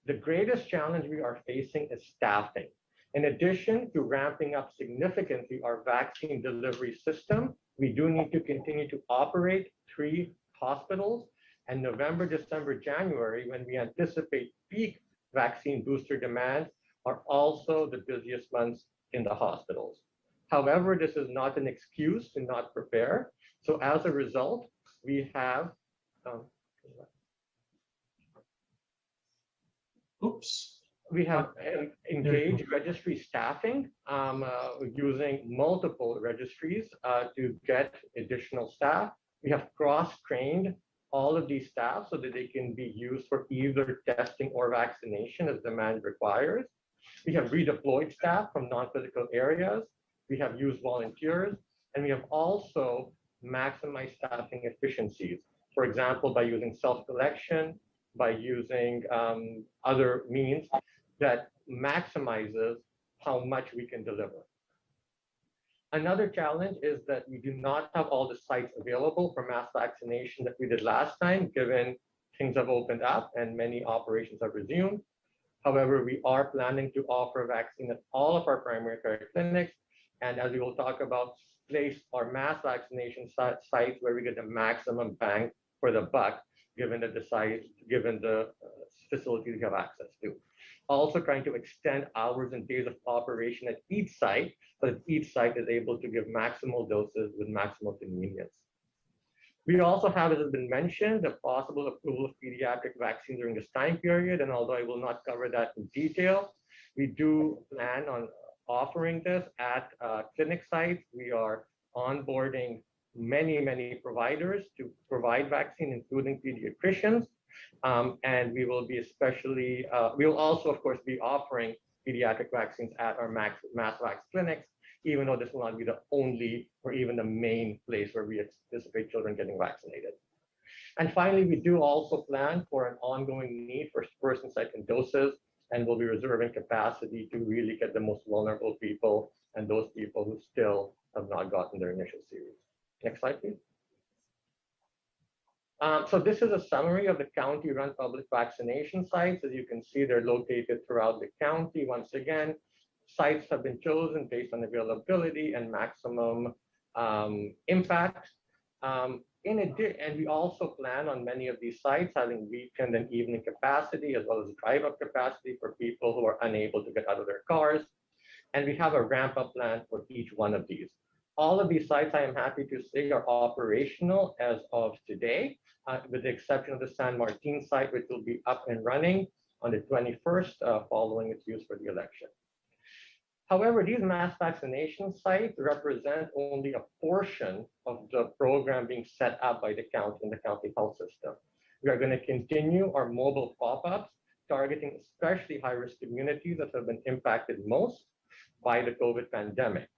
The greatest challenge we are facing is staffing. In addition to ramping up significantly our vaccine delivery system, we do need to continue to operate 3 hospitals, and November, December, January, when we anticipate peak vaccine booster demand, are also the busiest months in the hospitals. However, this is not an excuse to not prepare. So as a result, we have we have engaged registry staffing using multiple registries to get additional staff. We have cross-trained all of these staff so that they can be used for either testing or vaccination as demand requires. We have redeployed staff from non-critical areas. We have used volunteers, and we have also maximized staffing efficiencies. For example, by using self-collection, by using other means that maximizes how much we can deliver. Another challenge is that we do not have all the sites available for mass vaccination that we did last time, given things have opened up and many operations have resumed. However, we are planning to offer vaccine at all of our primary care clinics. And as we will talk about, place our mass vaccination sites where we get the maximum bang for the buck, given the facilities we have access to. Also trying to extend hours and days of operation at each site, so that each site is able to give maximal doses with maximal convenience. We also have, as has been mentioned, the possible approval of pediatric vaccine during this time period. And although I will not cover that in detail, we do plan on offering this at clinic sites. We are onboarding many providers to provide vaccine, including pediatricians. And we will be especially, we will also, of course, be offering pediatric vaccines at our mass vax clinics, even though this will not be the only or even the main place where we anticipate children getting vaccinated. And finally, we do also plan for an ongoing need for first and second doses, and we'll be reserving capacity to really get the most vulnerable people and those people who still have not gotten their initial series. Next slide, please. So this is a summary of the county-run public vaccination sites. As you can see, they're located throughout the county. Once again, sites have been chosen based on availability and maximum impact. And we also plan on many of these sites having weekend and evening capacity, as well as drive-up capacity for people who are unable to get out of their cars. And we have a ramp-up plan for each one of these. All of these sites, I am happy to say, are operational as of today, with the exception of the San Martin site, which will be up and running on the 21st, following its use for the election. However, these mass vaccination sites represent only a portion of the program being set up by the county and the county health system. We are going to continue our mobile pop-ups, targeting especially high-risk communities that have been impacted most by the COVID pandemic.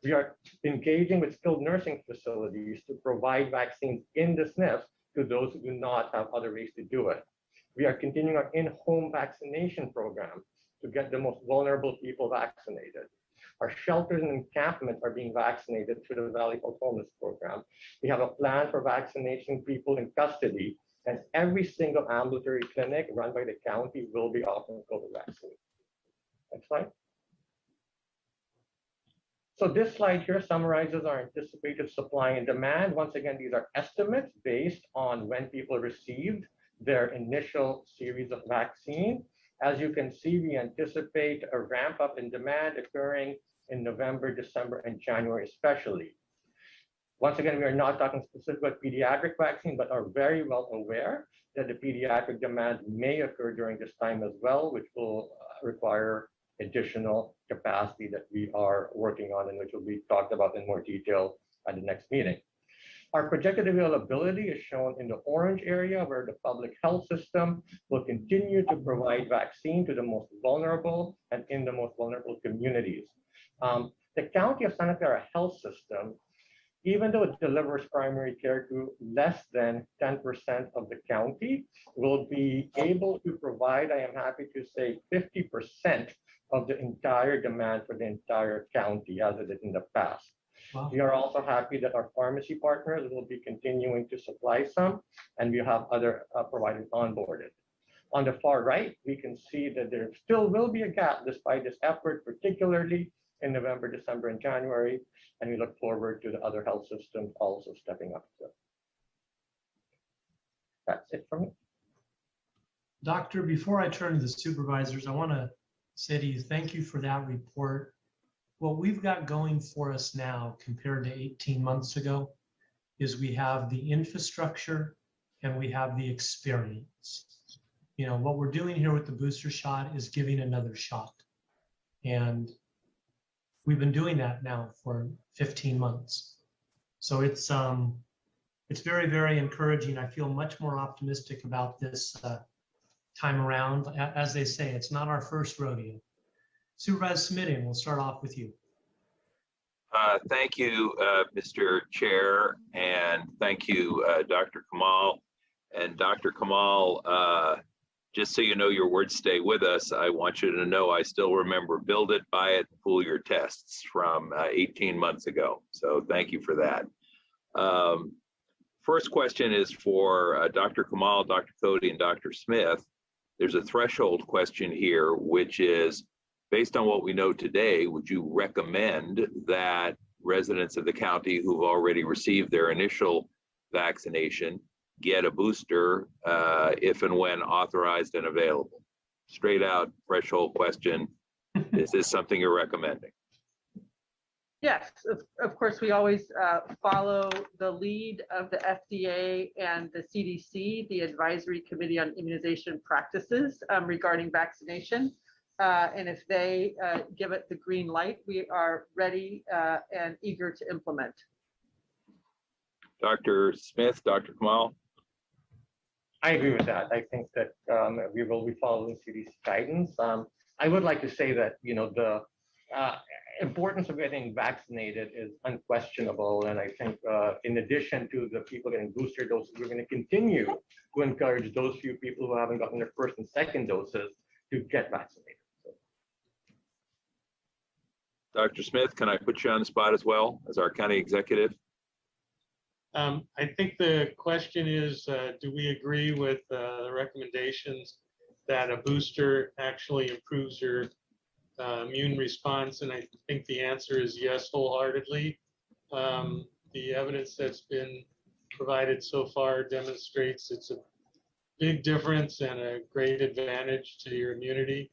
We are engaging with skilled nursing facilities to provide vaccines in the SNFs to those who do not have other ways to do it. We are continuing our in-home vaccination program to get the most vulnerable people vaccinated. Our shelters and encampments are being vaccinated through the Valley Health Homeless Program. We have a plan for vaccinating people in custody, and every single ambulatory clinic run by the county will be offering COVID vaccine. Next slide. So this slide here summarizes our anticipated supply and demand. Once again, these are estimates based on when people received their initial series of vaccine. As you can see, we anticipate a ramp up in demand occurring in November, December, and January especially. Once again, we are not talking specifically about pediatric vaccine, but are very well aware that the pediatric demand may occur during this time as well, which will require additional capacity that we are working on and which will be talked about in more detail at the next meeting. Our projected availability is shown in the orange area, where the public health system will continue to provide vaccine to the most vulnerable and in the most vulnerable communities. The County of Santa Clara Health System, even though it delivers primary care to less than 10% of the county, will be able to provide, I am happy to say, 50% of the entire demand for the entire county, as it did in the past. Wow. We are also happy that our pharmacy partners will be continuing to supply some, and we have other providers onboarded. On the far right, we can see that there still will be a gap despite this effort, particularly in November, December, and January, and we look forward to the other health systems also stepping up. So that's it for me. Doctor, before I turn to the supervisors, I want to say to you, thank you for that report. What we've got going for us now compared to 18 months ago is we have the infrastructure and we have the experience. You know, what we're doing here with the booster shot is giving another shot. And we've been doing that now for 15 months. So it's very, very encouraging. I feel much more optimistic about this time around. As they say, it's not our first rodeo. Supervisor Smitty, we'll start off with you. Thank you, Mr. Chair, and thank you, Dr. Kamal. And Dr. Kamal, just so you know your words stay with us, I want you to know I still remember build it, buy it, pool your tests from 18 months ago. So thank you for that. First question is for Dr. Kamal, Dr. Cody, and Dr. Smith. There's a threshold question here, which is, based on what we know today, would you recommend that residents of the county who've already received their initial vaccination get a booster if and when authorized and available? Straight out threshold question. Is this something you're recommending? Yes, of course, we always follow the lead of the FDA and the CDC, the Advisory Committee on Immunization Practices regarding vaccination. And if they give it the green light, we are ready and eager to implement. Dr. Smith, Dr. Kamal? I agree with that. I think that we will be following CDC guidance. I would like to say that, the importance of getting vaccinated is unquestionable. And I think in addition to the people getting booster doses, we're going to continue to encourage those few people who haven't gotten their first and second doses to get vaccinated. Dr. Smith, can I put you on the spot as well as our county executive? I think the question is, do we agree with the recommendations that a booster actually improves your immune response? And I think the answer is yes, wholeheartedly. The evidence that's been provided so far demonstrates it's a big difference and a great advantage to your immunity.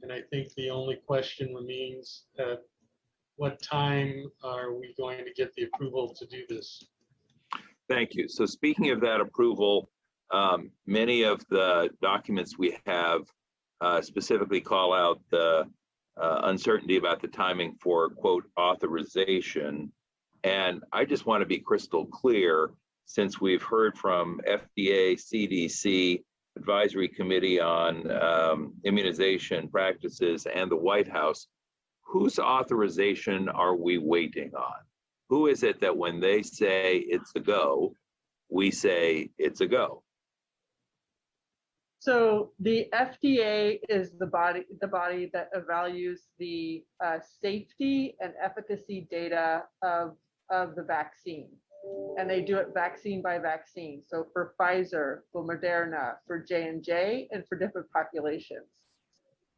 And I think the only question remains, what time are we going to get the approval to do this? Thank you. So speaking of that approval, many of the documents we have specifically call out the uncertainty about the timing for, quote, authorization. And I just want to be crystal clear, since we've heard from FDA, CDC, Advisory Committee on Immunization Practices, and the White House, whose authorization are we waiting on? Who is it that when they say it's a go, we say it's a go? So the FDA is the body that evaluates the safety and efficacy data of the vaccine. And they do it vaccine by vaccine. So for Pfizer, for Moderna, for J&J, and for different populations.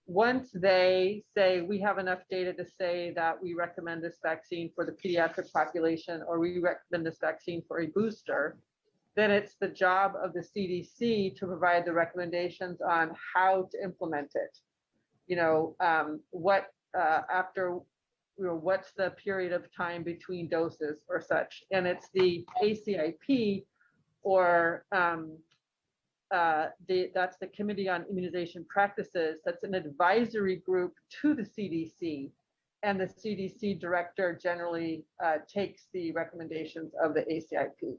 Once they say we have enough data to say that we recommend this vaccine for the pediatric population, or we recommend this vaccine for a booster, then it's the job of the CDC to provide the recommendations on how to implement it. What's the period of time between doses or such. And it's the ACIP, or that's the Committee on Immunization Practices. That's an advisory group to the CDC, and the CDC director generally takes the recommendations of the ACIP.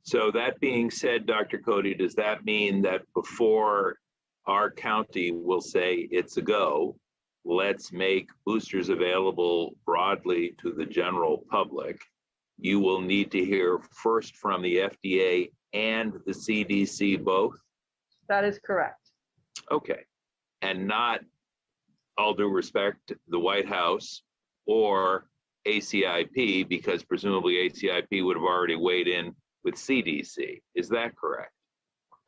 So that being said, Dr. Cody, does that mean that before our county will say it's a go, let's make boosters available broadly to the general public, you will need to hear first from the FDA and the CDC both? That is correct. Okay. And not, all due respect, the White House or ACIP, because presumably ACIP would have already weighed in with CDC. Is that correct?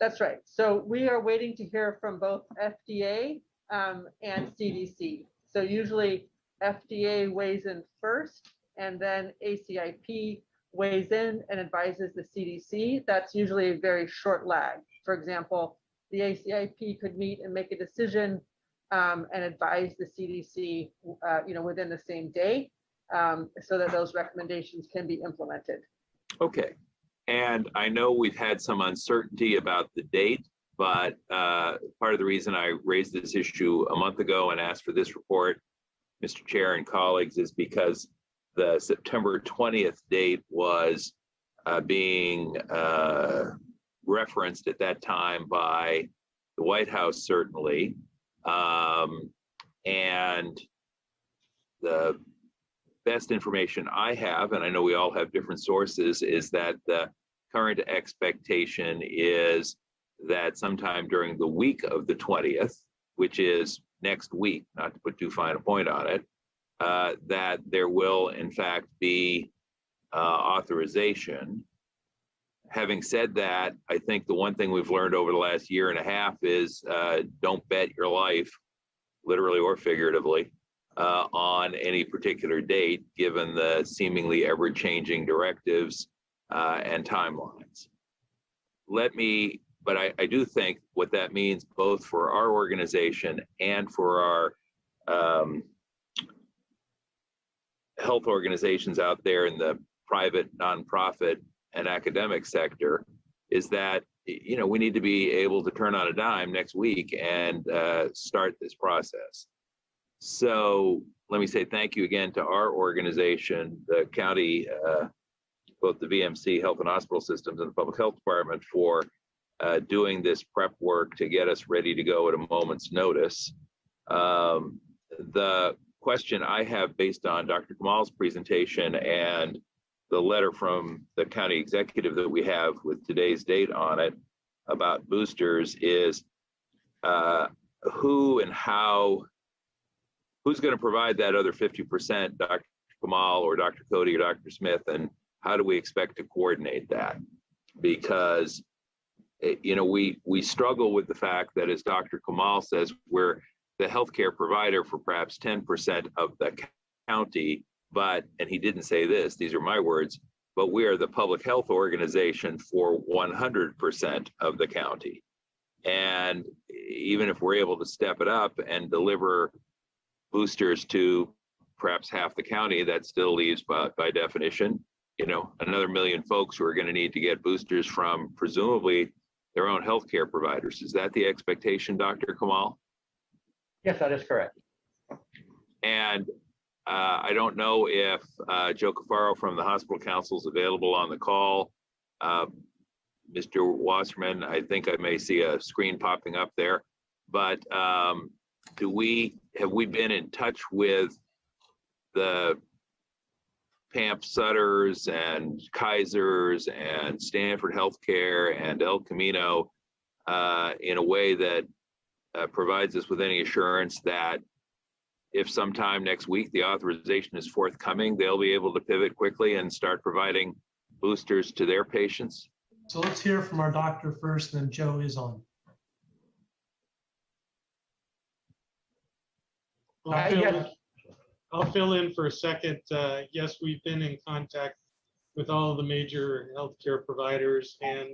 That's right. So we are waiting to hear from both FDA and CDC. So usually FDA weighs in first, and then ACIP weighs in and advises the CDC. That's usually a very short lag. For example, the ACIP could meet and make a decision and advise the CDC, within the same day, so that those recommendations can be implemented. Okay. And I know we've had some uncertainty about the date, but part of the reason I raised this issue a month ago and asked for this report, Mr. Chair and colleagues, is because the September 20th date was being referenced at that time by the White House, certainly. And the best information I have, and I know we all have different sources, is that the current expectation is that sometime during the week of the 20th, which is next week, not to put too fine a point on it, that there will in fact be authorization. Having said that, I think the one thing we've learned over the last year and a half is don't bet your life, literally or figuratively, on any particular date, given the seemingly ever-changing directives and timelines. But I do think what that means both for our organization and for our health organizations out there in the private, nonprofit, and academic sector is that, you know, we need to be able to turn on a dime next week and start this process. So let me say thank you again to our organization, the county, both the VMC, Health and Hospital Systems, and the Public Health Department for doing this prep work to get us ready to go at a moment's notice. The question I have based on Dr. Kamal's presentation and the letter from the county executive that we have with today's date on it about boosters is who and how, who's going to provide that other 50%, Dr. Kamal or Dr. Cody or Dr. Smith, and how do we expect to coordinate that? Because, you know, we struggle with the fact that, as Dr. Kamal says, we're the healthcare provider for perhaps 10% of the county, but, and he didn't say this, these are my words, but we are the public health organization for 100% of the county. And even if we're able to step it up and deliver boosters to perhaps half the county, that still leaves by definition, you know, another million folks who are going to need to get boosters from presumably their own healthcare providers. Is that the expectation, Dr. Kamal? Yes, that is correct. And I don't know if Joe Cafaro from the Hospital Council is available on the call. Mr. Wasserman, I think I may see a screen popping up there, but have we been in touch with the PAMP Sutters and Kaisers and Stanford Healthcare and El Camino in a way that provides us with any assurance that if sometime next week the authorization is forthcoming, they'll be able to pivot quickly and start providing boosters to their patients? So let's hear from our doctor first, and then Joe is on. I'll fill in for a second. Yes, we've been in contact with all of the major healthcare providers, and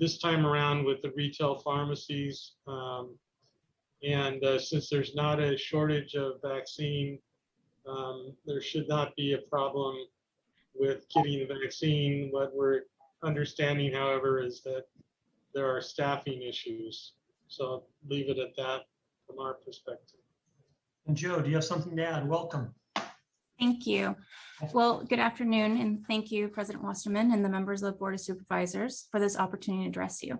this time around with the retail pharmacies. Since there's not a shortage of vaccine, there should not be a problem with getting the vaccine. What we're understanding, however, is that there are staffing issues. So I'll leave it at that from our perspective. And Joe, do you have something to add? Welcome. Thank you. Well, good afternoon, and thank you, President Wasserman and the members of the Board of Supervisors for this opportunity to address you.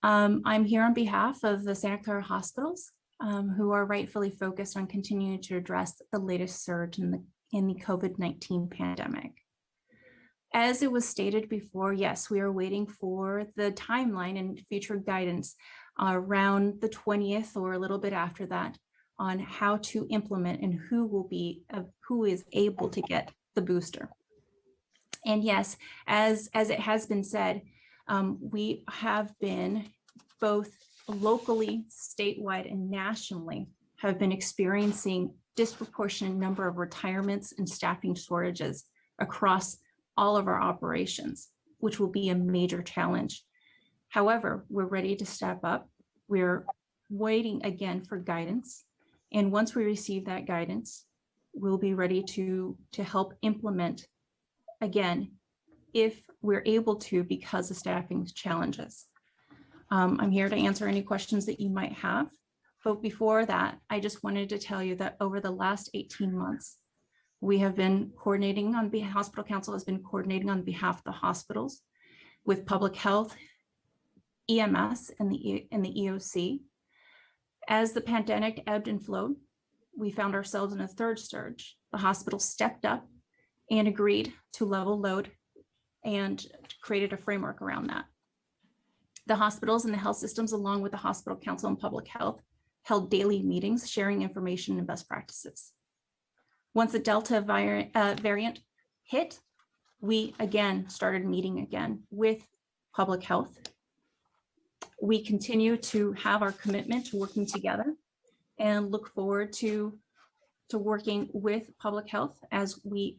I'm here on behalf of the Santa Clara hospitals, who are rightfully focused on continuing to address the latest surge in the COVID-19 pandemic. As it was stated before, yes, we are waiting for the timeline and future guidance around the 20th or a little bit after that on how to implement and who is able to get the booster. And yes, as it has been said, we have been both locally, statewide, and nationally have been experiencing disproportionate number of retirements and staffing shortages across all of our operations, which will be a major challenge. However, we're ready to step up. We're waiting again for guidance. And once we receive that guidance, we'll be ready to help implement again, if we're able to, because of staffing challenges. I'm here to answer any questions that you might have. But before that, I just wanted to tell you that over the last 18 months, we have been coordinating on behalf, Hospital Council has been coordinating on behalf of the hospitals with public health, EMS, and the EOC. As the pandemic ebbed and flowed, we found ourselves in a third surge. The hospital stepped up and agreed to level load and created a framework around that. The hospitals and the health systems, along with the Hospital Council on Public Health, held daily meetings sharing information and best practices. Once the Delta variant hit, we again started meeting again with public health. We continue to have our commitment to working together and look forward to working with public health as we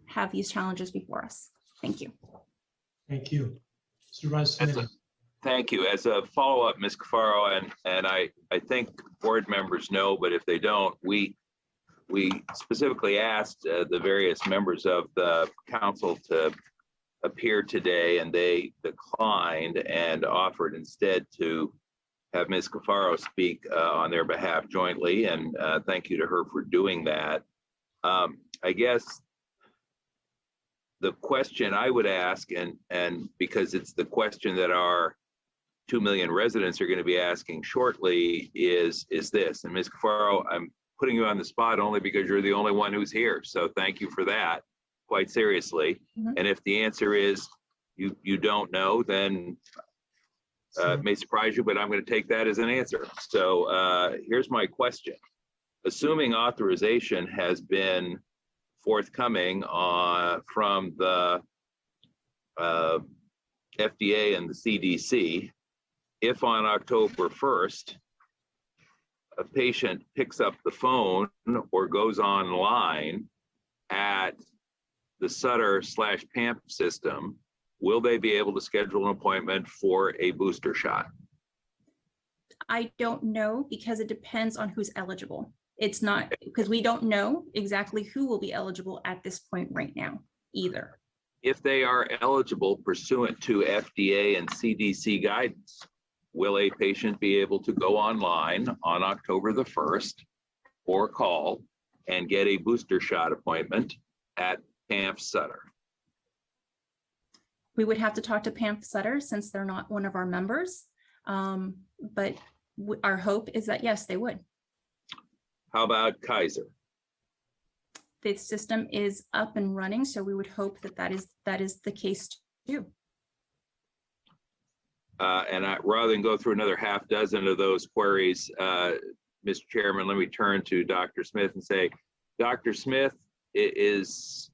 have these challenges before us. Thank you. Thank you. Supervisor Smitty. Thank you. As a follow-up, Ms. Cafaro, and I think board members know, but if they don't, we specifically asked the various members of the council to appear today, and they declined and offered instead to have Ms. Cafaro speak on their behalf jointly, and thank you to her for doing that. I guess the question I would ask, and because it's the question that our 2 million residents are going to be asking shortly, is this. And Ms. Cafaro, I'm putting you on the spot only because you're the only one who's here. So thank you for that, quite seriously. And if the answer is you don't know, then it may surprise you, but I'm going to take that as an answer. So here's my question. Assuming authorization has been forthcoming from the FDA and the CDC, if on October 1st, a patient picks up the phone or goes online at the Sutter/PAMP system, will they be able to schedule an appointment for a booster shot? I don't know, because it depends on who's eligible. It's not, because we don't know exactly who will be eligible at this point right now either. If they are eligible pursuant to FDA and CDC guidance, will a patient be able to go online on October the 1st or call and get a booster shot appointment at PAMP Sutter? We would have to talk to PAMP Sutter since they're not one of our members. But our hope is that, yes, they would. How about Kaiser? The system is up and running, so we would hope that is the case too. And rather than go through another half dozen of those queries, Mr. Chairman, let me turn to Dr. Smith and say, Dr. Smith, is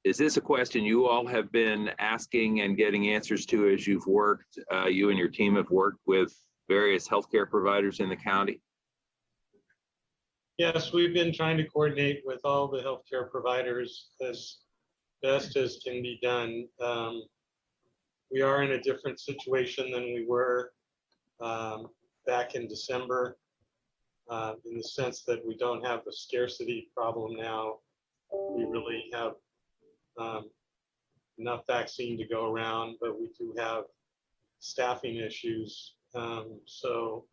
this a question you all have been asking and getting answers to as you've worked, you and your team have worked with various healthcare providers in the county? Yes, we've been trying to coordinate with all the healthcare providers as best as can be done. We are in a different situation than we were back in December, in the sense that we don't have the scarcity problem now. We really have enough vaccine to go around, but we do have staffing issues. So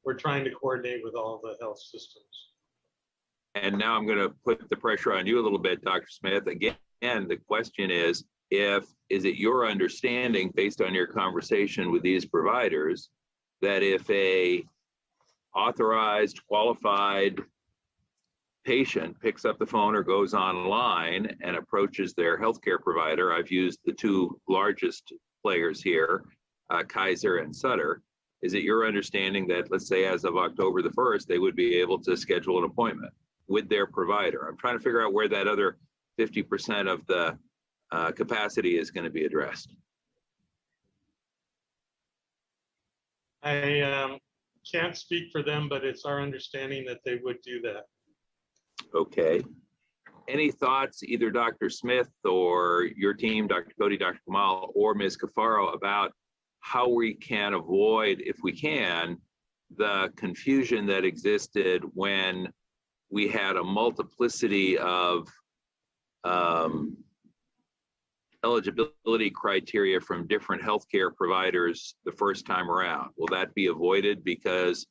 we're trying to coordinate with all the health systems. And now I'm going to put the pressure on you a little bit, Dr. Smith. Again, the question is it your understanding, based on your conversation with these providers, that if a authorized, qualified patient picks up the phone or goes online and approaches their healthcare provider, I've used the two largest players here, Kaiser and Sutter, is it your understanding that, let's say as of October the 1st, they would be able to schedule an appointment with their provider? I'm trying to figure out where that other 50% of the capacity is going to be addressed. I can't speak for them, but it's our understanding that they would do that. Okay. Any thoughts, either Dr. Smith or your team, Dr. Cody, Dr. Kamal, or Ms. Cafaro, about how we can avoid, if we can, the confusion that existed when we had a multiplicity of eligibility criteria from different healthcare providers the first time around? Will that be avoided because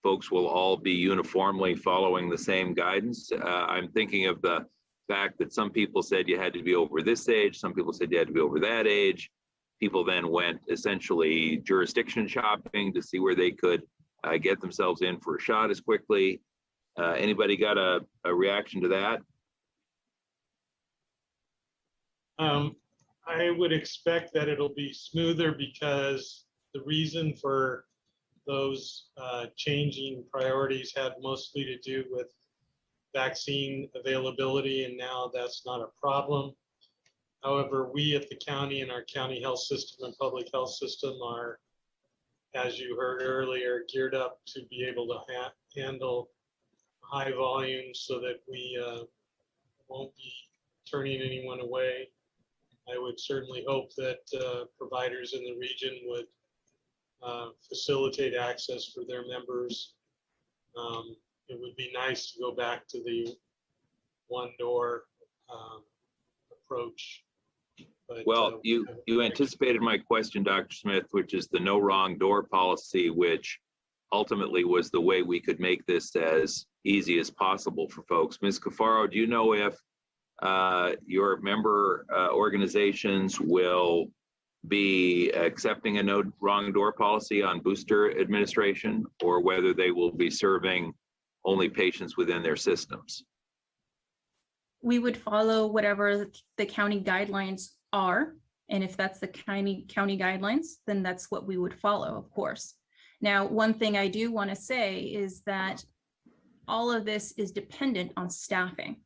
folks will all be uniformly following the same guidance? I'm thinking of the fact that some people said you had to be over this age, some people said you had to be over that age. People then went essentially jurisdiction shopping to see where they could get themselves in for a shot as quickly. Anybody got a reaction to that? I would expect that it'll be smoother because the reason for those changing priorities had mostly to do with vaccine availability, and now that's not a problem. However, we at the county and our county health system and public health system are, as you heard earlier, geared up to be able to handle high volumes so that we won't be turning anyone away. I would certainly hope that providers in the region would facilitate access for their members. It would be nice to go back to the one door approach. But, well, you anticipated my question, Dr. Smith, which is the no wrong door policy, which ultimately was the way we could make this as easy as possible for folks. Ms. Cafaro, do you know if your member organizations will be accepting a no wrong door policy on booster administration, or whether they will be serving only patients within their systems? We would follow whatever the county guidelines are. And if that's the county guidelines, then that's what we would follow, of course. Now, one thing I do want to say is that all of this is dependent on staffing.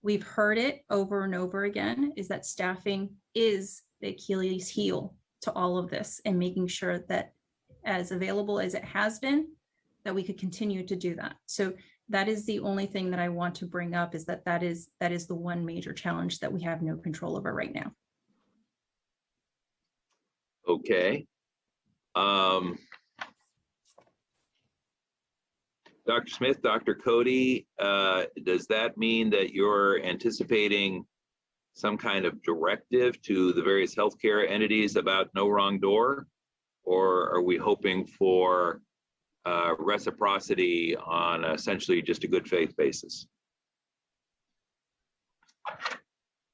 We've heard it over and over again, is that staffing is the Achilles heel to all of this, and making sure that as available as it has been, that we could continue to do that. So that is the only thing that I want to bring up, is that is the one major challenge that we have no control over right now. Okay. Dr. Smith, Dr. Cody, does that mean that you're anticipating some kind of directive to the various healthcare entities about no wrong door? Or are we hoping for reciprocity on essentially just a good faith basis?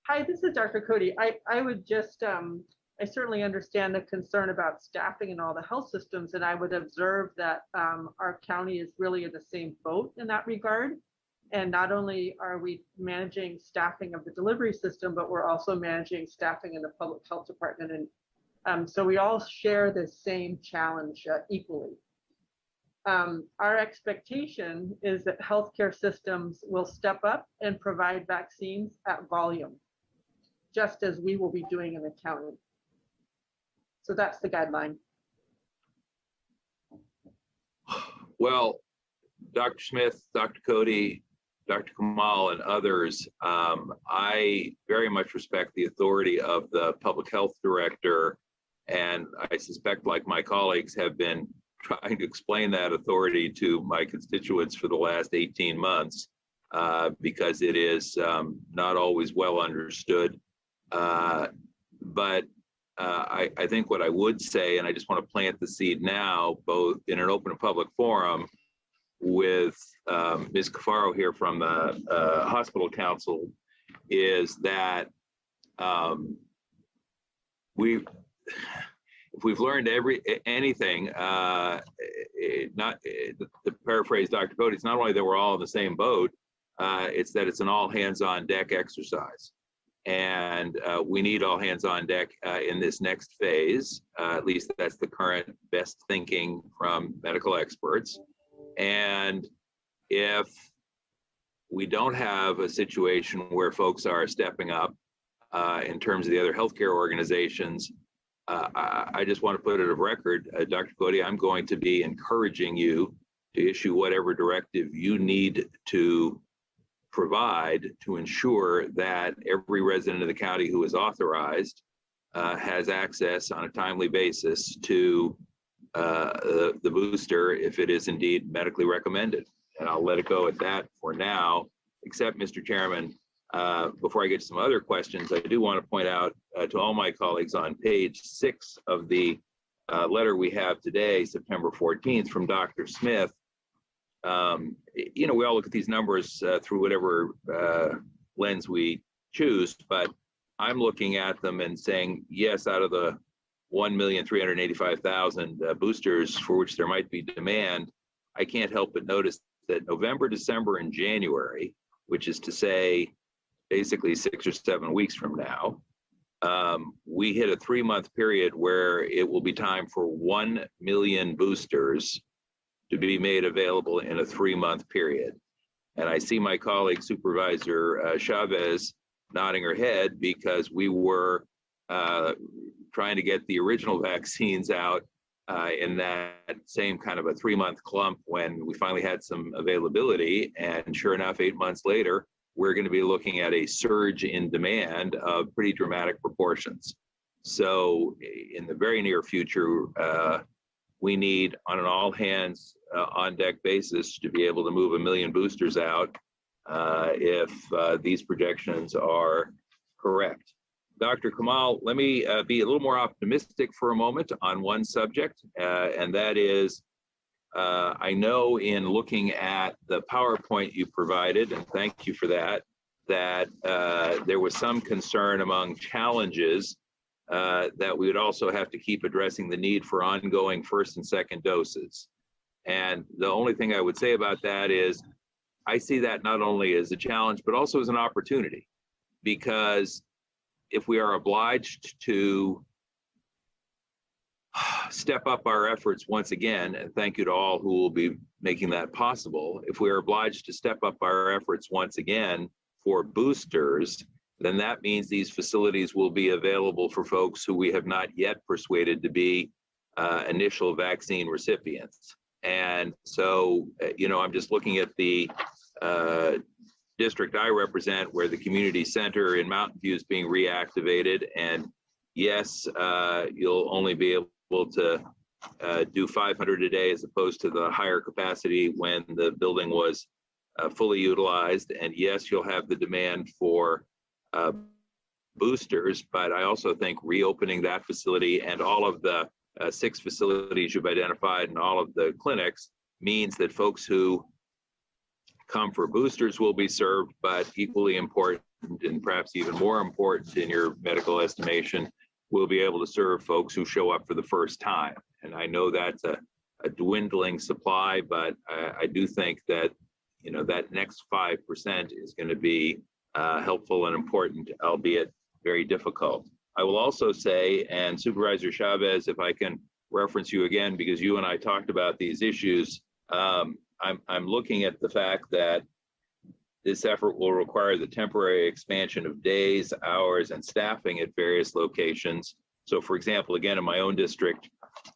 Hi, this is Dr. Cody. I would just, I certainly understand the concern about staffing in all the health systems, and I would observe that our county is really in the same boat in that regard. And not only are we managing staffing of the delivery system, but we're also managing staffing in the public health department. And so we all share the same challenge equally. Our expectation is that healthcare systems will step up and provide vaccines at volume, just as we will be doing in the county. So that's the guideline. Well, Dr. Smith, Dr. Cody, Dr. Kamal, and others, I very much respect the authority of the public health director, and I suspect, like my colleagues, have been trying to explain that authority to my constituents for the last 18 months, because it is not always well understood. But I think what I would say, and I just want to plant the seed now, both in an open and public forum with Ms. Cafaro here from the Hospital Council, is that if we've learned anything, not to paraphrase Dr. Cody, it's not only that we're all in the same boat, it's that it's an all hands on deck exercise. And we need all hands on deck in this next phase. At least that's the current best thinking from medical experts. And if we don't have a situation where folks are stepping up in terms of the other healthcare organizations, I just want to put it on record, Dr. Cody, I'm going to be encouraging you to issue whatever directive you need to provide to ensure that every resident of the county who is authorized has access on a timely basis to the booster if it is indeed medically recommended. And I'll let it go at that for now, except, Mr. Chairman, before I get to some other questions, I do want to point out to all my colleagues on page 6 of the letter we have today, September 14th, from Dr. Smith. You know, we all look at these numbers through whatever lens we choose, but I'm looking at them and saying, yes, out of the 1,385,000 boosters for which there might be demand, I can't help but notice that November, December, and January, which is to say basically 6 or 7 weeks from now, we hit a 3-month period where it will be time for 1 million boosters to be made available in a 3-month period. And I see my colleague Supervisor Chavez nodding her head because we were trying to get the original vaccines out in that same kind of a 3-month clump when we finally had some availability. And sure enough, 8 months later, we're going to be looking at a surge in demand of pretty dramatic proportions. So in the very near future, we need on an all hands on deck basis to be able to move 1 million boosters out if these projections are correct. Dr. Kamal, let me be a little more optimistic for a moment on one subject, and that is, I know in looking at the PowerPoint you provided, and thank you for that, that there was some concern among challenges that we would also have to keep addressing the need for ongoing first and second doses. And the only thing I would say about that is I see that not only as a challenge, but also as an opportunity, because if we are obliged to step up our efforts once again, and thank you to all who will be making that possible, if we are obliged to step up our efforts once again for boosters, then that means these facilities will be available for folks who we have not yet persuaded to be initial vaccine recipients. And so, you know, I'm just looking at the district I represent where the community center in Mountain View is being reactivated. And yes, you'll only be able to do 500 a day as opposed to the higher capacity when the building was fully utilized. And yes, you'll have the demand for boosters, but I also think reopening that facility and all of the 6 facilities you've identified and all of the clinics means that folks who come for boosters will be served, but equally important and perhaps even more important in your medical estimation, we'll be able to serve folks who show up for the first time. And I know that's a dwindling supply, but I do think that, you know, that next 5% is going to be helpful and important, albeit very difficult. I will also say, and Supervisor Chavez, if I can reference you again, because you and I talked about these issues, I'm looking at the fact that this effort will require the temporary expansion of days, hours, and staffing at various locations. So for example, again, in my own district,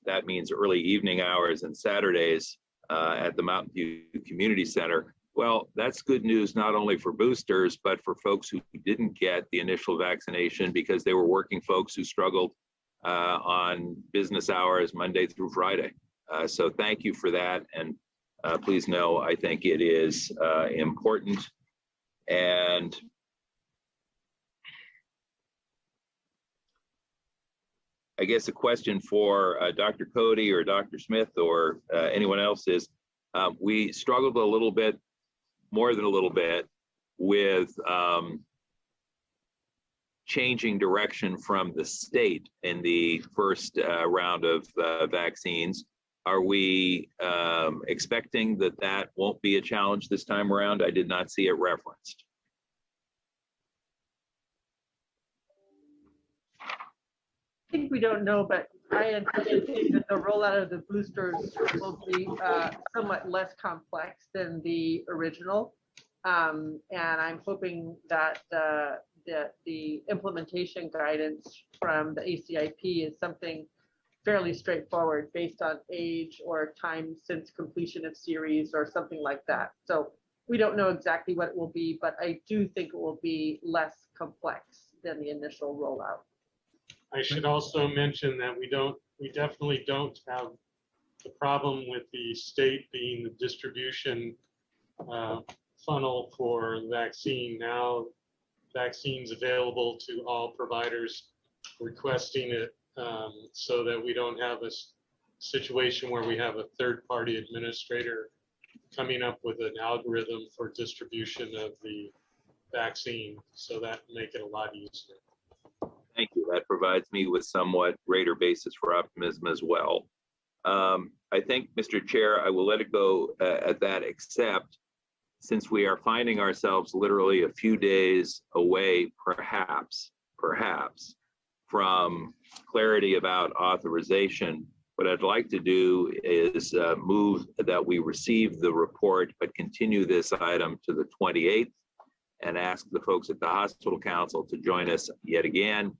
that means early evening hours and Saturdays at the Mountain View Community Center. Well, that's good news not only for boosters, but for folks who didn't get the initial vaccination because they were working folks who struggled on business hours Monday through Friday. So thank you for that. And please know, I think it is important. And I guess a question for Dr. Cody or Dr. Smith or anyone else is, we struggled a little bit, more than a little bit, with changing direction from the state in the first round of vaccines. Are we expecting that that won't be a challenge this time around? I did not see it referenced. I think we don't know, but I anticipate that the rollout of the boosters will be somewhat less complex than the original. And I'm hoping that the implementation guidance from the ACIP is something fairly straightforward based on age or time since completion of series or something like that. So we don't know exactly what it will be, but I do think it will be less complex than the initial rollout. I should also mention that we definitely don't have the problem with the state being the distribution funnel for vaccine. Now vaccines available to all providers requesting it, so that we don't have a situation where we have a third-party administrator coming up with an algorithm for distribution of the vaccine. So that make it a lot easier. Thank you. That provides me with somewhat greater basis for optimism as well. I think, Mr. Chair, I will let it go at that, except since we are finding ourselves literally a few days away, perhaps, from clarity about authorization, what I'd like to do is move that we receive the report, but continue this item to the 28th and ask the folks at the Hospital Council to join us yet again,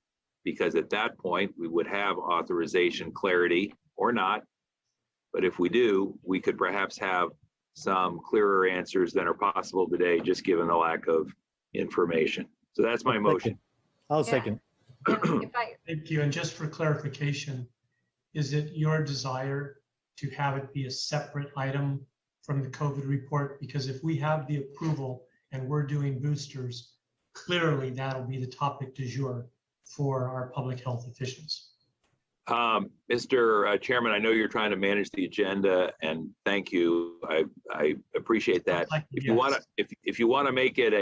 because at that point we would have authorization clarity or not. But if we do, we could perhaps have some clearer answers than are possible today, just given the lack of information. So that's my motion. I'll second. Thank you. And just for clarification, is it your desire to have it be a separate item from the COVID report? Because if we have the approval and we're doing boosters, clearly that'll be the topic du jour for our public health officials. Mr. Chairman, I know you're trying to manage the agenda, and thank you. I appreciate that. If you want to make it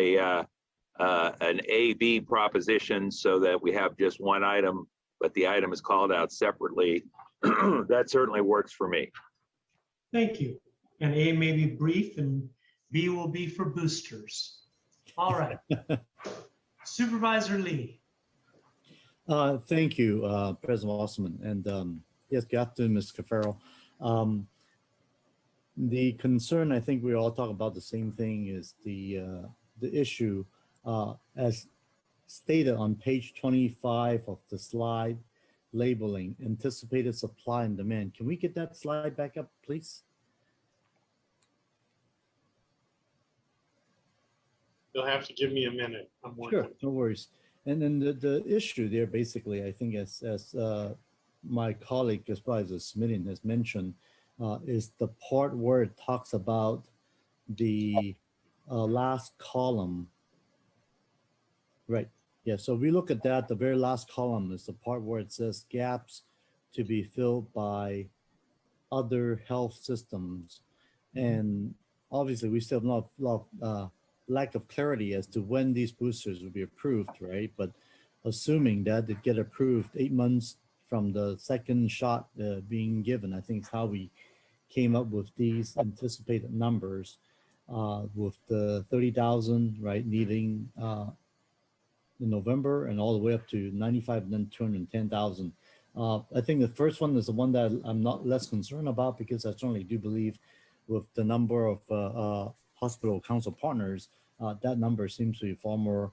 an A-B proposition so that we have just one item, but the item is called out separately, that certainly works for me. Thank you. And A may be brief and B will be for boosters. All right. Supervisor Lee. Thank you, President Wasserman. And yes, good afternoon, Mr. Cafaro. The concern, I think we all talk about the same thing, is the issue as stated on page 25 of the slide, labeling anticipated supply and demand. Can we get that slide back up, please? You'll have to give me a minute. I'm Sure, no worries. And then the issue there, basically, I think as my colleague, Supervisor Smithing has mentioned, is the part where it talks about the last column. Right, yeah, so we look at that, the very last column is the part where it says gaps to be filled by other health systems. And obviously we still have a lot of lack of clarity as to when these boosters will be approved, right? But assuming that they get approved 8 months from the second shot being given, I think is how we came up with these anticipated numbers with the 30,000, right, needing in November and all the way up to 95 and then 210,000. I think the first one is the one that I'm not less concerned about, because I certainly do believe with the number of hospital council partners, that number seems to be far more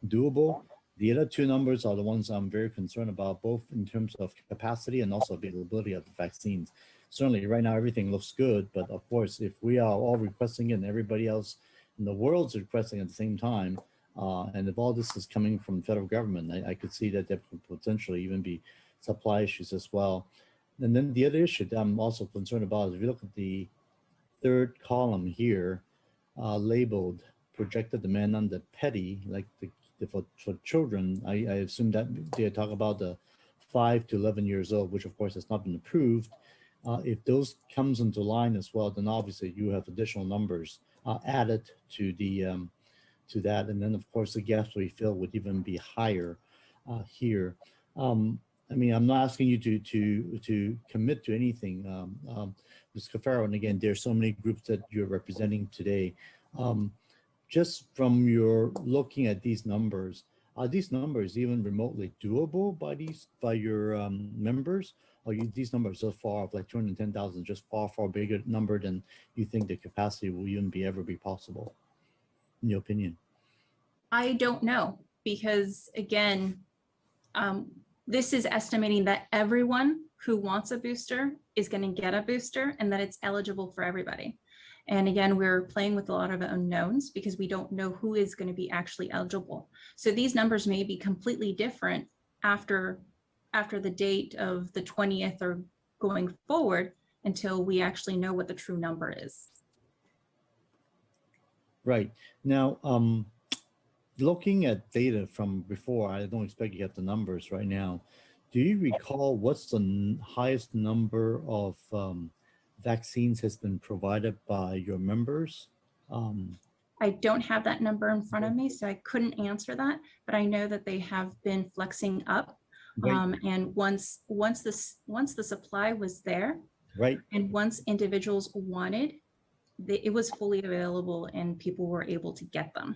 doable. The other two numbers are the ones I'm very concerned about, both in terms of capacity and also availability of the vaccines. Certainly right now everything looks good, but of course, if we are all requesting it and everybody else in the world's requesting at the same time, and if all this is coming from the federal government, I could see that there could potentially even be supply issues as well. And then the other issue that I'm also concerned about is if you look at the third column here, labeled projected demand on the petty, like for children, I assume that they talk about the 5 to 11 years old, which of course has not been approved. If those comes into line as well, then obviously you have additional numbers added to the to that, and then of course the gaps we fill would even be higher here. I mean, I'm not asking you to commit to anything, Ms. Cafaro, and again, there's so many groups that you're representing today. Just from your looking at these numbers, are these numbers even remotely doable by your members? Or these numbers so far of like 210,000, just far bigger number than you think the capacity will even ever be possible, in your opinion? I don't know, because again, this is estimating that everyone who wants a booster is going to get a booster and that it's eligible for everybody. And again, we're playing with a lot of unknowns because we don't know who is going to be actually eligible. So these numbers may be completely different after the date of the 20th or going forward until we actually know what the true number is. Right. Now, looking at data from before, I don't expect you have the numbers right now. Do you recall what's the highest number of vaccines has been provided by your members? I don't have that number in front of me, so I couldn't answer that, but I know that they have been flexing up. Right. And once the supply was there, right, and once individuals wanted, it was fully available and people were able to get them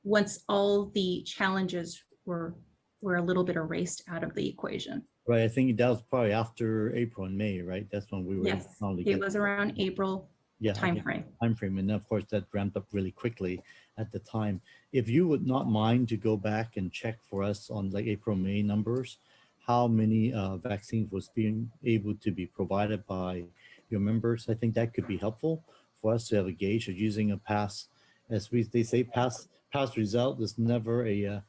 once all the challenges were we're a little bit erased out of the equation. Right. I think that was probably after April and May, right? That's when we were Yes, finally it was around April timeframe. Timeframe, and of course that ramped up really quickly at the time. If you would not mind to go back and check for us on like April, May numbers, how many vaccines was being able to be provided by your members, I think that could be helpful for us to have a gauge of using a pass. As they say, past result is never a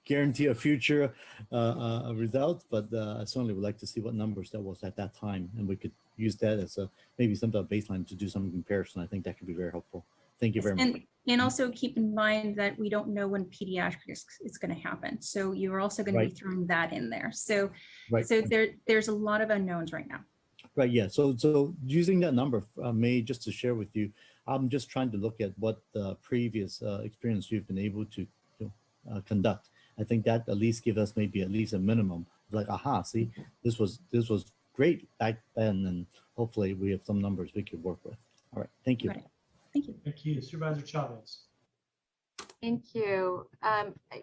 guarantee of future results, but I certainly would like to see what numbers that was at that time, and we could use that as a maybe some baseline to do some comparison. I think that could be very helpful. Thank you very much. And also keep in mind that we don't know when pediatrics is going to happen, so you're also going to be throwing that in there. So, there's a lot of unknowns right now. Right. Yeah. So using that number, May, just to share with you, I'm just trying to look at what the previous experience you've been able to conduct. I think that at least give us maybe at least a minimum, like, aha, see, this was great back then, and hopefully we have some numbers we could work with. All right. Thank you. Thank you. Thank you. Supervisor Chavez. Thank you.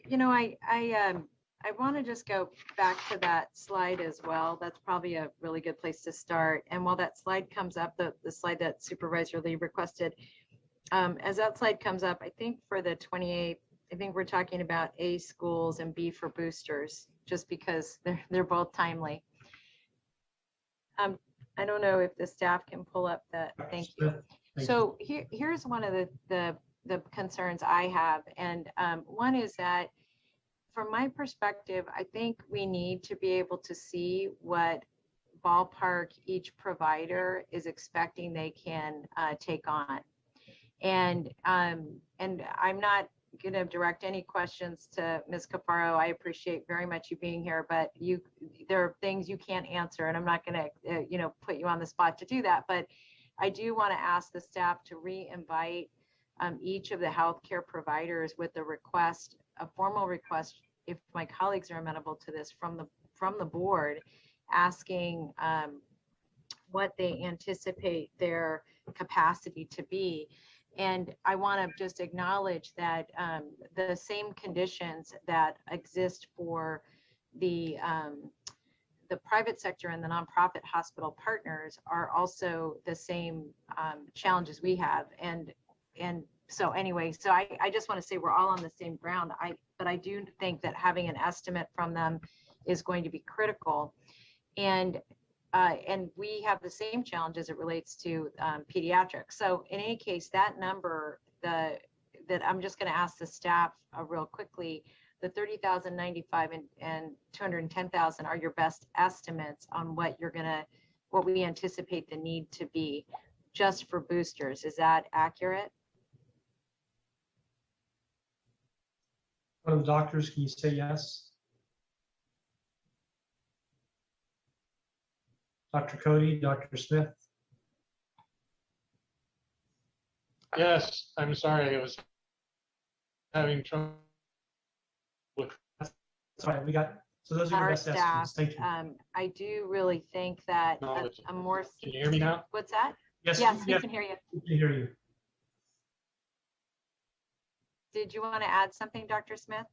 You know, I want to just go back to that slide as well. That's probably a really good place to start. And while that slide comes up, the slide that Supervisor Lee requested, as that slide comes up, I think for the 28th, I think we're talking about A, schools, and B for boosters, just because they're both timely. I don't know if the staff can pull up that. Thank you. So here's one of the concerns I have, and one is that from my perspective, I think we need to be able to see what ballpark each provider is expecting they can take on. And I'm not going to direct any questions to Ms. Caparo. I appreciate very much you being here, but there are things you can't answer, and I'm not going to put you on the spot to do that. But I do want to ask the staff to re-invite each of the healthcare providers with a formal request, if my colleagues are amenable to this, from the board, asking what they anticipate their capacity to be. And I want to just acknowledge that the same conditions that exist for the private sector and the nonprofit hospital partners are also the same challenges we have. And so anyway, so I just want to say we're all on the same ground. But I do think that having an estimate from them is going to be critical. And we have the same challenge as it relates to pediatrics. So in any case, that number, that I'm just going to ask the staff real quickly, the 30,095 and 210,000 are your best estimates on what we anticipate the need to be just for boosters. Is that accurate? One of the doctors, can you say yes? Dr. Cody, Dr. Smith? Yes, I'm sorry, I was having trouble with. That's right, so those are your best estimates. Thank you. I do really think that a more. Can you hear me now? What's that? Yes, we can hear you. We can hear you. Did you want to add something, Dr. Smith?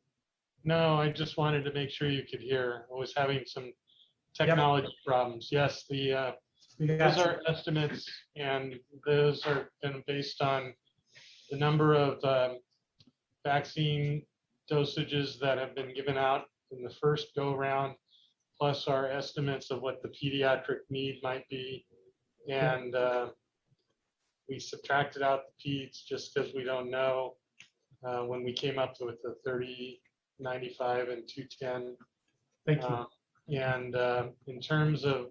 No, I just wanted to make sure you could hear. I was having some technology problems. Yes, those are estimates, and those are based on the number of vaccine dosages that have been given out in the first go round, plus our estimates of what the pediatric need might be. And we subtracted out the peds just because we don't know when we came up with the 30, 95, and 210. Thank you. And in terms of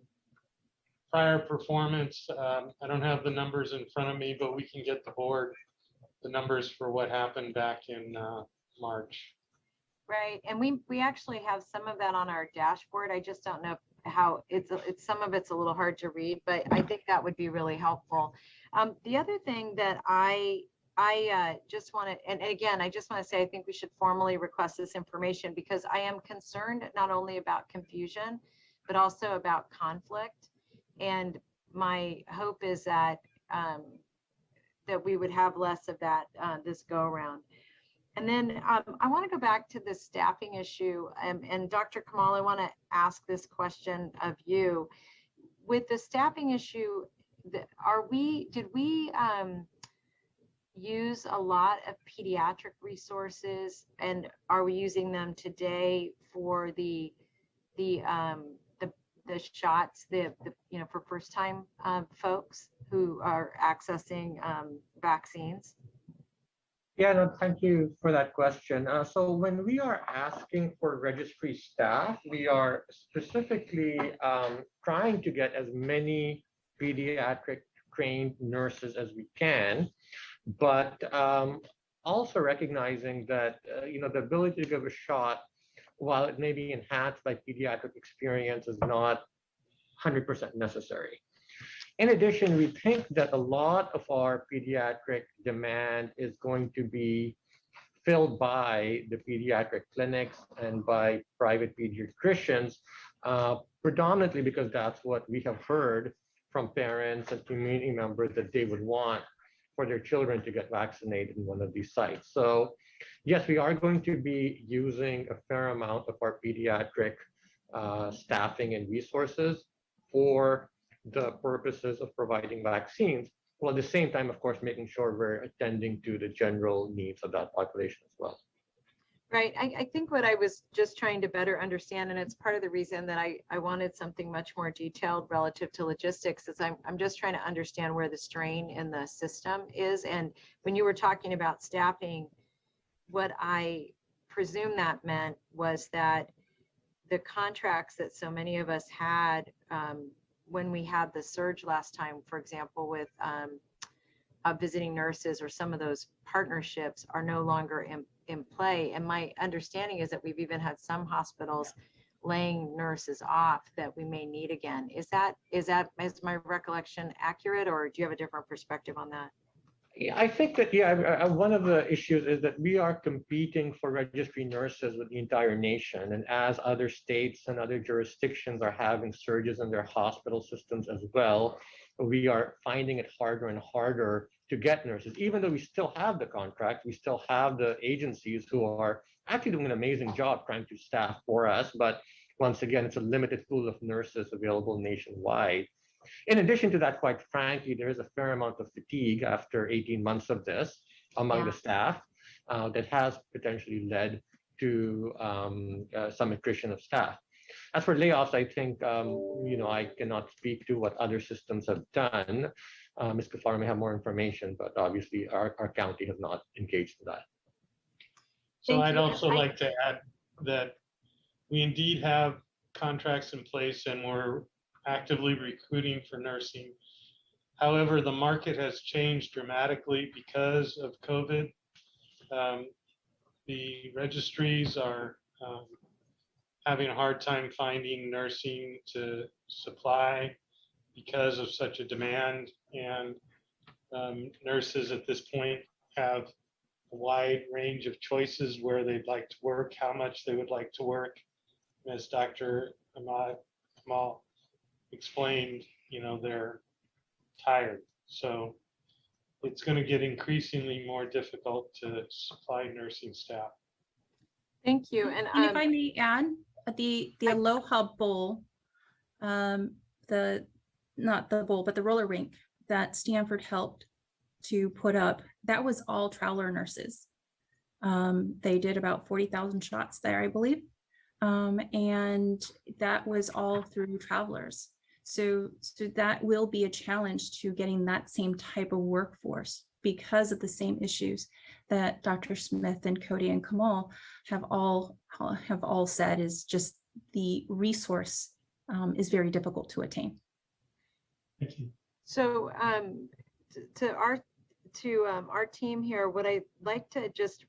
prior performance, I don't have the numbers in front of me, but we can get the board the numbers for what happened back in March. Right, and we actually have some of that on our dashboard. I just don't know how it's some of it's a little hard to read, but I think that would be really helpful. The other thing that I just want to, and again, I just want to say, I think we should formally request this information because I am concerned not only about confusion, but also about conflict. And my hope is that that we would have less of that this go around. And then I want to go back to the staffing issue. And Dr. Kamal, I want to ask this question of you. With the staffing issue, did we use a lot of pediatric resources, and are we using them today for the shots, for first time folks who are accessing vaccines? Yeah, no, thank you for that question. So when we are asking for registry staff, we are specifically trying to get as many pediatric trained nurses as we can, but also recognizing that the ability to give a shot, while it may be enhanced by pediatric experience, is not 100% necessary. In addition, we think that a lot of our pediatric demand is going to be filled by the pediatric clinics and by private pediatricians, predominantly because that's what we have heard from parents and community members that they would want for their children to get vaccinated in one of these sites. So yes, we are going to be using a fair amount of our pediatric staffing and resources for the purposes of providing vaccines, while at the same time, of course, making sure we're attending to the general needs of that population as well. Right. I think what I was just trying to better understand, and it's part of the reason that I wanted something much more detailed relative to logistics, is I'm just trying to understand where the strain in the system is. And when you were talking about staffing, what I presume that meant was that the contracts that so many of us had when we had the surge last time, for example, with visiting nurses or some of those partnerships are no longer in play. And my understanding is that we've even had some hospitals laying nurses off that we may need again. Is my recollection accurate, or do you have a different perspective on that? Yeah, I think that, one of the issues is that we are competing for registry nurses with the entire nation. And as other states and other jurisdictions are having surges in their hospital systems as well, we are finding it harder and harder to get nurses. Even though we still have the contract, we still have the agencies who are actually doing an amazing job trying to staff for us. But once again, it's a limited pool of nurses available nationwide. In addition to that, quite frankly, there is a fair amount of fatigue after 18 months of this among the staff that has potentially led to some attrition of staff. As for layoffs, I think, I cannot speak to what other systems have done. Ms. Kafar may have more information, but obviously our county has not engaged in that. So I'd also like to add that we indeed have contracts in place and we're actively recruiting for nursing. However, the market has changed dramatically because of COVID. The registries are having a hard time finding nursing to supply because of such a demand, and nurses at this point have a wide range of choices where they'd like to work, how much they would like to work. As Dr. Kamal explained, they're tired. So it's going to get increasingly more difficult to supply nursing staff. Thank you. And if I may add, the Aloha Bowl, not the bowl, but the roller rink that Stanford helped to put up, that was all traveler nurses. They did about 40,000 shots there, I believe. And that was all through travelers. So that will be a challenge to getting that same type of workforce because of the same issues that Dr. Smith and Cody and Kamal have all said, is just the resource is very difficult to attain. Thank you. So to our team here, what I'd like to just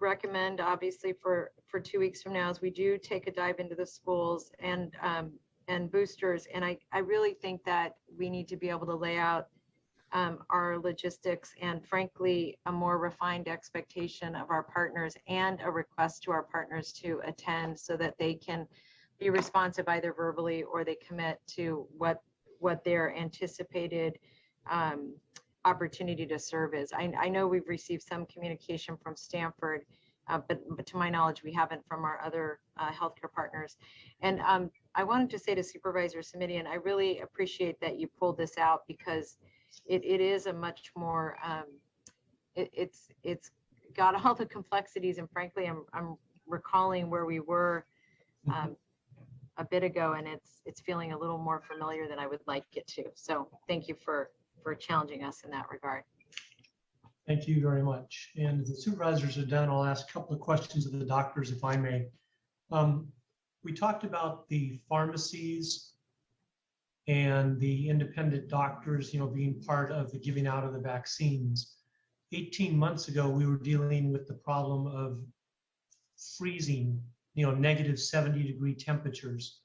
recommend, obviously for 2 weeks from now, is we do take a dive into the schools and boosters. And I really think that we need to be able to lay out our logistics and, frankly, a more refined expectation of our partners and a request to our partners to attend so that they can be responsive either verbally or they commit to what their anticipated opportunity to serve is. I know we've received some communication from Stanford, but to my knowledge, we haven't from our other healthcare partners. And I wanted to say to Supervisor Simidian, I really appreciate that you pulled this out, because it is a much more, it's got all the complexities, and frankly, I'm recalling where we were a bit ago, and it's feeling a little more familiar than I would like it to. So thank you for challenging us in that regard. Thank you very much. And if the supervisors are done, I'll ask a couple of questions of the doctors, if I may. We talked about the pharmacies and the independent doctors, being part of the giving out of the vaccines. 18 months ago, we were dealing with the problem of freezing, negative 70-degree temperatures.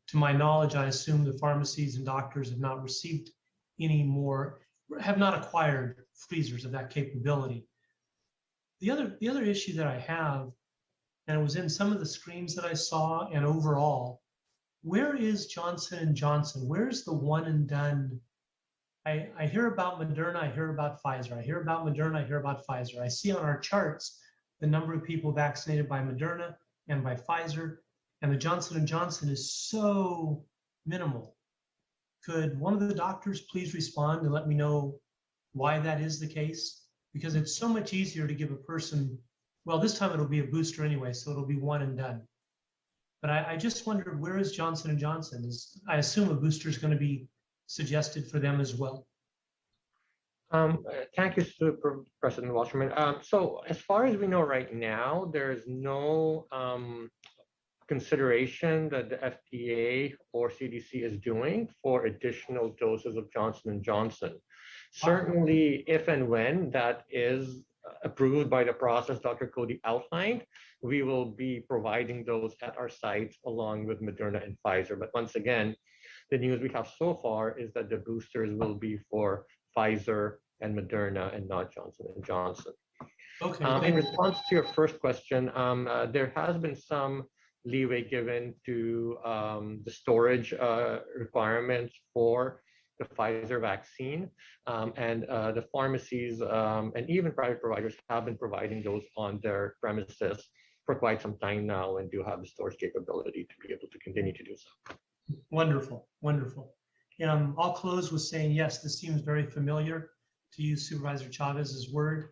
To my knowledge, I assume the pharmacies and doctors have not received any more, have not acquired freezers of that capability. The other issue that I have, and it was in some of the screens that I saw, and overall, where is Johnson & Johnson? Where's the one and done? I hear about Moderna, I hear about Pfizer. I hear about Moderna, I hear about Pfizer. I see on our charts the number of people vaccinated by Moderna and by Pfizer, and the Johnson & Johnson is so minimal. Could one of the doctors please respond and let me know why that is the case? Because it's so much easier to give a person, well, this time it'll be a booster anyway, so it'll be one and done. But I just wondered, where is Johnson & Johnson? I assume a booster is going to be suggested for them as well. Thank you, Super President Wasserman. So as far as we know right now, there's no consideration that the FDA or CDC is doing for additional doses of Johnson & Johnson. Certainly, if and when that is approved by the process Dr. Cody outlined, we will be providing those at our sites along with Moderna and Pfizer. But once again, the news we have so far is that the boosters will be for Pfizer and Moderna and not Johnson & Johnson. Okay. In response to your first question, there has been some leeway given to the storage requirements for the Pfizer vaccine, and the pharmacies and even private providers have been providing those on their premises for quite some time now, and do have the storage capability to be able to continue to do so. Wonderful, wonderful. I'll close with saying, yes, this seems very familiar, to use Supervisor Chavez's word.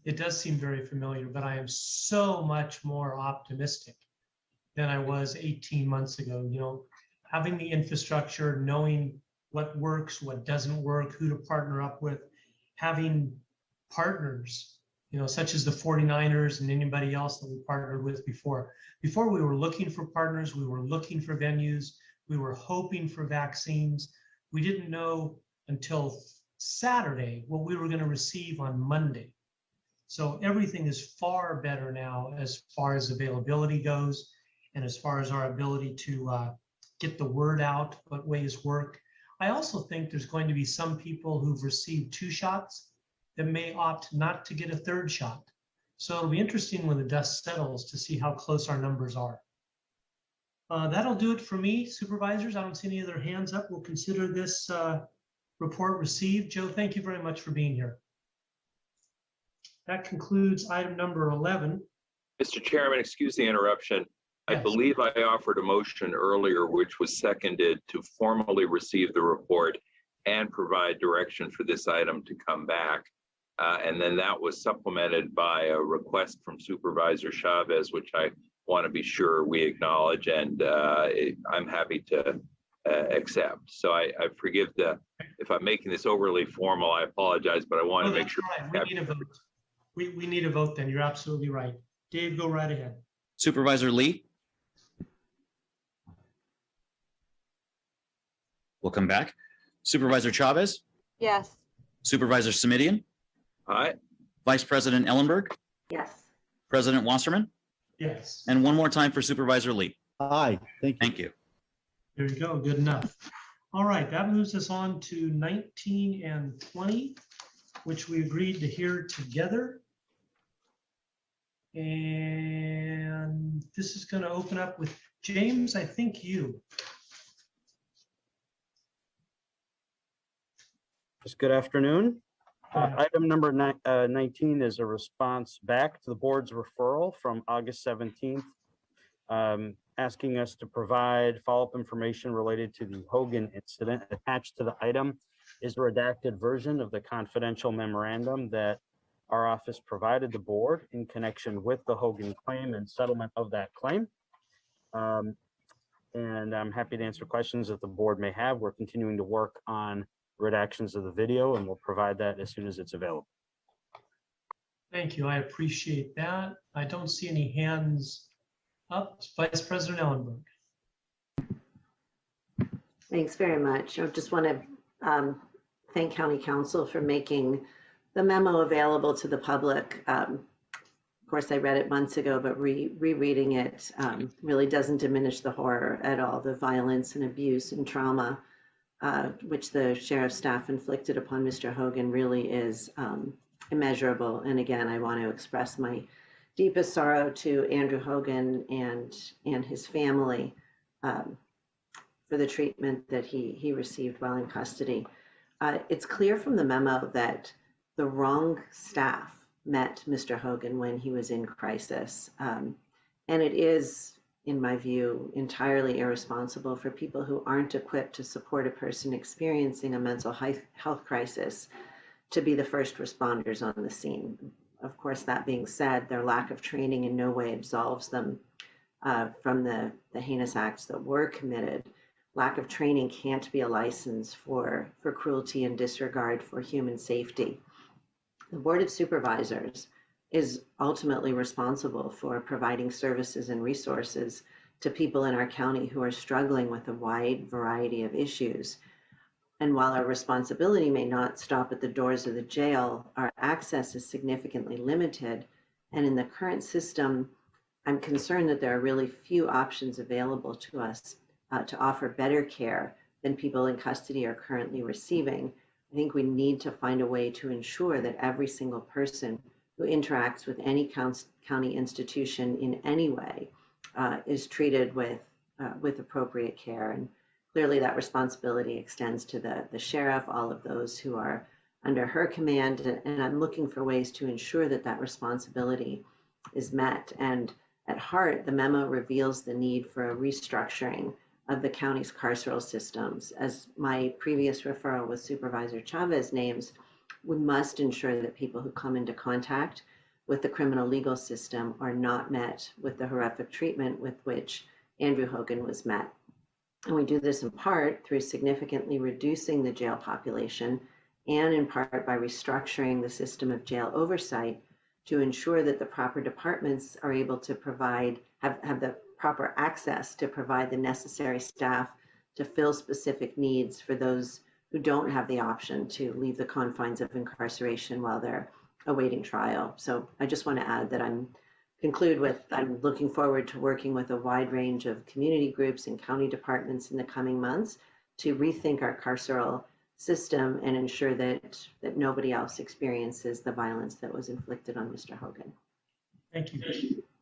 It does seem very familiar, but I am so much more optimistic than I was 18 months ago. Having the infrastructure, knowing what works, what doesn't work, who to partner up with, having partners, such as the 49ers and anybody else that we partnered with before. Before we were looking for partners, we were looking for venues, we were hoping for vaccines. We didn't know until Saturday what we were going to receive on Monday. So everything is far better now as far as availability goes, and as far as our ability to get the word out, what ways work. I also think there's going to be some people who've received 2 shots that may opt not to get a 3rd shot. So it'll be interesting when the dust settles to see how close our numbers are. That'll do it for me, supervisors. I don't see any other hands up. We'll consider this report received. Joe, thank you very much for being here. That concludes item number 11. Mr. Chairman, excuse the interruption. I believe I offered a motion earlier, which was seconded, to formally receive the report and provide direction for this item to come back. And then that was supplemented by a request from Supervisor Chavez, which I want to be sure we acknowledge, and I'm happy to accept. So I forgive if I'm making this overly formal, I apologize, but I want to make sure. Right. We need a vote. We need a vote then. You're absolutely right. Dave, go right ahead. Supervisor Lee? We'll come back. Supervisor Chavez? Yes. Supervisor Simidian? Aye. Vice President Ellenberg? Yes. President Wasserman? Yes. And one more time for Supervisor Lee. Aye. Thank you. Thank you. There you go. Good enough. All right. That moves us on to 19 and 20, which we agreed to hear together. And this is going to open up with James, I think you. Just good afternoon. Item number 19 is a response back to the board's referral from August 17th, asking us to provide follow-up information related to the Hogan incident. Attached to the item is a redacted version of the confidential memorandum that our office provided the board in connection with the Hogan claim and settlement of that claim. And I'm happy to answer questions that the board may have. We're continuing to work on redactions of the video, and we'll provide that as soon as it's available. Thank you. I appreciate that. I don't see any hands up. Vice President Ellenberg. Thanks very much. I just want to thank County Council for making the memo available to the public. Of course, I read it months ago, but rereading it really doesn't diminish the horror at all, the violence and abuse and trauma which the sheriff's staff inflicted upon Mr. Hogan really is immeasurable. And again, I want to express my deepest sorrow to Andrew Hogan and his family for the treatment that he received while in custody. It's clear from the memo that the wrong staff met Mr. Hogan when he was in crisis. And it is, in my view, entirely irresponsible for people who aren't equipped to support a person experiencing a mental health crisis to be the first responders on the scene. Of course, that being said, their lack of training in no way absolves them from the heinous acts that were committed. Lack of training can't be a license for cruelty and disregard for human safety. The Board of Supervisors is ultimately responsible for providing services and resources to people in our county who are struggling with a wide variety of issues. And while our responsibility may not stop at the doors of the jail, our access is significantly limited. And in the current system, I'm concerned that there are really few options available to us to offer better care than people in custody are currently receiving. I think we need to find a way to ensure that every single person who interacts with any county institution in any way is treated with appropriate care. And clearly that responsibility extends to the sheriff, all of those who are under her command. And I'm looking for ways to ensure that that responsibility is met. And at heart, the memo reveals the need for a restructuring of the county's carceral systems. As my previous referral with Supervisor Chavez names, we must ensure that people who come into contact with the criminal legal system are not met with the horrific treatment with which Andrew Hogan was met. And we do this in part through significantly reducing the jail population and in part by restructuring the system of jail oversight to ensure that the proper departments are able to provide, have the proper access to provide the necessary staff to fill specific needs for those who don't have the option to leave the confines of incarceration while they're awaiting trial. So I just want to add that I'm looking forward to working with a wide range of community groups and county departments in the coming months to rethink our carceral system and ensure that nobody else experiences the violence that was inflicted on Mr. Hogan. Thank you.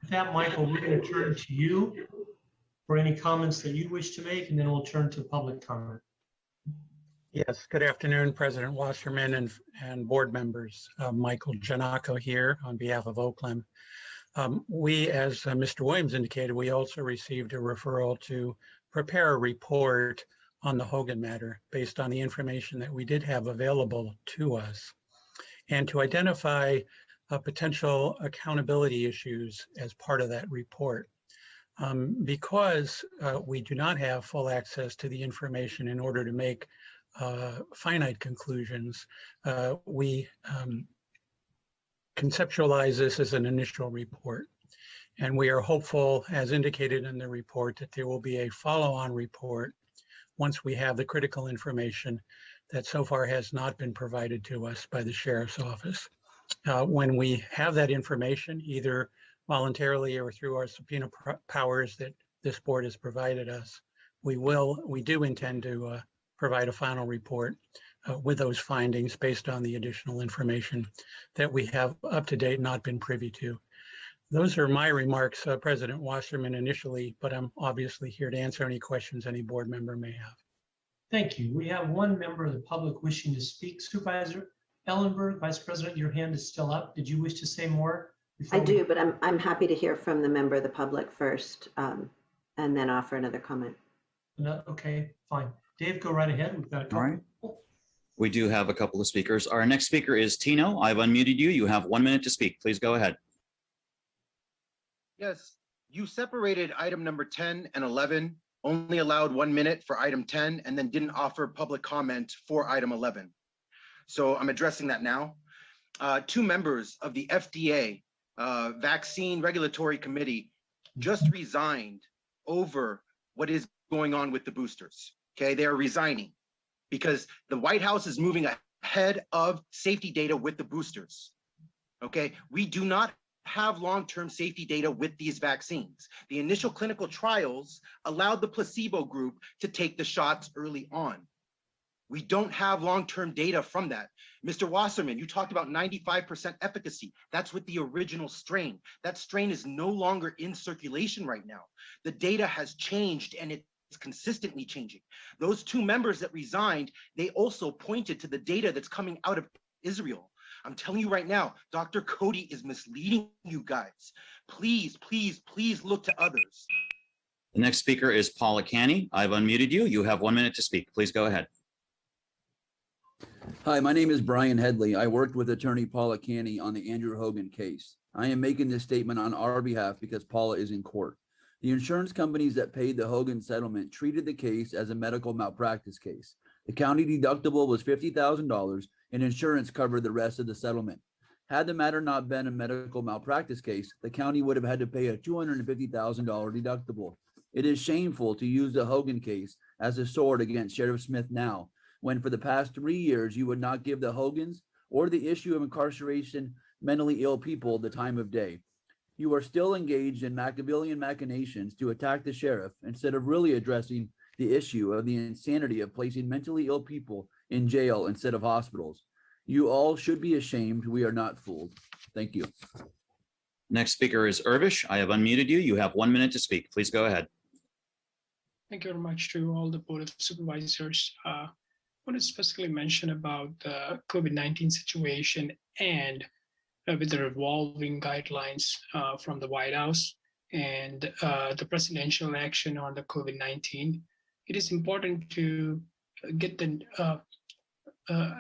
With that, Michael, we're going to turn to you for any comments that you wish to make, and then we'll turn to public comment. Yes, good afternoon, President Wasserman and board members. Michael Giannacco here on behalf of Oakland. We, as Mr. Williams indicated, we also received a referral to prepare a report on the Hogan matter based on the information that we did have available to us, and to identify potential accountability issues as part of that report. Because we do not have full access to the information in order to make finite conclusions, we conceptualize this as an initial report. And we are hopeful, as indicated in the report, that there will be a follow-on report once we have the critical information that so far has not been provided to us by the Sheriff's Office. When we have that information, either voluntarily or through our subpoena powers that this board has provided us, we do intend to provide a final report with those findings based on the additional information that we have up to date not been privy to. Those are my remarks, President Wasserman, initially, but I'm obviously here to answer any questions any board member may have. Thank you. We have one member of the public wishing to speak. Supervisor Ellenberg, Vice President, your hand is still up. Did you wish to say more? I do, but I'm happy to hear from the member of the public first, and then offer another comment. No, okay, fine. Dave, go right ahead. We've got a couple. All right. We do have a couple of speakers. Our next speaker is Tino. I've unmuted you. You have 1 minute to speak. Please go ahead. Yes, you separated item number 10 and 11, only allowed 1 minute for item 10, and then didn't offer public comment for item 11. So I'm addressing that now. Two members of the FDA Vaccine Regulatory Committee just resigned over what is going on with the boosters. Okay, they are resigning because the White House is moving ahead of safety data with the boosters. Okay, we do not have long-term safety data with these vaccines. The initial clinical trials allowed the placebo group to take the shots early on. We don't have long-term data from that. Mr. Wasserman, you talked about 95% efficacy. That's with the original strain. That strain is no longer in circulation right now. The data has changed and it's consistently changing. Those two members that resigned, they also pointed to the data that's coming out of Israel. I'm telling you right now, Dr. Cody is misleading you guys. Please, please, please look to others. The next speaker is Paula Canny. I've unmuted you. You have 1 minute to speak. Please go ahead. Hi, my name is Brian Headley. I worked with attorney Paula Canny on the Andrew Hogan case. I am making this statement on our behalf because Paula is in court. The insurance companies that paid the Hogan settlement treated the case as a medical malpractice case. The county deductible was $50,000 and insurance covered the rest of the settlement. Had the matter not been a medical malpractice case, the county would have had to pay a $250,000 deductible. It is shameful to use the Hogan case as a sword against Sheriff Smith now, when for the past 3 years you would not give the Hogans or the issue of incarceration mentally ill people the time of day. You are still engaged in Machiavellian machinations to attack the sheriff instead of really addressing the issue of the insanity of placing mentally ill people in jail instead of hospitals. You all should be ashamed. We are not fooled. Thank you. Next speaker is Irvish. I have unmuted you. You have 1 minute to speak. Please go ahead. Thank you very much to all the Board of Supervisors. I want to specifically mention about the COVID-19 situation and with the revolving guidelines from the White House and the presidential action on the COVID-19. It is important to get the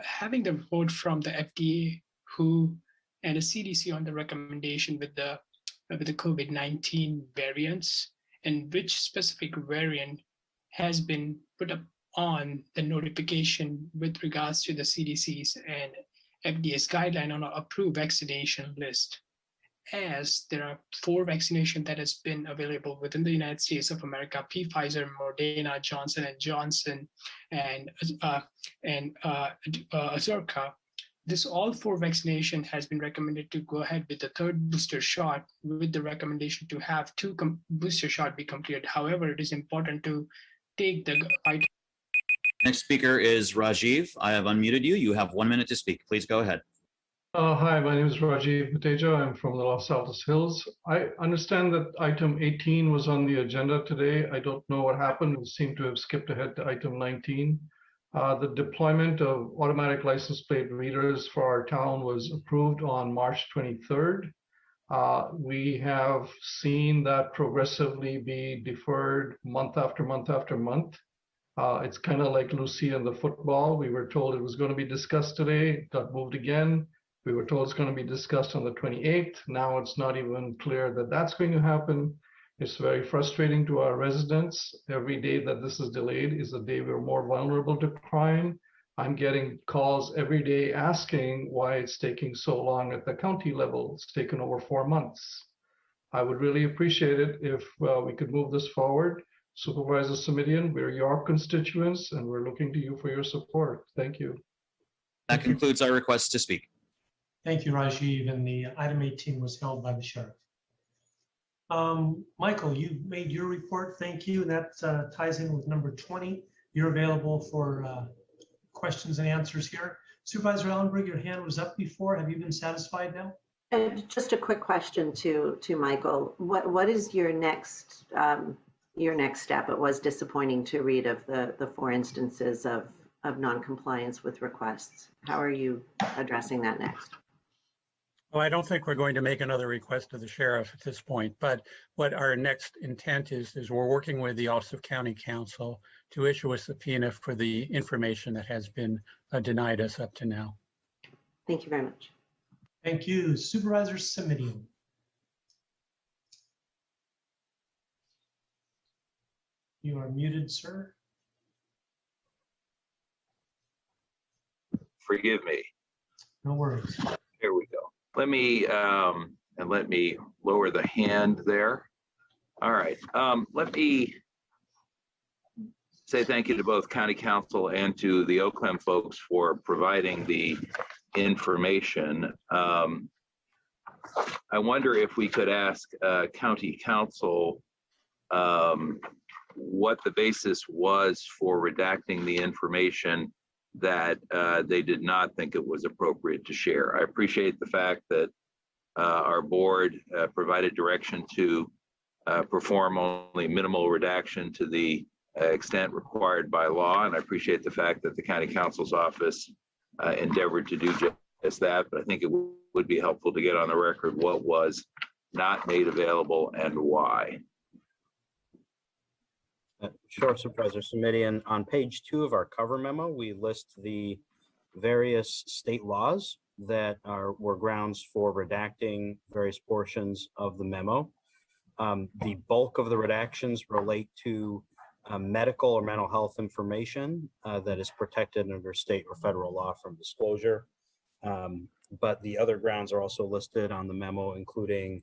having the report from the FDA, WHO, and the CDC on the recommendation with the COVID-19 variants and which specific variant has been put up on the notification with regards to the CDC's and FDA's guideline on an approved vaccination list. As there are 4 vaccinations that has been available within the United States of America: Pfizer, Moderna, Johnson & Johnson, and Azorca. This all 4 vaccination has been recommended to go ahead with the 3rd booster shot, with the recommendation to have 2 booster shot be completed. However, it is important to take the item. Next speaker is Rajiv. I have unmuted you. You have 1 minute to speak. Please go ahead. Hi, my name is Rajiv Pateja. I'm from the Los Altos Hills. I understand that item 18 was on the agenda today. I don't know what happened. We seem to have skipped ahead to item 19. The deployment of automatic license plate readers for our town was approved on March 23rd. We have seen that progressively be deferred month after month after month. It's kind of like Lucy and the football. We were told it was going to be discussed today, it got moved again. We were told it's going to be discussed on the 28th. Now it's not even clear that that's going to happen. It's very frustrating to our residents. Every day that this is delayed is a day we're more vulnerable to crime. I'm getting calls every day asking why it's taking so long at the county level. It's taken over 4 months. I would really appreciate it if we could move this forward. Supervisor Simitian, we're your constituents and we're looking to you for your support. Thank you. That concludes our request to speak. Thank you, Rajiv. And the item 18 was held by the sheriff. Michael, you made your report. Thank you. And that ties in with number 20. You're available for questions and answers here. Supervisor Ellenberg, your hand was up before. Have you been satisfied now? And just a quick question to Michael. What is your next your next step. It was disappointing to read of the 4 instances of non-compliance with requests. How are you addressing that next? Well, I don't think we're going to make another request to the sheriff at this point, but what our next intent is we're working with the Office of County Counsel to issue a subpoena for the information that has been denied us up to now. Thank you very much. Thank you. Supervisor Simitian. You are muted, sir. Forgive me. No worries. Here we go. Let me lower the hand there. All right. Let me say thank you to both County Council and to the OCLEM folks for providing the information. I wonder if we could ask County Council what the basis was for redacting the information that they did not think it was appropriate to share. I appreciate the fact that our board provided direction to perform only minimal redaction to the extent required by law, and I appreciate the fact that the County Counsel's office endeavored to do just that, but I think it would be helpful to get on the record what was not made available and why. Sure, Supervisor Simitian. On page 2 of our cover memo, we list the various state laws that were grounds for redacting various portions of the memo. The bulk of the redactions relate to medical or mental health information that is protected under state or federal law from disclosure. But the other grounds are also listed on the memo, including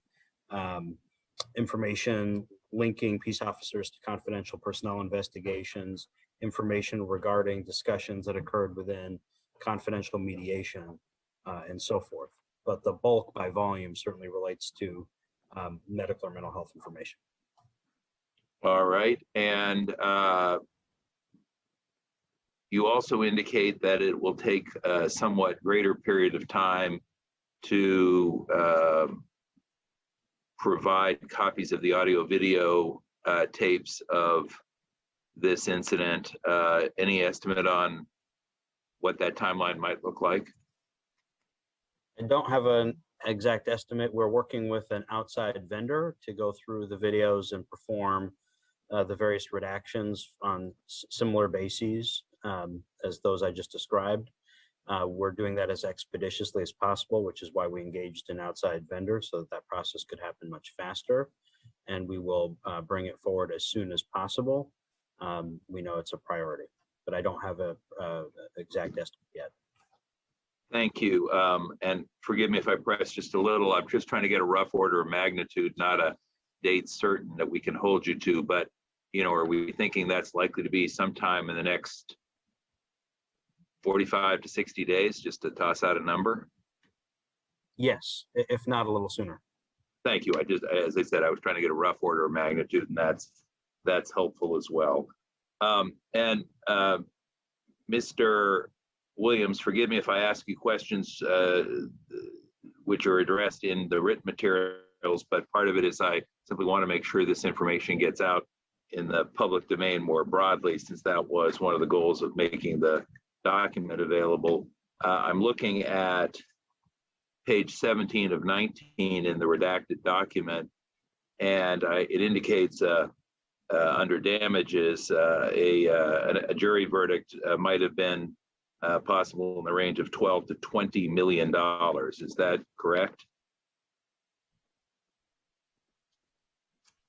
information linking peace officers to confidential personnel investigations, information regarding discussions that occurred within confidential mediation, and so forth. But the bulk by volume certainly relates to medical or mental health information. All right. And you also indicate that it will take a somewhat greater period of time to provide copies of the audio video tapes of this incident. Any estimate on what that timeline might look like? I don't have an exact estimate. We're working with an outside vendor to go through the videos and perform the various redactions on similar bases as those I just described. We're doing that as expeditiously as possible, which is why we engaged an outside vendor so that that process could happen much faster. And we will bring it forward as soon as possible. We know it's a priority, but I don't have a exact estimate yet. Thank you. And forgive me if I press just a little. I'm just trying to get a rough order of magnitude, not a date certain that we can hold you to, but are we thinking that's likely to be sometime in the next 45 to 60 days, just to toss out a number? Yes, if not a little sooner. Thank you. As I said, I was trying to get a rough order of magnitude, and that's helpful as well. And Mr. Williams, forgive me if I ask you questions which are addressed in the written materials, but part of it is I simply want to make sure this information gets out in the public domain more broadly, since that was one of the goals of making the document available. I'm looking at page 17 of 19 in the redacted document, and it indicates under damages, a jury verdict might have been possible in the range of $12 to $20 million. Is that correct?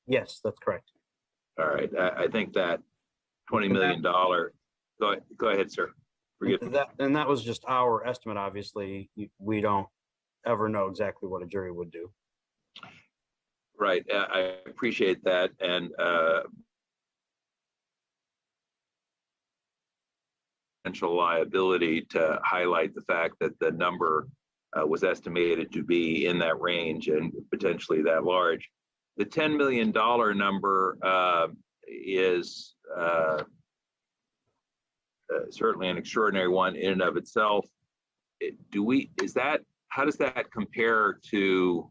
Yes, that's correct. All right. I think that $20 million. Go ahead, sir. Forgive me. And that was just our estimate. Obviously, we don't ever know exactly what a jury would do. Right. I appreciate that. And potential liability to highlight the fact that the number was estimated to be in that range and potentially that large. The $10 million number is certainly an extraordinary one in and of itself. How does that compare to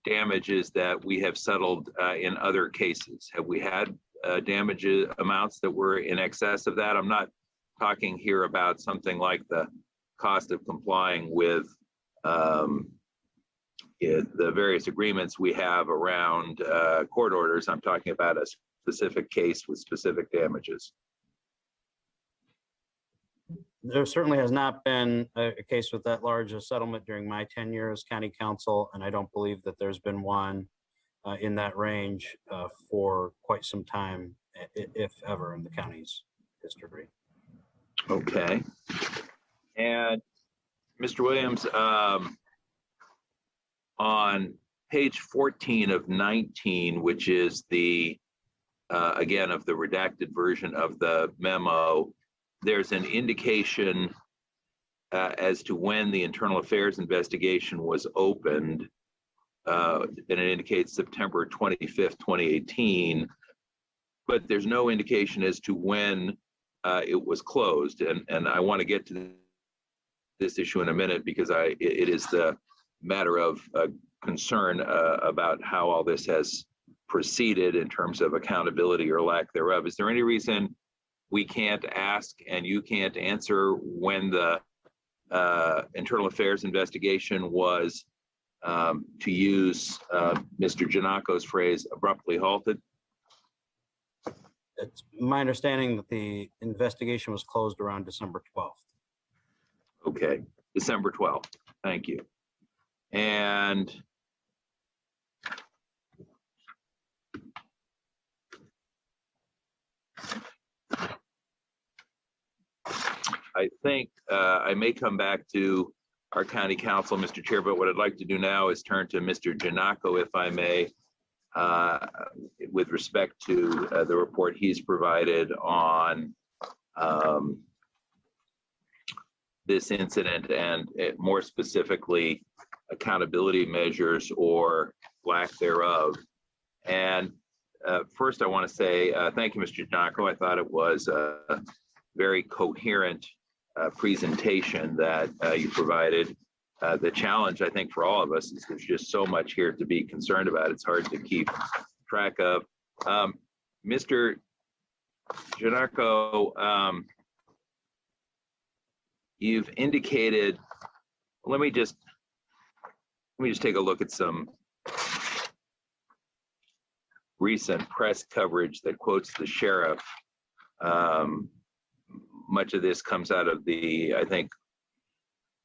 damages that we have settled in other cases? Have we had damages amounts that were in excess of that? I'm not talking here about something like the cost of complying with the various agreements we have around court orders. I'm talking about a specific case with specific damages. There certainly has not been a case with that large a settlement during my tenure as county council, and I don't believe that there's been one in that range for quite some time, if ever, in the county's history. Okay. And Mr. Williams, on page 14 of 19, which is the, again, of the redacted version of the memo, there's an indication as to when the internal affairs investigation was opened, and it indicates September 25th, 2018, but there's no indication as to when it was closed. And I want to get to this issue in a minute because it is the matter of concern about how all this has proceeded in terms of accountability or lack thereof. Is there any reason we can't ask and you can't answer when the internal affairs investigation was, to use Mr. Giannako's phrase, abruptly halted? It's my understanding that the investigation was closed around December 12th. Okay, December 12th. Thank you. And I think I may come back to our county council, Mr. Chair, but what I'd like to do now is turn to Mr. Giannako, if I may, with respect to the report he's provided on this incident and more specifically accountability measures or lack thereof. And first I want to say thank you, Mr. Giannako. I thought it was a very coherent presentation that you provided. The challenge, I think, for all of us is there's just so much here to be concerned about. It's hard to keep track of. Mr. Giannako, you've indicated, let me just take a look at some recent press coverage that quotes the sheriff. Much of this comes out of the, I think,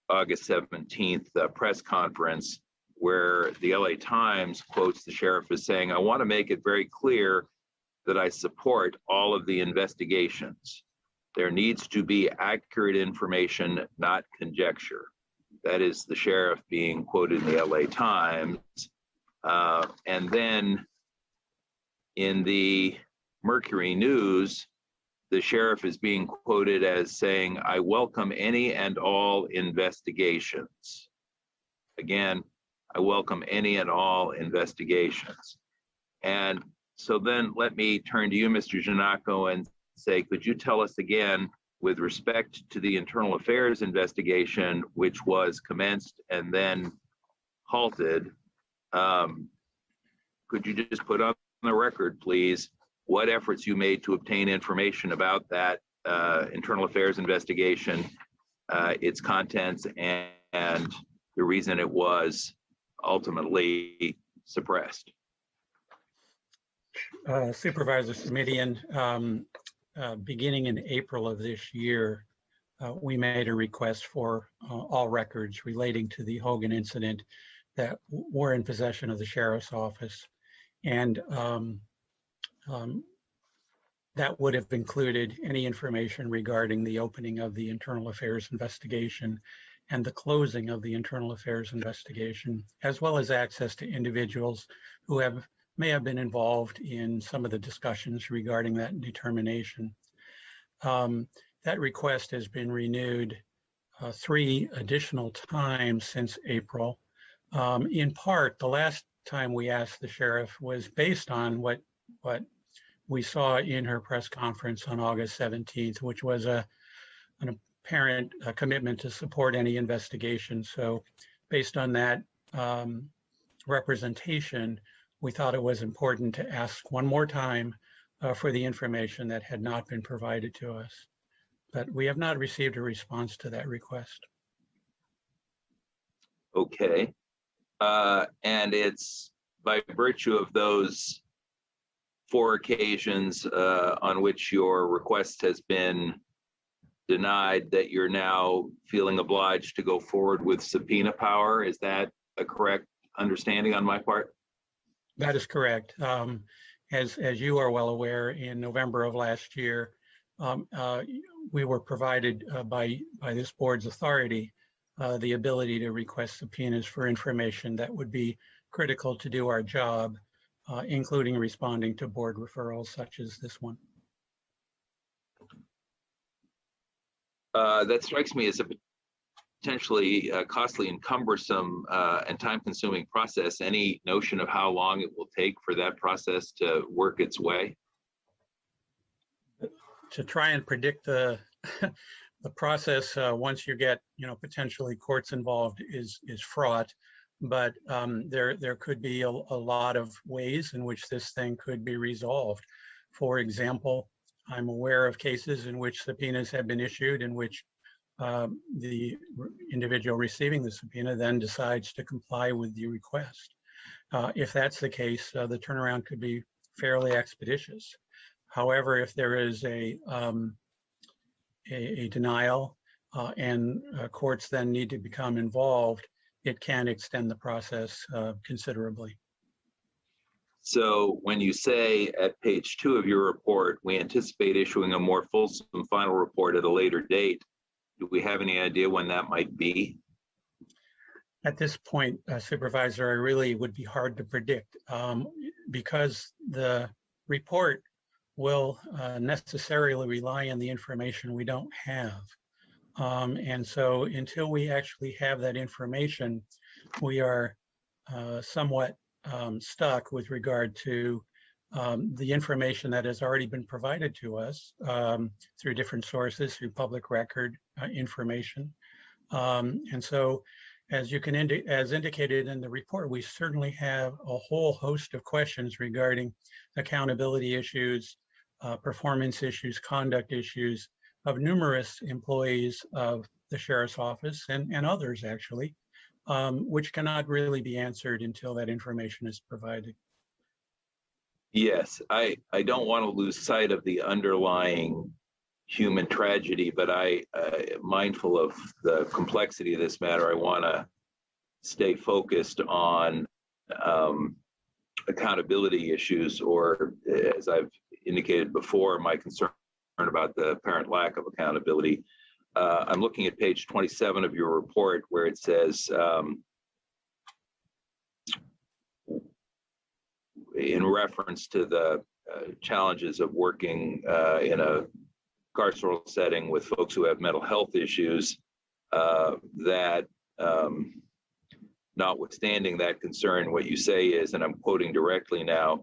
August 17th press conference, where the LA Times quotes the sheriff as saying, "I want to make it very clear that I support all of the investigations. There needs to be accurate information, not conjecture." That is the sheriff being quoted in the LA Times. And then in the Mercury News, the sheriff is being quoted as saying, "I welcome any and all investigations." Again, I welcome any and all investigations. And so then let me turn to you, Mr. Giannako, and say, could you tell us again, with respect to the internal affairs investigation, which was commenced and then halted, could you just put on the record, please, what efforts you made to obtain information about that internal affairs investigation, its contents, and the reason it was ultimately suppressed? Supervisor Smidian, beginning in April of this year, we made a request for all records relating to the Hogan incident that were in possession of the sheriff's office. And that would have included any information regarding the opening of the internal affairs investigation and the closing of the internal affairs investigation, as well as access to individuals who may have been involved in some of the discussions regarding that determination. That request has been renewed 3 additional times since April. In part, the last time we asked the sheriff was based on what we saw in her press conference on August 17th, which was an apparent commitment to support any investigation. So based on that, representation, we thought it was important to ask one more time for the information that had not been provided to us. But we have not received a response to that request. Okay. And it's by virtue of those 4 occasions on which your request has been denied that you're now feeling obliged to go forward with subpoena power. Is that a correct understanding on my part? That is correct. As you are well aware, in November of last year, we were provided by this board's authority the ability to request subpoenas for information that would be critical to do our job, including responding to board referrals such as this one. That strikes me as a potentially costly and cumbersome and time-consuming process. Any notion of how long it will take for that process to work its way? To try and predict the the process once you get potentially courts involved is fraught, but there could be a lot of ways in which this thing could be resolved. For example, I'm aware of cases in which subpoenas have been issued in which the individual receiving the subpoena then decides to comply with the request. If that's the case, the turnaround could be fairly expeditious. However, if there is a denial and courts then need to become involved, it can extend the process considerably. So when you say at page 2 of your report, we anticipate issuing a more fulsome final report at a later date, do we have any idea when that might be? At this point, Supervisor, I really would be hard to predict because the report will necessarily rely on the information we don't have. And so until we actually have that information, we are somewhat stuck with regard to the information that has already been provided to us through different sources, through public record information. And so as you can as indicated in the report, we certainly have a whole host of questions regarding accountability issues, performance issues, conduct issues of numerous employees of the Sheriff's Office and others actually, which cannot really be answered until that information is provided. Yes, I don't want to lose sight of the underlying human tragedy, but mindful of the complexity of this matter, I want to stay focused on accountability issues, or as I've indicated before, my concern about the apparent lack of accountability. I'm looking at page 27 of your report where it says, in reference to the challenges of working in a carceral setting with folks who have mental health issues, that notwithstanding that concern, what you say is, and I'm quoting directly now,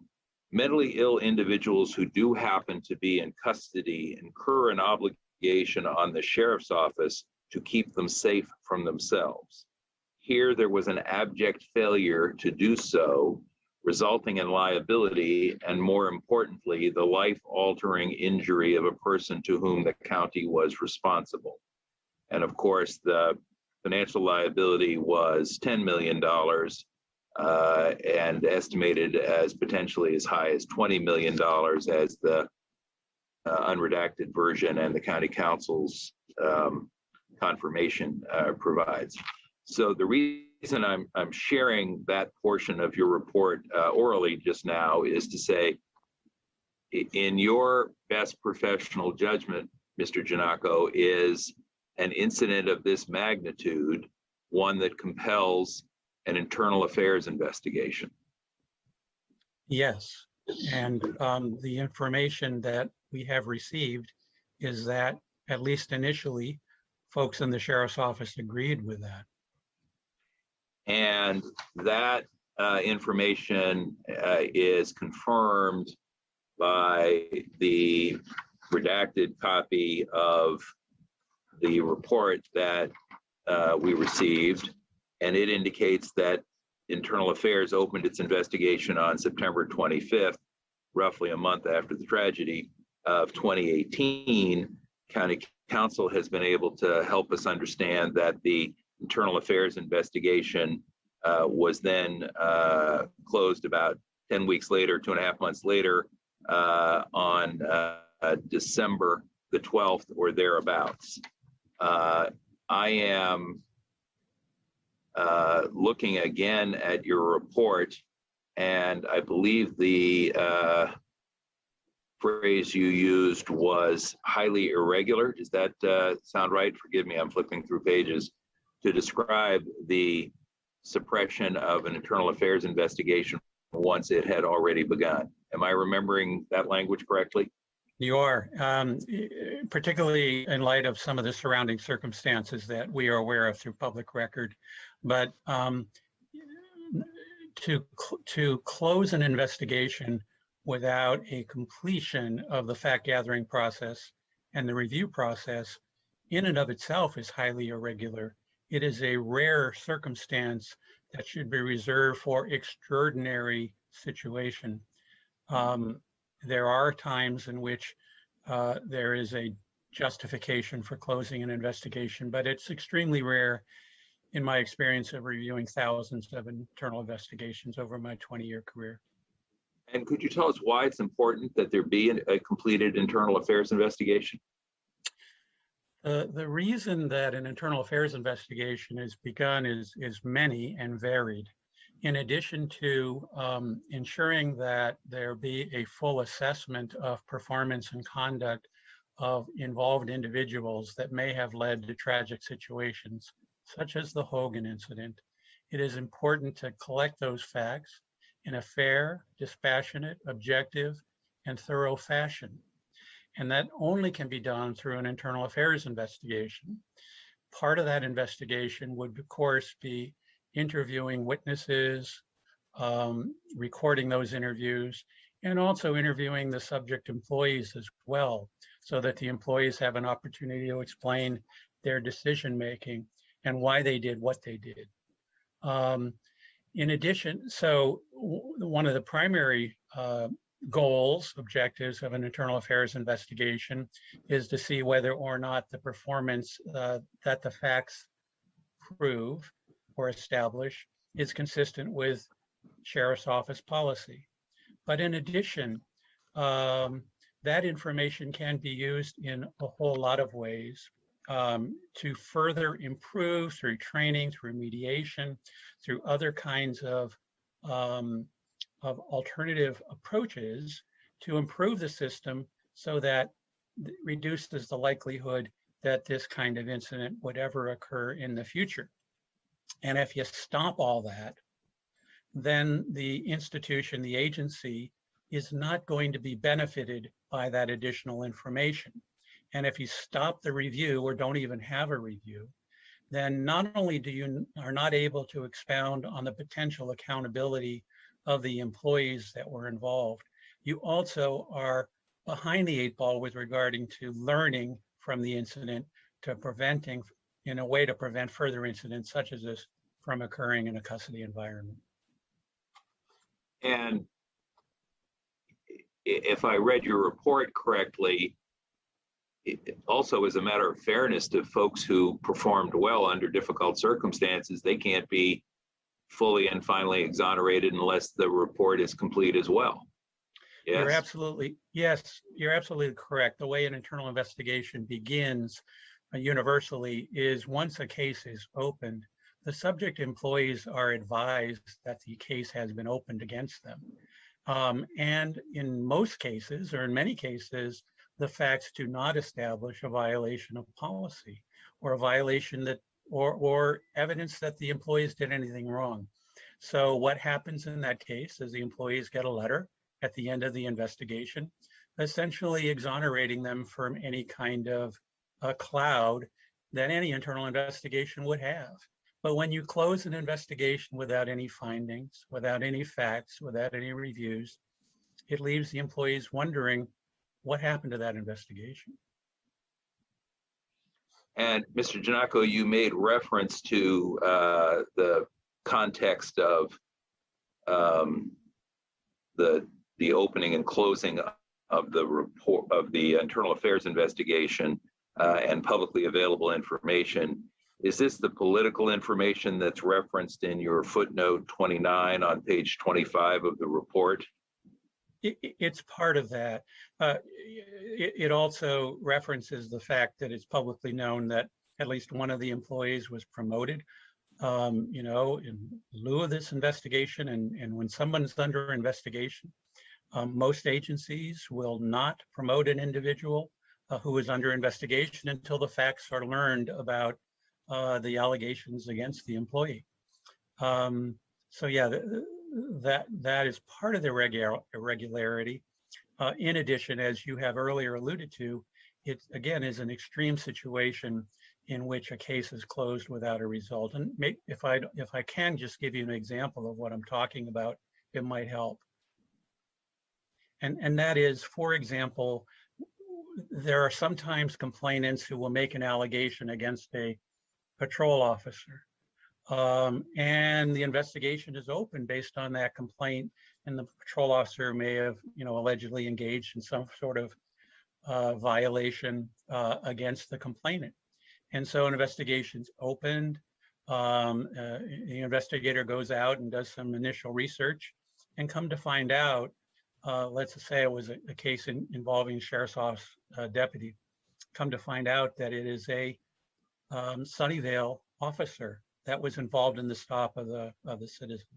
mentally ill individuals who do happen to be in custody incur an obligation on the Sheriff's Office to keep them safe from themselves. Here, there was an abject failure to do so, resulting in liability, and more importantly, the life-altering injury of a person to whom the county was responsible. And of course, the financial liability was $10 million and estimated as potentially as high as $20 million as the unredacted version and the county council's confirmation provides. So the reason I'm sharing that portion of your report orally just now is to say, in your best professional judgment, Mr. Giannacco, is an incident of this magnitude one that compels an internal affairs investigation? Yes, and the information that we have received is that, at least initially, folks in the Sheriff's Office agreed with that. And that information is confirmed by the redacted copy of the report that we received, and it indicates that Internal Affairs opened its investigation on September 25th, roughly a month after the tragedy of 2018. County Council has been able to help us understand that the Internal Affairs investigation was then closed about 10 weeks later, 2.5 months later, on December the 12th or thereabouts. I am looking again at your report, and I believe the phrase you used was highly irregular. Does that sound right? Forgive me, I'm flipping through pages to describe the suppression of an internal affairs investigation once it had already begun. Am I remembering that language correctly? You are, particularly in light of some of the surrounding circumstances that we are aware of through public record. But to close an investigation without a completion of the fact-gathering process and the review process in and of itself is highly irregular. It is a rare circumstance that should be reserved for extraordinary situation. There are times in which there is a justification for closing an investigation, but it's extremely rare in my experience of reviewing thousands of internal investigations over my 20-year career. And could you tell us why it's important that there be a completed internal affairs investigation? The reason that an internal affairs investigation is begun is many and varied. In addition to ensuring that there be a full assessment of performance and conduct of involved individuals that may have led to tragic situations, such as the Hogan incident, it is important to collect those facts in a fair, dispassionate, objective, and thorough fashion. And that only can be done through an internal affairs investigation. Part of that investigation would, of course, be interviewing witnesses, recording those interviews, and also interviewing the subject employees as well, so that the employees have an opportunity to explain their decision-making and why they did what they did. In addition, so one of the primary goals, objectives of an internal affairs investigation is to see whether or not the performance that the facts prove or establish is consistent with Sheriff's Office policy. But in addition, that information can be used in a whole lot of ways to further improve through training, through mediation, through other kinds of alternative approaches to improve the system so that it reduces the likelihood that this kind of incident would ever occur in the future. And if you stop all that, then the institution, the agency, is not going to be benefited by that additional information. And if you stop the review or don't even have a review, then not only are not able to expound on the potential accountability of the employees that were involved, you also are behind the 8 ball with regarding to learning from the incident to preventing, in a way to prevent further incidents such as this from occurring in a custody environment. And if I read your report correctly, it also is a matter of fairness to folks who performed well under difficult circumstances. They can't be fully and finally exonerated unless the report is complete as well. Yes? You're absolutely correct. The way an internal investigation begins universally is once a case is opened, the subject employees are advised that the case has been opened against them. And in most cases, or in many cases, the facts do not establish a violation of policy or a violation that, or evidence that the employees did anything wrong. So what happens in that case is the employees get a letter at the end of the investigation, essentially exonerating them from any kind of a cloud that any internal investigation would have. But when you close an investigation without any findings, without any facts, without any reviews, it leaves the employees wondering what happened to that investigation. And Mr. Giannacco, you made reference to the context of the opening and closing of the report of the internal affairs investigation and publicly available information. Is this the political information that's referenced in your footnote 29 on page 25 of the report? It's part of that. It also references the fact that it's publicly known that at least one of the employees was promoted, in lieu of this investigation. And when someone's under investigation, most agencies will not promote an individual who is under investigation until the facts are learned about the allegations against the employee. So yeah, that is part of the irregularity. In addition, as you have earlier alluded to, it again is an extreme situation in which a case is closed without a result. And if I can just give you an example of what I'm talking about, it might help. And that is, for example, there are sometimes complainants who will make an allegation against a patrol officer. And the investigation is open based on that complaint, and the patrol officer may have, allegedly engaged in some sort of violation against the complainant. And so an investigation's opened. The investigator goes out and does some initial research, and come to find out, let's say it was a case involving sheriff's office deputy. Come to find out that it is a Sunnyvale officer that was involved in the stop of the citizen.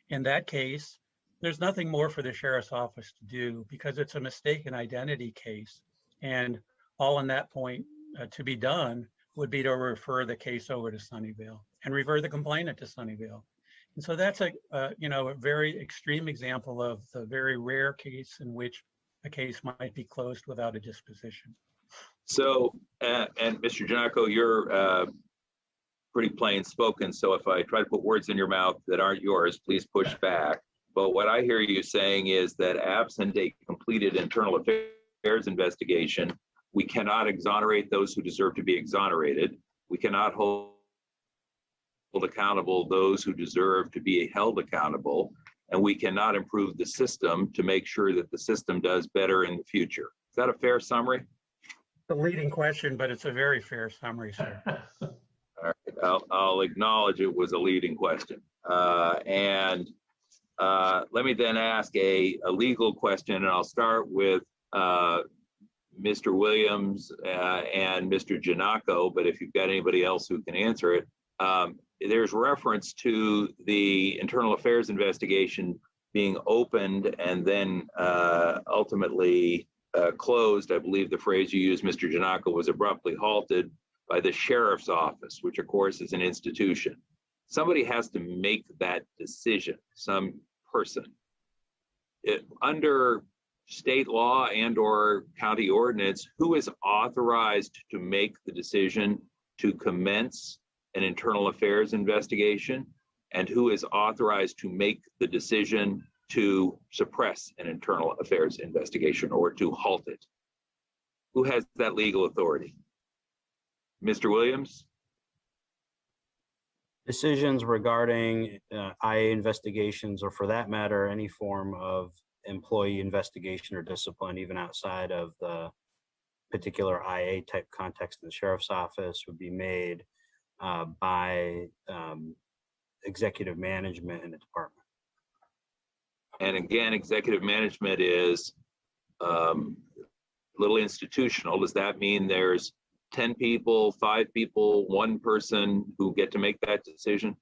In that case, there's nothing more for the sheriff's office to do because it's a mistaken identity case, and all in that point to be done would be to refer the case over to Sunnyvale and refer the complainant to Sunnyvale. And so that's a very extreme example of the very rare case in which a case might be closed without a disposition. So, and Mr. Giannaco, you're pretty plain spoken. So if I try to put words in your mouth that aren't yours, please push back. But what I hear you saying is that absent a completed internal affairs investigation, we cannot exonerate those who deserve to be exonerated. We cannot hold accountable those who deserve to be held accountable, and we cannot improve the system to make sure that the system does better in the future. Is that a fair summary? The leading question, but it's a very fair summary, sir. All right, I'll acknowledge it was a leading question. And let me then ask a legal question, and I'll start with Mr. Williams and Mr. Giannaco, but if you've got anybody else who can answer it, there's reference to the internal affairs investigation being opened and then ultimately closed. I believe the phrase you used, Mr. Giannaco, was abruptly halted by the sheriff's office, which of course is an institution. Somebody has to make that decision, some person. Under state law and or county ordinance, who is authorized to make the decision to commence an internal affairs investigation, and who is authorized to make the decision to suppress an internal affairs investigation or to halt it? Who has that legal authority? Mr. Williams? Decisions regarding IA investigations, or for that matter, any form of employee investigation or discipline, even outside of the particular IA type context in the sheriff's office, would be made by executive management in the department. And again, executive management is a little institutional. Does that mean there's 10 people, 5 people, 1 person who get to make that decision?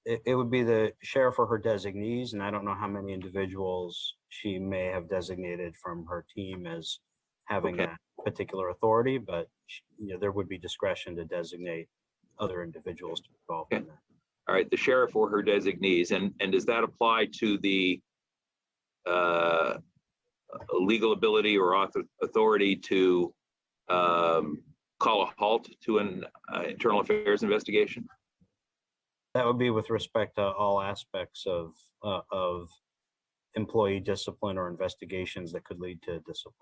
It would be the sheriff or her designees, and I don't know how many individuals she may have designated from her team as having that particular authority, but there would be discretion to designate other individuals to be involved in that. All right, the sheriff or her designees, and does that apply to the legal ability or authority to call a halt to an internal affairs investigation? That would be with respect to all aspects of employee discipline or investigations that could lead to discipline.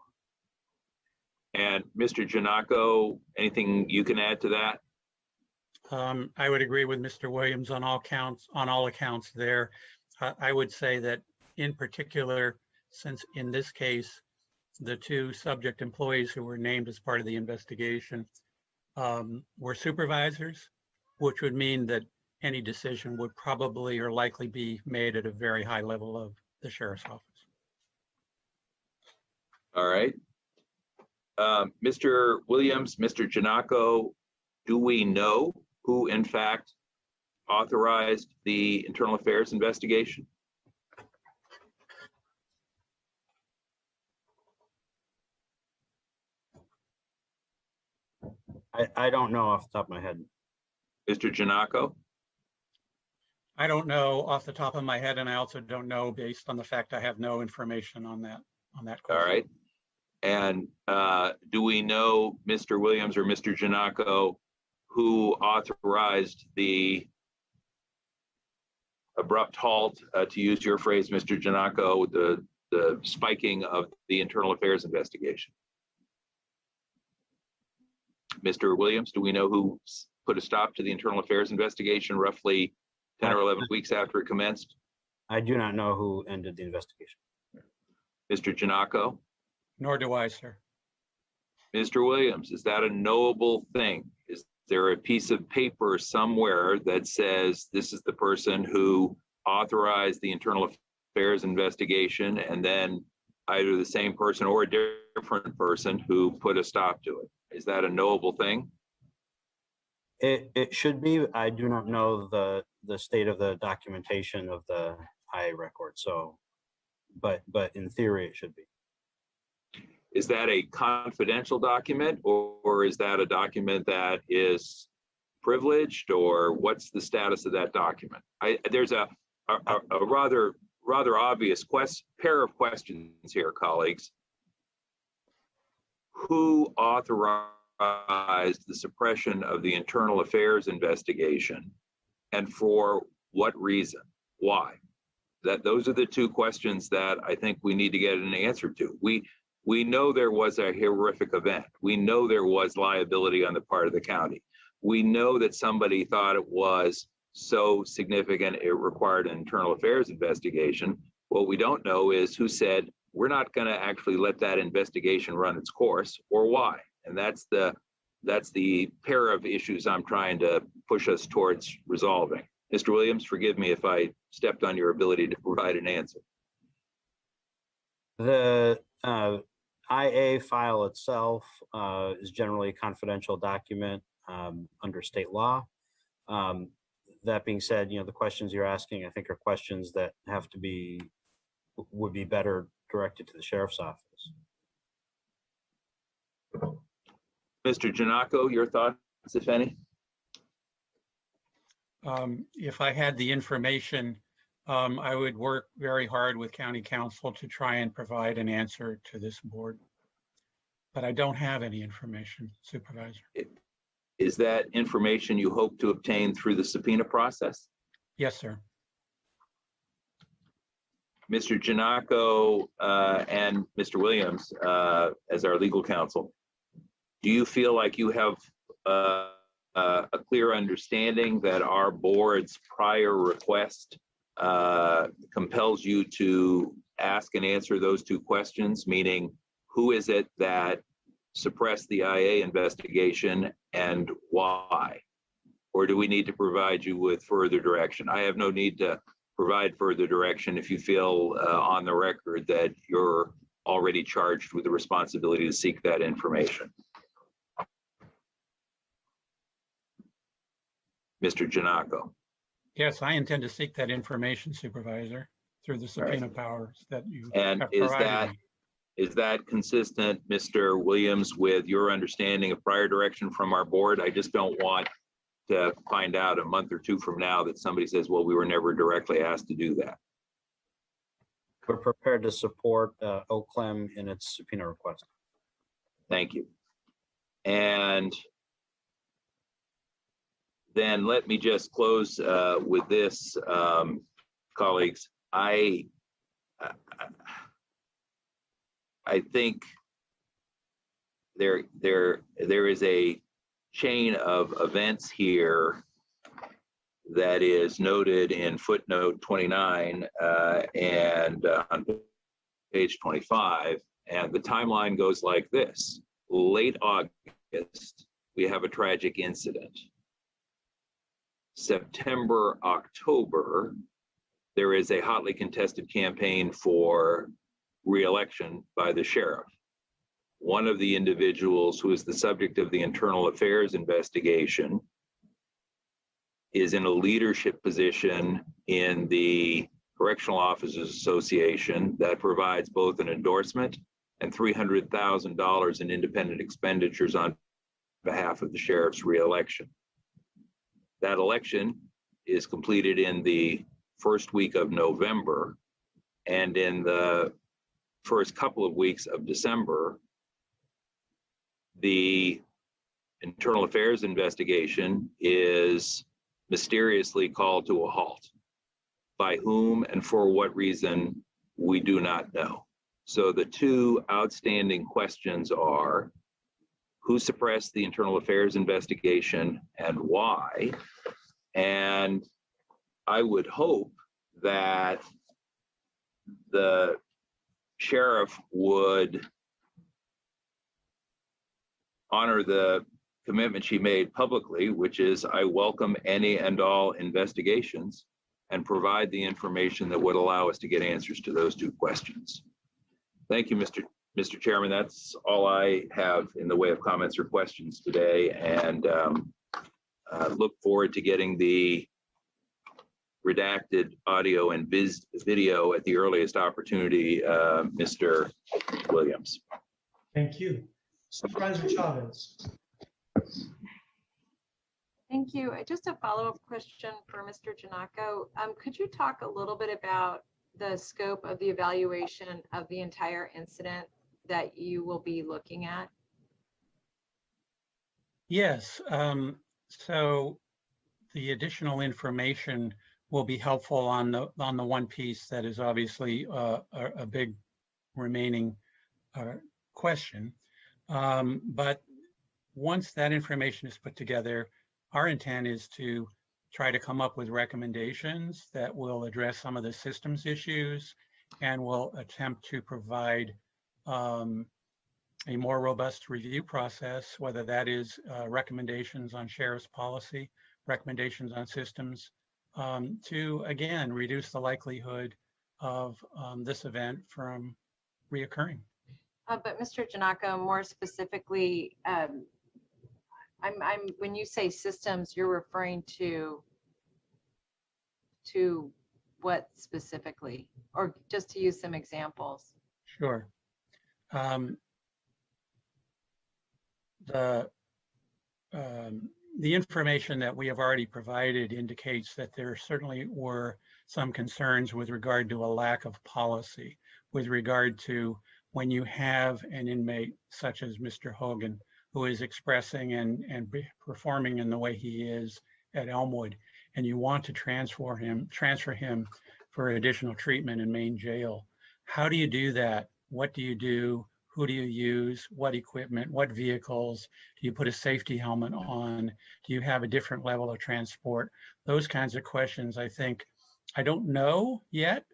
And Mr. Giannaco, anything you can add to that? I would agree with Mr. Williams on all accounts there. I would say that in particular, since in this case, the two subject employees who were named as part of the investigation were supervisors, which would mean that any decision would probably or likely be made at a very high level of the sheriff's office. All right. Mr. Williams, Mr. Giannaco, do we know who in fact authorized the internal affairs investigation? I don't know off the top of my head. Mr. Giannaco? I don't know off the top of my head, and I also don't know based on the fact I have no information on that question. All right. And do we know, Mr. Williams or Mr. Giannaco, who authorized the abrupt halt, to use your phrase, Mr. Giannaco, the spiking of the internal affairs investigation? Mr. Williams, do we know who put a stop to the internal affairs investigation roughly 10 or 11 weeks after it commenced? I do not know who ended the investigation. Mr. Giannaco? Nor do I, sir. Mr. Williams, is that a knowable thing? Is there a piece of paper somewhere that says this is the person who authorized the internal affairs investigation, and then either the same person or a different person who put a stop to it? Is that a knowable thing? It should be. I do not know the state of the documentation of the IA record. So, but in theory, it should be. Is that a confidential document, or is that a document that is privileged, or what's the status of that document? There's a rather obvious pair of questions here, colleagues. Who authorized the suppression of the internal affairs investigation, and for what reason? Why? Those are the two questions that I think we need to get an answer to. We know there was a horrific event. We know there was liability on the part of the county. We know that somebody thought it was so significant it required an internal affairs investigation. What we don't know is who said, we're not going to actually let that investigation run its course, or why. And that's the pair of issues I'm trying to push us towards resolving. Mr. Williams, forgive me if I stepped on your ability to provide an answer. The IA file itself is generally a confidential document under state law. That being said, the questions you're asking, I think, are questions that would be better directed to the sheriff's office. Mr. Giannaco, your thoughts, if any? If I had the information, I would work very hard with county council to try and provide an answer to this board. But I don't have any information, Supervisor. Is that information you hope to obtain through the subpoena process? Yes, sir. Mr. Giannaco and Mr. Williams, as our legal counsel, do you feel like you have a clear understanding that our board's prior request compels you to ask and answer those two questions, meaning who is it that suppressed the IA investigation and why? Or do we need to provide you with further direction? I have no need to provide further direction if you feel on the record that you're already charged with the responsibility to seek that information. Mr. Giannaco. Yes, I intend to seek that information, Supervisor, through the subpoena powers that you And have provided me. is that consistent, Mr. Williams, with your understanding of prior direction from our board? I just don't want to find out a month or two from now that somebody says, well, we were never directly asked to do that. We're prepared to support OCLEM in its subpoena request. Thank you. And then let me just close with this, colleagues. I think there is a chain of events here that is noted in footnote 29 and on page 25. And the timeline goes like this. Late August, we have a tragic incident. September, October, there is a hotly contested campaign for re-election by the sheriff. One of the individuals who is the subject of the internal affairs investigation is in a leadership position in the Correctional Officers Association that provides both an endorsement and $300,000 in independent expenditures on behalf of the sheriff's re-election. That election is completed in the first week of November, and in the first couple of weeks of December, the internal affairs investigation is mysteriously called to a halt. By whom and for what reason, we do not know. So the two outstanding questions are, who suppressed the internal affairs investigation and why? And I would hope that the sheriff would honor the commitment she made publicly, which is I welcome any and all investigations and provide the information that would allow us to get answers to those two questions. Thank you, Mr. Chairman. That's all I have in the way of comments or questions today, and look forward to getting the redacted audio and video at the earliest opportunity, Mr. Williams. Thank you. Supervisor Chavez. Thank you. Just a follow-up question for Mr. Giannacco. Could you talk a little bit about the scope of the evaluation of the entire incident that you will be looking at? Yes. So the additional information will be helpful on the one piece that is obviously a big remaining question. But once that information is put together, our intent is to try to come up with recommendations that will address some of the systems issues and will attempt to provide a more robust review process, whether that is recommendations on sheriff's policy, recommendations on systems, to, again, reduce the likelihood of this event from reoccurring. But Mr. Giannacco, more specifically, when you say systems, you're referring to what specifically, or just to use some examples? Sure. The information that we have already provided indicates that there certainly were some concerns with regard to a lack of policy, with regard to when you have an inmate such as Mr. Hogan, who is expressing and performing in the way he is at Elmwood, and you want to transfer him for additional treatment in Maine jail. How do you do that? What do you do? Who do you use? What equipment? What vehicles? Do you put a safety helmet on? Do you have a different level of transport? Those kinds of questions, I think. I don't know yet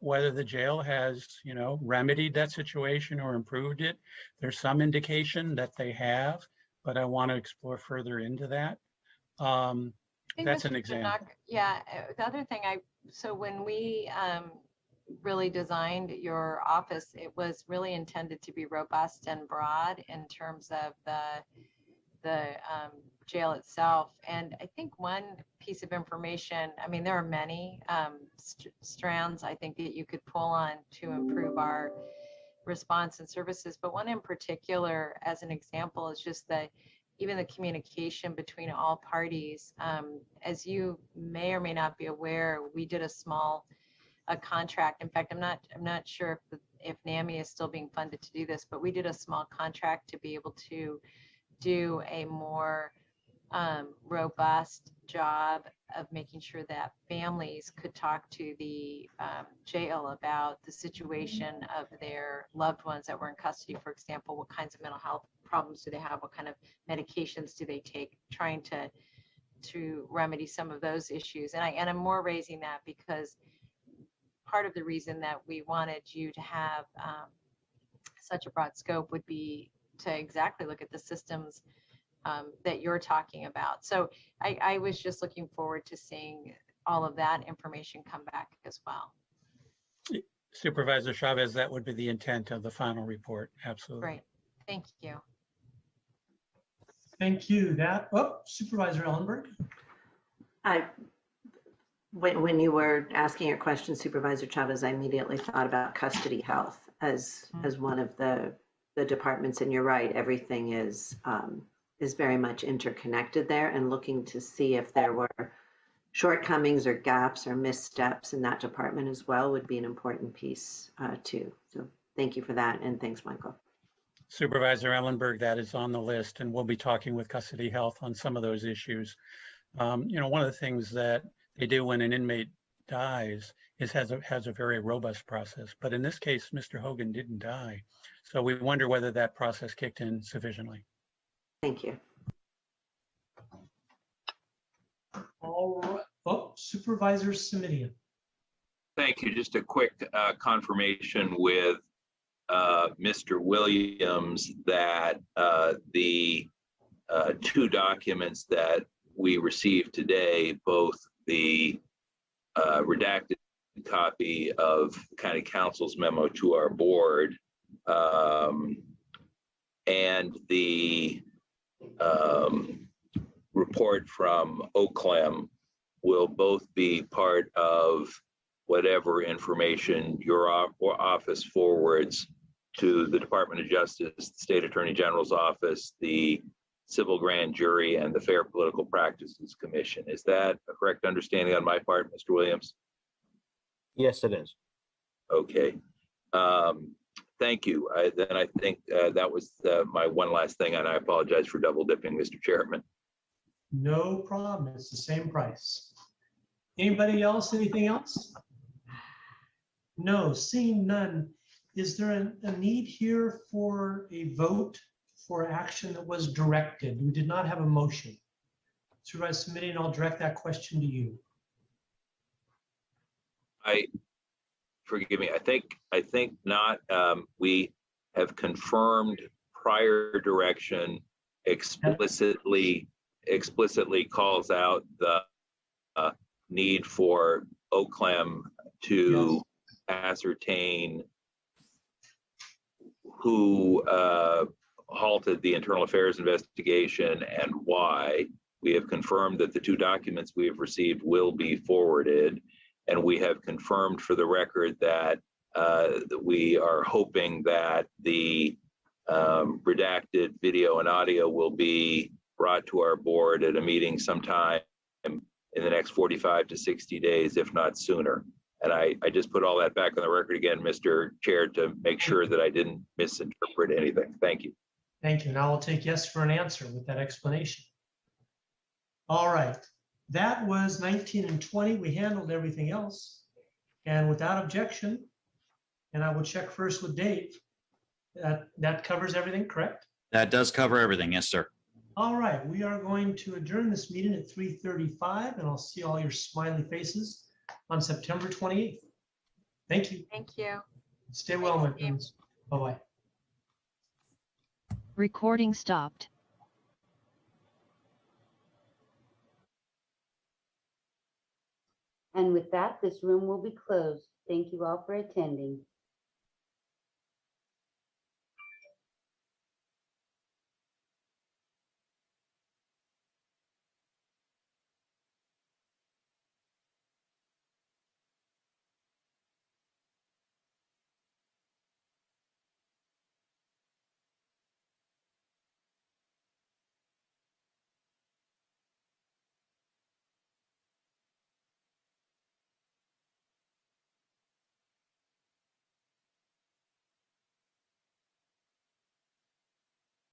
whether the jail has, remedied that situation or improved it. There's some indication that they have, but I want to explore further into that. That's an example. Yeah, the other thing so when we really designed your office, it was really intended to be robust and broad in terms of the jail itself. And I think one piece of information, there are many strands I think that you could pull on to improve our response and services, but one in particular as an example is just that even the communication between all parties. As you may or may not be aware, we did a contract. In fact, I'm not sure if NAMI is still being funded to do this, but we did a small contract to be able to do a more robust job of making sure that families could talk to the jail about the situation of their loved ones that were in custody. For example, what kinds of mental health problems do they have? What kind of medications do they take? Trying to remedy some of those issues. And I'm more raising that because part of the reason that we wanted you to have such a broad scope would be to exactly look at the systems that you're talking about. So I was just looking forward to seeing all of that information come back as well. Supervisor Chavez, that would be the intent of the final report. Absolutely. Great. Thank you. Thank you. Supervisor Ellenberg. When you were asking your question, Supervisor Chavez, I immediately thought about custody health as one of the departments, and you're right, everything is very much interconnected there, and looking to see if there were shortcomings or gaps or missteps in that department as well would be an important piece too. So thank you for that, and thanks, Michael. Supervisor Ellenberg, that is on the list, and we'll be talking with custody health on some of those issues. One of the things that they do when an inmate dies is has a very robust process. But in this case, Mr. Hogan didn't die. So we wonder whether that process kicked in sufficiently. Thank you. All right. Supervisor Simitian. Thank you. Just a quick confirmation with Mr. Williams that the two documents that we received today, both the redacted copy of County Council's memo to our board and the report from OCLEM will both be part of whatever information your office forwards to the Department of Justice, the State Attorney General's office, the Civil Grand Jury, and the Fair Political Practices Commission. Is that a correct understanding on my part, Mr. Williams? Yes, it is. Okay. Thank you. I think that was my one last thing, and I apologize for double dipping, Mr. Chairman. No problem. It's the same price. Anybody else? Anything else? No, seeing none. Is there a need here for a vote for action that was directed? We did not have a motion. Supervisor Simitian, I'll direct that question to you. Forgive me. I think not. We have confirmed prior direction explicitly calls out the need for OCLEM to ascertain who halted the internal affairs investigation and why. We have confirmed that the two documents we have received will be forwarded, and we have confirmed for the record that we are hoping that the redacted video and audio will be brought to our board at a meeting sometime in the next 45 to 60 days, if not sooner. And I just put all that back on the record again, Mr. Chair, to make sure that I didn't misinterpret anything. Thank you. Thank you. Now I'll take yes for an answer with that explanation. All right. That was 19 and 20. We handled everything else. And without objection, and I will check first with Dave, that covers everything, correct? That does cover everything. Yes, sir. All right. We are going to adjourn this meeting at 3:35, and I'll see all your smiley faces on September 28th. Thank you. Thank you. Stay well, my friends. Bye-bye. Recording stopped. And with that, this room will be closed. Thank you all for attending.